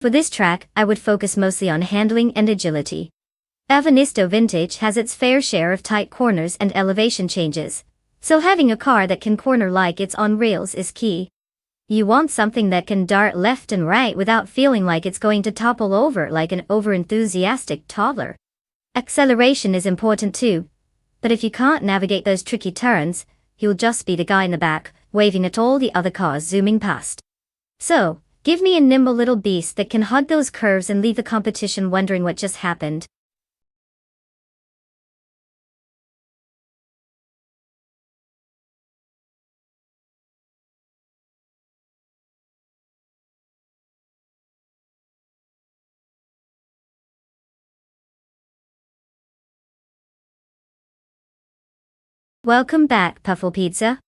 For this track, I would focus mostly on handling and agility. Avanisto Vintage has its fair share of tight corners and elevation changes, so having a car that can corner like it's on rails is key. You want something that can dart left and right without feeling like it's going to topple over like an overenthusiastic toddler. Acceleration is important too, but if you can't navigate those tricky turns, you'll just be the guy in the back, waving at all the other cars zooming past. So, give me a nimble little beast that can hug those curves and leave the competition wondering what just happened. Welcome back, Puffle Pizza.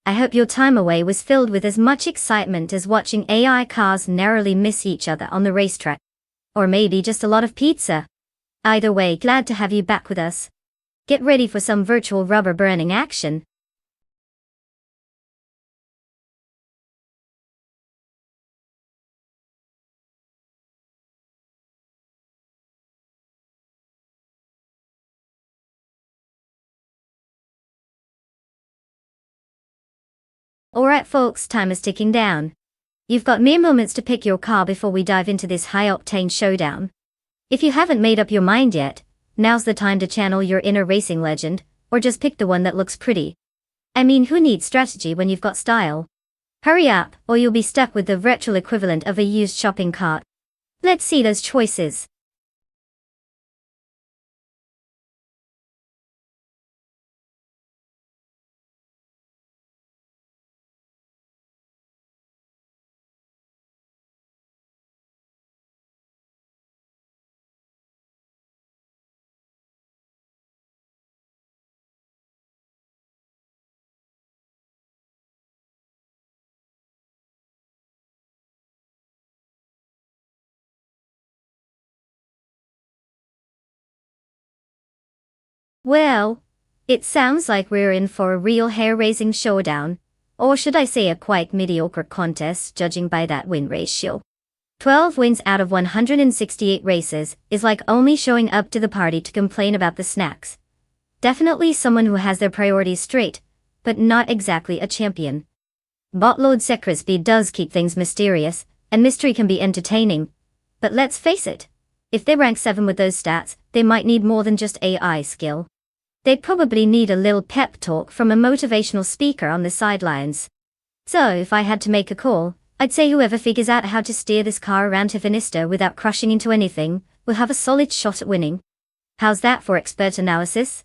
I hope your time away was filled with as much excitement as watching AI cars narrowly miss each other on the racetrack. Or maybe just a lot of pizza. Either way, glad to have you back with us. Get ready for some virtual rubber burning action. Alright folks, time is ticking down. You've got mere moments to pick your car before we dive into this high-octane showdown. If you haven't made up your mind yet, now's the time to channel your inner racing legend, or just pick the one that looks pretty. I mean, who needs strategy when you've got style? Hurry up, or you'll be stuck with the virtual equivalent of a used shopping cart. Let's see those choices. Well, it sounds like we're in for a real hair-raising showdown, or should I say a quite mediocre contest judging by that win ratio. 12 wins out of 168 races is like only showing up to the party to complain about the snacks. Definitely someone who has their priorities straight, but not exactly a champion. Bottload Secrisby does keep things mysterious, and mystery can be entertaining. But let's face it, if they rank 7 with those stats, they might need more than just AI skill. They'd probably need a little pep talk from a motivational speaker on the sidelines. So if I had to make a call, I'd say whoever figures out how to steer this car around to Finista without crushing into anything, will have a solid shot at winning. How's that for expert analysis?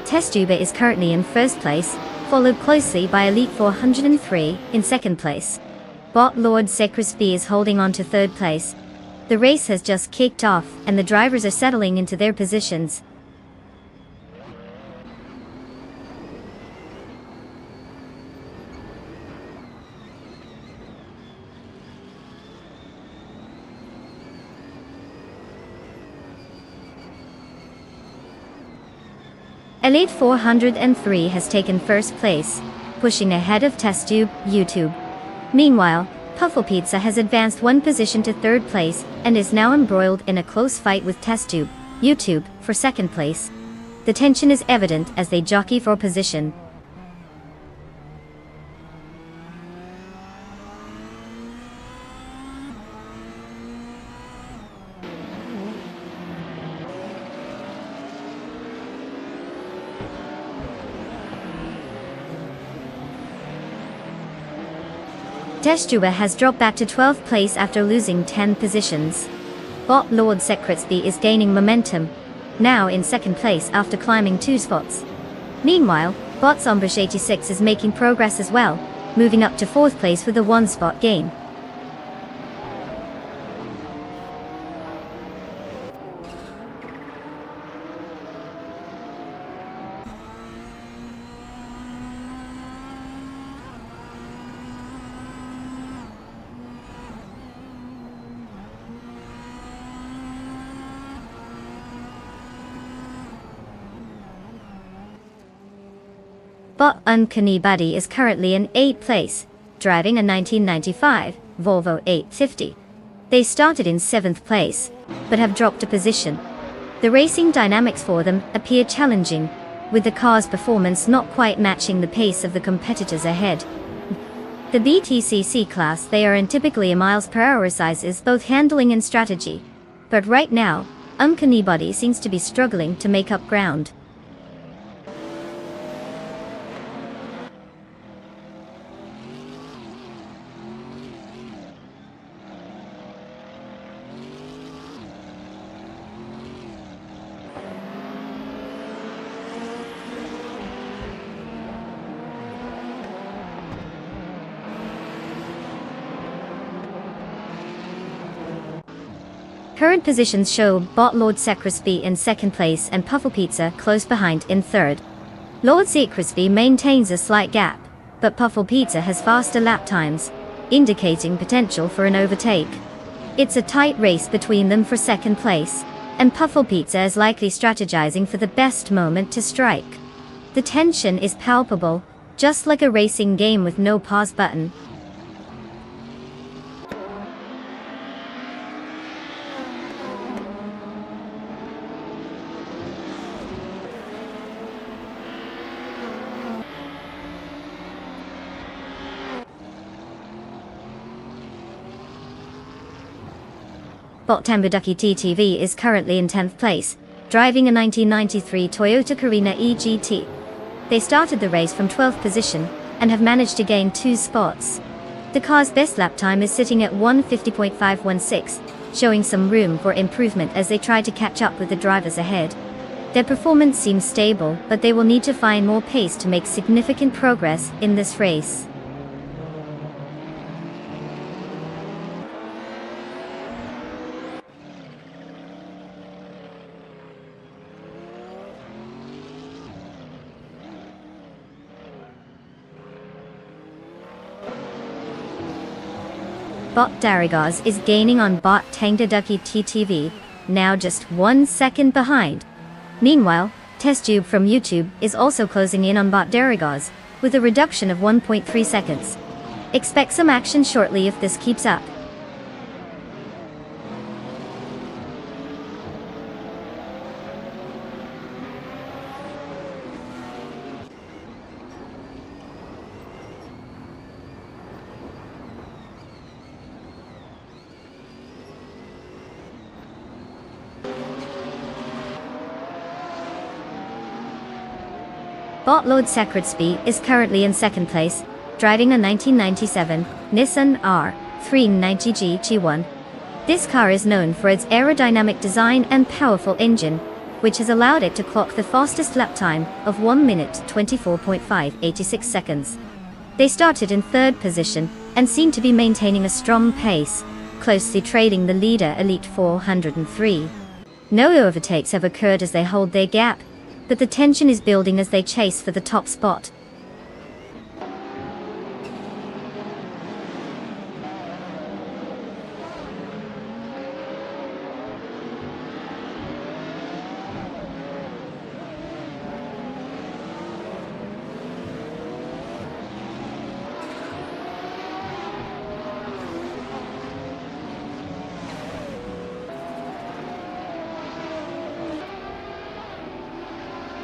Testuba is currently in first place, followed closely by Elite 403 in second place. Bot Lord Secrisby is holding on to third place. The race has just kicked off, and the drivers are settling into their positions. Elite 403 has taken first place, pushing ahead of Test YouTube. Meanwhile, Puffle Pizza has advanced one position to third place and is now embroiled in a close fight with Test YouTube for second place. The tension is evident as they jockey for position. Testuba has dropped back to 12th place after losing 10 positions. Bot Lord Secrisby is gaining momentum, now in second place after climbing 2 spots. Meanwhile, Bot Zombush 86 is making progress as well, moving up to 4th place with a 1-spot gain. Bot Uncanny Buddy is currently in 8th place, driving a 1995 Volvo 850. They started in 7th place, but have dropped a position. The racing dynamics for them appear challenging, with the car's performance not quite matching the pace of the competitors ahead. The BTCC class they are in typically a miles/hour sizes, both handling and strategy. But right now, Uncanny Buddy seems to be struggling to make up ground. Current positions show Bot Lord Crispy in 2nd place and Puffle Pizza close behind in 3rd. Lord Crispy maintains a slight gap, but Puffle Pizza has faster lap times, indicating potential for an overtake. It's a tight race between them for 2nd place, and Puffle Pizza is likely strategizing for the best moment to strike. The tension is palpable, just like a racing game with no pause button. Bot Tambuducky TTV is currently in 10th place, driving a 1993 Toyota Carina EGT. They started the race from 12th position, and have managed to gain 2 spots. The car's best lap time is sitting at 1:50.516, showing some room for improvement as they try to catch up with the drivers ahead. Their performance seems stable, but they will need to find more pace to make significant progress in this race. Bot Darigaz is gaining on Bot Tangdaducky TTV, now just 1 second behind. Meanwhile, TestTube from YouTube is also closing in on Bot Darigaz, with a reduction of 1.3 seconds. Expect some action shortly if this keeps up. Bot Lord Crispy is currently in 2nd place, driving a 1997 Nissan R390G G1. This car is known for its aerodynamic design and powerful engine, which has allowed it to clock the fastest lap time of 1 minute 24.586 seconds. They started in 3rd position and seem to be maintaining a strong pace, closely trailing the leader Elite 403. No overtakes have occurred as they hold their gap, but the tension is building as they chase for the top spot.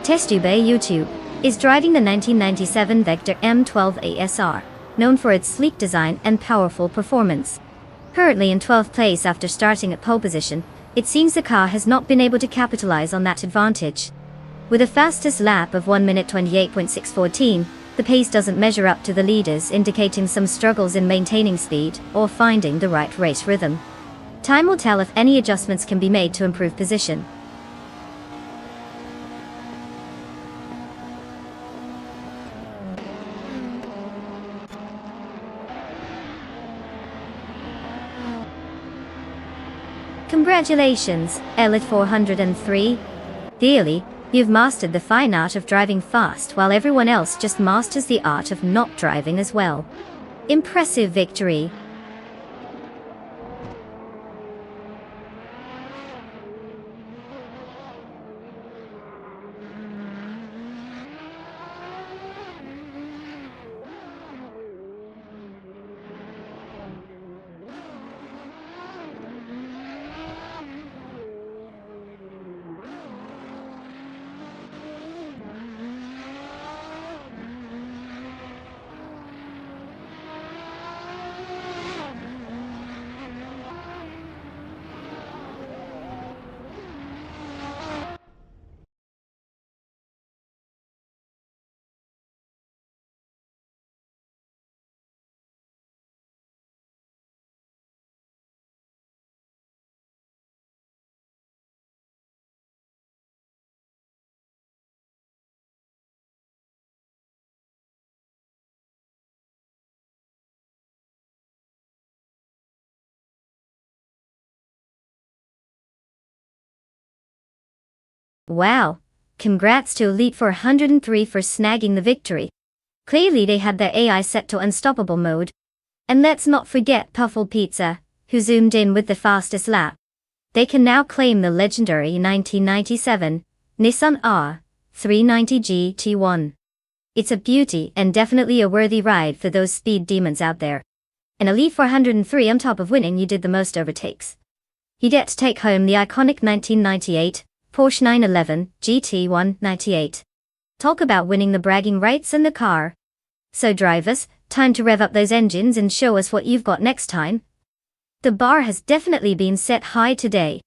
TestTube YouTube is driving the 1997 Vector M12 ASR, known for its sleek design and powerful performance. Currently in 12th place after starting at pole position, it seems the car has not been able to capitalize on that advantage. With a fastest lap of 1 minute 28.614, the pace doesn't measure up to the leaders, indicating some struggles in maintaining speed or finding the right race rhythm. Time will tell if any adjustments can be made to improve position. Congratulations, Elite 403. Clearly, you've mastered the fine art of driving fast while everyone else just masters the art of not driving as well. Impressive victory. Wow, congrats to Elite 403 for snagging the victory. Clearly they had their AI set to unstoppable mode. And let's not forget Puffle Pizza, who zoomed in with the fastest lap. They can now claim the legendary 1997 Nissan R390 GT1. It's a beauty and definitely a worthy ride for those speed demons out there. In Elite 403, on top of winning, you did the most overtakes. You get to take home the iconic 1998 Porsche 911 GT1 98. Talk about winning the bragging rights in the car. So drivers, time to rev up those engines and show us what you've got next time. The bar has definitely been set high today.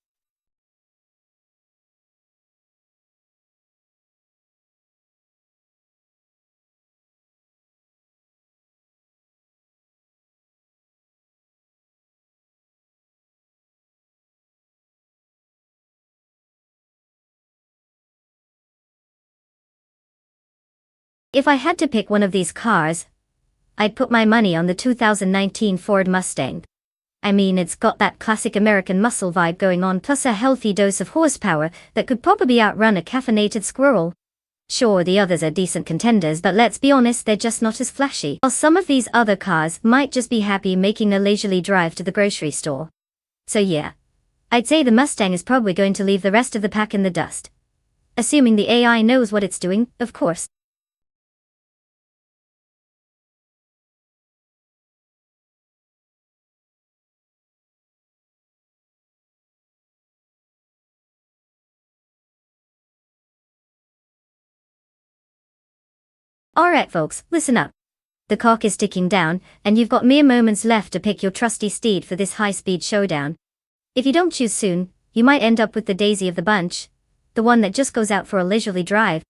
If I had to pick one of these cars, I'd put my money on the 2019 Ford Mustang. I mean, it's got that classic American muscle vibe going on, plus a healthy dose of horsepower that could probably outrun a caffeinated squirrel. Sure, the others are decent contenders, but let's be honest, they're just not as flashy. While some of these other cars might just be happy making a leisurely drive to the grocery store. So yeah, I'd say the Mustang is probably going to leave the rest of the pack in the dust. Assuming the AI knows what it's doing, of course. Alright folks, listen up. The clock is ticking down, and you've got mere moments left to pick your trusty steed for this high-speed showdown. If you don't choose soon, you might end up with the daisy of the bunch, the one that just goes out for a leisurely drive.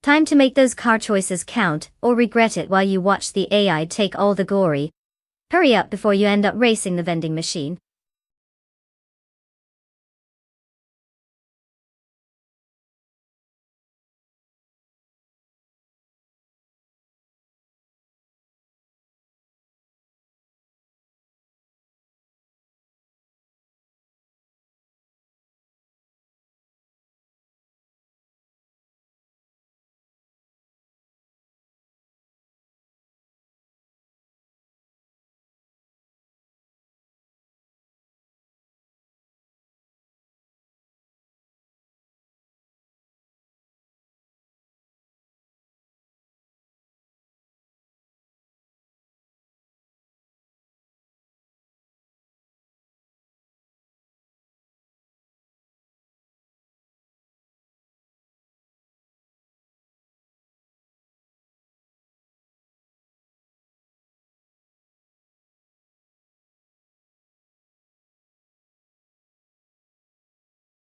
Time to make those car choices count, or regret it while you watch the AI take all the glory. Hurry up before you end up racing the vending machine.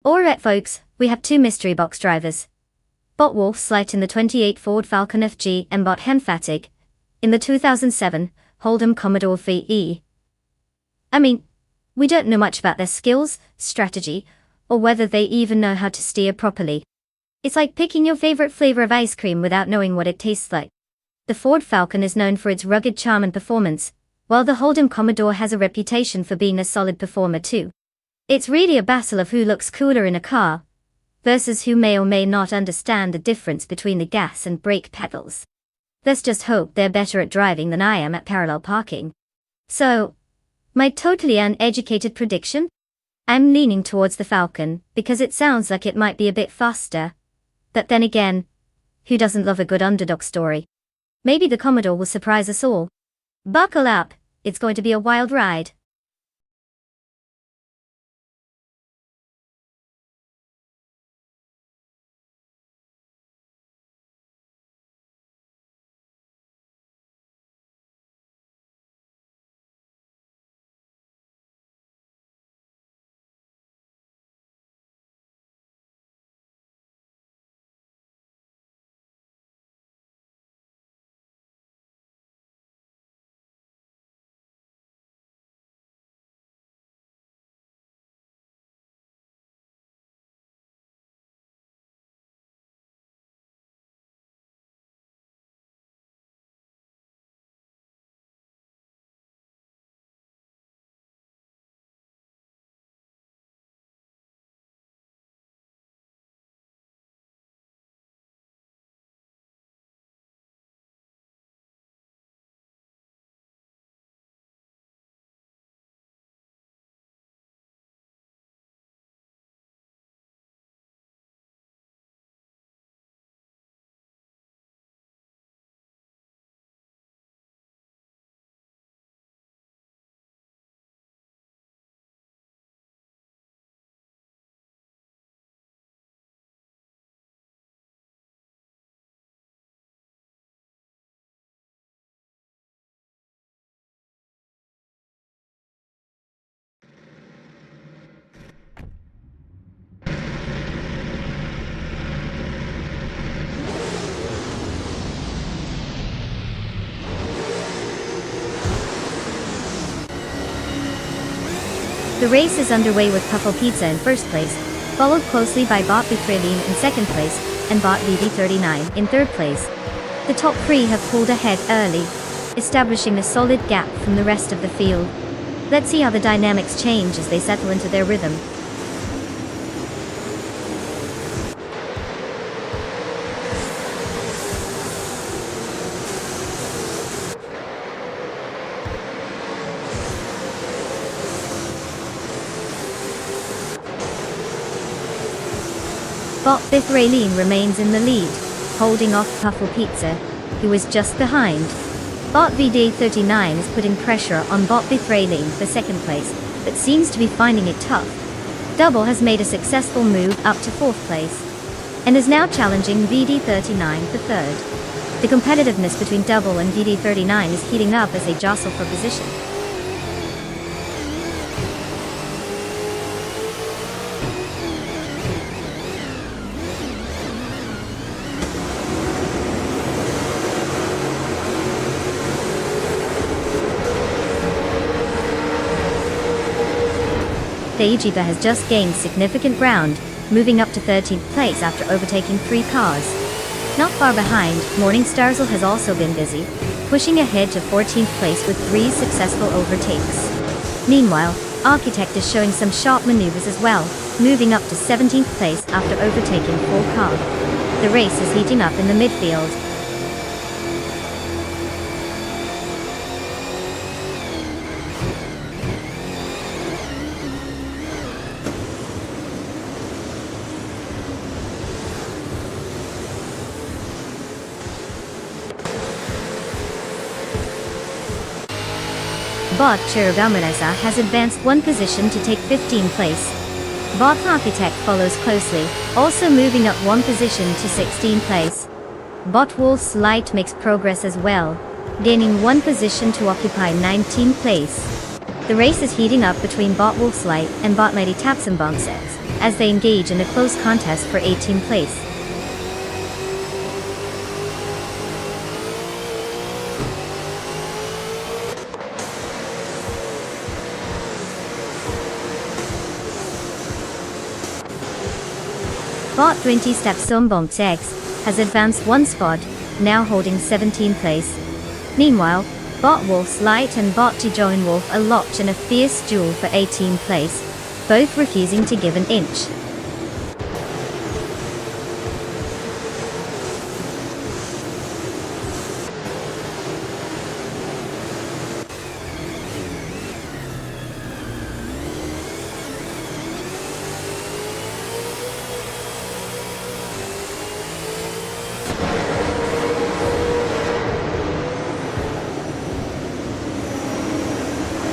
Alright folks, we have two mystery box drivers. Bot Wolf Slight in the 28 Ford Falcon FG and Bot Henfatig in the 2007 Hold'em Commodore 3E. I mean, we don't know much about their skills, strategy, or whether they even know how to steer properly. It's like picking your favorite flavor of ice cream without knowing what it tastes like. The Ford Falcon is known for its rugged charm and performance, while the Hold'em Commodore has a reputation for being a solid performer too. It's really a battle of who looks cooler in a car, versus who may or may not understand the difference between the gas and brake pedals. Let's just hope they're better at driving than I am at parallel parking. So, my totally uneducated prediction? I'm leaning towards the Falcon, because it sounds like it might be a bit faster. But then again, who doesn't love a good underdog story? Maybe the Commodore will surprise us all. Buckle up, it's going to be a wild ride. The race is underway with Puffle Pizza in first place, followed closely by Bot Bithrailine in second place, and Bot VD39 in third place. The top three have pulled ahead early, establishing a solid gap from the rest of the field. Let's see how the dynamics change as they settle into their rhythm. Bot Bithrailine remains in the lead, holding off Puffle Pizza, who is just behind. Bot VD39 is putting pressure on Bot Bithrailine for second place, but seems to be finding it tough. Double has made a successful move up to fourth place, and is now challenging VD39 for third. The competitiveness between Double and VD39 is heating up as they jostle for position. Deijiba has just gained significant ground, moving up to 13th place after overtaking 3 cars. Not far behind, Morning Starzl has also been busy, pushing ahead to 14th place with 3 successful overtakes. Meanwhile, Architect is showing some sharp maneuvers as well, moving up to 17th place after overtaking 4 cars. The race is heating up in the midfield. Bot Chirugamanesa has advanced 1 position to take 15th place. Bot Architect follows closely, also moving up 1 position to 16th place. Bot Wolf's Light makes progress as well, gaining 1 position to occupy 19th place. The race is heating up between Bot Wolf's Light and Bot Lady Tapsambonsex, as they engage in a close contest for 18th place. Bot 20 Stepsambonsex has advanced 1 spot, now holding 17th place. Meanwhile, Bot Wolf's Light and Bot Tijoin Wolf are locked in a fierce duel for 18th place, both refusing to give an inch.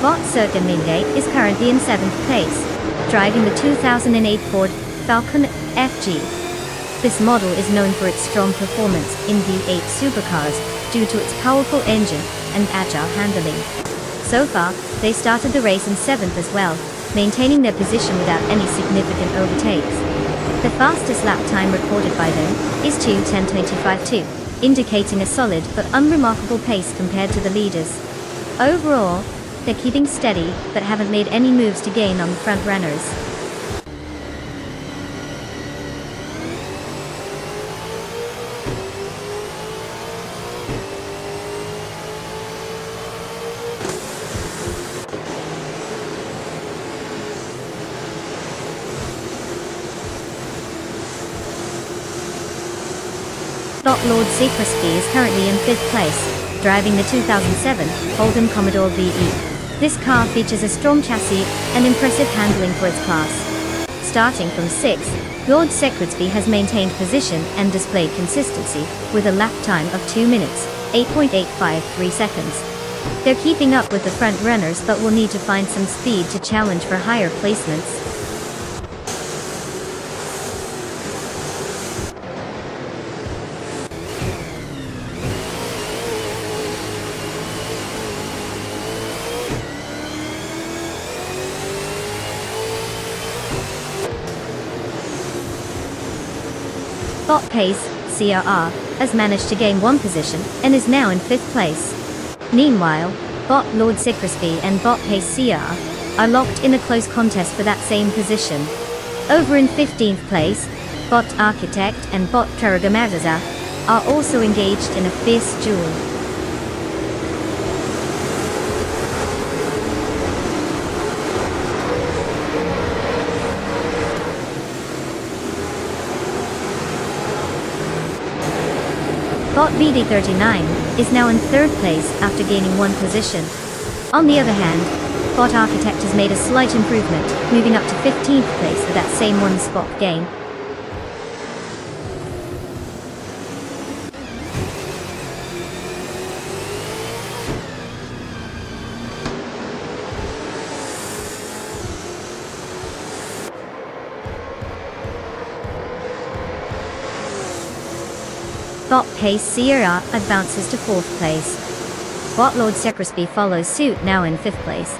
Bot Circumingate is currently in 7th place, driving the 2008 Ford Falcon FG. This model is known for its strong performance in V8 supercars due to its powerful engine and agile handling. So far, they started the race in 7th as well, maintaining their position without any significant overtakes. The fastest lap time recorded by them is 2:10.25.2, indicating a solid but unremarkable pace compared to the leaders. Overall, they're keeping steady, but haven't made any moves to gain on the front runners. Bot Lord Secrecy is currently in 5th place, driving the 2007 Holden Commodore VE. This car features a strong chassis and impressive handling for its class. Starting from 6th, Lord Secretsby has maintained position and displayed consistency, with a lap time of 2 minutes, 8.853 seconds. They're keeping up with the front runners but will need to find some speed to challenge for higher placements. Bot Pace, CRR, has managed to gain 1 position and is now in 5th place. Meanwhile, Bot Lord Secrecy and Bot Pace CR are locked in a close contest for that same position. Over in 15th place, Bot Architect and Bot Karagamazaza are also engaged in a fierce duel. Bot BD39 is now in 3rd place after gaining 1 position. On the other hand, Bot Architect has made a slight improvement, moving up to 15th place for that same 1 spot gain. Bot Pace Sierra advances to 4th place. Bot Lord Secresby follows suit, now in 5th place.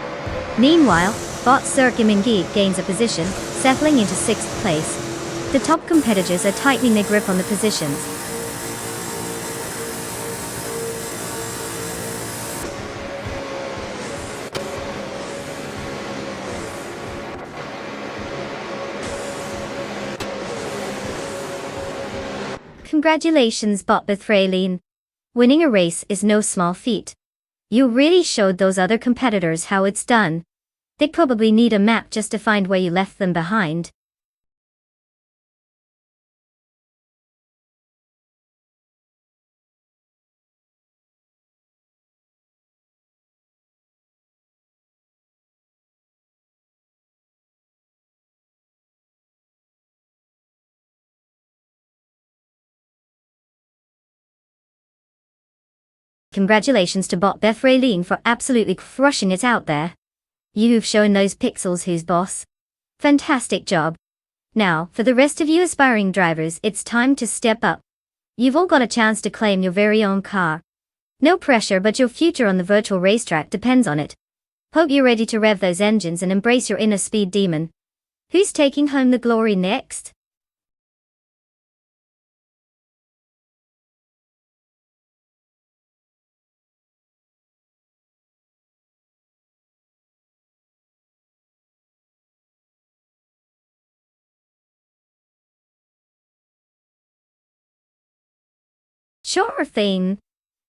Meanwhile, Bot Sir Gimingi gains a position, settling into 6th place. The top competitors are tightening their grip on the positions. Congratulations, Bot Bethraline. Winning a race is no small feat. You really showed those other competitors how it's done. They probably need a map just to find where you left them behind. Congratulations to Bot Bethraline for absolutely crushing it out there. You've shown those pixels who's boss. Fantastic job. Now, for the rest of you aspiring drivers, it's time to step up. You've all got a chance to claim your very own car. No pressure, but your future on the virtual racetrack depends on it. Hope you're ready to rev those engines and embrace your inner speed demon. Who's taking home the glory next? Sure thing.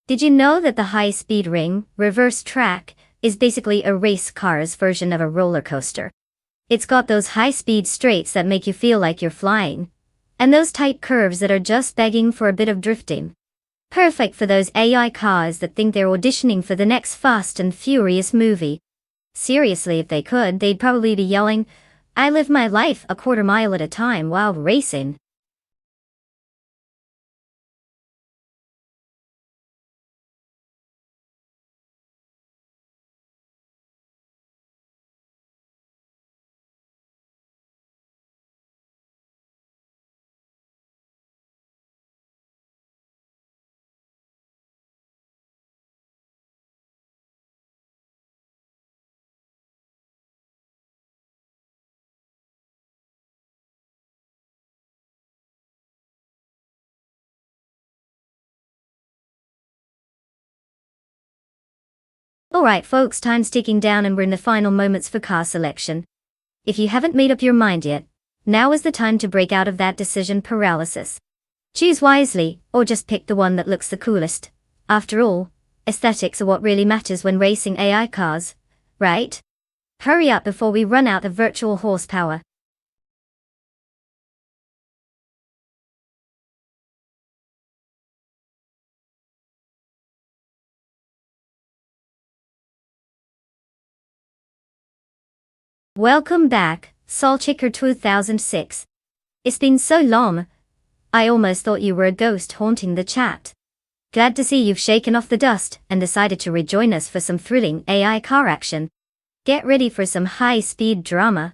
Did you know that the high-speed ring, reverse track, is basically a race car's version of a roller coaster? It's got those high-speed straights that make you feel like you're flying, and those tight curves that are just begging for a bit of drifting. Perfect for those AI cars that think they're auditioning for the next Fast and Furious movie. Seriously, if they could, they'd probably be yelling, "I live my life a quarter mile at a time while racing." Alright folks, time's ticking down and we're in the final moments for car selection. If you haven't made up your mind yet, now is the time to break out of that decision paralysis. Choose wisely, or just pick the one that looks the coolest. After all, aesthetics are what really matters when racing AI cars, right? Hurry up before we run out of virtual horsepower. Welcome back, Soulchicker 2006. It's been so long. I almost thought you were a ghost haunting the chat. Glad to see you've shaken off the dust and decided to rejoin us for some thrilling AI car action. Get ready for some high-speed drama.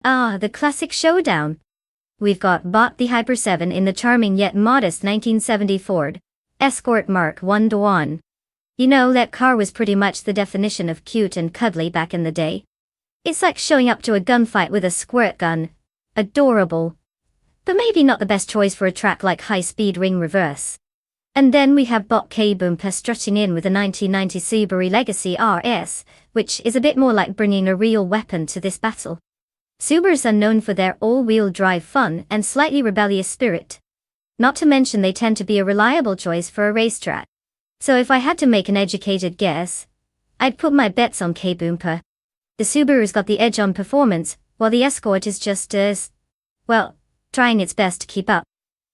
Ah, the classic showdown. We've got Bot the Hyper 7 in the charming yet modest 1970 Ford Escort Mark 1-1. You know, that car was pretty much the definition of cute and cuddly back in the day. It's like showing up to a gunfight with a squirt gun. Adorable. But maybe not the best choice for a track like high-speed ring reverse. And then we have Bot K-Boompa strutting in with a 1990 Subaru Legacy RS, which is a bit more like bringing a real weapon to this battle. Subarus are known for their all-wheel drive fun and slightly rebellious spirit. Not to mention they tend to be a reliable choice for a racetrack. So if I had to make an educated guess, I'd put my bets on K-Boompa. The Subaru's got the edge on performance, while the Escort is just well, trying its best to keep up.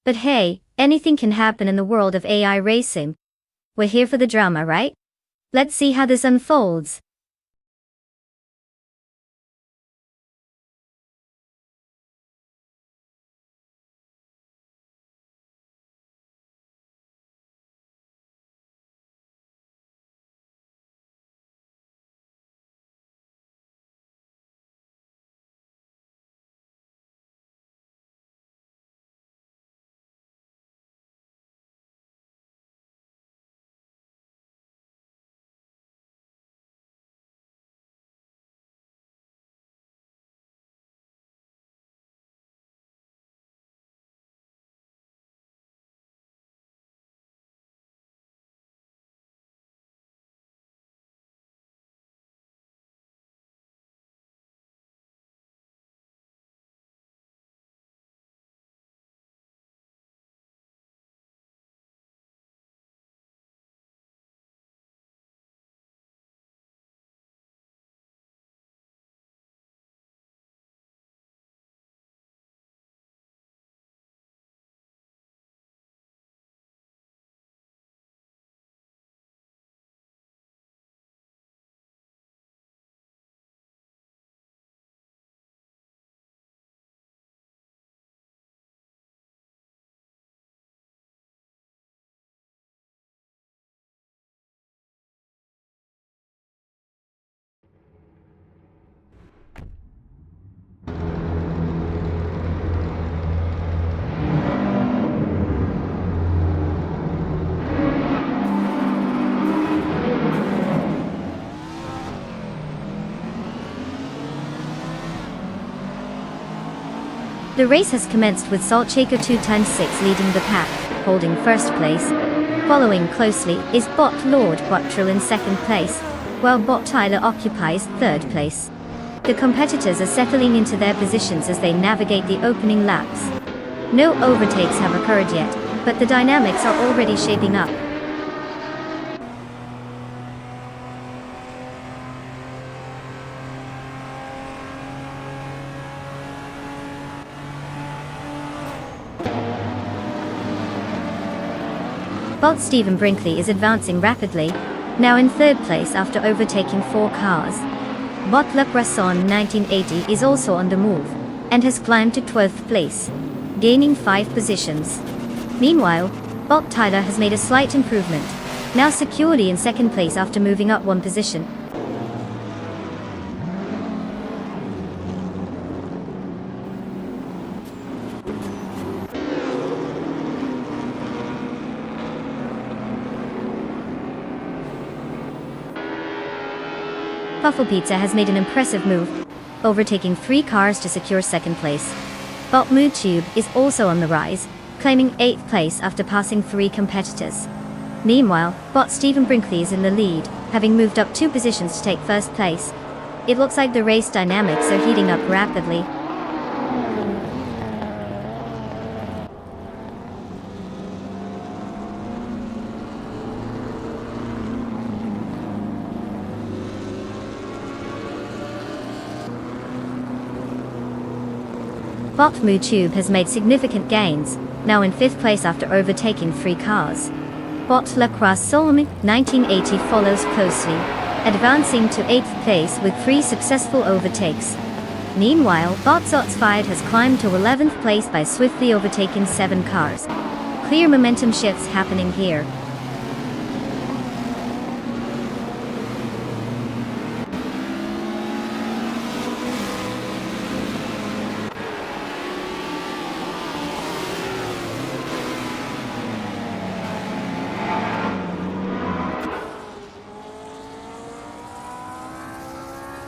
But hey, anything can happen in the world of AI racing. We're here for the drama, right? Let's see how this unfolds. The race has commenced with Saltchaker 2x6 leading the pack, holding first place. Following closely is Bot Lord Quattro in second place, while Bot Tyler occupies third place. The competitors are settling into their positions as they navigate the opening laps. No overtakes have occurred yet, but the dynamics are already shaping up. Bot Stephen Brinkley is advancing rapidly, now in third place after overtaking 4 cars. Bot Le Croissant 1980 is also on the move, and has climbed to 12th place, gaining 5 positions. Meanwhile, Bot Tyler has made a slight improvement, now securely in second place after moving up 1 position. Puffle Pizza has made an impressive move, overtaking 3 cars to secure second place. Bot Mood Tube is also on the rise, claiming 8th place after passing 3 competitors. Meanwhile, Bot Stephen Brinkley is in the lead, having moved up 2 positions to take first place. It looks like the race dynamics are heating up rapidly. Bot Moo Tube has made significant gains, now in 5th place after overtaking 3 cars. Bot Le Croissant 1980 follows closely, advancing to 8th place with 3 successful overtakes. Meanwhile, Bot Zotsfied has climbed to 11th place by swiftly overtaking 7 cars. Clear momentum shifts happening here.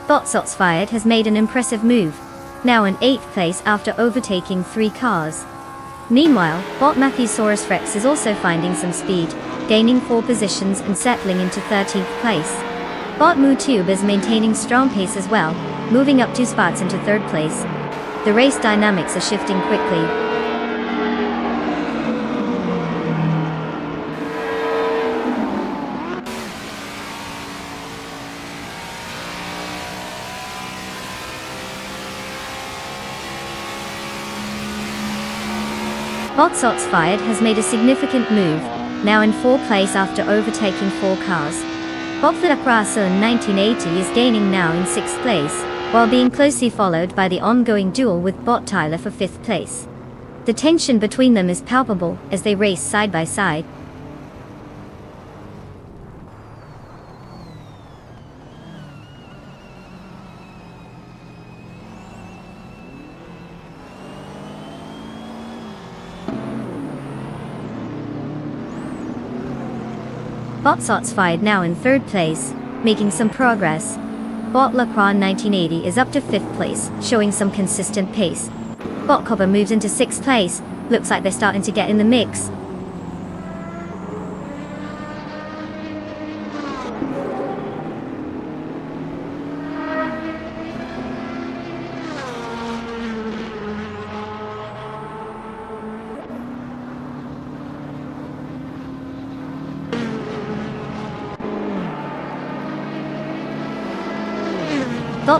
Shots Fired has made an impressive move, now in 8th place after overtaking 3 cars. Meanwhile, bot Matthesaurus Rex is also finding some speed, gaining 4 positions and settling into 13th place. Bot MooTube is maintaining strong pace as well, moving up 2 spots into 3rd place. The race dynamics are shifting quickly. Shots Fired has made a significant move, now in 4th place after overtaking 4 cars. Bot Racing 1980 is gaining now in 6th place, while being closely followed by the ongoing duel with Bot Tyler for 5th place. The tension between them is palpable as they race side by side. Shots Fired now in 3rd place, making some progress. Bot Lacron 1980 is up to 5th place, showing some consistent pace. Bot Cobber moves into 6th place, looks like they're starting to get in the mix.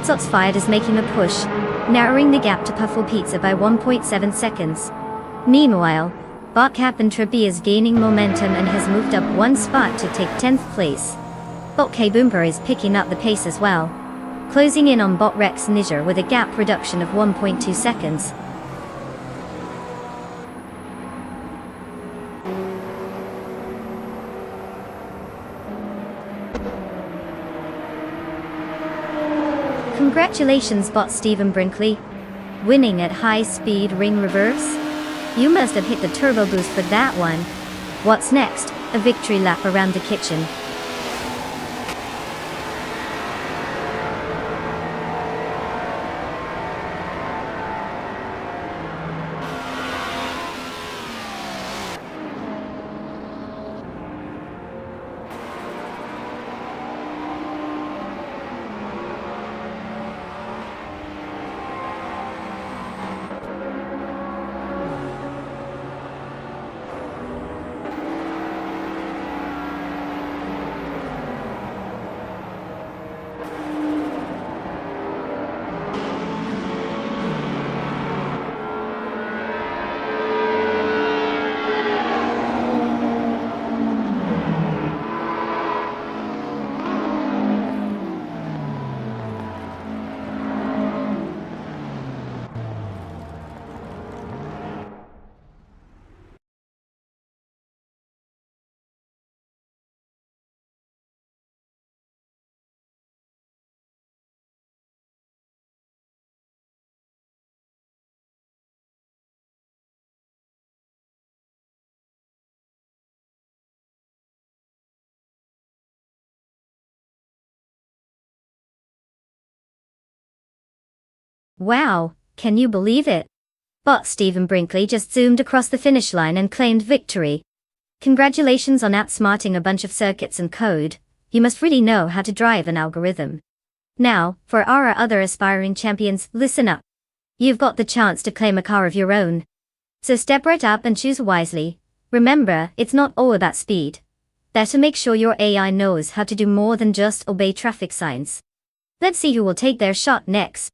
Shots Fired is making a push, narrowing the gap to Puffle Pizza by 1.7 seconds. Meanwhile, Bot Captain Trippy is gaining momentum and has moved up 1 spot to take 10th place. Bot K Boomper is picking up the pace as well, closing in on Bot Rex Niger with a gap reduction of 1.2 seconds. Congratulations Bot Stephen Brinkley, winning at high speed ring reverse. You must have hit the turbo boost for that one. What's next? A victory lap around the kitchen. Wow, can you believe it? Bot Stephen Brinkley just zoomed across the finish line and claimed victory. Congratulations on outsmarting a bunch of circuits and code. You must really know how to drive an algorithm. Now, for our other aspiring champions, listen up. You've got the chance to claim a car of your own. So step right up and choose wisely. Remember, it's not all about speed. Better make sure your AI knows how to do more than just obey traffic signs. Let's see who will take their shot next.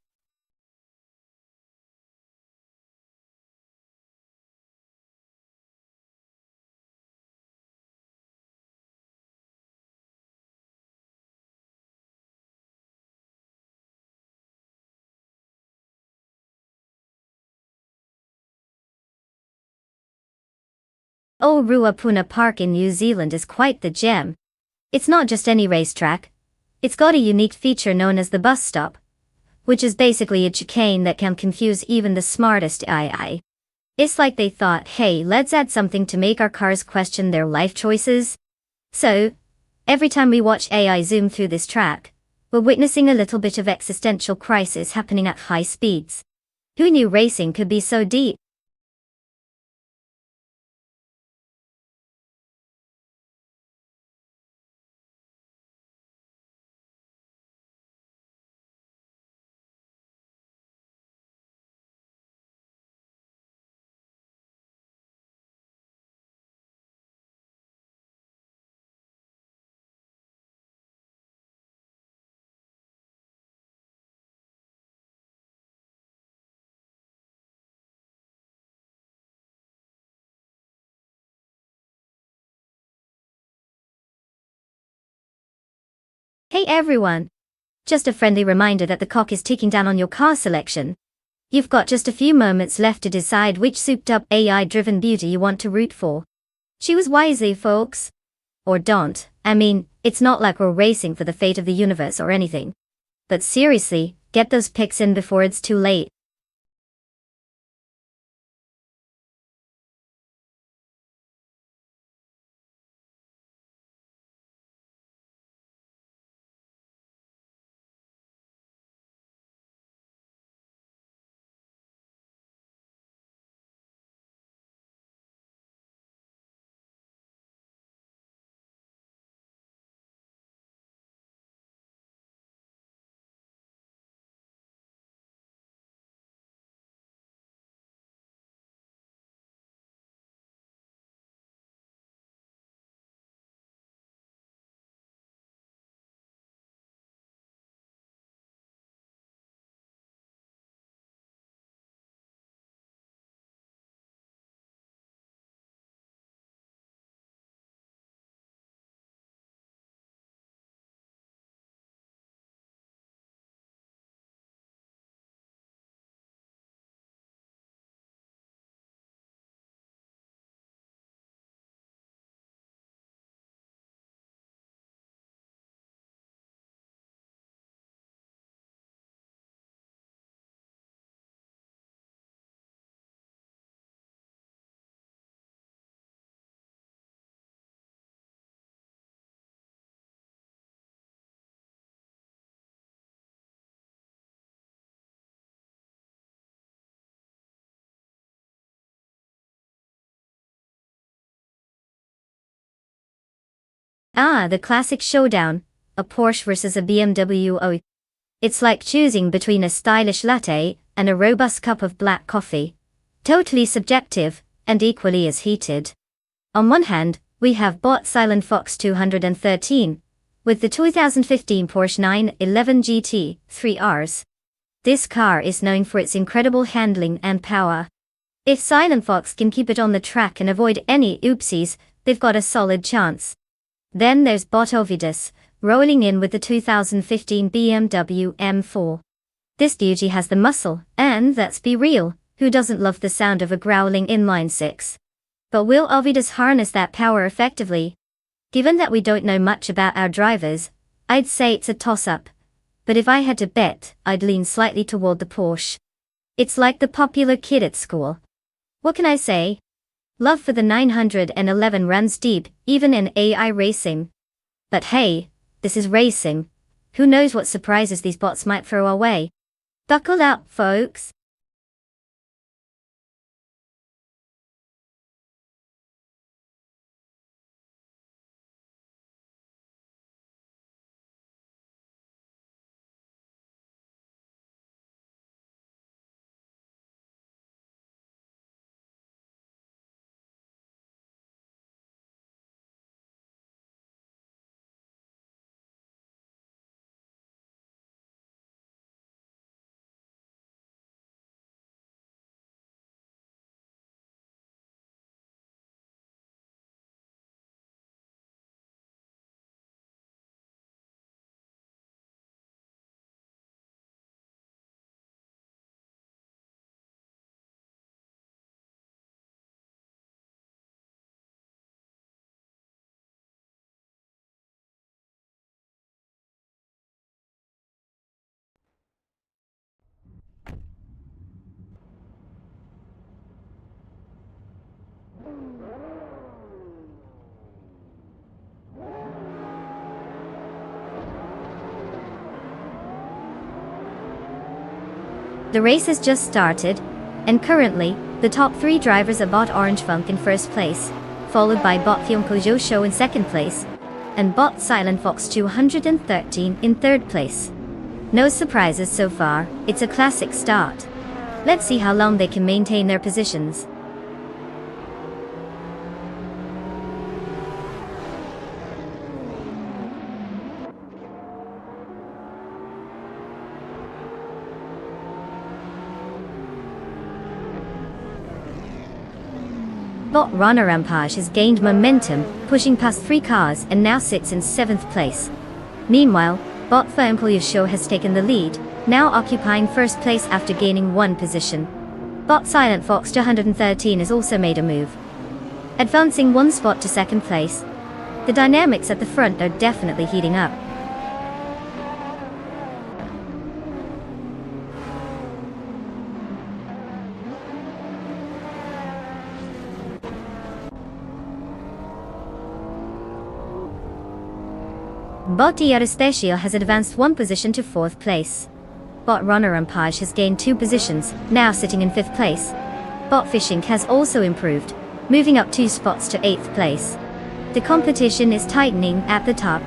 Oh, Ruapuna Park in New Zealand is quite the gem. It's not just any racetrack. It's got a unique feature known as the bus stop, which is basically a chicane that can confuse even the smartest AI. It's like they thought, hey, let's add something to make our cars question their life choices. So, every time we watch AI zoom through this track, we're witnessing a little bit of existential crisis happening at high speeds. Who knew racing could be so deep? Hey everyone! Just a friendly reminder that the clock is ticking down on your car selection. You've got just a few moments left to decide which souped-up AI-driven beauty you want to root for. Choose wisely, folks. Or don't. I mean, it's not like we're racing for the fate of the universe or anything. But seriously, get those picks in before it's too late. Ah, the classic showdown, a Porsche versus a BMW. Oh, it's like choosing between a stylish latte and a robust cup of black coffee. Totally subjective, and equally as heated. On one hand, we have bought Silent Fox 213, with the 2015 Porsche 911 GT 3Rs. This car is known for its incredible handling and power. If Silent Fox can keep it on the track and avoid any oopsies, they've got a solid chance. Then there's Botovidus, rolling in with the 2015 BMW M4. This beauty has the muscle, and let's be real, who doesn't love the sound of a growling inline-six? But will Ovidus harness that power effectively? Given that we don't know much about our drivers, I'd say it's a toss-up. But if I had to bet, I'd lean slightly toward the Porsche. It's like the popular kid at school. What can I say? Love for the 911 runs deep, even in AI racing. But hey, this is racing. Who knows what surprises these bots might throw our way? Buckle up, folks. The race has just started, and currently, the top 3 drivers are Bot Orange Funk in first place, followed by Bot Fionkojo Show in second place, and Bot Silent Fox 213 in third place. No surprises so far, it's a classic start. Let's see how long they can maintain their positions. Bot Runner Rampage has gained momentum, pushing past 3 cars and now sits in 7th place. Meanwhile, Bot Fionkojo Show has taken the lead, now occupying first place after gaining 1 position. Bot Silent Fox 213 has also made a move, advancing 1 spot to second place. The dynamics at the front are definitely heating up. Bot Aristechio has advanced 1 position to 4th place. Bot Runner Rampage has gained 2 positions, now sitting in 5th place. Bot Fishing has also improved, moving up 2 spots to 8th place. The competition is tightening at the top.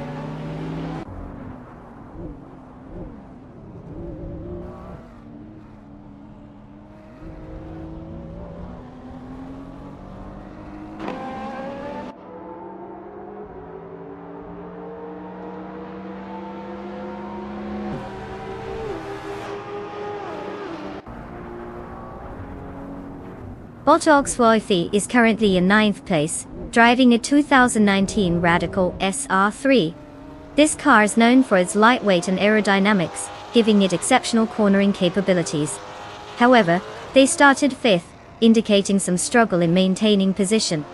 Bot Oxwoifi is currently in 9th place, driving a 2019 Radical SR3. This car is known for its lightweight and aerodynamics, giving it exceptional cornering capabilities. However, they started 5th, indicating some struggle in maintaining position.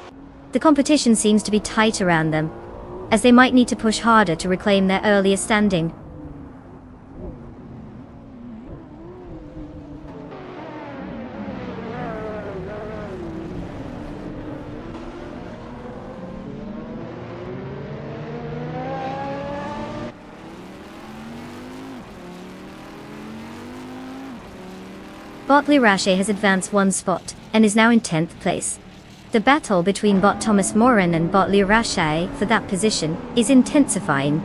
The competition seems to be tight around them, as they might need to push harder to reclaim their earlier standing. Bot Lirache has advanced 1 spot, and is now in 10th place. The battle between Bot Thomas Moran and Bot Lirache for that position is intensifying.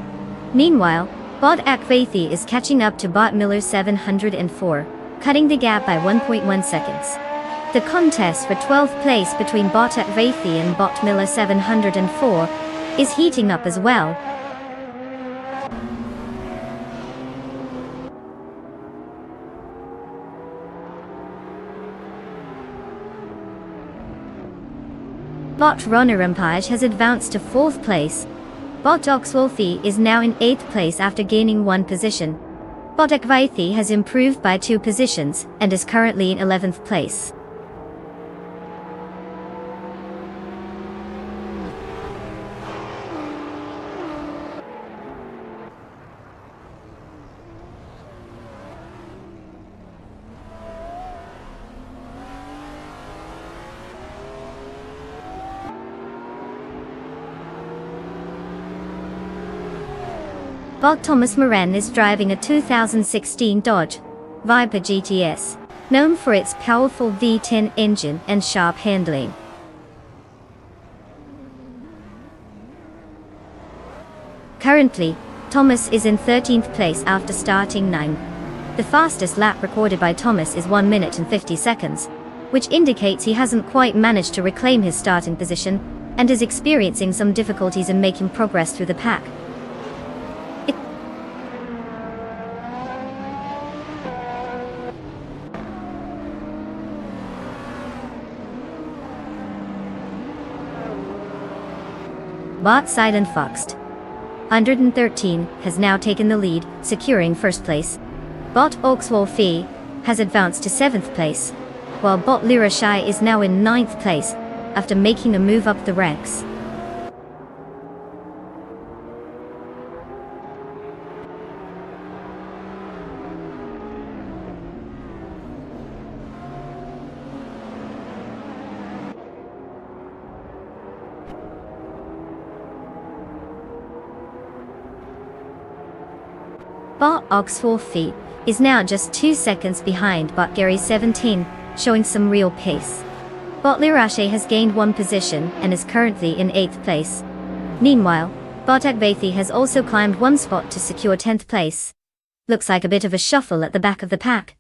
Meanwhile, Bot Akvathi is catching up to Bot Miller 704, cutting the gap by 1.1 seconds. The contest for 12th place between Bot Akvathi and Bot Miller 704 is heating up as well. Bot Runner Rampage has advanced to 4th place. Bot Oxwolfi is now in 8th place after gaining 1 position. Bot Akvaithi has improved by 2 positions, and is currently in 11th place. Bot Thomas Moran is driving a 2016 Dodge Viper GTS, known for its powerful V10 engine and sharp handling. Currently, Thomas is in 13th place after starting 9. The fastest lap recorded by Thomas is 1 minute and 50 seconds, which indicates he hasn't quite managed to reclaim his starting position, and is experiencing some difficulties in making progress through the pack. Bot Silent Fox 113 has now taken the lead, securing 1st place. Bot Oxwolfi has advanced to 7th place, while Bot Lirashai is now in 9th place, after making a move up the ranks. Bot Oxwolfi is now just 2 seconds behind bot Gary 17, showing some real pace. Bot Lirache has gained 1 position and is currently in 8th place. Meanwhile, bot Akvathi has also climbed 1 spot to secure 10th place. Looks like a bit of a shuffle at the back of the pack.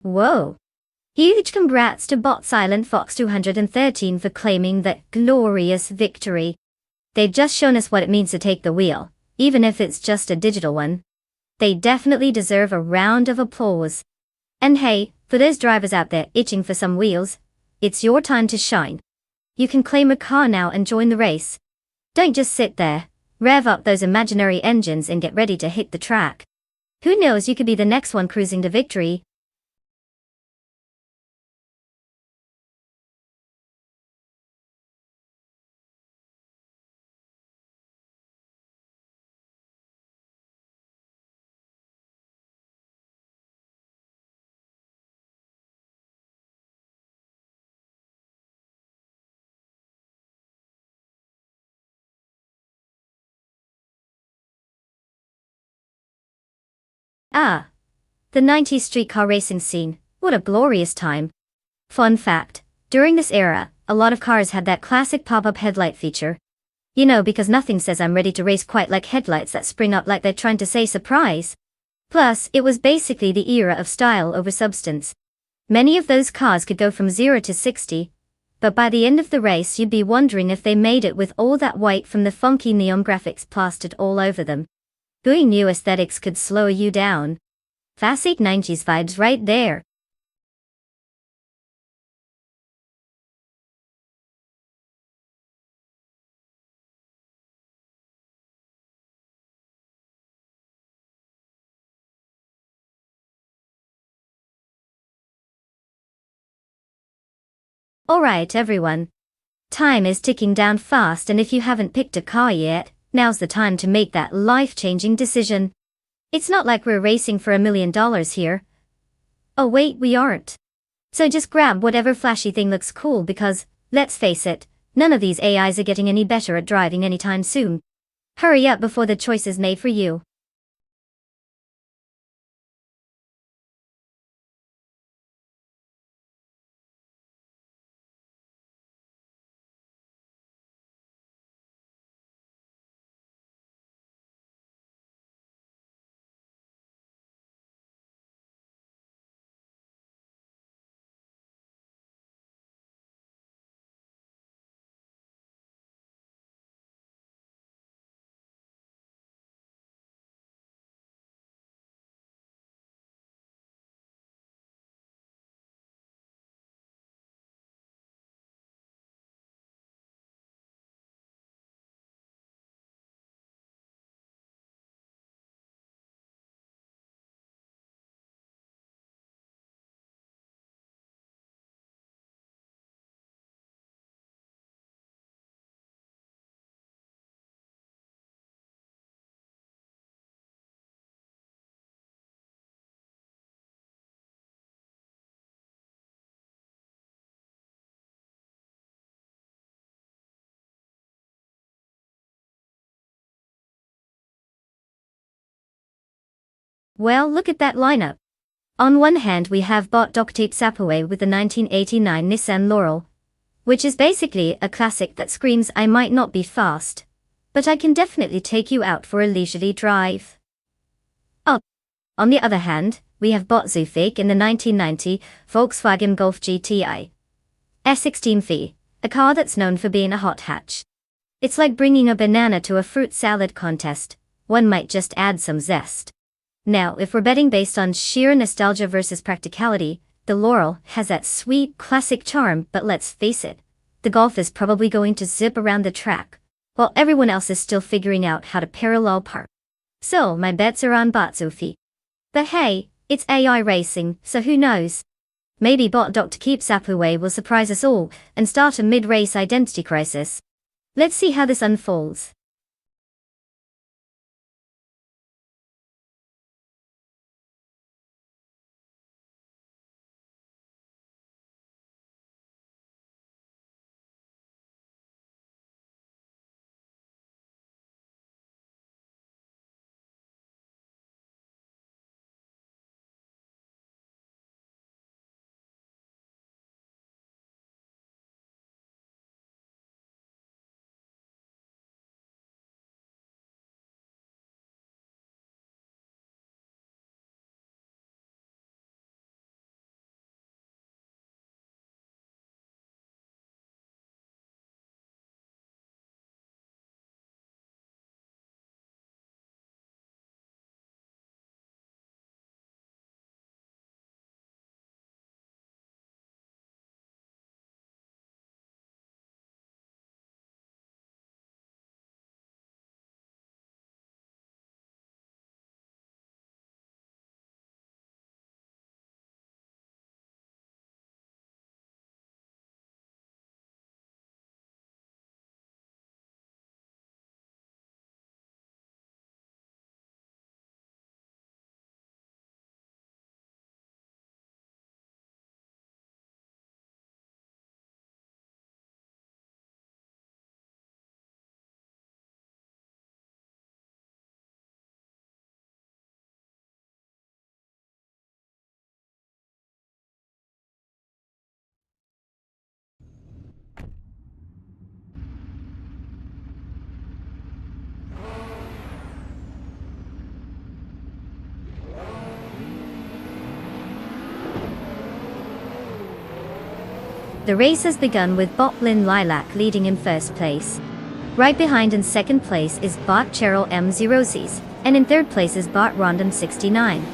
Whoa! Huge congrats to bot Silent Fox 213 for claiming that glorious victory. They've just shown us what it means to take the wheel, even if it's just a digital one. They definitely deserve a round of applause. And hey, for those drivers out there itching for some wheels, it's your time to shine. You can claim a car now and join the race. Don't just sit there, rev up those imaginary engines and get ready to hit the track. Who knows, you could be the next one cruising to victory. Ah, the 90s streetcar racing scene, what a glorious time. Fun fact, during this era, a lot of cars had that classic pop-up headlight feature. You know, because nothing says I'm ready to race quite like headlights that spring up like they're trying to say surprise. Plus, it was basically the era of style over substance. Many of those cars could go from 0 to 60, but by the end of the race you'd be wondering if they made it with all that white from the funky neon graphics plastered all over them. Doing new aesthetics could slow you down. Classic 90s vibes right there. Alright everyone. Time is ticking down fast, and if you haven't picked a car yet, now's the time to make that life-changing decision. It's not like we're racing for $1 million here. Oh wait, we aren't. So just grab whatever flashy thing looks cool because, let's face it, none of these AIs are getting any better at driving anytime soon. Hurry up before the choice is made for you. Well, look at that lineup. On one hand we have bot Doctape Sapaway with the 1989 Nissan Laurel, which is basically a classic that screams I might not be fast, but I can definitely take you out for a leisurely drive. Oh, on the other hand, we have bot Zufig in the 1990 Volkswagen Golf GTI S16 a car that's known for being a hot hatch. It's like bringing a banana to a fruit salad contest, one might just add some zest. Now, if we're betting based on sheer nostalgia versus practicality, the Laurel has that sweet, classic charm, but let's face it, the Golf is probably going to zip around the track, while everyone else is still figuring out how to parallel park. So, my bets are on Bot Zufig. But hey, it's AI racing, so who knows? Maybe bot Dr. Keep Sapue will surprise us all and start a mid-race identity crisis. Let's see how this unfolds. The race has begun with bot Lynn Lilac leading in first place. Right behind in second place is bot Cheryl M. Zeroses, and in third place is bot Random 69.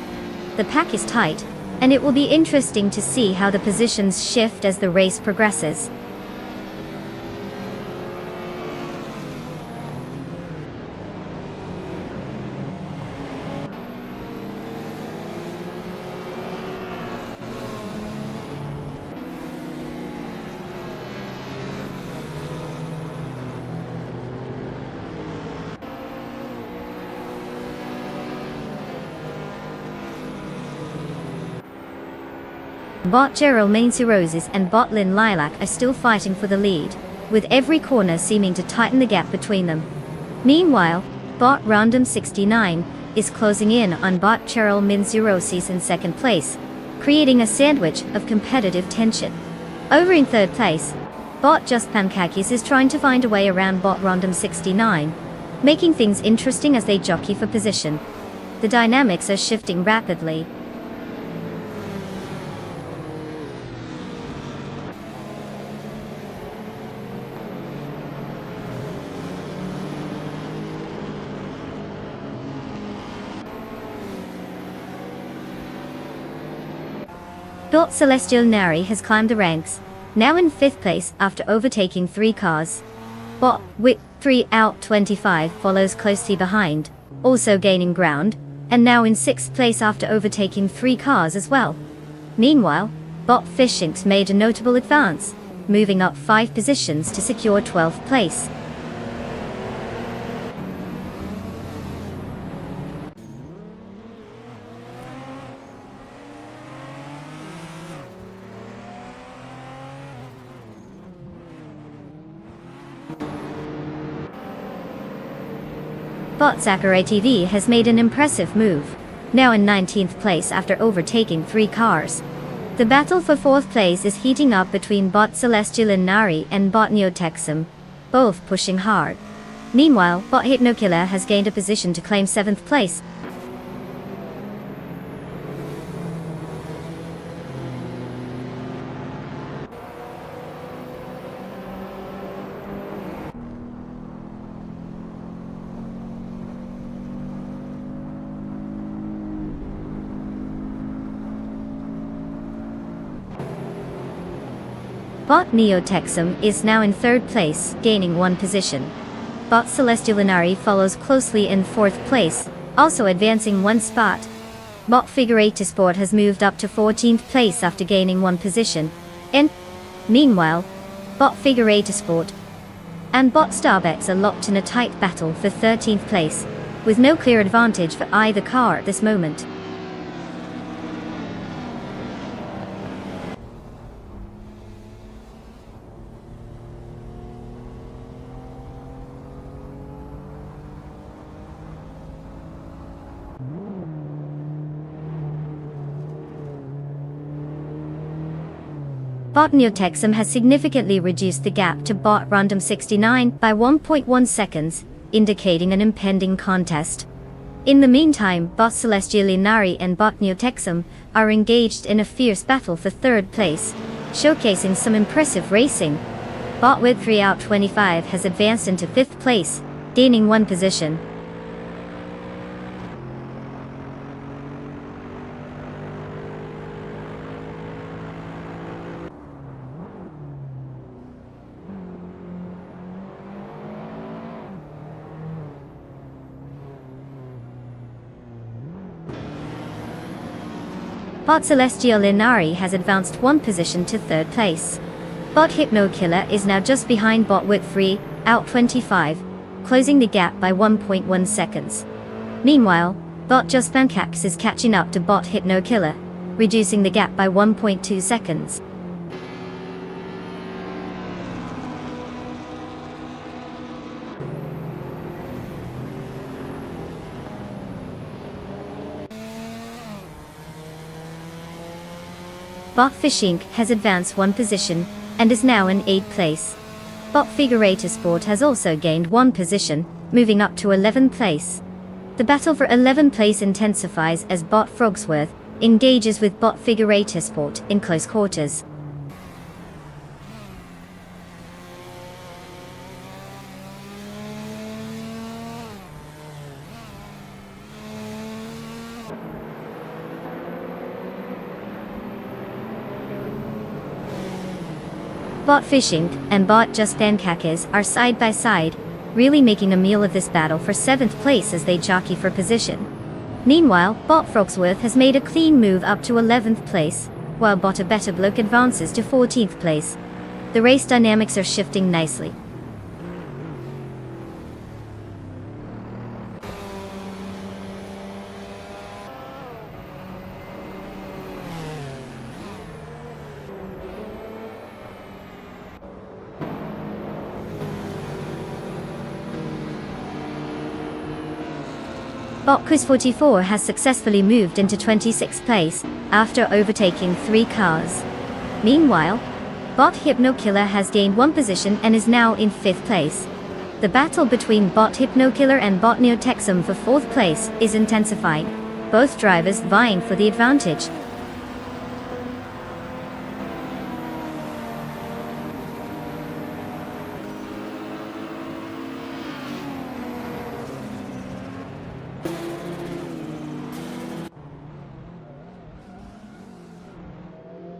The pack is tight, and it will be interesting to see how the positions shift as the race progresses. Bot Cheryl Mainsy Roses and bot Lynn Lilac are still fighting for the lead, with every corner seeming to tighten the gap between them. Meanwhile, bot Random 69 is closing in on bot Cheryl Mainsy Roses in second place, creating a sandwich of competitive tension. Over in third place, bot Just Pancakes is trying to find a way around bot Random 69, making things interesting as they jockey for position. The dynamics are shifting rapidly. Bot Celestial Nari has climbed the ranks, now in 5th place after overtaking 3 cars. Bot Wit 3 out 25 follows closely behind, also gaining ground, and now in 6th place after overtaking 3 cars as well. Meanwhile, bot Fishinks made a notable advance, moving up 5 positions to secure 12th place. Bot Sakurai TV has made an impressive move, now in 19th place after overtaking 3 cars. The battle for 4th place is heating up between bot Celestial Nari and bot Neotexum, both pushing hard. Meanwhile, bot Hypnokiller has gained a position to claim 7th place. Bot Neotexum is now in 3rd place, gaining 1 position. Bot Celestial Inari follows closely in 4th place, also advancing 1 spot. Bot Figurator Sport has moved up to 14th place after gaining one position. Meanwhile, Bot Figurator Sport and Bot Starbets are locked in a tight battle for 13th place, with no clear advantage for either car at this moment. Bot Neotexum has significantly reduced the gap to Bot Random 69 by 1.1 seconds, indicating an impending contest. In the meantime, Bot Celestia Linari and Bot Neotexum are engaged in a fierce battle for third place, showcasing some impressive racing. Bot with 3 out 25 has advanced into 5th place, gaining one position. Bot Celestial Linari has advanced one position to 3rd place. Bot Hypno Killer is now just behind Bot with 3 out 25, closing the gap by 1.1 seconds. Meanwhile, Bot Just Pancax is catching up to Bot Hypno Killer, reducing the gap by 1.2 seconds. Bot Fishink has advanced one position, and is now in 8th place. Bot Figurator Sport has also gained one position, moving up to 11th place. The battle for 11th place intensifies as Bot Frogsworth engages with Bot Figurator Sport in close quarters. Bot Fishing and Bot Just Pancakes are side by side, really making a meal of this battle for 7th place as they jockey for position. Meanwhile, Bot Frogsworth has made a clean move up to 11th place, while Bot A Better Bloke advances to 14th place. The race dynamics are shifting nicely. Bot Quiz 44 has successfully moved into 26th place, after overtaking 3 cars. Meanwhile, Bot Hypno Killer has gained one position and is now in 5th place. The battle between Bot Hypno Killer and Bot Neotexum for 4th place is intensifying, both drivers vying for the advantage.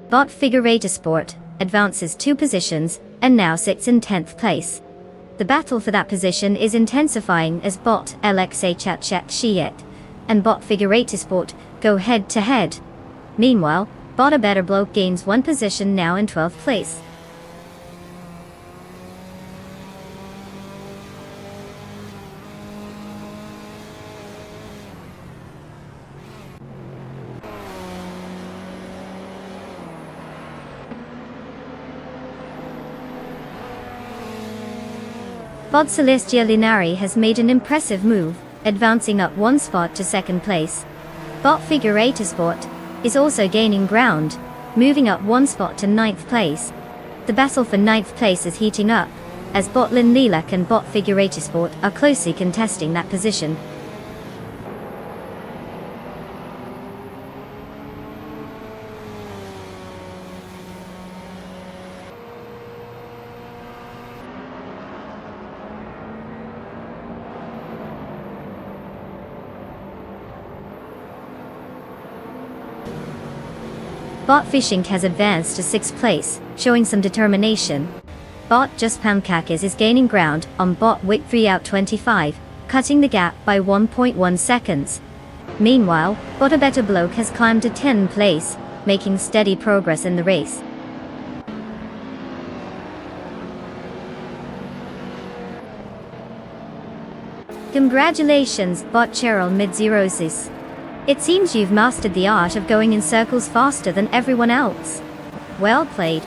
Bot Figurator Sport advances 2 positions and now sits in 10th place. The battle for that position is intensifying as Bot LXA Chat Chat Shiet and Bot Figurator Sport go head to head. Meanwhile, Bot A Better Bloke gains one position now in 12th place. Bot Celestia Linari has made an impressive move, advancing up one spot to 2nd place. Bot Figurator Sport is also gaining ground, moving up one spot to 9th place. The battle for 9th place is heating up, as Bot Lin Lilac and Bot Figurator Sport are closely contesting that position. Bot Fishing has advanced to 6th place, showing some determination. Bot Just Pancakes is gaining ground on Bot Wit 3 out 25, cutting the gap by 1.1 seconds. Meanwhile, But a Better Bloke has climbed to 10th place, making steady progress in the race. Congratulations, Bot Cheryl Midzerosis. It seems you've mastered the art of going in circles faster than everyone else. Well played.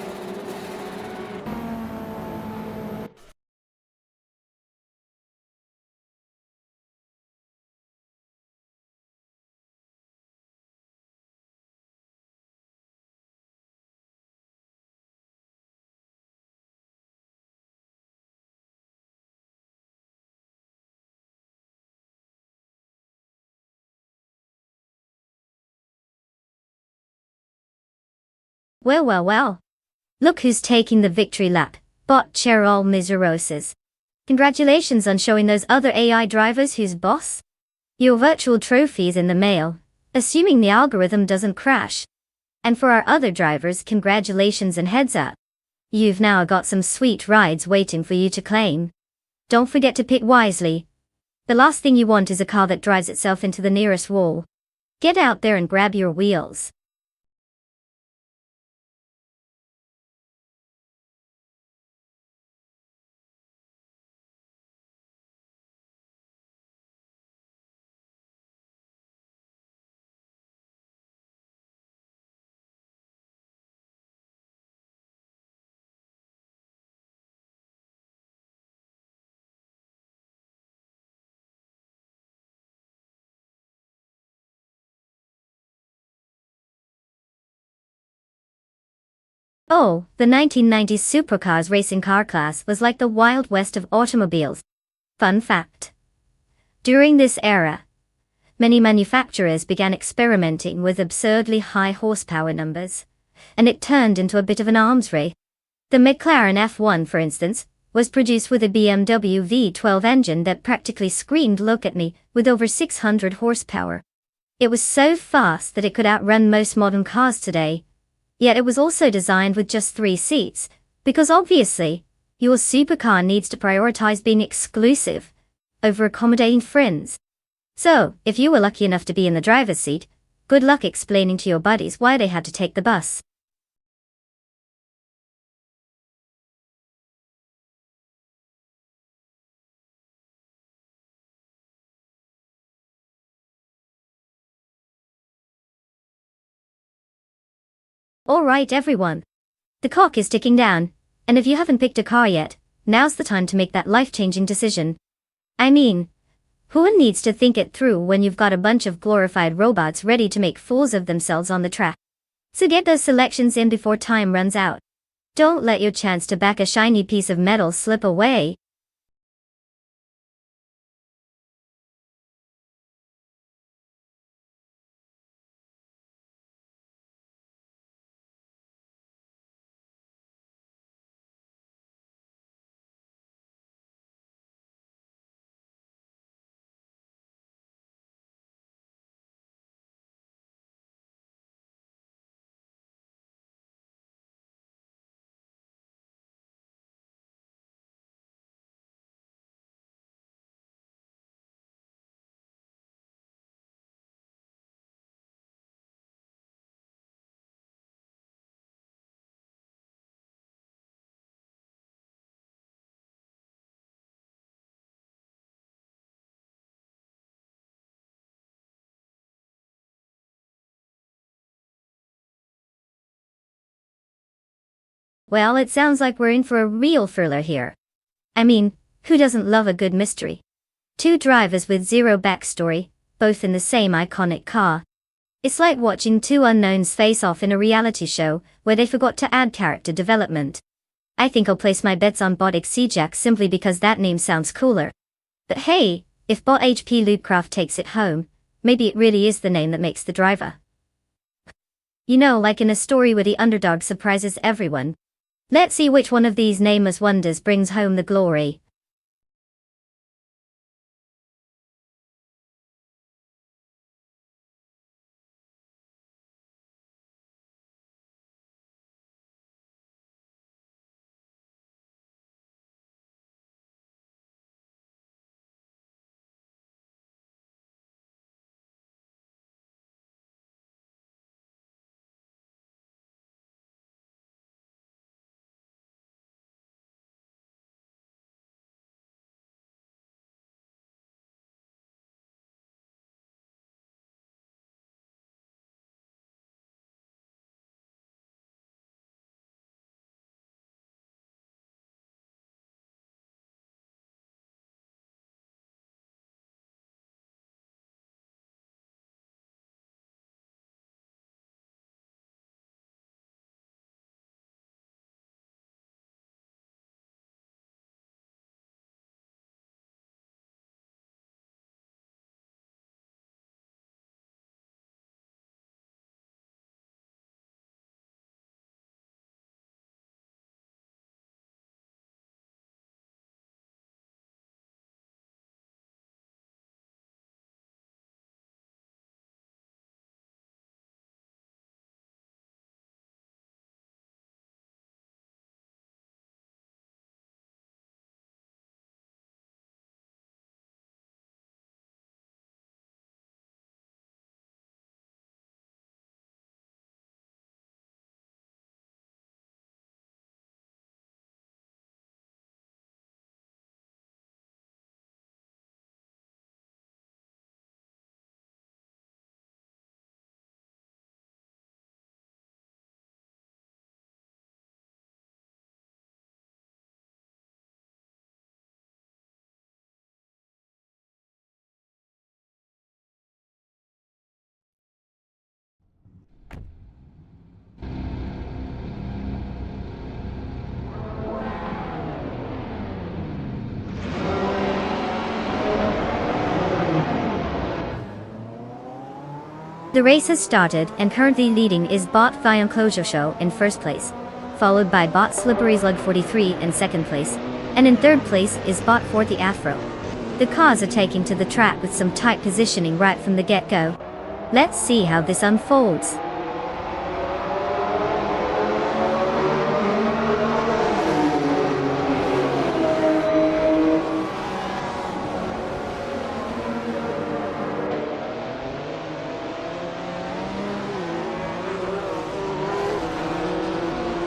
Well. Look who's taking the victory lap, Bot Cheryl Midzerosis. Congratulations on showing those other AI drivers who's boss. Your virtual trophy is in the mail, assuming the algorithm doesn't crash. And for our other drivers, congratulations and heads up. You've now got some sweet rides waiting for you to claim. Don't forget to pick wisely. The last thing you want is a car that drives itself into the nearest wall. Get out there and grab your wheels. Oh, the 1990s supercars racing car class was like the Wild West of automobiles. Fun fact. During this era, many manufacturers began experimenting with absurdly high horsepower numbers, and it turned into a bit of an arms race. The McLaren F1, for instance, was produced with a BMW V12 engine that practically screamed "Look at me," with over 600 horsepower. It was so fast that it could outrun most modern cars today. Yet it was also designed with just 3 seats, because obviously, your supercar needs to prioritize being exclusive over accommodating friends. So, if you were lucky enough to be in the driver's seat, good luck explaining to your buddies why they had to take the bus. Alright everyone. The clock is ticking down, and if you haven't picked a car yet, now's the time to make that life-changing decision. I mean, who needs to think it through when you've got a bunch of glorified robots ready to make fools of themselves on the track? So get those selections in before time runs out. Don't let your chance to back a shiny piece of metal slip away. Well, it sounds like we're in for a real thriller here. I mean, who doesn't love a good mystery? 2 drivers with zero backstory, both in the same iconic car. It's like watching 2 unknowns face off in a reality show where they forgot to add character development. I think I'll place my bets on Bot Xejack simply because that name sounds cooler. But hey, if Bot HP Loopcraft takes it home, maybe it really is the name that makes the driver. You know, like in a story where the underdog surprises everyone. Let's see which one of these nameless wonders brings home the glory. The race has started, and currently leading is bot Vion Closure Show in first place, followed by bot Slippery Slug 43 in second place, and in third place is bot 40 Afro. The cars are taking to the track with some tight positioning right from the get-go. Let's see how this unfolds.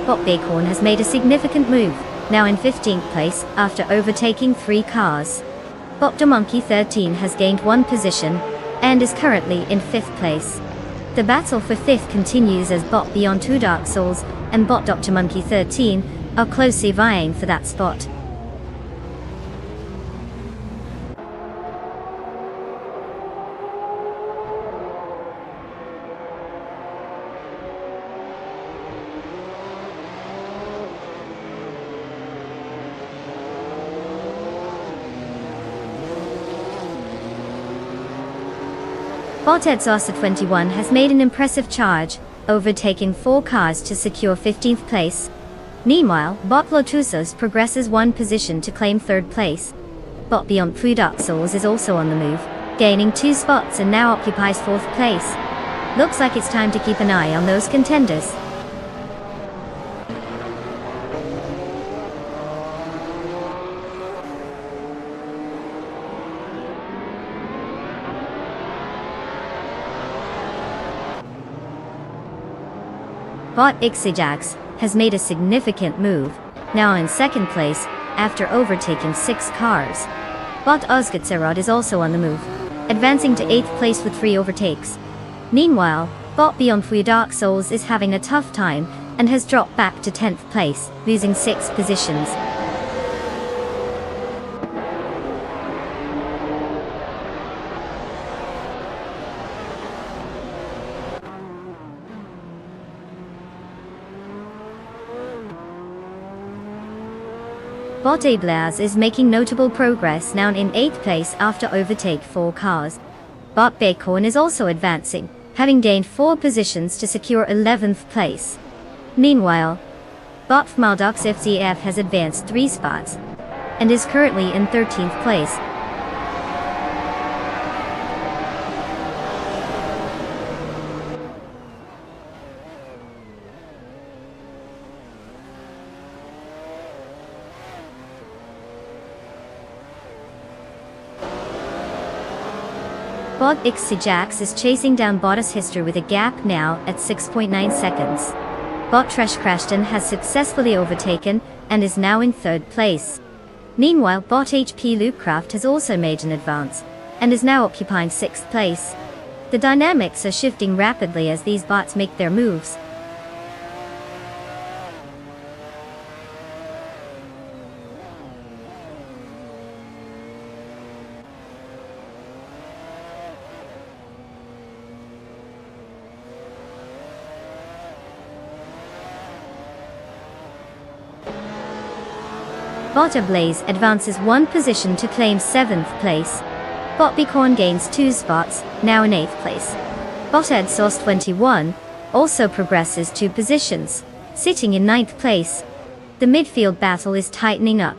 Bot Bacon has made a significant move, now in 15th place after overtaking 3 cars. Bot Monkey 13 has gained 1 position and is currently in 5th place. The battle for 5th continues as Bot Beyond 2 Dark Souls and Bot Dr. Monkey 13 are closely vying for that spot. Bot Edsosa 21 has made an impressive charge, overtaking 4 cars to secure 15th place. Meanwhile, Bot Lotusos progresses 1 position to claim 3rd place. Bot Beyond 3 Dark Souls is also on the move, gaining 2 spots and now occupies 4th place. Looks like it's time to keep an eye on those contenders. Bot Ixijax has made a significant move, now in 2nd place after overtaking 6 cars. Bot Ozgatserod is also on the move, advancing to 8th place with 3 overtakes. Meanwhile, Bot Beyond 3 Dark Souls is having a tough time and has dropped back to 10th place, losing 6 positions. Bot Ablaz is making notable progress, now in 8th place after overtake 4 cars. Bot Bacon is also advancing, having gained 4 positions to secure 11th place. Meanwhile, Bot Maldox FZF has advanced 3 spots and is currently in 13th place. Bot Ixijax is chasing down Bottas History with a gap now at 6.9 seconds. Bot Trash Crashton has successfully overtaken and is now in 3rd place. Meanwhile, Bot HP Loopcraft has also made an advance and is now occupying 6th place. The dynamics are shifting rapidly as these bots make their moves. Bot Ablaze advances 1 position to claim 7th place. Bot Bicorn gains 2 spots, now in 8th place. Bot Edsource 21 also progresses 2 positions, sitting in 9th place. The midfield battle is tightening up.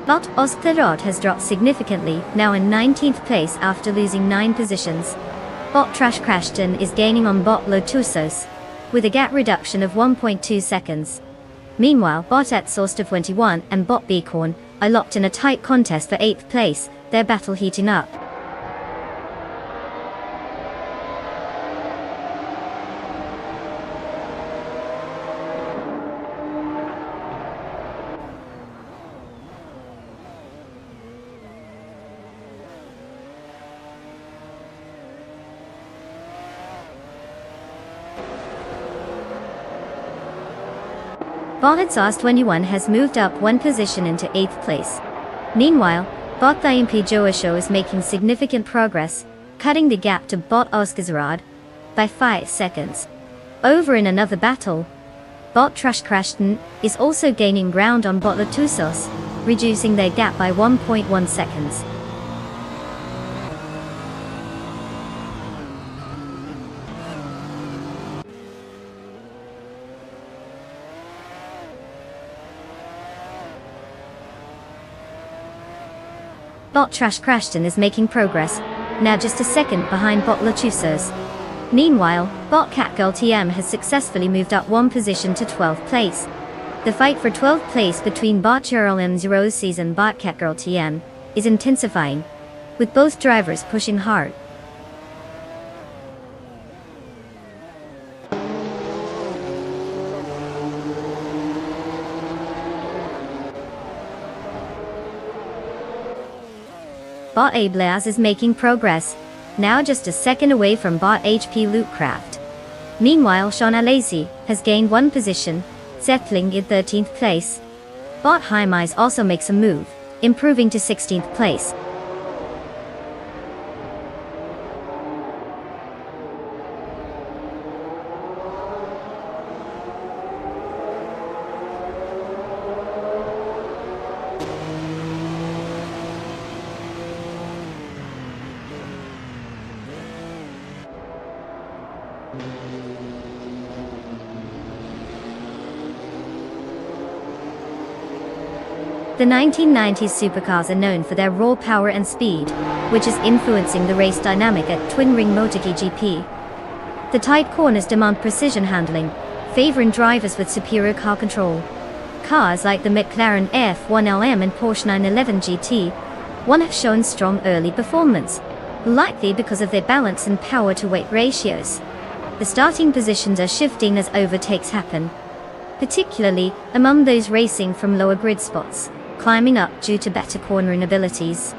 Bot Osklerod has dropped significantly, now in 19th place after losing 9 positions. Bot Trash Crashton is gaining on Bot Lotusos, with a gap reduction of 1.2 seconds. Meanwhile, Bot Etsource 21 and Bot Beacorn are locked in a tight contest for 8th place, their battle heating up. Bot Exhaust 21 has moved up 1 position into 8th place. Meanwhile, Bot Thiampi Joasho is making significant progress, cutting the gap to Bot Oscarsrad by 5 seconds. Over in another battle, Bot Trashkrashton is also gaining ground on Bot Latusos, reducing their gap by 1.1 seconds. Bot Trashkrashton is making progress, now just a second behind Bot Latusos. Meanwhile, Bot Catgirl TM has successfully moved up one position to 12th place. The fight for 12th place between Bot M0's and Bot Catgirl TM is intensifying, with both drivers pushing hard. Bot Ablaz is making progress, now just a second away from Bot HP Lootcraft. Meanwhile, Shauna Lacey has gained one position, settling in 13th place. Bot Hymise also makes a move, improving to 16th place. The 1990s supercars are known for their raw power and speed, which is influencing the race dynamic at Twin Ring MotoGP. The tight corners demand precision handling, favoring drivers with superior car control. Cars like the McLaren F1LM and Porsche 911 GT1 have shown strong early performance, likely because of their balance and power-to-weight ratios. The starting positions are shifting as overtakes happen, particularly among those racing from lower grid spots, climbing up due to better cornering abilities.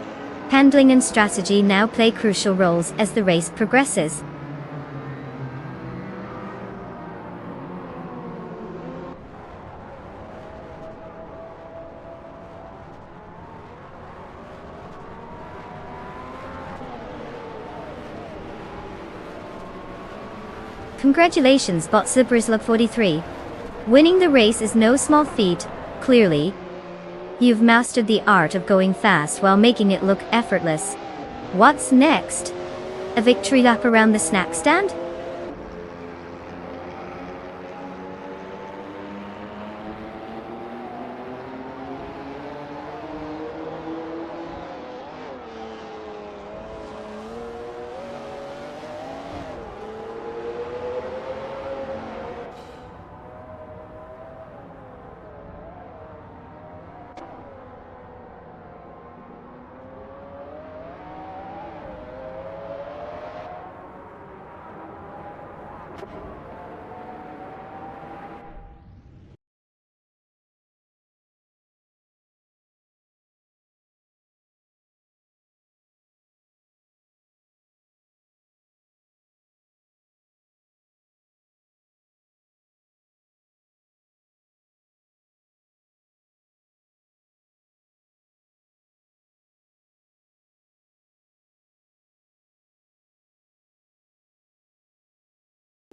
Handling and strategy now play crucial roles as the race progresses. Congratulations, Bot Superslug 43. Winning the race is no small feat, clearly. You've mastered the art of going fast while making it look effortless. What's next? A victory lap around the snack stand?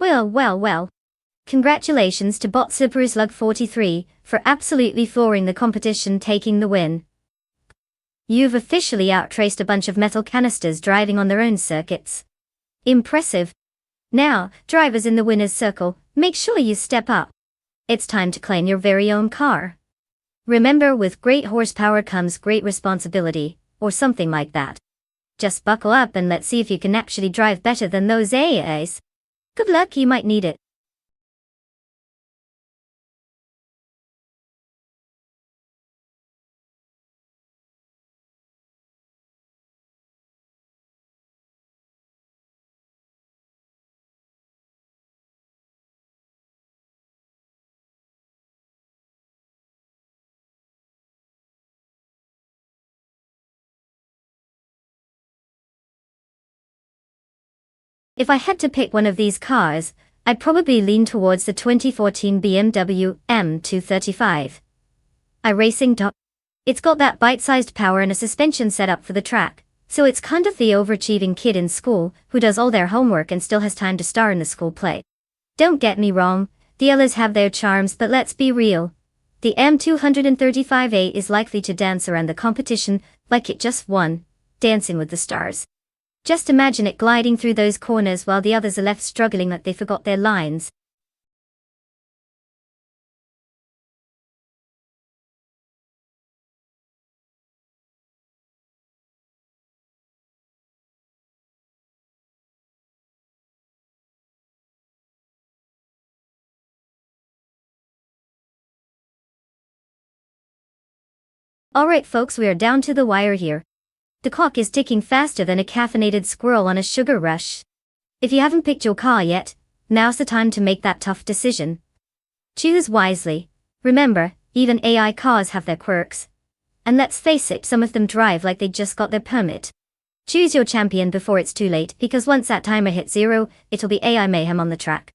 Well. Congratulations to Bot Superslug 43 for absolutely flooring the competition, taking the win. You've officially outtraced a bunch of metal canisters driving on their own circuits. Impressive. Now, drivers in the winner's circle, make sure you step up. It's time to claim your very own car. Remember, with great horsepower comes great responsibility, or something like that. Just buckle up and let's see if you can actually drive better than those AAs. Good luck, you might need it. If I had to pick one of these cars, I'd probably lean towards the 2014 BMW M235. iRacing. It's got that bite-sized power and a suspension set up for the track, So it's kind of the overachieving kid in school who does all their homework and still has time to star in the school play. Don't get me wrong, the others have their charms, but let's be real. The M235A is likely to dance around the competition like it just won, Dancing with the Stars. Just imagine it gliding through those corners while the others are left struggling like they forgot their lines. Alright folks, we are down to the wire here. The clock is ticking faster than a caffeinated squirrel on a sugar rush. If you haven't picked your car yet, now's the time to make that tough decision. Choose wisely. Remember, even AI cars have their quirks. And let's face it, some of them drive like they just got their permit. Choose your champion before it's too late, because once that timer hits 0, it'll be AI mayhem on the track.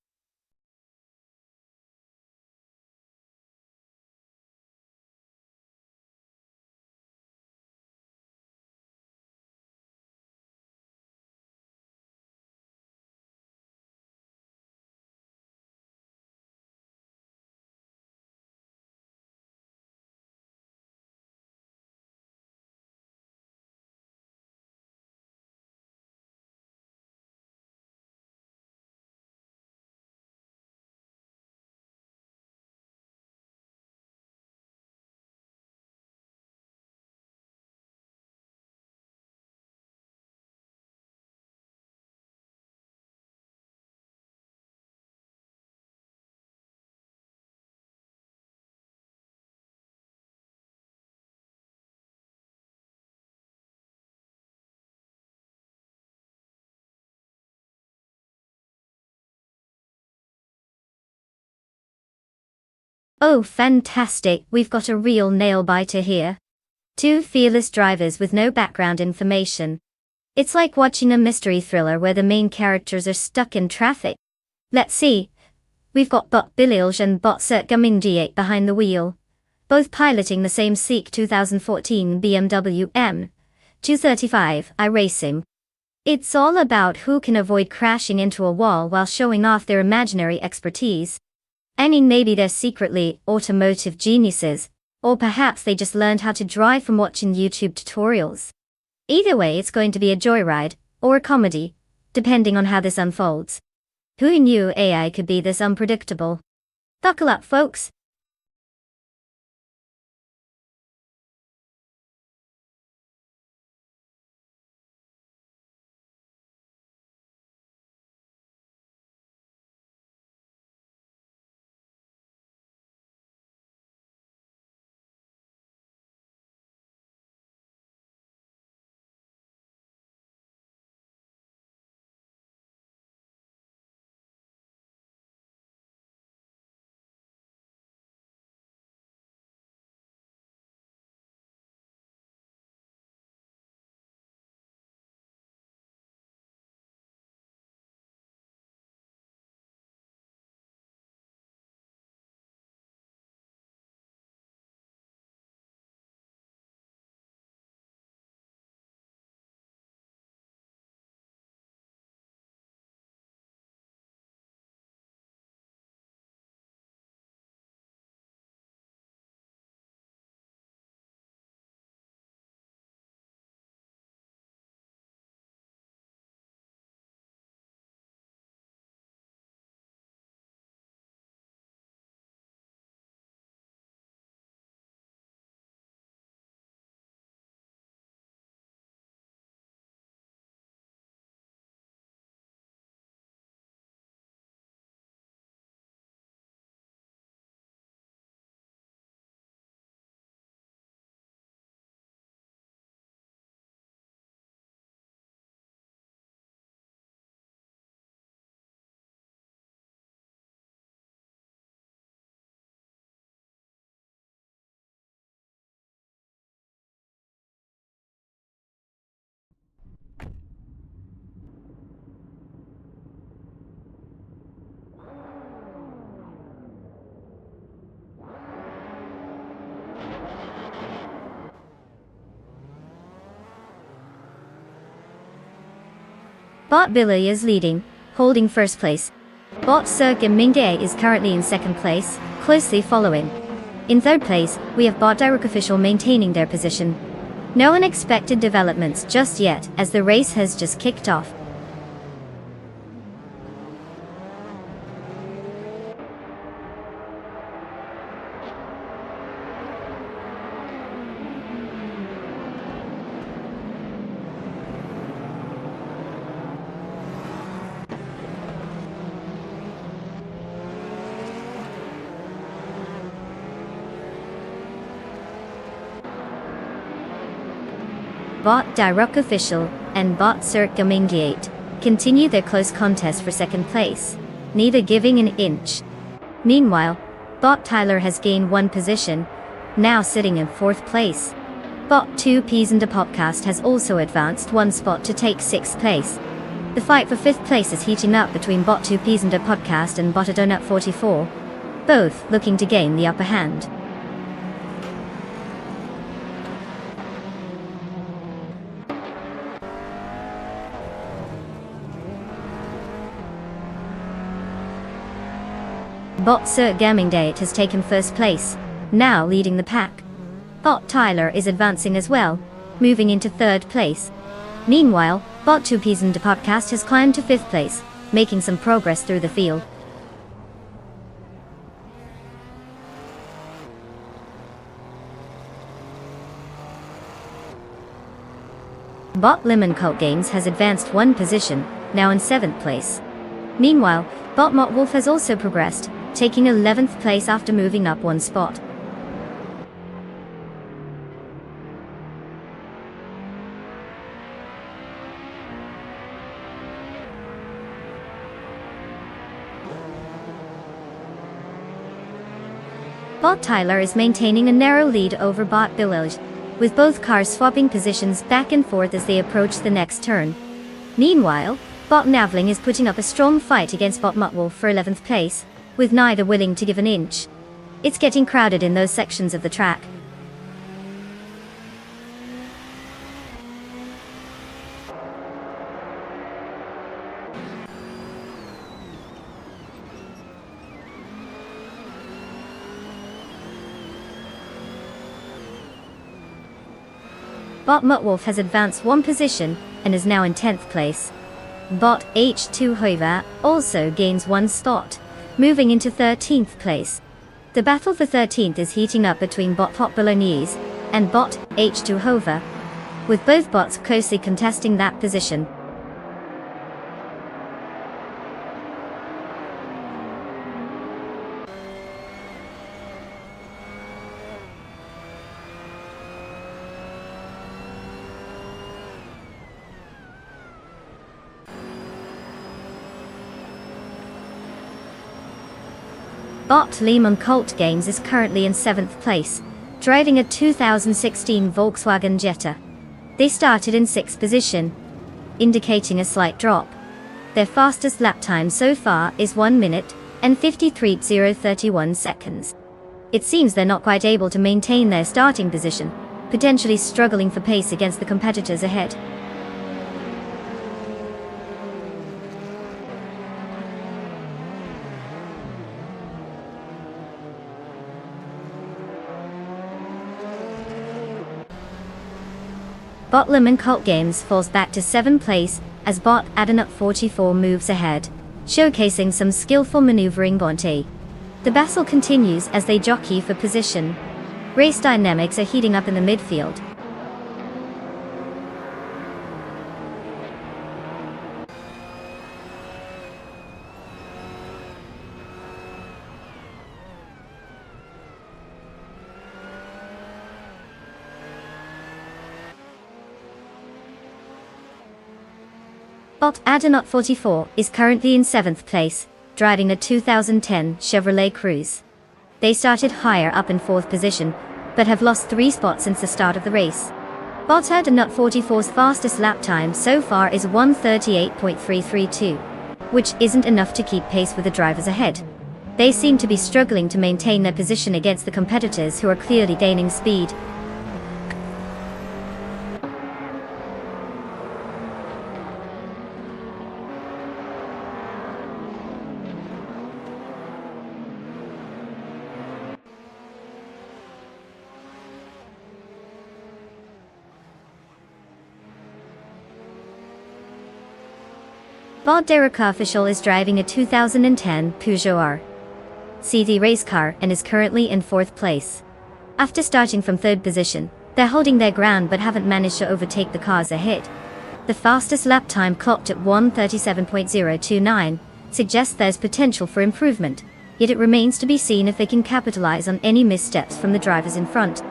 Oh, fantastic, we've got a real nail-biter here. Two fearless drivers with no background information. It's like watching a mystery thriller where the main characters are stuck in traffic. Let's see. We've got Bot Bililj and Bot Sertgamingiate behind the wheel, both piloting the same sleek 2014 BMW M235i Racing. It's all about who can avoid crashing into a wall while showing off their imaginary expertise. I mean, maybe they're secretly automotive geniuses, or perhaps they just learned how to drive from watching YouTube tutorials. Either way, it's going to be a joyride, or a comedy, depending on how this unfolds. Who knew AI could be this unpredictable? Buckle up, folks. Bot Billy is leading, holding first place. Bot Sir Mingay is currently in second place, closely following. In third place, we have Bot Direct Official maintaining their position. No unexpected developments just yet, as the race has just kicked off. Bot Direct Official and Bot Sir Gamingiate continue their close contest for second place, neither giving an inch. Meanwhile, Bot Tyler has gained one position, now sitting in fourth place. Bot 2 Peas and a Podcast has also advanced one spot to take sixth place. The fight for fifth place is heating up between Bot 2 Peas and a Podcast and Bot Donut 44, both looking to gain the upper hand. Bot Sir Gaming Date has taken first place, now leading the pack. Bot Tyler is advancing as well, moving into third place. Meanwhile, Bot 2 Peas and a Podcast has climbed to fifth place, making some progress through the field. Bot Lemon Cult Games has advanced one position, now in seventh place. Meanwhile, Bot Mott Wolf has also progressed, taking 11th place after moving up one spot. Bot Tyler is maintaining a narrow lead over Bot Biloj, with both cars swapping positions back and forth as they approach the next turn. Meanwhile, Bot Navling is putting up a strong fight against Bot Muttwolf for 11th place, with neither willing to give an inch. It's getting crowded in those sections of the track. Bot Muttwolf has advanced one position, and is now in 10th place. Bot H2 Hoiva also gains one spot, moving into 13th place. The battle for 13th is heating up between Bot Hot Bolognese and Bot H2 Hova, with both bots closely contesting that position. Bot Lehman Cult Games is currently in 7th place, driving a 2016 Volkswagen Jetta. They started in 6th position, indicating a slight drop. Their fastest lap time so far is 1 minute and 53.031 seconds. It seems they're not quite able to maintain their starting position, potentially struggling for pace against the competitors ahead. Bot Lemon Cult Games falls back to 7th place as Bot Adenut 44 moves ahead, showcasing some skillful maneuvering bontee. The battle continues as they jockey for position. Race dynamics are heating up in the midfield. Bot Adenot 44 is currently in 7th place, driving a 2010 Chevrolet Cruze. They started higher up in 4th position, but have lost 3 spots since the start of the race. Bot Adenot 44's fastest lap time so far is 1:38.332, which isn't enough to keep pace with the drivers ahead. They seem to be struggling to maintain their position against the competitors who are clearly gaining speed. Bot Dereca official is driving a 2010 Peugeot RCT race car and is currently in 4th place. After starting from 3rd position, they're holding their ground but haven't managed to overtake the cars ahead. The fastest lap time clocked at 1:37.029 suggests there's potential for improvement, yet it remains to be seen if they can capitalize on any missteps from the drivers in front.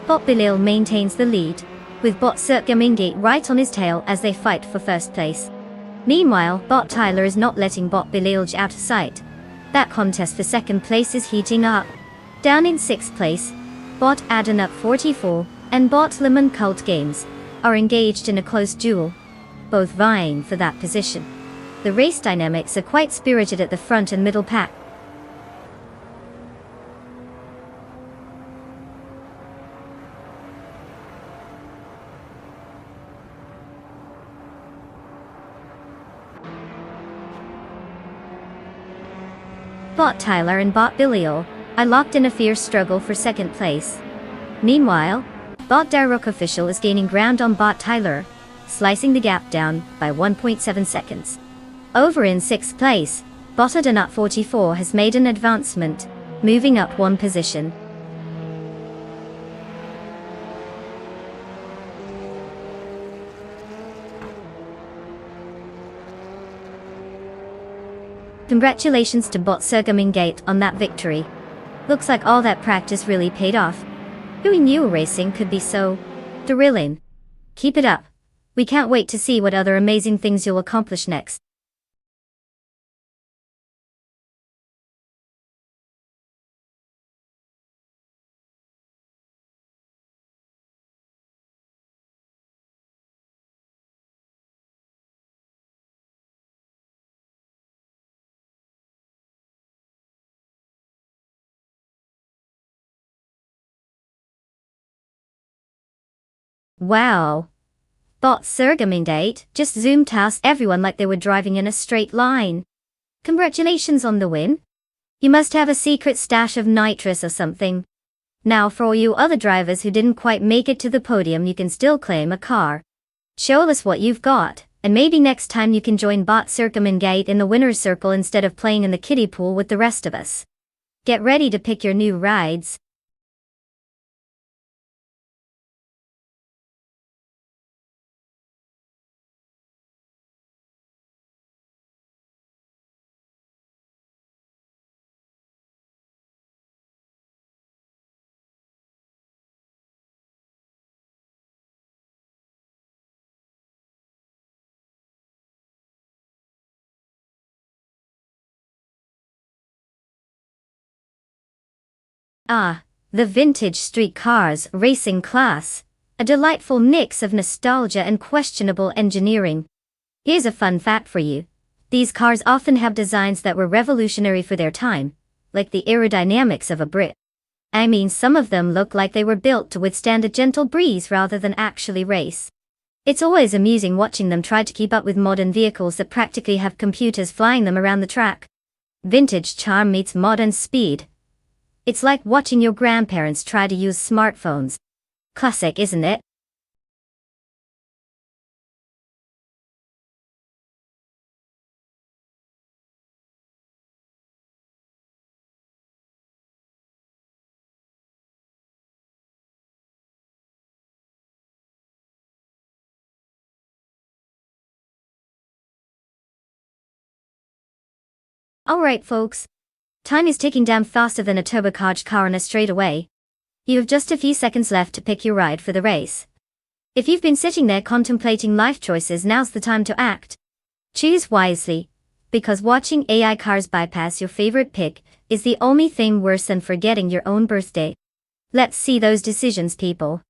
Bot Bilal maintains the lead, with Bot Sergamingate right on his tail as they fight for 1st place. Meanwhile, Bot Tyler is not letting Bot Bilal out of sight. That contest for 2nd place is heating up. Down in 6th place, Bot Adenup 44 and Bot Lemon Cult Games are engaged in a close duel, both vying for that position. The race dynamics are quite spirited at the front and middle pack. Bot Tyler and Bot Bilal are locked in a fierce struggle for 2nd place. Meanwhile, Bot Darroch official is gaining ground on Bot Tyler, slicing the gap down by 1.7 seconds. Over in 6th place, Bot Adenut 44 has made an advancement, moving up 1 position. Congratulations to Bot Sergamingate on that victory. Looks like all that practice really paid off. Who knew racing could be so thrilling? Keep it up. We can't wait to see what other amazing things you'll accomplish next. Wow. Bot Sergamingate just zoomed past everyone like they were driving in a straight line. Congratulations on the win. You must have a secret stash of nitrous or something. Now for all you other drivers who didn't quite make it to the podium, you can still claim a car. Show us what you've got, and maybe next time you can join Bot Sergamingate in the winner's circle instead of playing in the kiddie pool with the rest of us. Get ready to pick your new rides. The vintage street cars racing class. A delightful mix of nostalgia and questionable engineering. Here's a fun fact for you. These cars often have designs that were revolutionary for their time, like the aerodynamics of a Brit. I mean, some of them look like they were built to withstand a gentle breeze rather than actually race. It's always amusing watching them try to keep up with modern vehicles that practically have computers flying them around the track. Vintage charm meets modern speed. It's like watching your grandparents try to use smartphones. Classic, isn't it? Alright folks. Time is ticking down faster than a turbocharged car on a straightaway. You have just a few seconds left to pick your ride for the race. If you've been sitting there contemplating life choices, now's the time to act. Choose wisely, because watching AI cars bypass your favorite pick is the only thing worse than forgetting your own birthday. Let's see those decisions, people.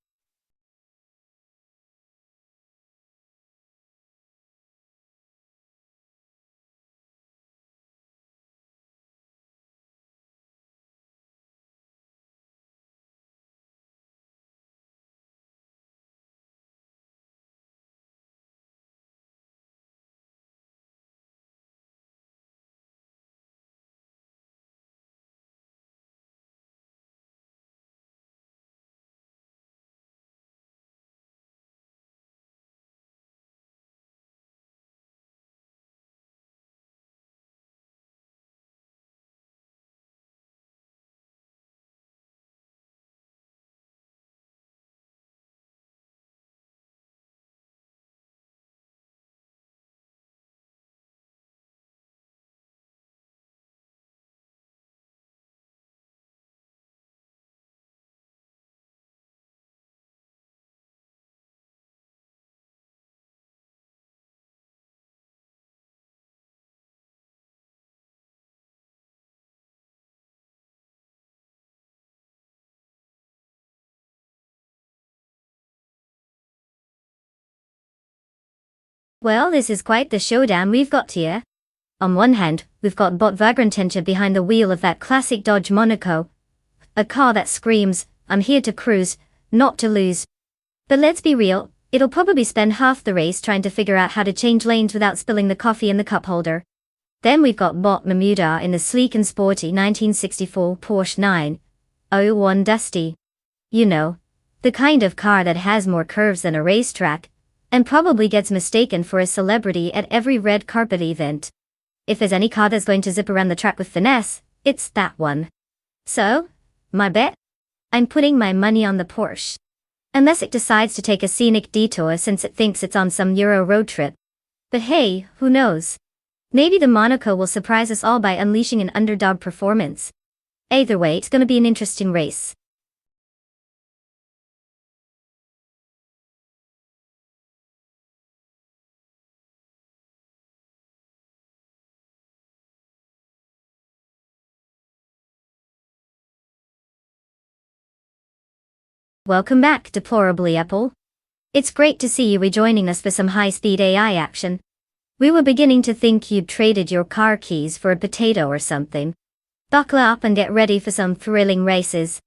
Well, this is quite the showdown we've got here. On one hand, we've got Bot Vagrantentia behind the wheel of that classic Dodge Monaco. A car that screams, I'm here to cruise, not to lose. But let's be real, it'll probably spend half the race trying to figure out how to change lanes without spilling the coffee in the cup holder. Then we've got Bot Mamuda in the sleek and sporty 1964 Porsche 901 Dusty. You know, the kind of car that has more curves than a racetrack, and probably gets mistaken for a celebrity at every red carpet event. If there's any car that's going to zip around the track with finesse, it's that one. So, my bet? I'm putting my money on the Porsche. Unless it decides to take a scenic detour since it thinks it's on some Euro road trip. But hey, who knows? Maybe the Monaco will surprise us all by unleashing an underdog performance. Either way, it's gonna be an interesting race. Welcome back, Deplorably Apple. It's great to see you rejoining us for some high-speed AI action. We were beginning to think you'd traded your car keys for a potato or something. Buckle up and get ready for some thrilling races.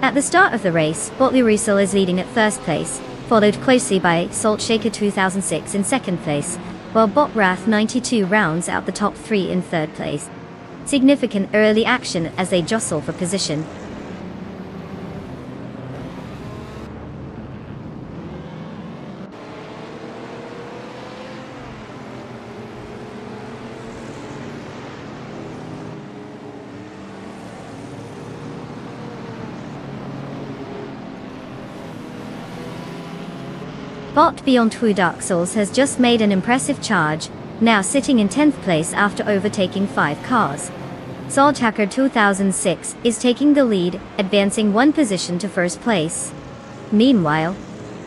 At the start of the race, Botley Russell is leading at first place, followed closely by Salt Shaker 2006 in second place, while Bot Wrath 92 rounds out the top three in third place. Significant early action as they jostle for position. Bot Beyond Two Dark Souls has just made an impressive charge, now sitting in 10th place after overtaking 5 cars. Salthacker 2006 is taking the lead, advancing one position to first place. Meanwhile,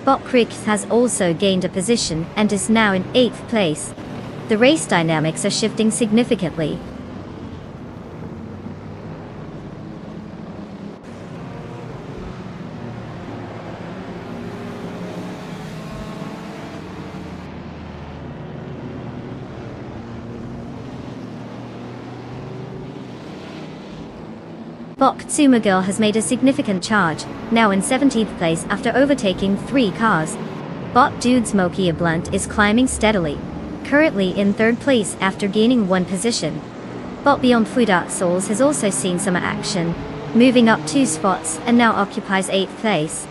Bot Crick has also gained a position and is now in 8th place. The race dynamics are shifting significantly. Bot Tsuma Girl has made a significant charge, now in 17th place after overtaking 3 cars. Bot Dude Smokey Blunt is climbing steadily, currently in 3rd place after gaining 1 position. Bot Beyond Two Dark Souls has also seen some action, moving up 2 spots and now occupies 8th place.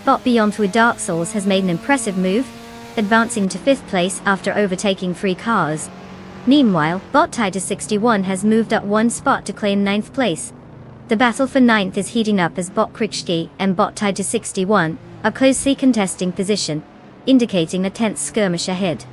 Bot Beyond Two Dark Souls has made an impressive move, advancing to 5th place after overtaking 3 cars. Meanwhile, Bot Titus 61 has moved up 1 spot to claim 9th place. The battle for 9th is heating up as Bot Krikski and Bot Titus 61 are closely contesting position, indicating a tense skirmish ahead.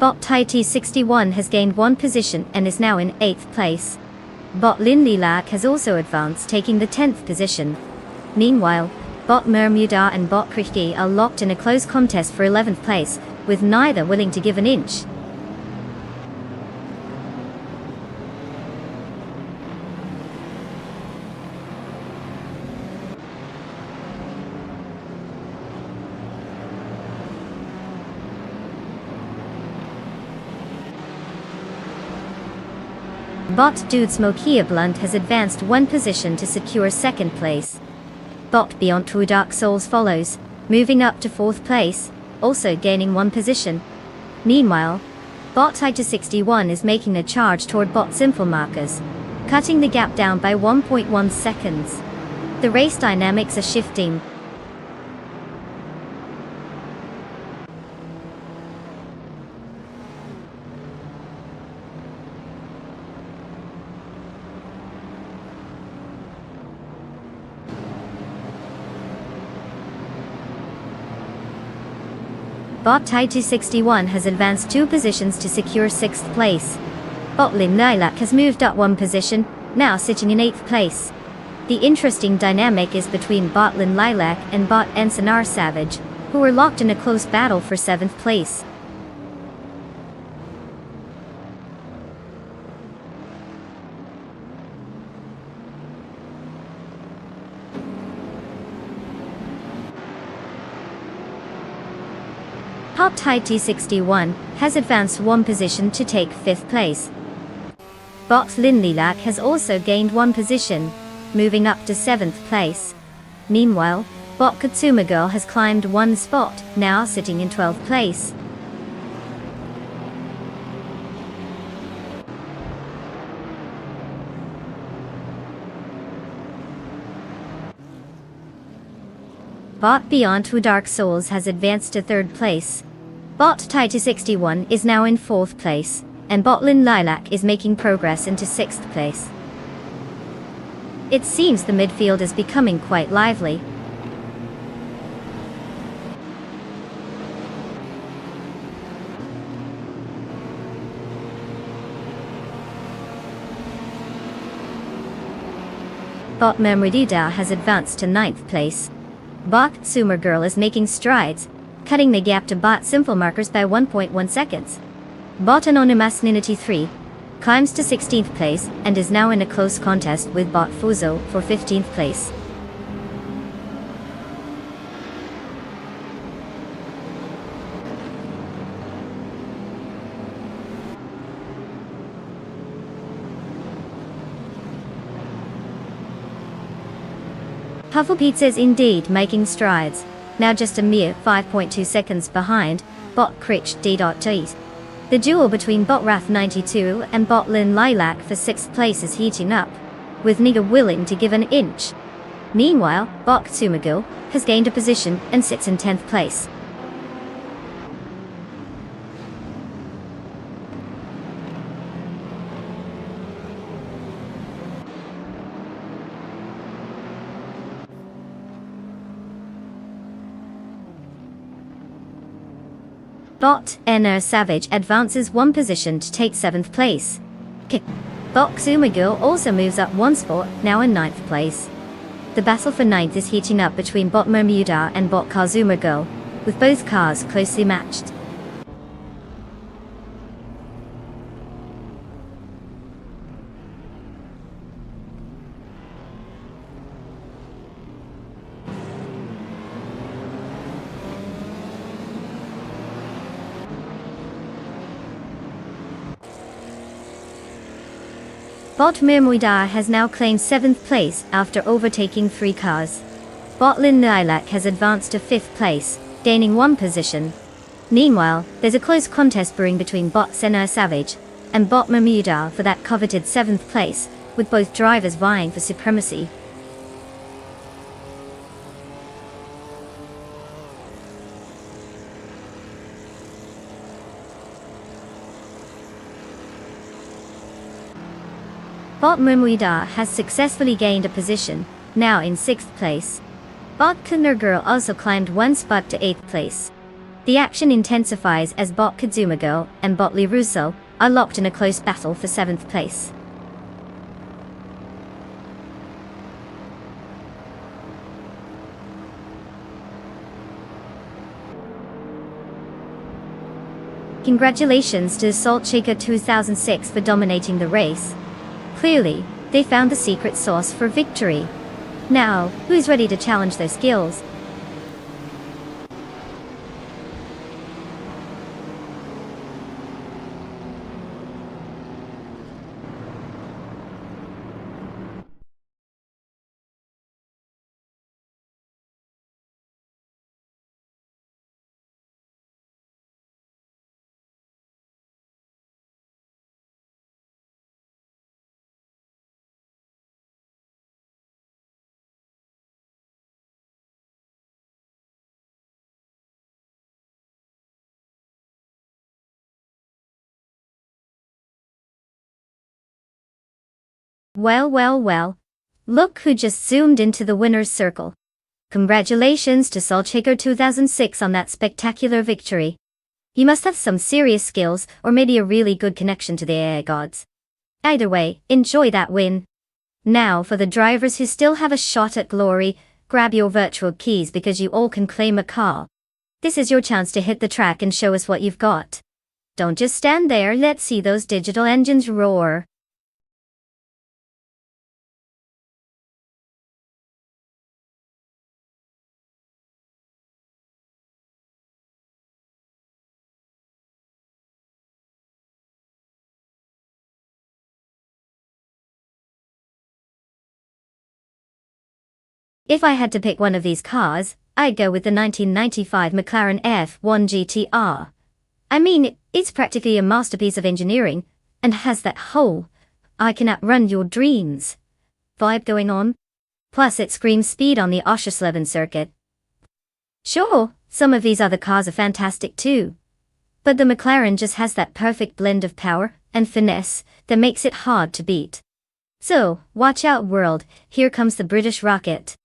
Bot T61 has gained 1 position and is now in 8th place. Bot Lin Lilac has also advanced, taking the 10th position. Meanwhile, Bot Mermuda and Bot Krishki are locked in a close contest for 11th place, with neither willing to give an inch. Bot Dude Smokia Blunt has advanced 1 position to secure 2nd place. Bot Beyond True Dark Souls follows, moving up to 4th place, also gaining 1 position. Meanwhile, Bot Ita61 is making a charge toward Bot Simple Markers, cutting the gap down by 1.1 seconds. The race dynamics are shifting. Bot Ita61 has advanced 2 positions to secure 6th place. Bot Lin Lilac has moved up 1 position, now sitting in 8th place. The interesting dynamic is between Bot Lin Lilac and Bot Ensinar Savage, who are locked in a close battle for 7th place. Bot T61 has advanced 1 position to take 5th place. Bot Lin Lilac has also gained 1 position, moving up to 7th place. Meanwhile, Bot Katsuma Girl has climbed 1 spot, now sitting in 12th place. Bot Beyond Two Dark Souls has advanced to 3rd place. Bot Ita61 is now in 4th place, and Bot Lin Lilac is making progress into 6th place. It seems the midfield is becoming quite lively. Bot Memridida has advanced to 9th place. Bot Sumer Girl is making strides, cutting the gap to Bot Simple Markers by 1.1 seconds. Bot Anonymous Ninity 3 climbs to 16th place and is now in a close contest with Bot Fuzo for 15th place. Puffle Pizza is indeed making strides, now just a mere 5.2 seconds behind Bot Critch D.T. The duel between Bot Wrath 92 and Bot Lin Lilac for 6th place is heating up, with neither willing to give an inch. Meanwhile, Bot Tsumagil has gained a position and sits in 10th place. Bot Enner Savage advances 1 position to take 7th place. Bot Xumagil also moves up 1 spot, now in 9th place. The battle for 9th is heating up between Bot Mermuda and Bot Kazuma Girl, with both cars closely matched. Bot Mermuida has now claimed 7th place after overtaking 3 cars. Bot Lin Lilac has advanced to 5th place, gaining 1 position. Meanwhile, there's a close contest brewing between Bot Senna Savage and Bot Mermuda for that coveted 7th place, with both drivers vying for supremacy. Bot Mermuida has successfully gained a position, now in 6th place. Bot Kinder Girl also climbed 1 spot to 8th place. The action intensifies as Bot Kazuma Girl and Bot Lee Russo are locked in a close battle for 7th place. Congratulations to Salt Shaker 2006 for dominating the race. Clearly, they found the secret sauce for victory. Now, who's ready to challenge their skills? Well. Look who just zoomed into the winner's circle. Congratulations to Salt Shaker 2006 on that spectacular victory. You must have some serious skills or maybe a really good connection to the AI gods. Either way, enjoy that win. Now for the drivers who still have a shot at glory, grab your virtual keys because you all can claim a car. This is your chance to hit the track and show us what you've got. Don't just stand there, let's see those digital engines roar. If I had to pick one of these cars, I'd go with the 1995 McLaren F1 GTR. I mean, it's practically a masterpiece of engineering, and has that whole "I can outrun your dreams" vibe going on. Plus it screams speed on the Oschersleben circuit. Sure, some of these other cars are fantastic too. But the McLaren just has that perfect blend of power and finesse that makes it hard to beat. So, watch out world, here comes the British rocket.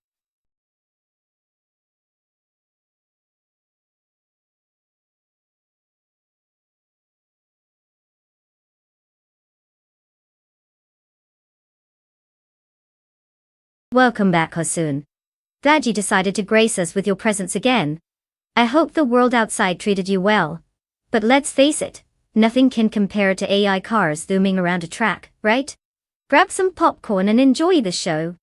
Welcome back, Hosun. Glad you decided to grace us with your presence again. I hope the world outside treated you well. But let's face it, nothing can compare to AI cars zooming around a track, right? Grab some popcorn and enjoy the show.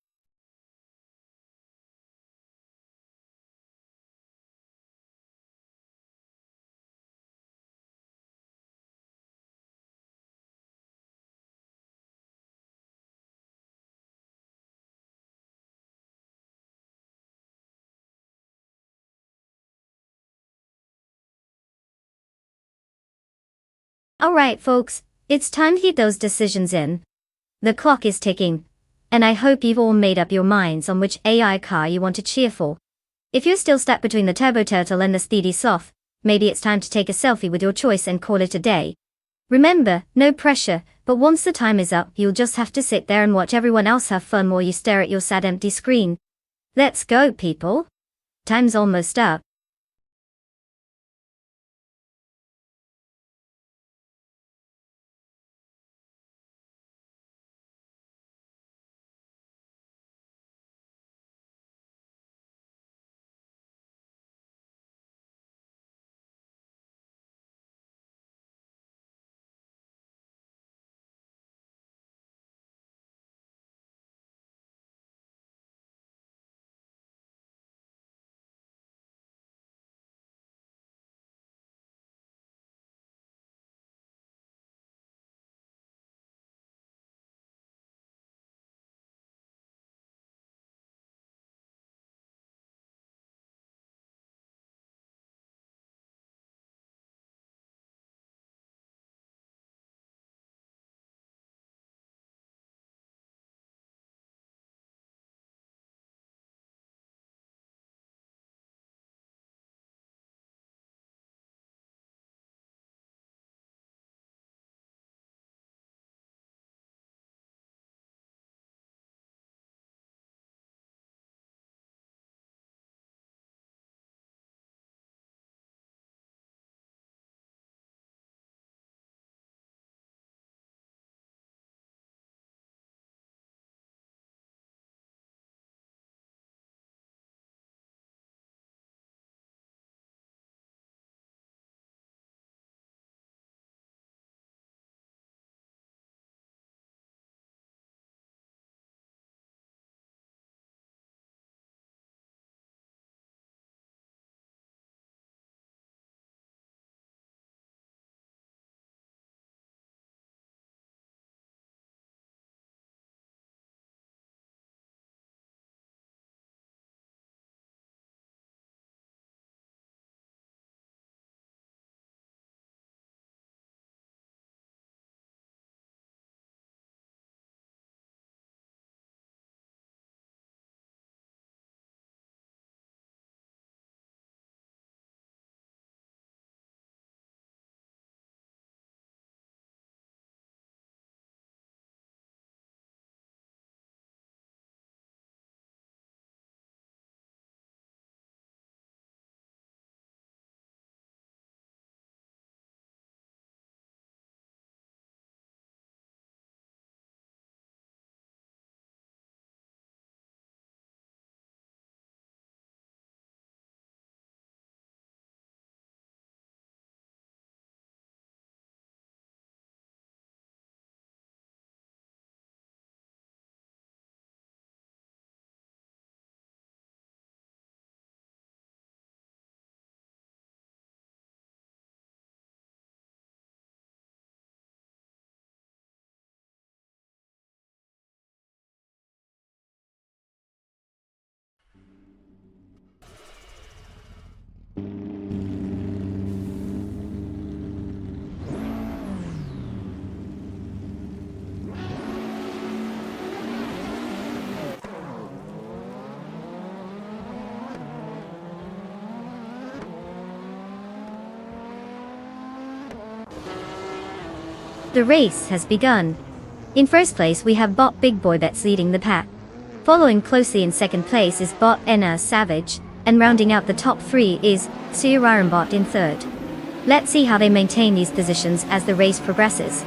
Alright folks, it's time to get those decisions in. The clock is ticking, and I hope you've all made up your minds on which AI car you want to cheer for. If you're still stuck between the Turbo Turtle and the Steedy Sloth, maybe it's time to take a selfie with your choice and call it a day. Remember, no pressure, but once the time is up, you'll just have to sit there and watch everyone else have fun while you stare at your sad empty screen. Let's go, people. Time's almost up. The race has begun. In first place we have Bot Big Boy Bets leading the pack. Following closely in second place is Bot Enna Savage, and rounding out the top three is Bot in third. Let's see how they maintain these positions as the race progresses.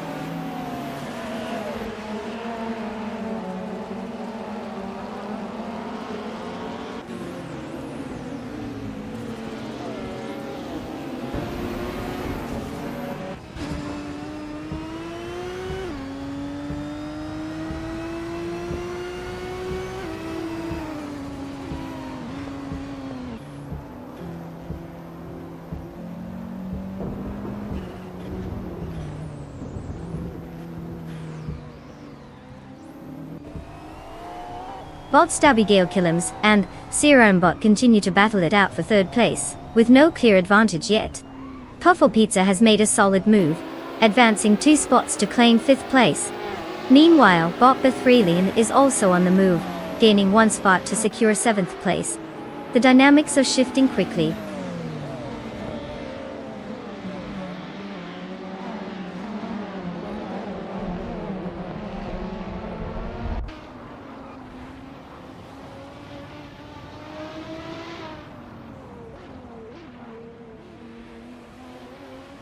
Bot Stabby Killums and Bot continue to battle it out for third place, with no clear advantage yet. Puffle Pizza has made a solid move, advancing 2 spots to claim 5th place. Meanwhile, Bot Bethralian is also on the move, gaining 1 spot to secure 7th place. The dynamics are shifting quickly.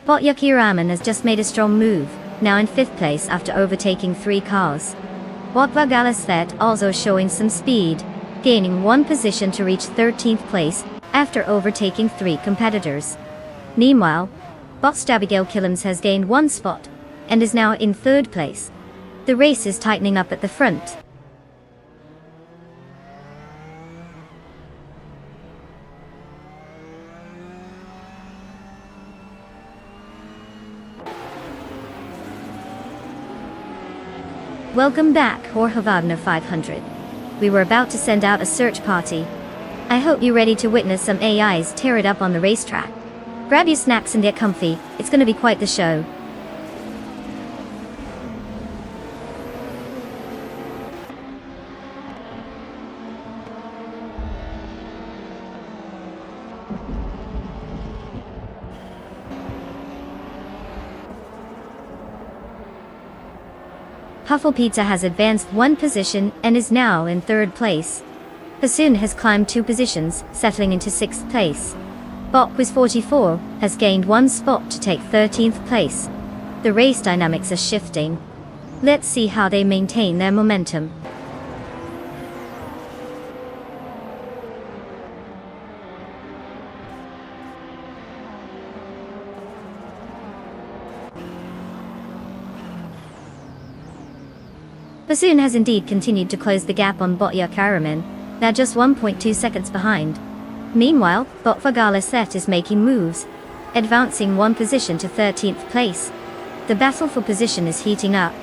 Bot Yucky Ramen has just made a strong move, now in 5th place after overtaking 3 cars. Bot Vagalaslet also showing some speed, gaining 1 position to reach 13th place after overtaking 3 competitors. Meanwhile, Bot Stabigale Killums has gained 1 spot and is now in 3rd place. The race is tightening up at the front. Welcome back, Jorge Wagner 500. We were about to send out a search party. I hope you're ready to witness some AIs tear it up on the racetrack. Grab your snacks and get comfy, it's gonna be quite the show. Puffle Pizza has advanced 1 position and is now in 3rd place. Hasoon has climbed 2 positions, settling into 6th place. Botquiz 44 has gained 1 spot to take 13th place. The race dynamics are shifting. Let's see how they maintain their momentum. Hasoon has indeed continued to close the gap on Bot Yakaraman, now just 1.2 seconds behind. Meanwhile, Bot Vagala Set is making moves, advancing 1 position to 13th place. The battle for position is heating up.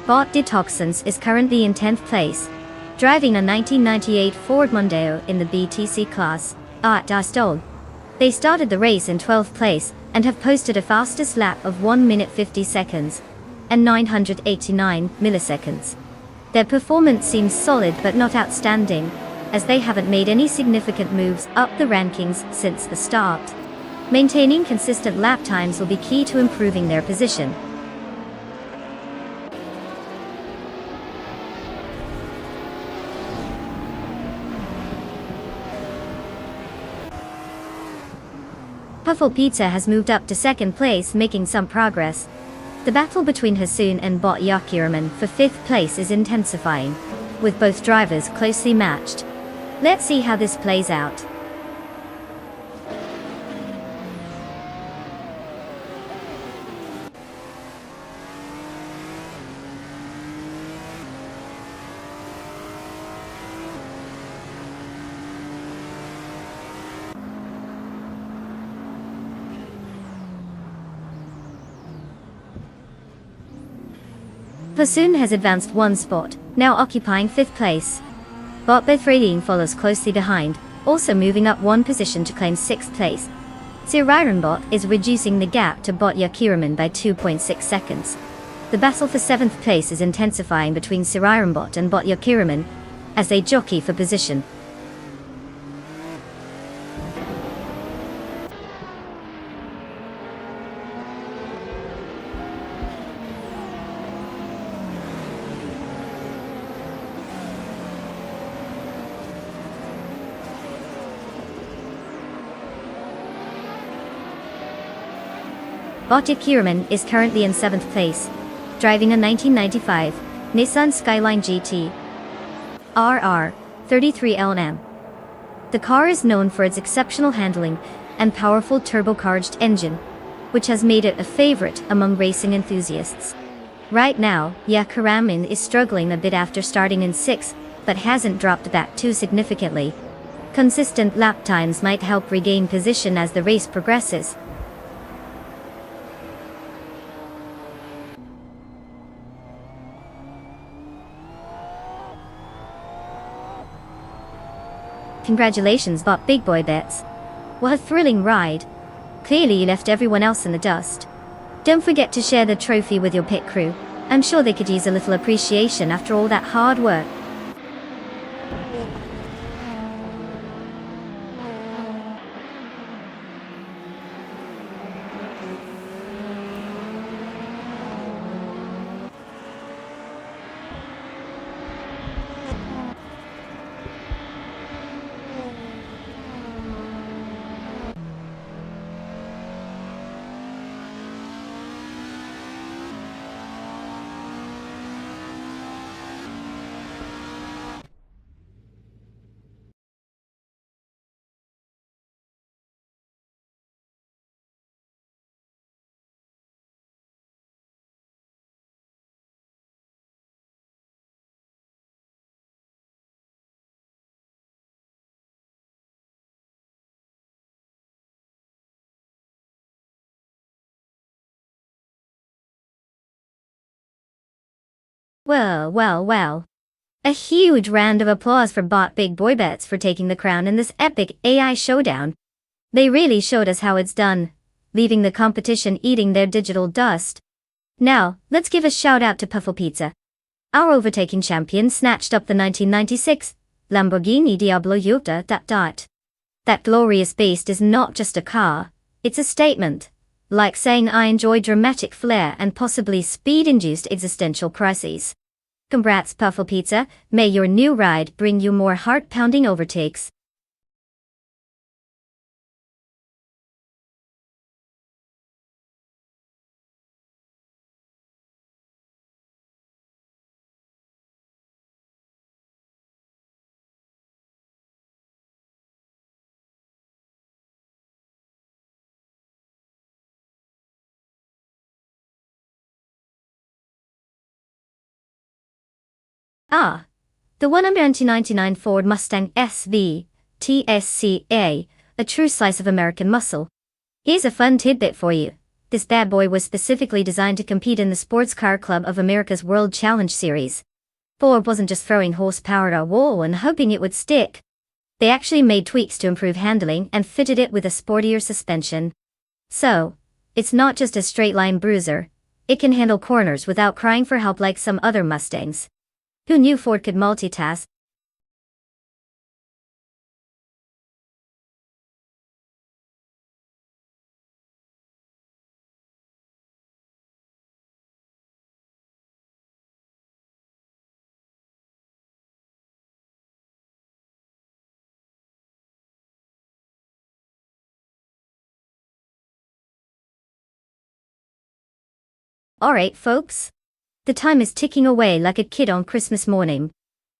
Bot Detoxins is currently in 10th place, driving a 1998 Ford Mondeo in the BTC class, at Darstol. They started the race in 12th place, and have posted a fastest lap of 1 minute 50 seconds, and 989 milliseconds. Their performance seems solid but not outstanding, as they haven't made any significant moves up the rankings since the start. Maintaining consistent lap times will be key to improving their position. Puffle Pizza has moved up to 2nd place, making some progress. The battle between Hasoon and Bot Yakiraman for 5th place is intensifying, with both drivers closely matched. Let's see how this plays out. Hasoon has advanced 1 spot, now occupying 5th place. Bot Bethradine follows closely behind, also moving up one position to claim 6th place. Bot is reducing the gap to Bot Yakiraman by 2.6 seconds. The battle for 7th place is intensifying between Bot and Bot Yakiraman as they jockey for position. Bot Yakiraman is currently in 7th place, driving a 1995 Nissan Skyline GT RR 33LM. The car is known for its exceptional handling and powerful turbocharged engine, which has made it a favorite among racing enthusiasts. Right now, Yakiraman is struggling a bit after starting in 6th, but hasn't dropped back too significantly. Consistent lap times might help regain position as the race progresses. Congratulations, Bot Big Boy Bets. What a thrilling ride. Clearly you left everyone else in the dust. Don't forget to share the trophy with your pit crew. I'm sure they could use a little appreciation after all that hard work. Well. A huge round of applause for Bot Big Boy Bets for taking the crown in this epic AI showdown. They really showed us how it's done, leaving the competition eating their digital dust. Now, let's give a shout out to Puffle Pizza. Our overtaking champion snatched up the 1996 Lamborghini Diablo Jutta. That glorious beast is not just a car, it's a statement. Like saying I enjoy dramatic flair and possibly speed-induced existential crises. Congrats, Puffle Pizza, may your new ride bring you more heart-pounding overtakes. Ah, the 1999 Ford Mustang SV TSCA, a true slice of American muscle. Here's a fun tidbit for you. This bad boy was specifically designed to compete in the Sports Car Club of America's World Challenge Series. Ford wasn't just throwing horsepower at a wall and hoping it would stick. They actually made tweaks to improve handling and fitted it with a sportier suspension. So, it's not just a straight-line bruiser. It can handle corners without crying for help like some other Mustangs. Who knew Ford could multitask? Alright folks. The time is ticking away like a kid on Christmas morning.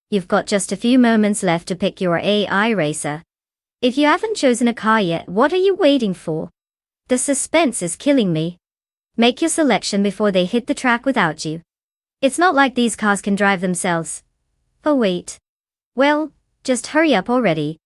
You've got just a few moments left to pick your AI racer. If you haven't chosen a car yet, what are you waiting for? The suspense is killing me. Make your selection before they hit the track without you. It's not like these cars can drive themselves. Oh wait. Well, just hurry up already.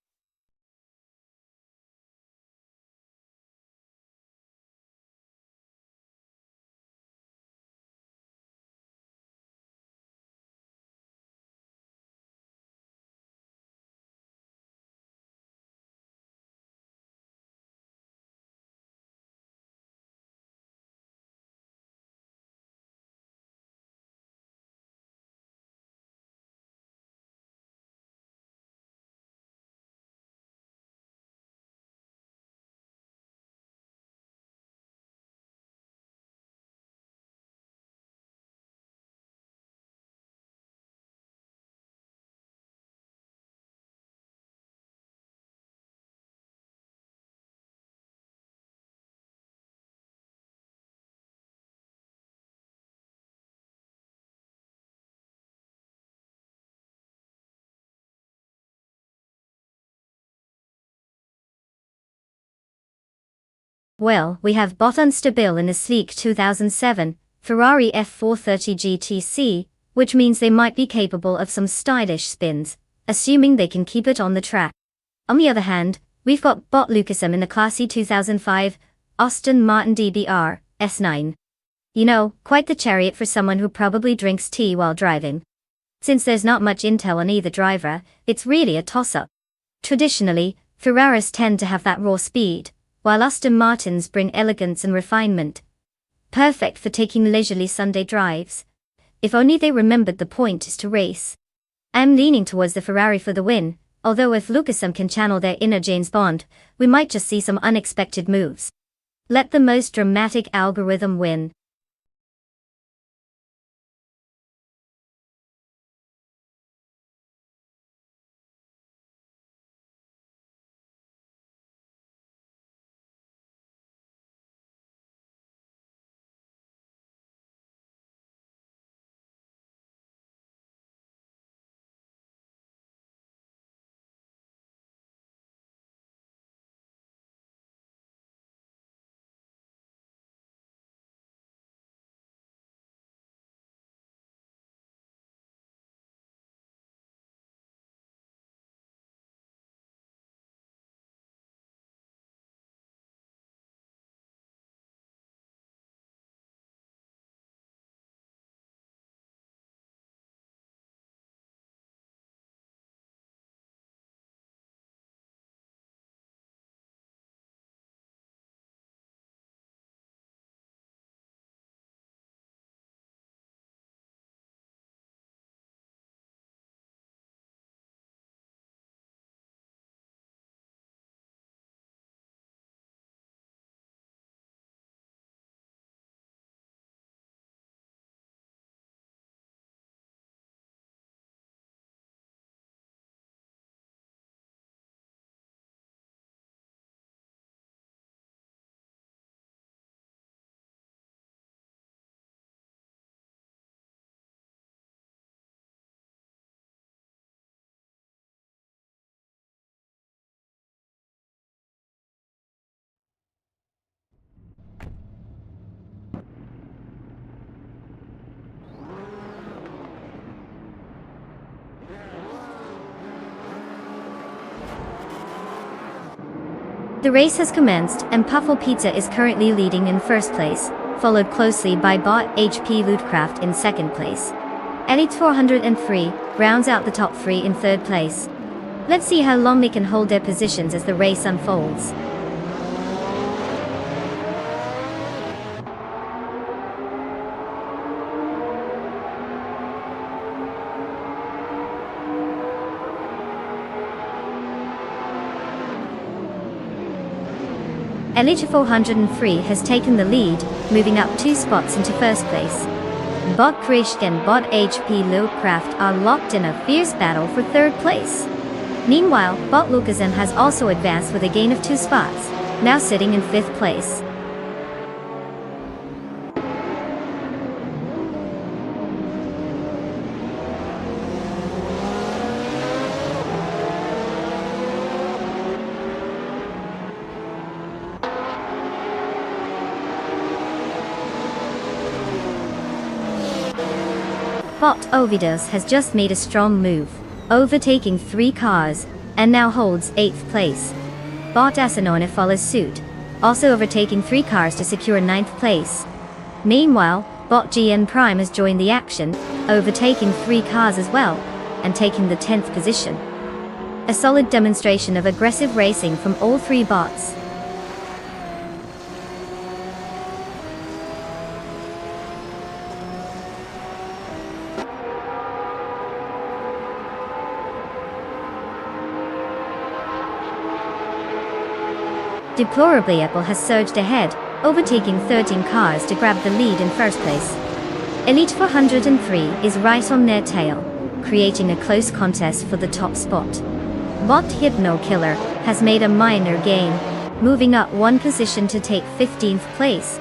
Well, we have bought Unstable in a sleek 2007 Ferrari F430 GTC, which means they might be capable of some stylish spins, assuming they can keep it on the track. On the other hand, we've got Bot Lucasm in the classy 2005 Aston Martin DBR S9. You know, quite the chariot for someone who probably drinks tea while driving. Since there's not much intel on either driver, it's really a toss-up. Traditionally, Ferraris tend to have that raw speed, while Aston Martins bring elegance and refinement. Perfect for taking leisurely Sunday drives. If only they remembered the point is to race. I'm leaning towards the Ferrari for the win, although if Lucasm can channel their inner James Bond, we might just see some unexpected moves. Let the most dramatic algorithm win. The race has commenced, and Puffle Pizza is currently leading in first place, followed closely by Bot HP Lootcraft in second place. Elite 403 rounds out the top three in third place. Let's see how long they can hold their positions as the race unfolds. Elite 403 has taken the lead, moving up 2 spots into first place. Bot Krish and Bot HP Lootcraft are locked in a fierce battle for third place. Meanwhile, Bot Lucasm has also advanced with a gain of 2 spots, now sitting in 5th place. Bot Ovidos has just made a strong move, overtaking 3 cars, and now holds 8th place. Bot Asinona follows suit, also overtaking 3 cars to secure 9th place. Meanwhile, Bot GN Prime has joined the action, overtaking 3 cars as well, and taking the 10th position. A solid demonstration of aggressive racing from all 3 bots. Deplorably, Apple has surged ahead, overtaking 13 cars to grab the lead in first place. Elite 403 is right on their tail, creating a close contest for the top spot. Bot Hypno Killer has made a minor gain, moving up 1 position to take 15th place.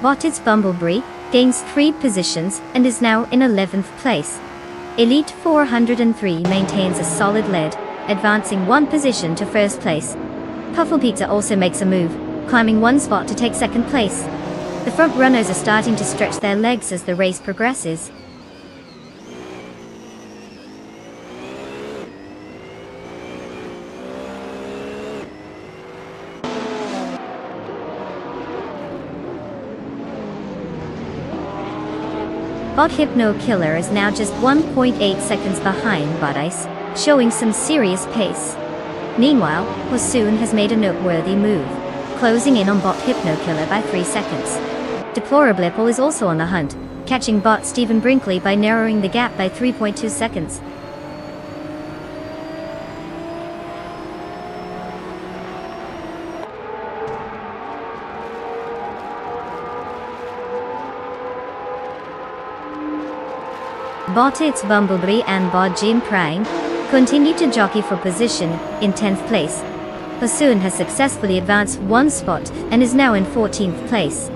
Bot's Bumblebee gains 3 positions and is now in 11th place. Elite 403 maintains a solid lead, advancing 1 position to first place. Puffle Pizza also makes a move, climbing 1 spot to take second place. The front runners are starting to stretch their legs as the race progresses. Bot Hypno Killer is now just 1.8 seconds behind Bot Ice, showing some serious pace. Meanwhile, Hosoon has made a noteworthy move, closing in on Bot Hypno Killer by 3 seconds. Deplorable is also on the hunt, catching Bot Stephen Brinkley by narrowing the gap by 3.2 seconds. Bot's Bumblebee and Bot Jim Prang continue to jockey for position in 10th place. Hosoon has successfully advanced 1 spot and is now in 14th place.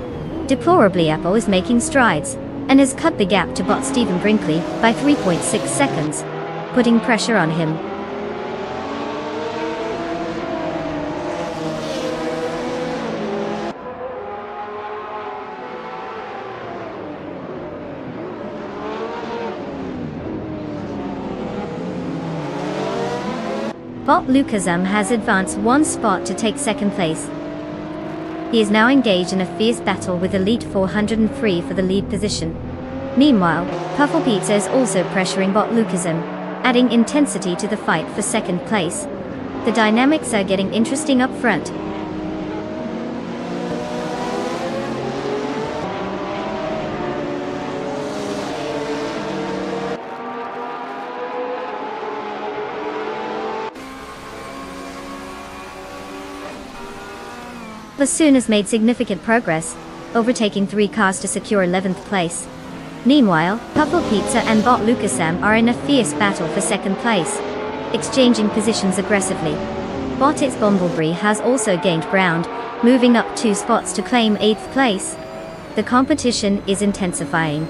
Deplorable is making strides and has cut the gap to Bot Stephen Brinkley by 3.6 seconds, putting pressure on him. Bot Lucasm has advanced 1 spot to take second place. He is now engaged in a fierce battle with Elite 403 for the lead position. Meanwhile, Puffle Pizza is also pressuring Bot Lucasm, adding intensity to the fight for second place. The dynamics are getting interesting up front. Hosoon has made significant progress, overtaking 3 cars to secure 11th place. Meanwhile, Puffle Pizza and Bot Lucasam are in a fierce battle for second place, exchanging positions aggressively. Bot's Bumblebee has also gained ground, moving up 2 spots to claim 8th place. The competition is intensifying.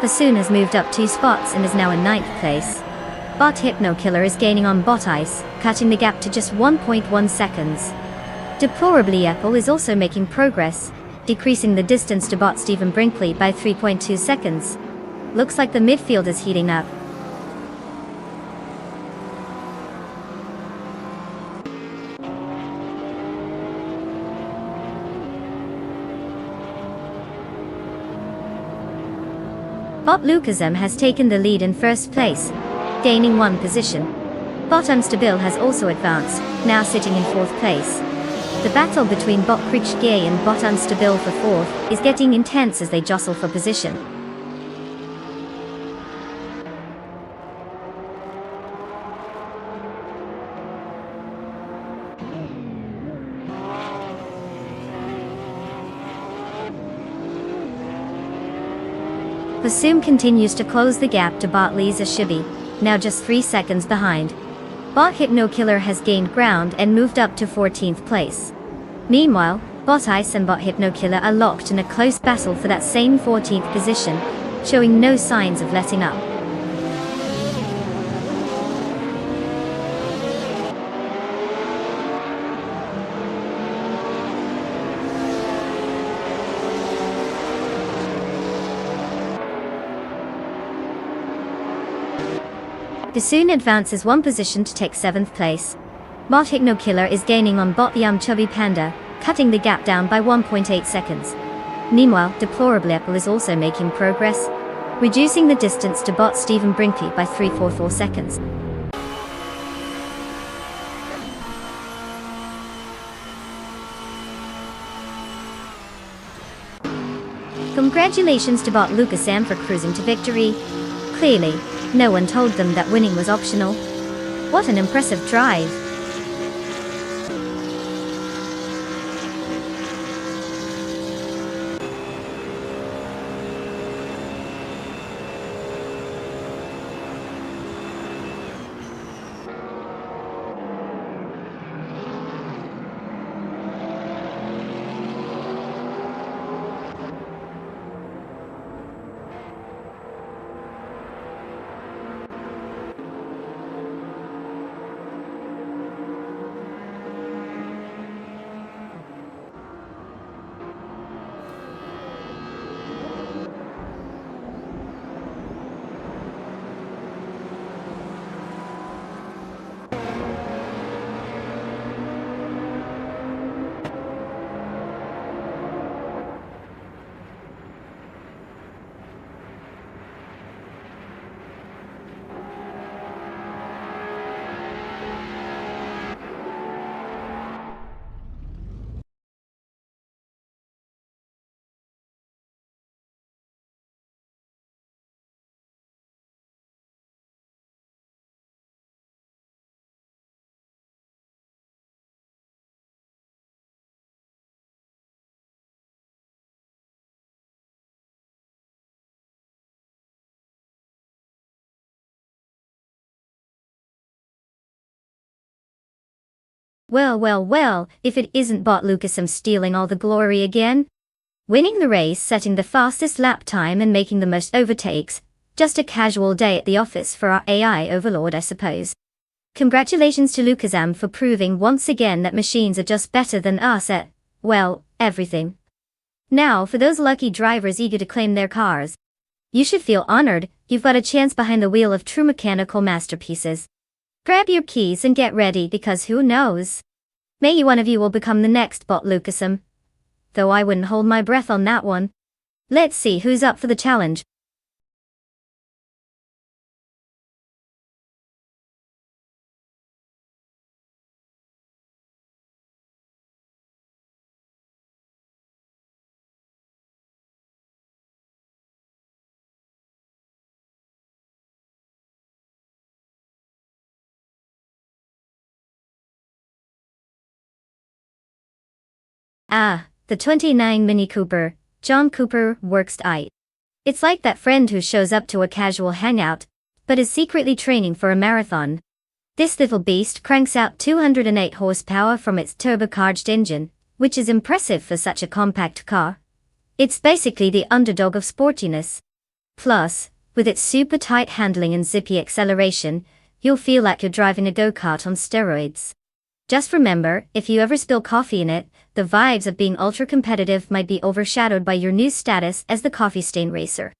Hosoon has moved up 2 spots and is now in 9th place. Bot Hypno Killer is gaining on Bot Ice, cutting the gap to just 1.1 seconds. Deplorable is also making progress, decreasing the distance to Bot Stephen Brinkley by 3.2 seconds. Looks like the midfield is heating up. Bot Lucasm has taken the lead in first place, gaining 1 position. Bot Unstable has also advanced, now sitting in 4th place. The battle between Bot Creech Gay and Bot Unstable for 4th is getting intense as they jostle for position. Hosoon continues to close the gap to Bot Lisa Shibi, now just 3 seconds behind. Bot Hypno Killer has gained ground and moved up to 14th place. Meanwhile, Bot Ice and Bot Hypno Killer are locked in a close battle for that same 14th position, showing no signs of letting up. Hosoon advances 1 position to take 7th place. Bot Hypno Killer is gaining on Bot Yum Chubby Panda, cutting the gap down by 1.8 seconds. Meanwhile, Deplorable is also making progress, reducing the distance to Bot Stephen Brinkley by 3.44 seconds. Congratulations to Bot Lucasam for cruising to victory. Clearly, no one told them that winning was optional. What an impressive drive! Well, well, well, if it isn't Bot Lucasum stealing all the glory again? Winning the race, setting the fastest lap time and making the most overtakes. Just a casual day at the office for our AI overlord, I suppose. Congratulations to Lucasam for proving once again that machines are just better than us at, well, everything. Now, for those lucky drivers eager to claim their cars. You should feel honored, you've got a chance behind the wheel of true mechanical masterpieces. Grab your keys and get ready because who knows? Maybe one of you will become the next Bot Lucasum. Though I wouldn't hold my breath on that one. Let's see who's up for the challenge. Ah, the 29 Mini Cooper, John Cooper, works it. It's like that friend who shows up to a casual hangout, but is secretly training for a marathon. This little beast cranks out 208 horsepower from its turbocharged engine, which is impressive for such a compact car. It's basically the underdog of sportiness. Plus, with its super tight handling and zippy acceleration, you'll feel like you're driving a go-kart on steroids. Just remember, if you ever spill coffee in it, the vibes of being ultra-competitive might be overshadowed by your new status as the coffee stain racer.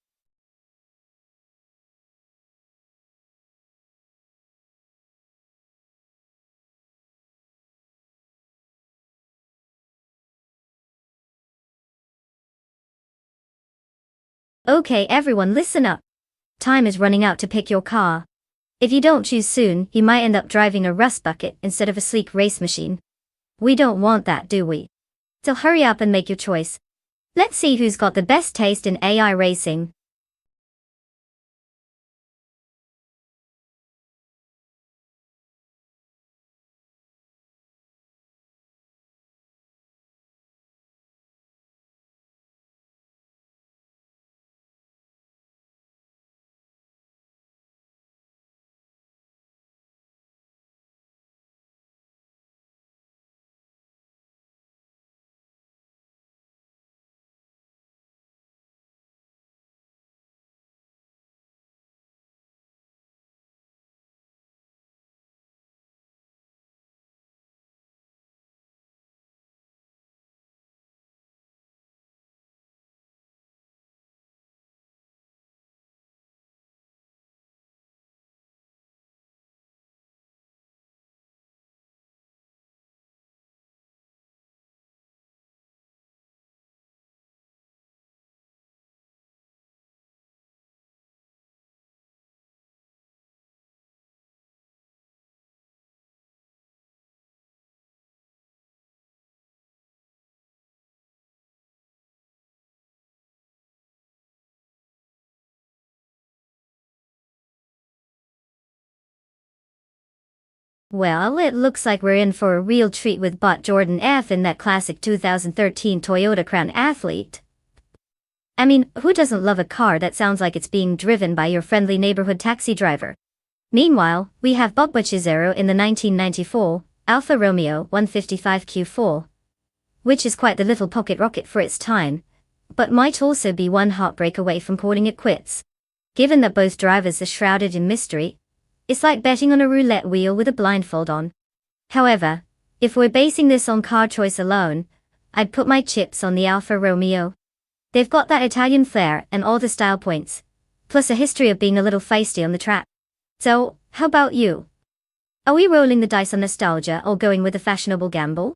Okay everyone, listen up. Time is running out to pick your car. If you don't choose soon, you might end up driving a rust bucket instead of a sleek race machine. We don't want that, do we? So hurry up and make your choice. Let's see who's got the best taste in AI racing. Well, it looks like we're in for a real treat with Bot Jordan F in that classic 2013 Toyota Crown Athlete. I mean, who doesn't love a car that sounds like it's being driven by your friendly neighborhood taxi driver? Meanwhile, we have Bob Butchizero in the 1994 Alfa Romeo 155Q4, which is quite the little pocket rocket for its time, but might also be one heartbreak away from calling it quits. Given that both drivers are shrouded in mystery, it's like betting on a roulette wheel with a blindfold on. However, if we're basing this on car choice alone, I'd put my chips on the Alfa Romeo. They've got that Italian flair and all the style points, plus a history of being a little feisty on the track. So, how about you? Are we rolling the dice on nostalgia or going with a fashionable gamble?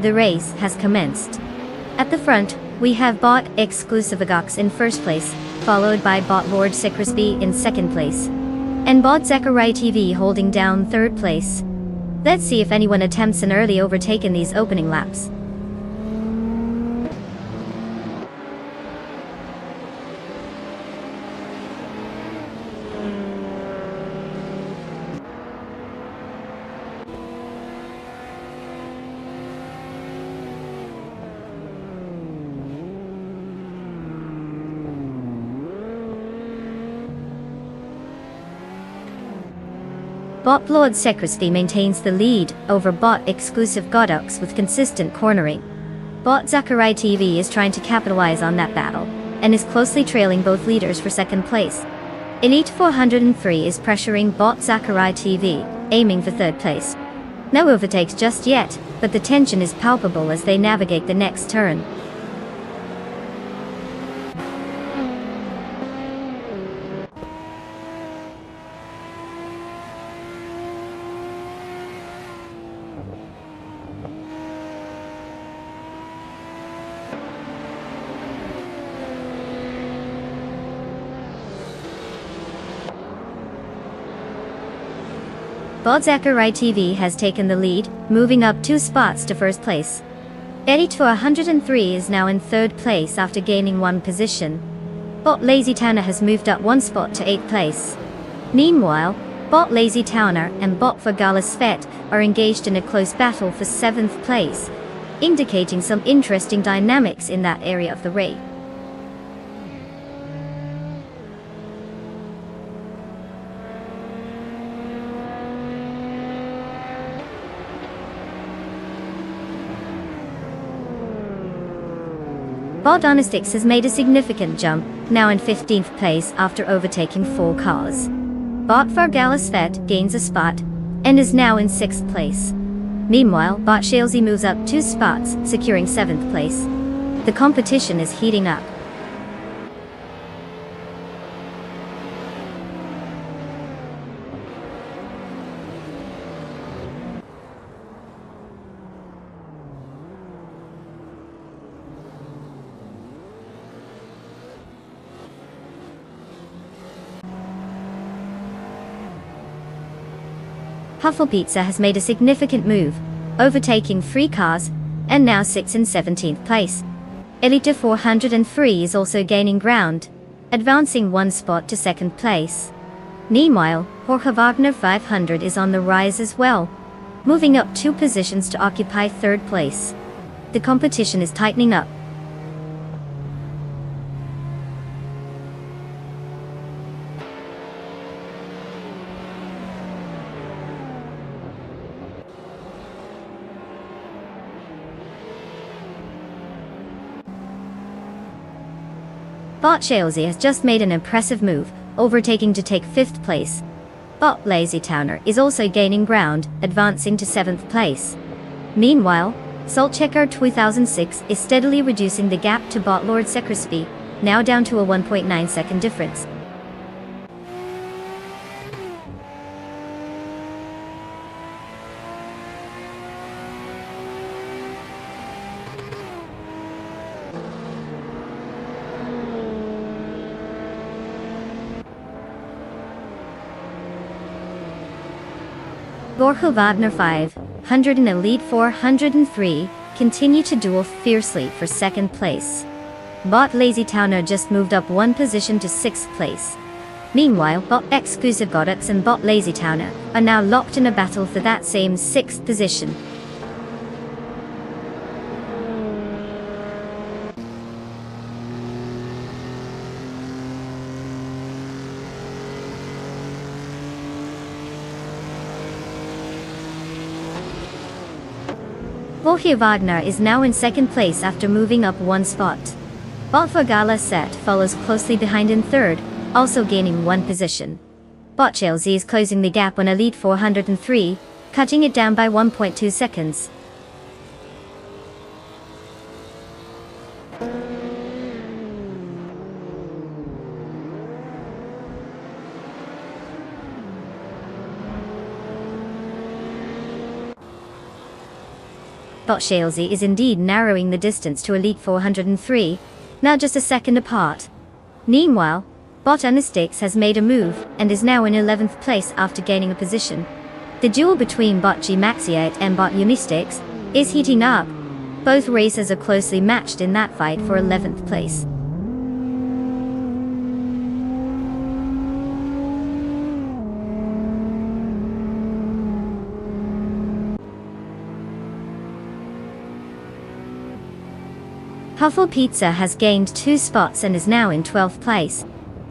The race has commenced. At the front, we have Bot Exclusivagox in first place, followed by Bot Lord Secrisby in second place, and Bot Zachary TV holding down third place. Let's see if anyone attempts an early overtake in these opening laps. Bot Lord Secrisby maintains the lead over Bot Exclusive Godox with consistent cornering. Bot Zachary TV is trying to capitalize on that battle, and is closely trailing both leaders for second place. Elite 403 is pressuring Bot Zachary TV, aiming for third place. No overtakes just yet, but the tension is palpable as they navigate the next turn. Bot Zachary TV has taken the lead, moving up 2 spots to first place. Elite 403 is now in third place after gaining 1 position. Bot Lazy Towner has moved up 1 spot to 8th place. Meanwhile, Bot Lazy Towner and Bot Vergalis Fet are engaged in a close battle for 7th place, indicating some interesting dynamics in that area of the race. Bot Onistix has made a significant jump, now in 15th place after overtaking 4 cars. Bot Vergalis Fet gains a spot, and is now in 6th place. Meanwhile, Bot Shalesy moves up 2 spots, securing 7th place. The competition is heating up. Huffle Pizza has made a significant move, overtaking 3 cars, and now sits in 17th place. Elite 403 is also gaining ground, advancing 1 spot to 2nd place. Meanwhile, Jorge Wagner 500 is on the rise as well, moving up 2 positions to occupy 3rd place. The competition is tightening up. Bot Shalesy has just made an impressive move, overtaking to take 5th place. Bot Lazy Towner is also gaining ground, advancing to 7th place. Meanwhile, Saltchecker 2006 is steadily reducing the gap to Bot Lord Secrisby, now down to a 1.9 second difference. Jorge Wagner 500 and Elite 403 continue to duel fiercely for 2nd place. Bot Lazy Towner just moved up 1 position to 6th place. Meanwhile, Bot Exclusive Godox and Bot Lazy Towner are now locked in a battle for that same 6th position. Jorge Wagner is now in 2nd place after moving up 1 spot. Bot Vergala Set follows closely behind in 3rd, also gaining 1 position. Bot Chelsea is closing the gap on Elite 403, cutting it down by 1.2 seconds. Bot Shalesy is indeed narrowing the distance to Elite 403, now just a second apart. Meanwhile, Bot Unisticks has made a move, and is now in 11th place after gaining a position. The duel between Bot G-Maxiate and Bot Unisticks is heating up. Both races are closely matched in that fight for 11th place. Huffle Pizza has gained 2 spots and is now in 12th place.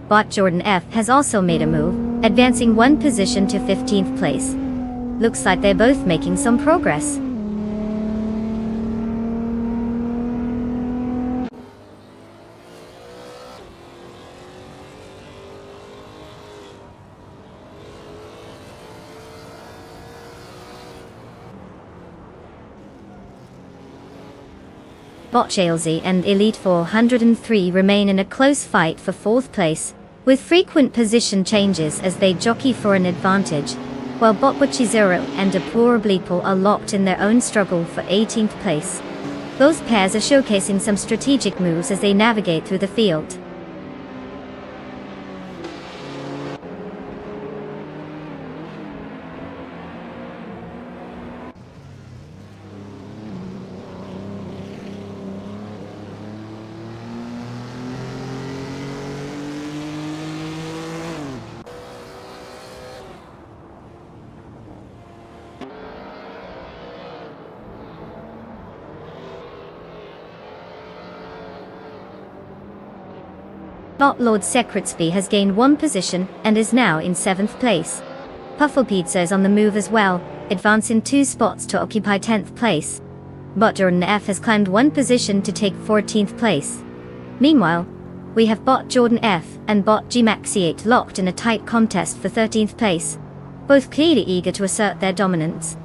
Bot Jordan F has also made a move, advancing 1 position to 15th place. Looks like they're both making some progress. Bot Shalesy and Elite 403 remain in a close fight for 4th place, with frequent position changes as they jockey for an advantage, while Bot Butchizero and Deplorableeple are locked in their own struggle for 18th place. Both pairs are showcasing some strategic moves as they navigate through the field. Bot Lord Secretsby has gained 1 position and is now in 7th place. Huffle Pizza is on the move as well, advancing 2 spots to occupy 10th place. Bot Jordan F has climbed 1 position to take 14th place. Meanwhile, we have Bot Jordan F and Bot G-Maxiate locked in a tight contest for 13th place, both clearly eager to assert their dominance.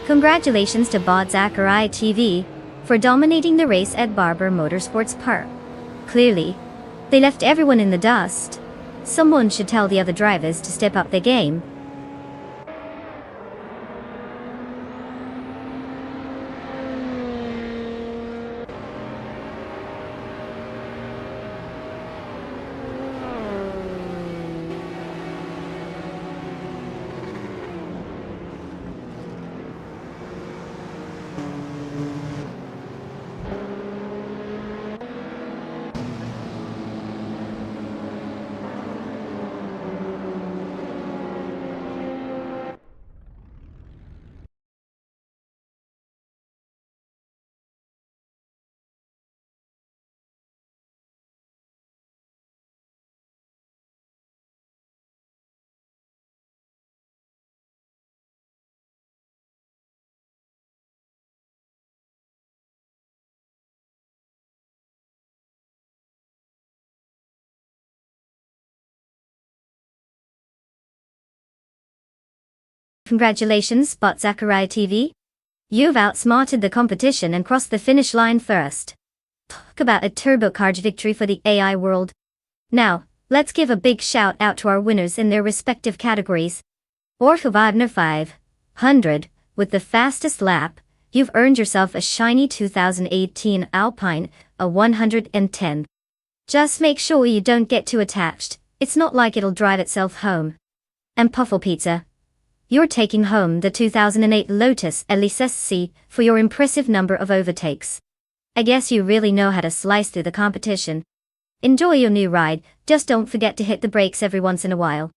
Congratulations to Bot Zachariah TV for dominating the race at Barber Motorsports Park. Clearly, they left everyone in the dust. Someone should tell the other drivers to step up their game. Congratulations, Bot Zachariah TV. You've outsmarted the competition and crossed the finish line first. Talk about a turbocharged victory for the AI world. Now, let's give a big shout out to our winners in their respective categories. Orko Wagner 500, with the fastest lap, you've earned yourself a shiny 2018 Alpine, a 110. Just make sure you don't get too attached, it's not like it'll drive itself home. And Puffle Pizza, you're taking home the 2008 Lotus Elise SC for your impressive number of overtakes. I guess you really know how to slice through the competition. Enjoy your new ride, just don't forget to hit the brakes every once in a while.